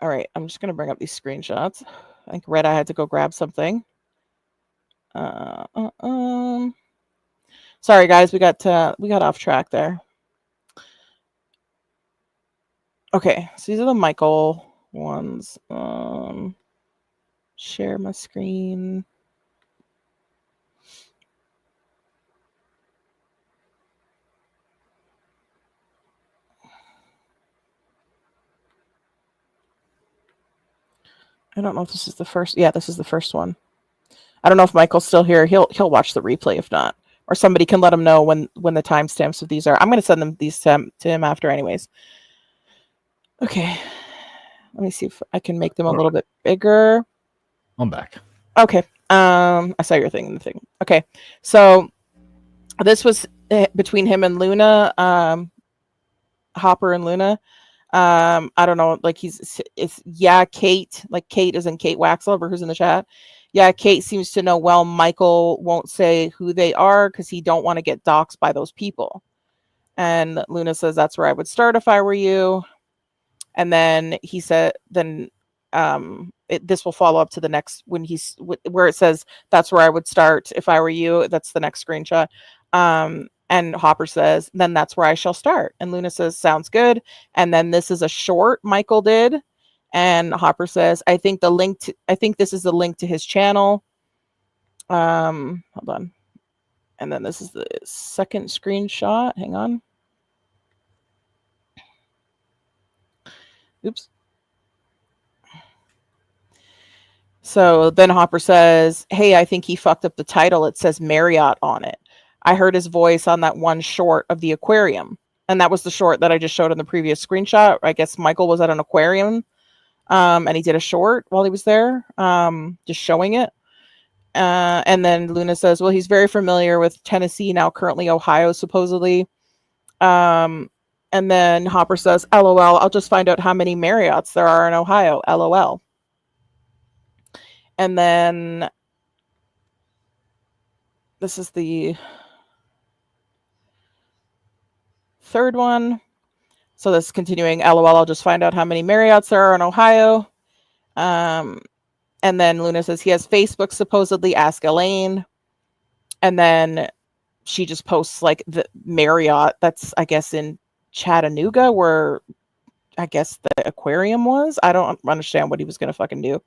All right, I'm just gonna bring up these screenshots. I think Red Eye had to go grab something. Sorry guys, we got off track there. Okay, so these are the Michael ones. Share my screen. I don't know if this is the first. Yeah, this is the first one. I don't know if Michael's still here. He'll watch the replay if not, or somebody can let him know when the timestamps of these are. I'm going to send these to him after, anyways. Okay, let me see if I can make them a little bit bigger. I'm back. Okay. I saw your thing in the thing. Okay, so this was between him and Luna, Hopper and Luna. I don't know, like it's Kate, like Kate is in Kate Waxlover, who's in the chat. Yeah, Kate seems to know well Michael won't say who they are because he don't want to get doxxed by those people. And Luna says that's where I would start if I were you. And then he said, then this will follow up to the next when he's where it says that's where I would start if I were you. That's the next screenshot. And Hopper says, then that's where I shall start. And Luna says, sounds good. And then this is a short Michael did. And Hopper says, I think this is the link to his channel. Hold on. And then this is the second screenshot. Hang on. Oops. So then Hopper says, hey, I think he fucked up the title. It says Marriott on it. I heard his voice on that one short of the aquarium. And that was the short that I just showed in the previous screenshot. I guess Michael was at an aquarium. And he did a short while he was there, just showing it. And then Luna says, well, he's very familiar with Tennessee, now currently Ohio, supposedly. And then Hopper says, LOL, I'll just find out how many Marriotts there are in Ohio, LOL. And then this is the third one. So this is continuing, LOL, I'll just find out how many Marriotts there are in Ohio. And then Luna says he has Facebook, supposedly, ask Elaine. And then she just posts like the Marriott that's, I guess, in Chattanooga, where I guess the aquarium was. I don't understand what he was going to fucking do.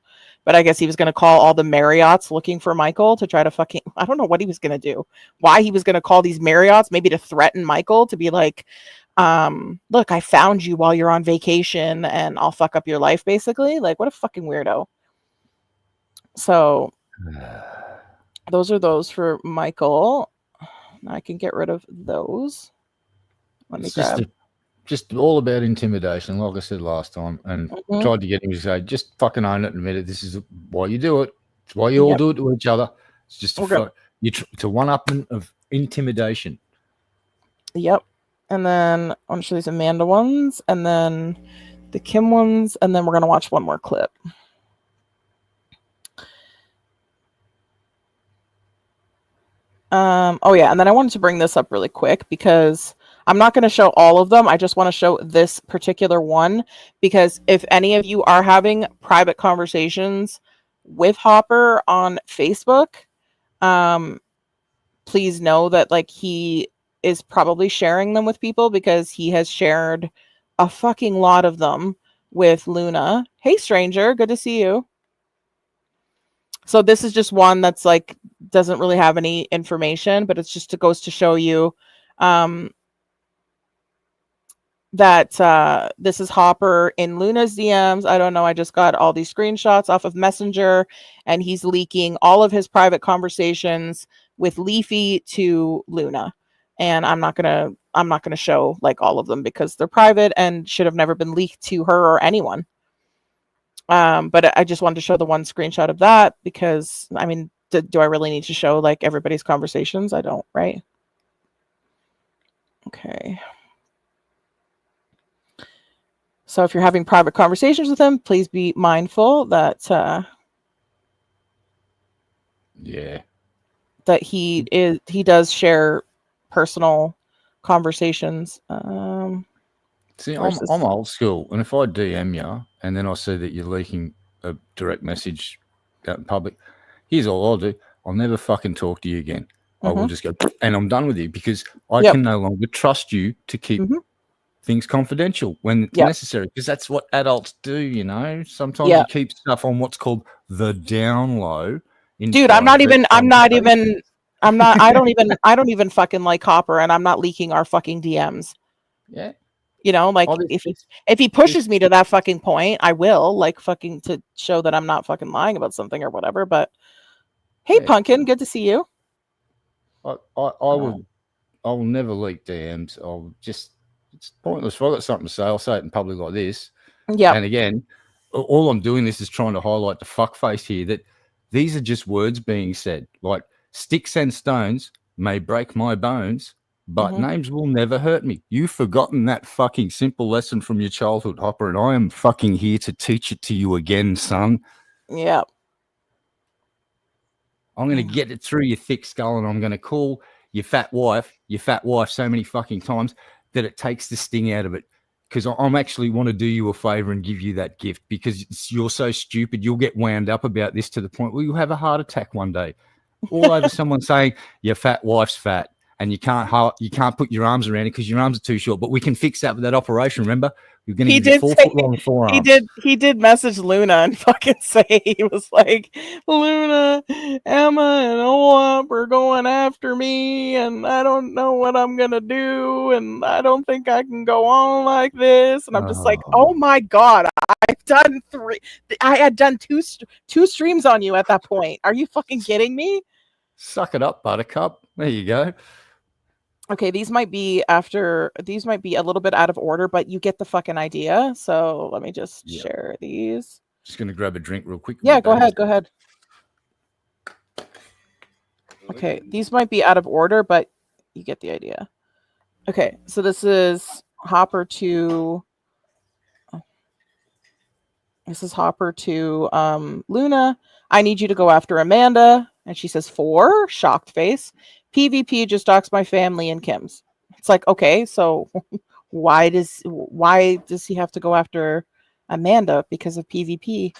But I guess he was going to call all the Marriotts looking for Michael to try to fucking... I don't know what he was going to do. Why he was going to call these Marriotts, maybe to threaten Michael, to be like, look, I found you while you're on vacation and I'll fuck up your life, basically. Like, what a fucking weirdo. So, those are those for Michael. I can get rid of those. Let me It's grab... just all about intimidation, like I said last time, and tried to get him to say, just fucking own it and admit it. This is why you do it. It's why you all do it to each other. It's just to one-upping of intimidation. Yep. And then I'm going to show these Amanda ones, and then the Kim ones, and then we're going to watch one more clip. Oh yeah, and then I wanted to bring this up really quick because I'm not going to show all of them. I just want to show this particular one because if any of you are having private conversations with Hopper on Facebook, please know that like he is probably sharing them with people because he has shared a fucking lot of them with Luna. Hey stranger, good to see you. So this is just one that's like doesn't really have any information, but it's just, it goes to show you that this is Hopper in Luna's DMs. I don't know. I just got all these screenshots off of Messenger, and he's leaking all of his private conversations with Leafy to Luna. And I'm not gonna show like all of them because they're private and should have never been leaked to her or anyone. But I just wanted to show the one screenshot of that because I mean, do I really need to show like everybody's conversations? I don't, right? Okay. So if you're having private conversations with him, please be mindful that that he does share personal conversations. See, I'm old school, and if I DM you and then I see that you're leaking a direct message out in public, here's all I'll do: I'll never fucking talk to you again. I will just go, and I'm done with you because I can no longer trust you to keep things confidential when it's necessary, because that's what adults do, you know. Sometimes you keep stuff on what's called the down low. Dude, I don't even fucking like Hopper, and I'm not leaking our fucking DMs. Yeah. You know, like if he pushes me to that fucking point, I will like fucking to show that I'm not fucking lying about something or whatever. But hey, Pumpkin, good to see you. I will never leak DMs. It's pointless. If I've got something to say, I'll say it in public like this. Yeah. And again, all I'm doing this is trying to highlight the fuckface here that these are just words being said. Like, sticks and stones may break my bones, but names will never hurt me. You've forgotten that fucking simple lesson from your childhood, Hopper, and I am fucking here to teach it to you again, son. Yeah. I'm going to get it through your thick skull, and I'm going to call your fat wife so many fucking times that it takes the sting out of it. Because I'm actually want to do you a favor and give you that gift because you're so stupid. You'll get wound up about this to the point where you'll have a heart attack one day. All over someone saying your fat wife's fat and you can't put your arms around it because your arms are too short. But we can fix that with that operation. Remember, you're going to give you 4 foot long forearms. He did message Luna and fucking say, he was like, Luna, Emma and Olaf are going after me and I don't know what I'm gonna do and I don't think I can go on like this. And I'm just like, oh my god, I had done two streams on you at that point. Are you fucking kidding me? Suck it up, Buttercup. There you go. Okay, these might be a little bit out of order, but you get the fucking idea. So let me just share these. Just gonna grab a drink real quick. Yeah, go ahead. Okay, these might be out of order, but you get the idea. Okay, so this is Hopper to Luna. I need you to go after Amanda. And she says, 4, shocked face. PvP just doxed my family and Kim's. It's like, okay, so why does he have to go after Amanda because of PvP?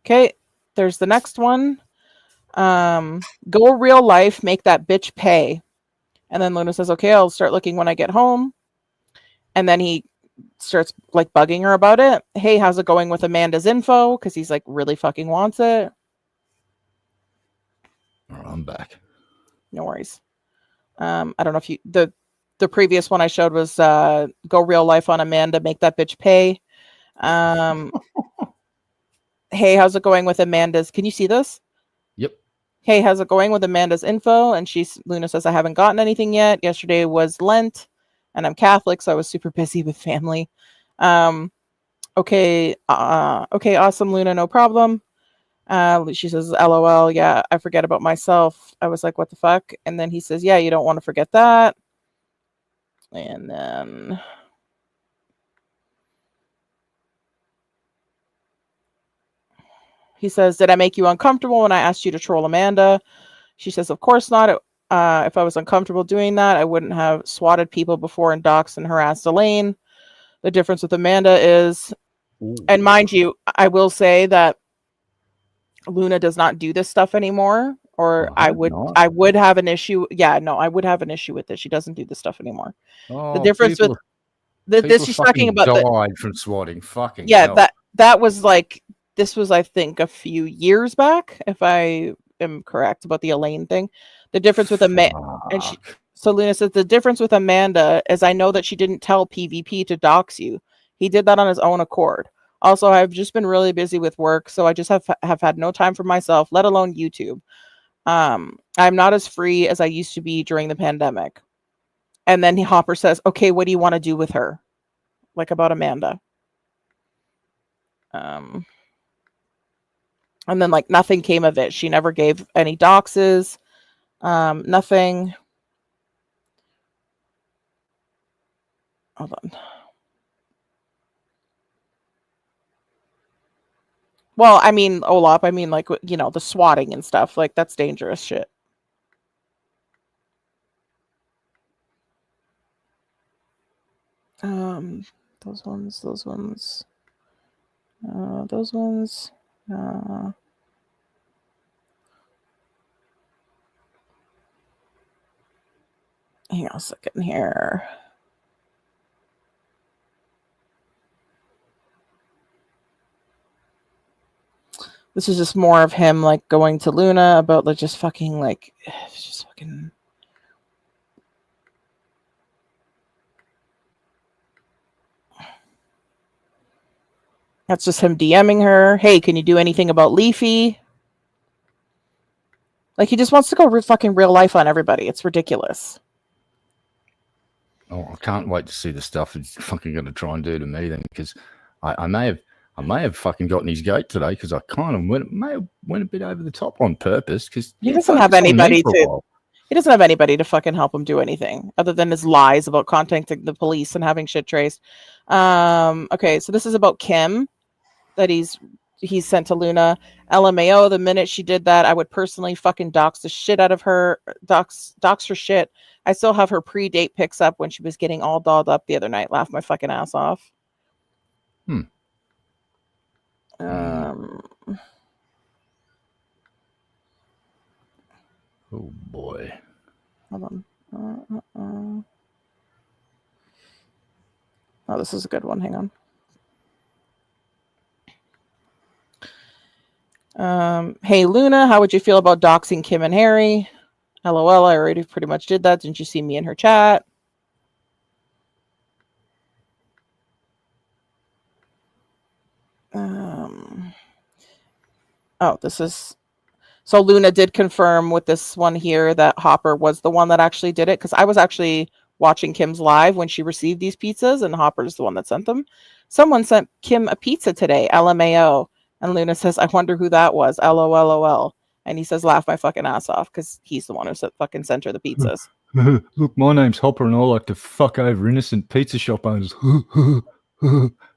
Okay, there's the next one. Go real life, make that bitch pay. And then Luna says, okay, I'll start looking when I get home. And then he starts like bugging her about it. Hey, how's it going with Amanda's info? Because he's like really fucking wants it. All right, I'm back. No worries. I don't know if you the previous one I showed was go real life on Amanda, make that bitch pay. Hey, how's it going with Amanda's? Can you see this? Yep. Hey, how's it going with Amanda's info? And Luna says, I haven't gotten anything yet. Yesterday was Lent, and I'm Catholic, so I was super busy with family. Okay, awesome, Luna, no problem. She says, LOL, yeah, I forget about myself. I was like, what the fuck? And then he says, yeah, you don't want to forget that. And then he says, did I make you uncomfortable when I asked you to troll Amanda? She says, of course not. If I was uncomfortable doing that, I wouldn't have swatted people before and doxed and harassed Elaine. The difference with Amanda is, and mind you, I will say that Luna does not do this stuff anymore, or I would have an issue. Yeah, no, I would have an issue with this. She doesn't do this stuff anymore. The difference with this, she's talking about died from swatting. Fucking yeah, hell. that was like, this was, I think, a few years back, if I am correct about the Elaine thing. The difference with Amanda, and so Luna says, the difference with Amanda is I know that she didn't tell PvP to dox you. He did that on his own accord. Also, I've just been really busy with work, so I just have had no time for myself, let alone YouTube. I'm not as free as I used to be during the pandemic. And then Hopper says, okay, what do you want to do with her? Like about Amanda. And then like nothing came of it. She never gave any doxes. Nothing. Hold on. Well, I mean, Olap, I mean, like, you know, the swatting and stuff. Like, that's dangerous shit. Those ones. Hang on a second here. This is just more of him like going to Luna about like just fucking like just fucking. That's just him DMing her. Hey, can you do anything about Leafy? Like he just wants to go fucking real life on everybody. It's ridiculous. Oh, I can't wait to see the stuff he's fucking going to try and do to me then, because I may have fucking gotten his gate today because I kind of went a bit over the top on purpose because he doesn't have anybody to. He doesn't have anybody to fucking help him do anything other than his lies about contacting the police and having shit traced. Okay, so this is about Kim that he's sent to Luna. LMAO, the minute she did that, I would personally fucking dox the shit out of her, dox her shit. I still have her pre-date pics up when she was getting all dolled up the other night. Laughed my fucking ass off. Oh boy. Hold on. Oh, this is a good one. Hang on. Hey, Luna, how would you feel about doxing Kim and Harry? LOL, I already pretty much did that. Didn't you see me in her chat? Oh, this is... So Luna did confirm with this one here that Hopper was the one that actually did it, because I was actually watching Kim's live when she received these pizzas, and Hopper's the one that sent them. Someone sent Kim a pizza today, LMAO. And Luna says, I wonder who that was, LOLOL. And he says, laugh my fucking ass off, because he's the one who fucking sent her the pizzas. Look, my name's Hopper, and I like to fuck over innocent pizza shop owners.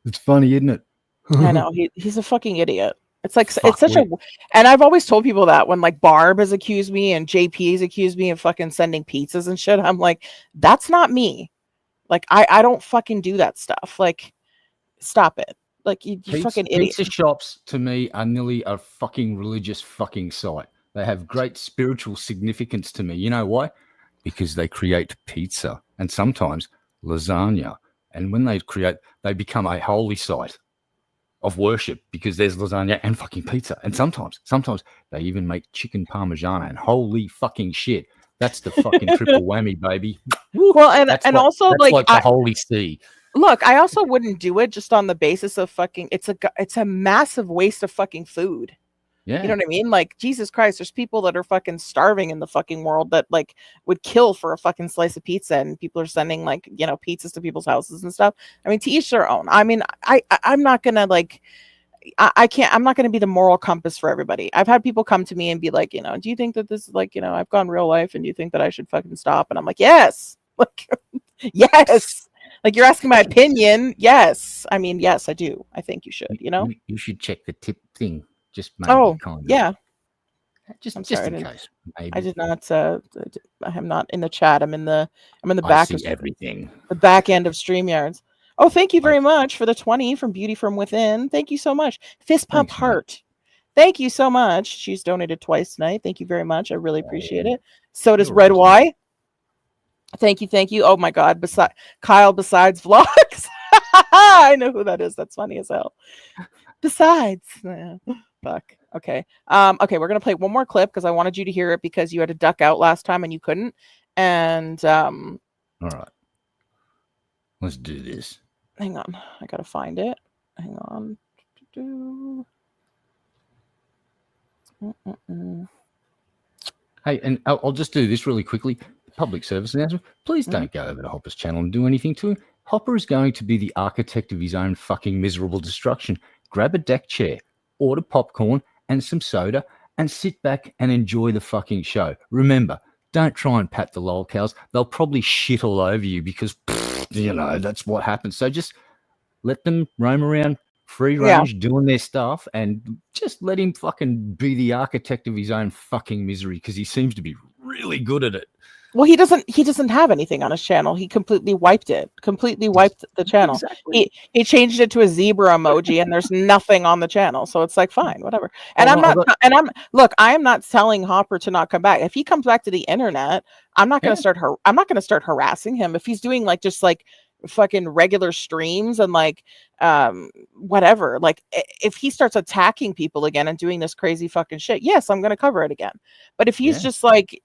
It's funny, isn't it? I know, he's a fucking idiot. It's like it's such a, and I've always told people that when like Barb has accused me and JP has accused me of fucking sending pizzas and shit, I'm like, that's not me. Like I don't fucking do that stuff. Like, stop it. Like you fucking idiot. Pizza shops to me are nearly a fucking religious fucking site. They have great spiritual significance to me. You know why? because they create pizza and sometimes lasagna. And when they create, they become a holy site of worship because there's lasagna and fucking pizza. And sometimes they even make chicken parmigiana, and holy fucking shit. That's the fucking triple whammy, baby. Woo. Well, and That's also that's like the holy see. look, I also wouldn't do it just on the basis of fucking. It's a massive waste of fucking food. Yeah. You know what I mean? Like, Jesus Christ, there's people that are fucking starving in the fucking world that like would kill for a fucking slice of pizza, and people are sending like, you know, pizzas to people's houses and stuff. I mean, to each their own. I mean, I'm not gonna like, I'm not gonna be the moral compass for everybody. I've had people come to me and be like, you know, do you think that this is like, you know, I've gone real life and do you think that I should fucking stop? And I'm like, yes. Like, yes. Like, you're asking my opinion. Yes. I mean, yes, I do. I think you should, you know? You should check the tip thing. Just maybe kind of. Yeah. Just I'm just sorry, in case. Maybe. I did not. I am not in the chat. I'm in the I back see of everything. the back end of StreamYards. Oh, thank you very much for the 20 from Beauty from Within. Thank you so much. Fist pump Thanks, mate. heart. Thank you so much. She's donated twice tonight. Thank you very much. I really appreciate it. So does You're Red awesome. Y. Thank you. Oh my God. Kyle besides vlogs. I know who that is. That's funny as hell. Besides. Fuck. Okay. Okay, we're gonna play one more clip because I wanted you to hear it because you had to duck out last time and you couldn't. And All right. Let's do this. hang on. I gotta find it. Hang on. Hey, and I'll just do this really quickly. Public service announcement. Please don't go over to Hopper's channel and do anything to him. Hopper is going to be the architect of his own fucking miserable destruction. Grab a deck chair, order popcorn and some soda, and sit back and enjoy the fucking show. Remember, don't try and pat the lolcows. They'll probably shit all over you because, you know, that's what happens. So just let them roam around free range doing their stuff and just let him fucking be the architect of his own fucking misery because he seems to be really good at it. Well, he doesn't have anything on his channel. He completely wiped it. Completely wiped the channel. Exactly. He changed it to a zebra emoji and there's nothing on the channel. So it's like, fine, whatever. And I am not telling Hopper to not come back. If he comes back to the internet, I'm not going to start harassing him. If he's doing like just like fucking regular streams and like whatever, like if he starts attacking people again and doing this crazy fucking shit, yes, I'm going to cover it again. But if he's just like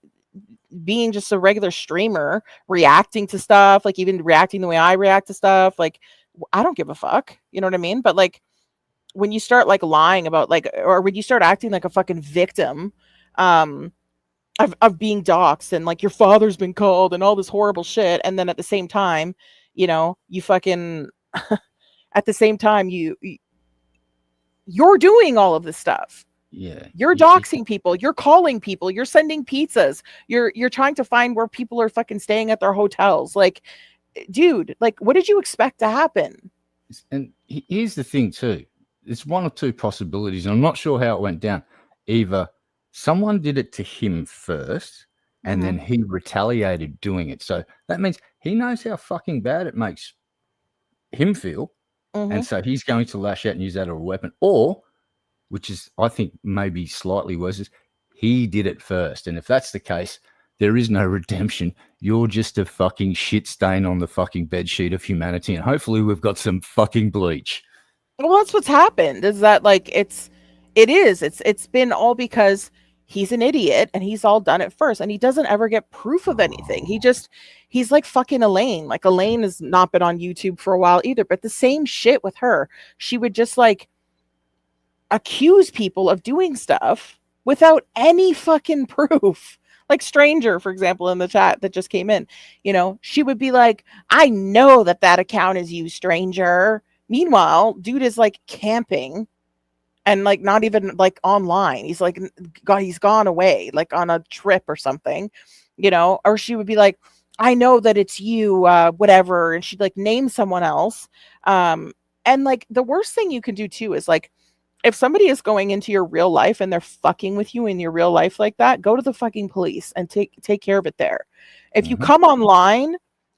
being just a regular streamer reacting to stuff, like even reacting the way I react to stuff, like I don't give a fuck, you know what I mean? But like when you start like lying about like, or when you start acting like a fucking victim of being doxxed and like your father's been called and all this horrible shit, and then at the same time, you know, you fucking at the same time you're doing all of this stuff. Yeah. You're doxing people, you're calling people, you're sending pizzas, you're trying to find where people are fucking staying at their hotels. Like, dude, like what did you expect to happen? And here's the thing too. It's one or two possibilities, and I'm not sure how it went down. Either someone did it to him first and then he retaliated doing it. So that means he knows how fucking bad it makes him feel. And so he's going to lash out and use that as a weapon. Or, which is, I think, maybe slightly worse, is he did it first. And if that's the case, there is no redemption. You're just a fucking shit stain on the fucking bedsheet of humanity. And hopefully we've got some fucking bleach. Well, that's what's happened, is that like it's been all because he's an idiot and he's all done it first and he doesn't ever get proof of anything. He's like fucking Elaine. Like Elaine has not been on YouTube for a while either, but the same shit with her. She would just like accuse people of doing stuff without any fucking proof. Like Stranger, for example, in the chat that just came in, you know, she would be like, I know that account is you, Stranger. Meanwhile, dude is like camping and like not even like online. He's like, he's gone away, like on a trip or something, you know. Or she would be like, I know that it's you, whatever. And she'd like name someone else. And like the worst thing you can do too is like, if somebody is going into your real life and they're fucking with you in your real life like that, go to the fucking police and take care of it there. If you come online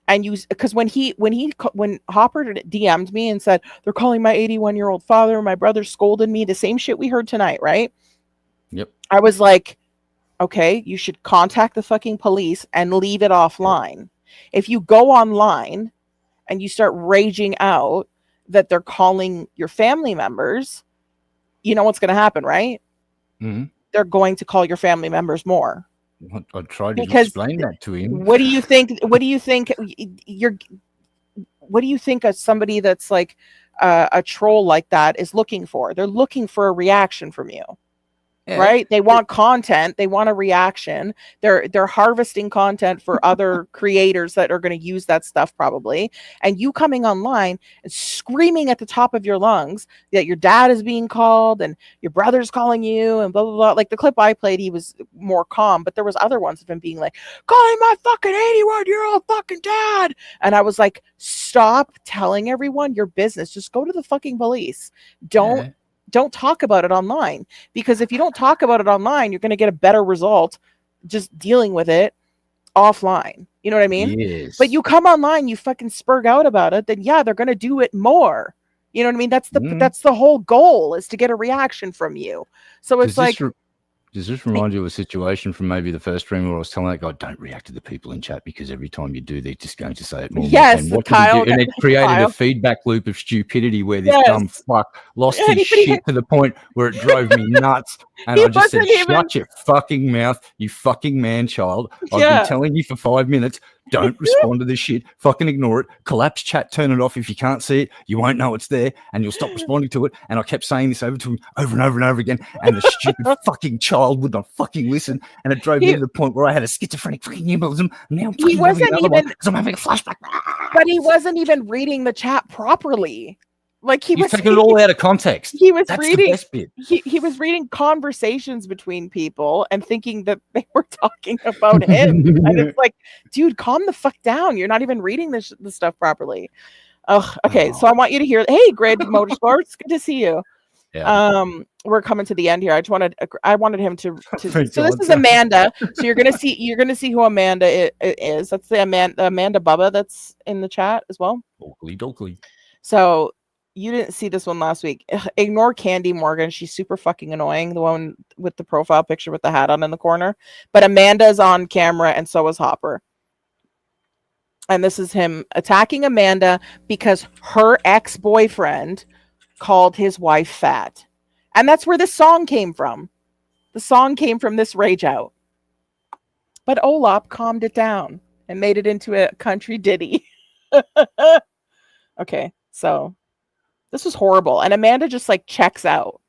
and because when Hopper DM'd me and said they're calling my 81-year-old father, my brother scolded me, the same shit we heard tonight, right? Yep. I was like, okay, you should contact the fucking police and leave it offline. If you go online and you start raging out that they're calling your family members, you know what's going to happen, right? Mhm. They're going to call your family members more. I tried to Because explain that to him. what do you think? What do you think? What do you think of somebody that's like a troll like that is looking for? They're looking for a reaction from you. Yeah. Right? They want content. They want a reaction. They're harvesting content for other creators that are going to use that stuff probably. And you coming online and screaming at the top of your lungs that your dad is being called and your brother's calling you and blah blah blah. Like the clip I played, he was more calm, but there was other ones of him being like, calling my fucking 81-year-old fucking dad. And I was like, stop telling everyone your business. Just go to the fucking police. Don't talk about it online, because if you don't talk about it online, you're going to get a better result just dealing with it offline. You know what I mean? Yes. But you come online, you fucking spurg out about it, then yeah, they're going to do it more. You know what I mean? That's the whole goal, is to get a reaction from you. So it's like, does this remind you of a situation from maybe the first stream where I was telling that guy, don't react to the people in chat, because every time you do, they're just going to say it more. Yes, what Kyle. And it created Kyle. a feedback loop of stupidity where this dumb fuck lost his shit to the point where it drove me nuts. And I just said, shut your fucking mouth, you fucking man-child. I've been telling you for 5 minutes, don't respond to this shit. Fucking ignore it. Collapse chat, turn it off. If you can't see it, you won't know it's there, and you'll stop responding to it. And I kept saying this over to him over and over and over again, and the stupid fucking child would not fucking listen. And it drove me to the point where I had a schizophrenic fucking embolism. Now I'm fucking having another one because I'm having a flashback. But he wasn't even reading the chat properly. Like he was taking it all out of context. He was That's reading the best bit. He was reading conversations between people and thinking that they were talking about him. And it's like, dude, calm the fuck down. You're not even reading the stuff properly. Oh, okay. So I want you to hear. Hey, Grid Motorsports, good to see you. Yeah. We're coming to the end here. I wanted him to so this is Amanda. So you're gonna see who Amanda is. That's the Amanda Bubba that's in the chat as well. Dokely. So you didn't see this one last week. Ignore Candy Morgan. She's super fucking annoying. The one with the profile picture with the hat on in the corner. But Amanda's on camera, and so is Hopper. And this is him attacking Amanda because her ex-boyfriend called his wife fat. And that's where the song came from. The song came from this rage out. But Olap calmed it down and made it into a country ditty. Okay, so this was horrible. And Amanda just like checks out.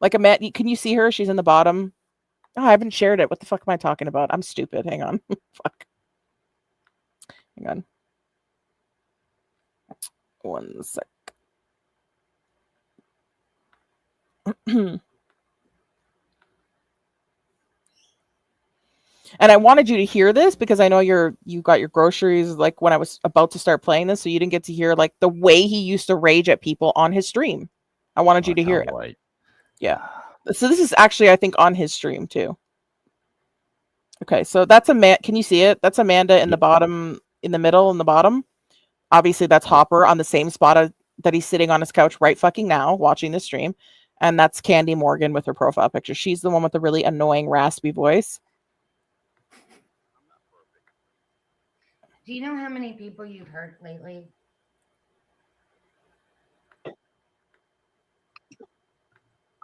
Like Amanda, can you see her? She's in the bottom. Oh, I haven't shared it. What the fuck am I talking about? I'm stupid. Hang on. Fuck. Hang on. 1 sec. And I wanted you to hear this because I know you got your groceries like when I was about to start playing this, so you didn't get to hear like the way he used to rage at people on his stream. I wanted you to hear it. Wait. Yeah. So this is actually, I think, on his stream too. Okay, so that's can you see it? That's Amanda in the bottom, in the middle, in the bottom. Obviously, that's Hopper on the same spot that he's sitting on his couch right fucking now, watching the stream. And that's Candy Morgan with her profile picture. She's the one with the really annoying, raspy voice. Do you know how many people you've hurt lately?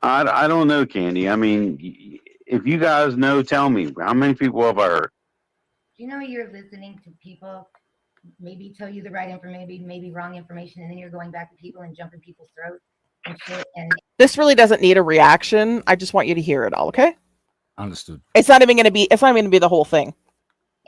I don't know, Candy. I mean, if you guys know, tell me. How many people have I hurt? Do you know you're listening to people maybe tell you the right information, maybe wrong information, and then you're going back to people and jumping people's throats and shit? And this really doesn't need a reaction. I just want you to hear it all, okay? Understood. It's not even going to be the whole thing.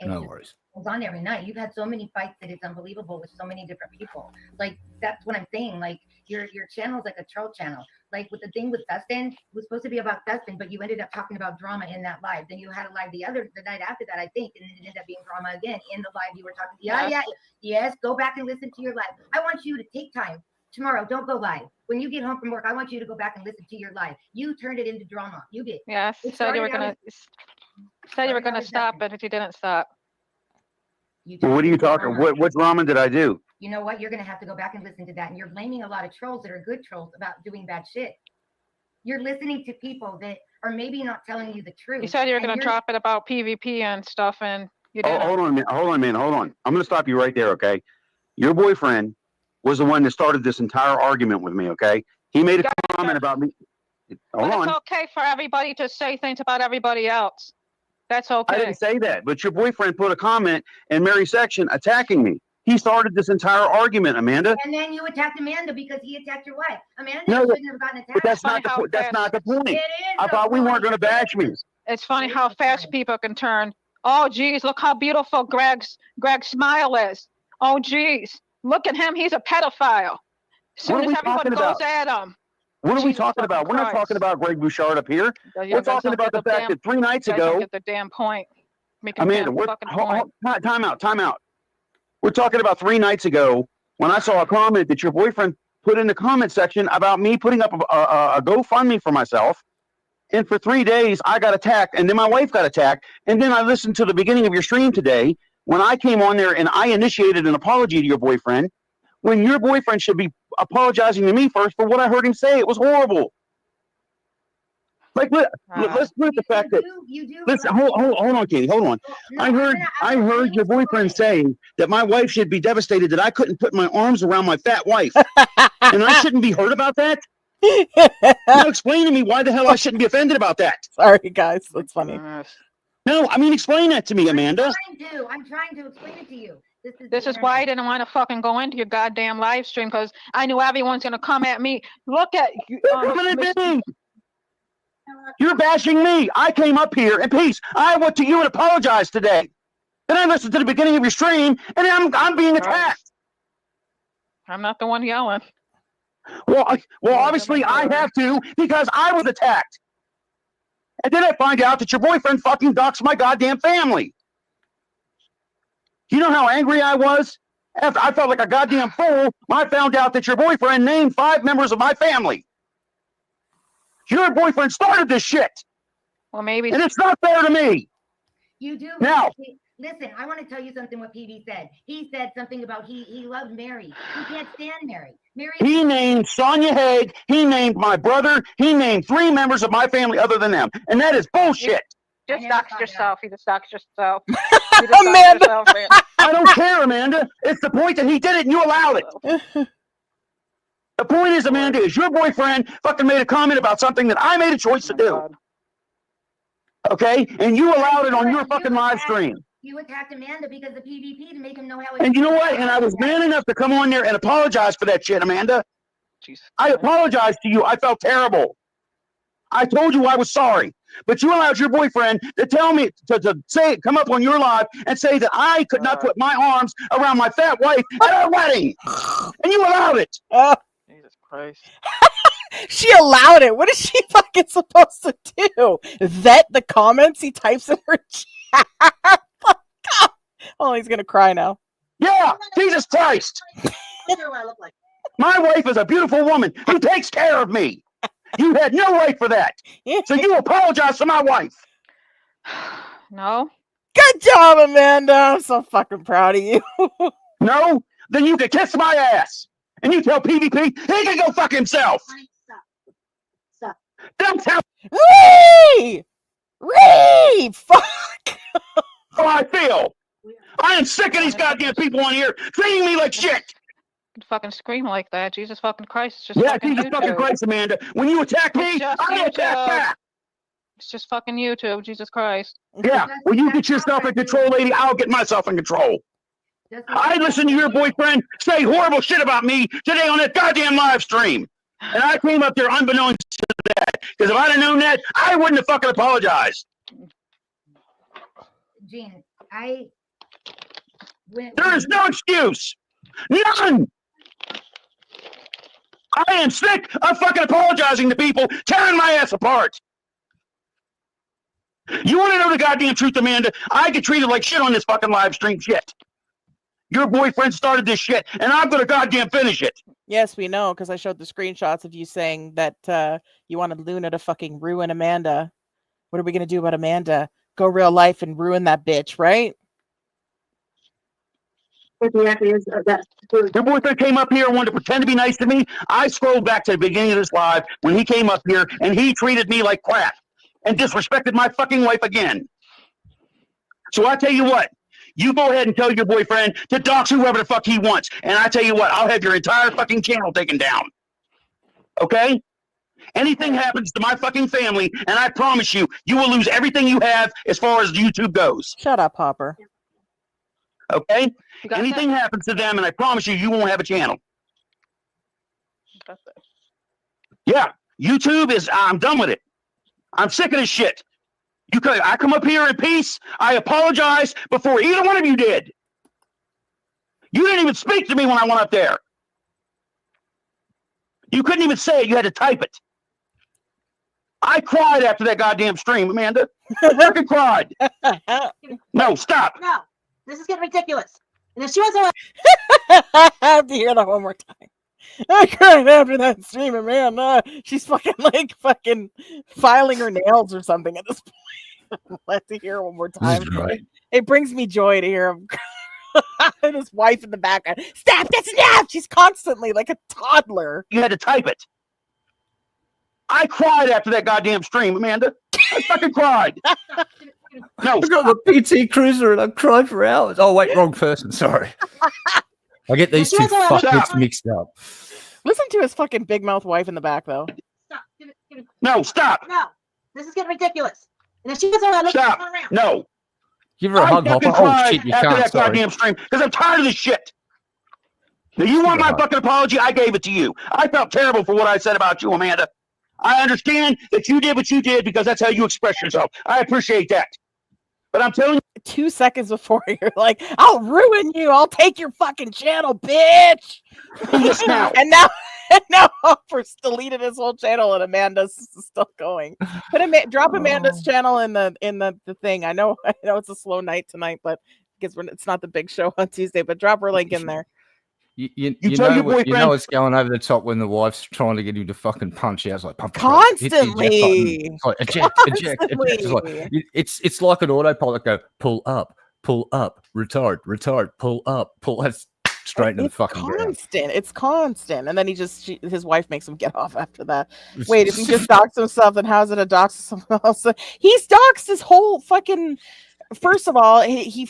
No worries. Goes on every night. You've had so many fights that it's unbelievable with so many different people. Like that's what I'm saying. Like your channel is like a troll channel. Like with the thing with Dustin, it was supposed to be about Dustin, but you ended up talking about drama in that live. Then you had a live the night after that, I think, and then it ended up being drama again in the live. You were talking. Yes. Go back and listen to your live. I want you to take time tomorrow. Don't go live. When you get home from work, I want you to go back and listen to your live. You turned it into drama. You did. Yes. Said you were gonna stop, but you didn't stop. Well, what are you talking? What drama did I do? You know what? You're going to have to go back and listen to that. And you're blaming a lot of trolls that are good trolls about doing bad shit. You're listening to people that are maybe not telling you the truth. You said you were and going to you're- drop it about PvP and stuff, and you Oh, didn't. hold on a minute. Hold on. I'm going to stop you right there, okay? Your boyfriend was the one that started this entire argument with me, okay? He made a comment about me. Hold But on. it's okay for everybody to say things about everybody else. That's I okay. didn't say that, but your boyfriend put a comment in Mary's section attacking me. He started this entire argument, Amanda. And then you attacked Amanda because he attacked your wife. Amanda No, shouldn't have gotten attacked. But that's funny not the how point. That's fast- not the point. It is I the thought we weren't point. going to bash me. It's funny how fast people can turn. Oh, geez, look how beautiful Greg's smile is. Oh, geez, look at him. He's a pedophile. Soon What are as we everyone talking goes about? at him. What are we Jesus talking fucking about? We're not Christ. talking about Greg Bouchard up here. You We're guys talking don't about get the fact that 3 nights you guys don't ago, get the damn point. Making Amanda, damn we're fucking point. time out. We're talking about 3 nights ago when I saw a comment that your boyfriend put in the comment section about me putting up a GoFundMe for myself. And for 3 days, I got attacked, and then my wife got attacked. And then I listened to the beginning of your stream today when I came on there and I initiated an apology to your boyfriend, when your boyfriend should be apologizing to me first for what I heard him say. It was horrible. Like, let's put the fact that. You do. Listen, hold on, Katie, hold on. No, I heard your boyfriend saying that my wife should be devastated that I couldn't put my arms around my fat wife, and I shouldn't be hurt about that. Now explain to me why the hell I shouldn't be offended about that. Sorry, guys. That's funny. No, I mean explain that to me, Amanda. I'm trying to explain it to you. This is why I didn't want to fucking go into your goddamn live stream, because I knew everyone's gonna come at me. Look at you. You're bashing me. I came up here in peace. I went to you and apologized today. Then I listened to the beginning of your stream, and I'm being attacked. I'm not the one yelling. Well, obviously I have to because I was attacked. And then I find out that your boyfriend fucking doxed my goddamn family. You know how angry I was? After I felt like a goddamn fool when I found out that your boyfriend named 5 members of my family. Your boyfriend started this shit. Well, maybe. And it's not fair to me. You do. Now. Listen, I want to tell you something what PB said. He said something about he loved Mary. He can't stand Mary. He named Sonia Haig. He named my brother. He named 3 members of my family other than them. And that is bullshit. Just dox yourself. You just dox yourself. Amanda. I don't care, Amanda. It's the point that he did it and you allowed it. The point is, Amanda, is your boyfriend fucking made a comment about something that I made a choice to do. Okay? And you allowed it on your fucking live stream. You attacked Amanda because of PvP to make him know how. And you know what? And I was man enough to come on there and apologize for that shit, Amanda. I apologized to you. I felt terrible. I told you I was sorry. But you allowed your boyfriend to tell me, to say, come up on your live and say that I could not put my arms around my fat wife at our wedding. And you allowed it. Jesus Christ. She allowed it. What is she fucking supposed to do? Vet the comments he types in her chat? Oh, he's gonna cry now. Yeah, Jesus Christ. My wife is a beautiful woman who takes care of me. You had no right for that. So you apologize to my wife. No. Good job, Amanda. I'm so fucking proud of you. No? Then you can kiss my ass. And you tell PvP he can go fuck himself. Don't tell Ree! Fuck! how I feel. I am sick of these goddamn people on here treating me like shit. You fucking scream like that. Jesus fucking Christ. It's just Yeah, fucking Jesus YouTube. fucking Christ, Amanda. When you attack me, I attack back. It's just fucking YouTube. Jesus Christ. Yeah, when you get yourself in control, lady, I'll get myself in control. I listened to your boyfriend say horrible shit about me today on that goddamn live stream. And I came up there unbeknownst to that. Because if I'd have known that, I wouldn't have fucking apologized. Gene, There is no excuse. None. I am sick of fucking apologizing to people, tearing my ass apart. You want to know the goddamn truth, Amanda? I get treated like shit on this fucking live stream shit. Your boyfriend started this shit, and I'm gonna goddamn finish it. Yes, we know, because I showed the screenshots of you saying that you wanted Luna to fucking ruin Amanda. What are we gonna do about Amanda? Go real life and ruin that bitch, right? Your boyfriend came up here and wanted to pretend to be nice to me. I scrolled back to the beginning of this live when he came up here and he treated me like crap and disrespected my fucking wife again. So I tell you what, you go ahead and tell your boyfriend to dox whoever the fuck he wants. And I tell you what, I'll have your entire fucking channel taken down. Okay? Anything happens to my fucking family, and I promise you, you will lose everything you have as far as YouTube goes. Shut up, Hopper. Okay? You got Anything happens to them, and I promise you, you won't have a channel. that? Yeah, YouTube is, I'm done with it. I'm sick of this shit. I come up here in peace. I apologize before either one of you did. You didn't even speak to me when I went up there. You couldn't even say it. You had to type it. I cried after that goddamn stream, Amanda. I fucking cried. No, stop. No, this is getting ridiculous. And if she wasn't, I have to hear that one more time. I cried after that stream, and man, she's fucking filing her nails or something at this point. I'll have to hear it one more time. Right. It brings me joy to hear him. And his wife in the background. Stop! That's enough! She's constantly like a toddler. You had to type it. I cried after that goddamn stream, Amanda. I fucking cried. No, I got the PT Cruiser and I cried for hours. Oh, wait, wrong person. Sorry. I get these two fuckers mixed up. Listen to his fucking big mouth wife in the back, though. stop. no, stop. No, this is getting ridiculous. And if she doesn't want to Stop. turn around. No. Give her a I hug, fucking Hopper. Oh, cried shit, you after can't. that Sorry. goddamn stream because I'm tired of this shit. Now, you want my fucking apology? I gave it to you. I felt terrible for what I said about you, Amanda. I understand that you did what you did because that's how you express yourself. I appreciate that. But I'm telling you, 2 seconds before you're like, I'll ruin you. I'll take your fucking channel, bitch. this now. and now Hopper's deleted his whole channel and Amanda's still going. Drop Amanda's channel in the thing. I know it's a slow night tonight, but because it's not the big show on Tuesday, but drop her link in there. You tell know your what, you know boyfriend- it's going over the top when the wife's trying to get him to fucking punch out. It's like pump Constantly. It's like eject. It's like it's like an autopilot. Go pull up, retard, pull up, pull. That's straight into the fucking ground. Constant. It's constant. And then his wife makes him get off after that. Wait, if he just doxed himself, then how's it a dox to someone else? He's doxed his whole fucking. First of all, he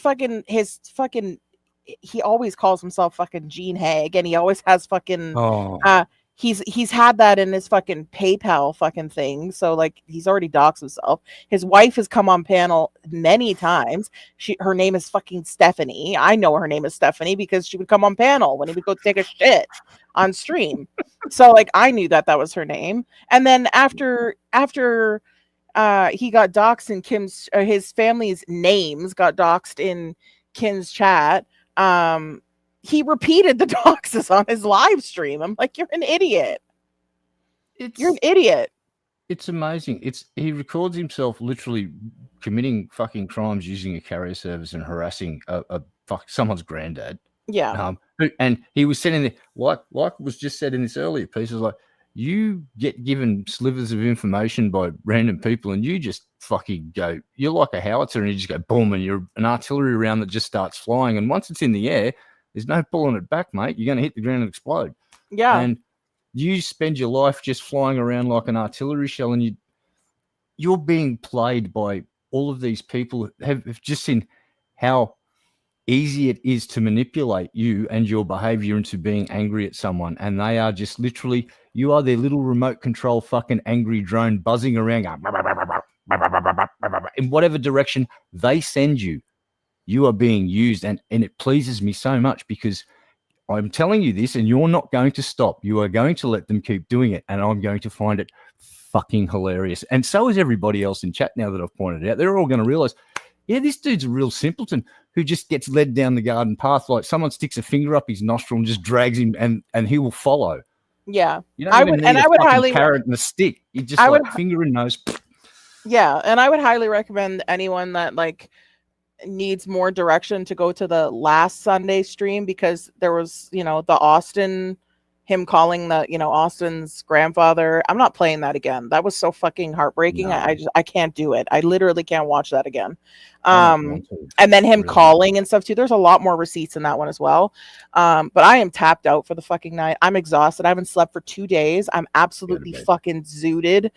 always calls himself fucking Gene Hag, and he always has fucking he's had that in his fucking PayPal fucking thing. So like he's already doxed himself. His wife has come on panel many times. Her name is fucking Stephanie. I know her name is Stephanie because she would come on panel when he would go take a shit on stream. So like I knew that was her name. And then after he got doxed in Kim's his family's names got doxed in Kim's chat. He repeated the doxes on his live stream. I'm like, you're an idiot. You're an idiot. It's amazing. He records himself literally committing fucking crimes using a carrier service and harassing someone's granddad. Yeah. And he was sitting there, like was just said in this earlier piece, was like, you get given slivers of information by random people and you just fucking go, you're like a howitzer and you just go boom and you're an artillery round that just starts flying. And once it's in the air, there's no pulling it back, mate. You're going to hit the ground and explode. Yeah. And you spend your life just flying around like an artillery shell and you're being played by all of these people who have just seen how easy it is to manipulate you and your behavior into being angry at someone. And they are just literally, you are their little remote control fucking angry drone buzzing around in whatever direction they send you. You are being used. And it pleases me so much because I'm telling you this and you're not going to stop. You are going to let them keep doing it. And I'm going to find it fucking hilarious. And so is everybody else in chat now that I've pointed out. They're all going to realize, yeah, this dude's a real simpleton who just gets led down the garden path. Like someone sticks a finger up his nostril and just drags him and he will follow. Yeah. You don't even need a fucking highly carrot and a stick. You just finger and nose. Yeah. And I would highly recommend anyone that like needs more direction to go to the last Sunday stream because there was, the Austin him calling the, you know, Austin's grandfather. I'm not playing that again. That was so fucking heartbreaking. No. I can't do it. I literally can't watch that again. I don't want to. And then him Really. calling and stuff too. There's a lot more receipts in that one as well. But I am tapped out for the fucking night. I'm exhausted. I haven't slept for 2 days. I'm absolutely bed. fucking zooted.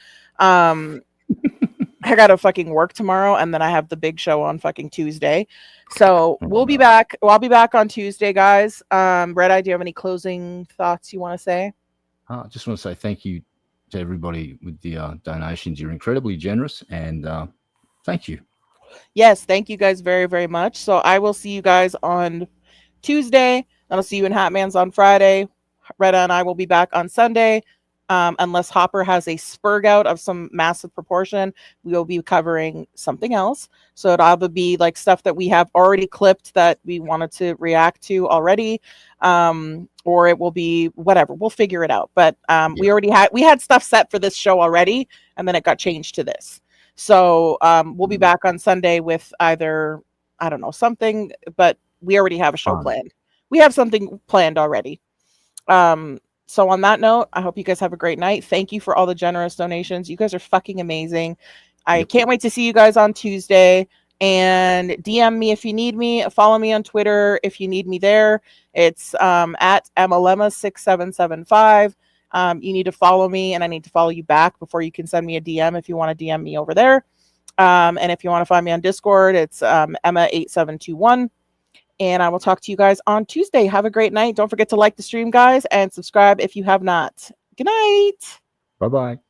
I gotta fucking work tomorrow, and then I have the big show on fucking Tuesday. So we'll be back. Well, I'll be back on Tuesday, guys. Red Eye, do you have any closing thoughts you want to say? I just want to say thank you to everybody with the donations. You're incredibly generous, and thank you. Yes, thank you guys very, very much. So I will see you guys on Tuesday, and I'll see you in Hatman's on Friday. Red Eye and I will be back on Sunday. Unless Hopper has a spurg out of some massive proportion, we will be covering something else. So it'll either be like stuff that we have already clipped that we wanted to react to already, or it will be whatever. We'll figure it out. But we had stuff set for this show already, and then it got changed to this. So we'll be back on Sunday with either, I don't know, something, but we already have a show planned. We have something planned already. So on that note, I hope you guys have a great night. Thank you for all the generous donations. You guys are fucking amazing. I can't wait to see you guys on Tuesday. And DM me if you need me. Follow me on Twitter if you need me there. It's at Amalema6775. You need to follow me, and I need to follow you back before you can send me a DM if you want to DM me over there. And if you want to find me on Discord, it's Emma8721. And I will talk to you guys on Tuesday. Have a great night. Don't forget to like the stream, guys, and subscribe if you have not. Good night. Bye-bye.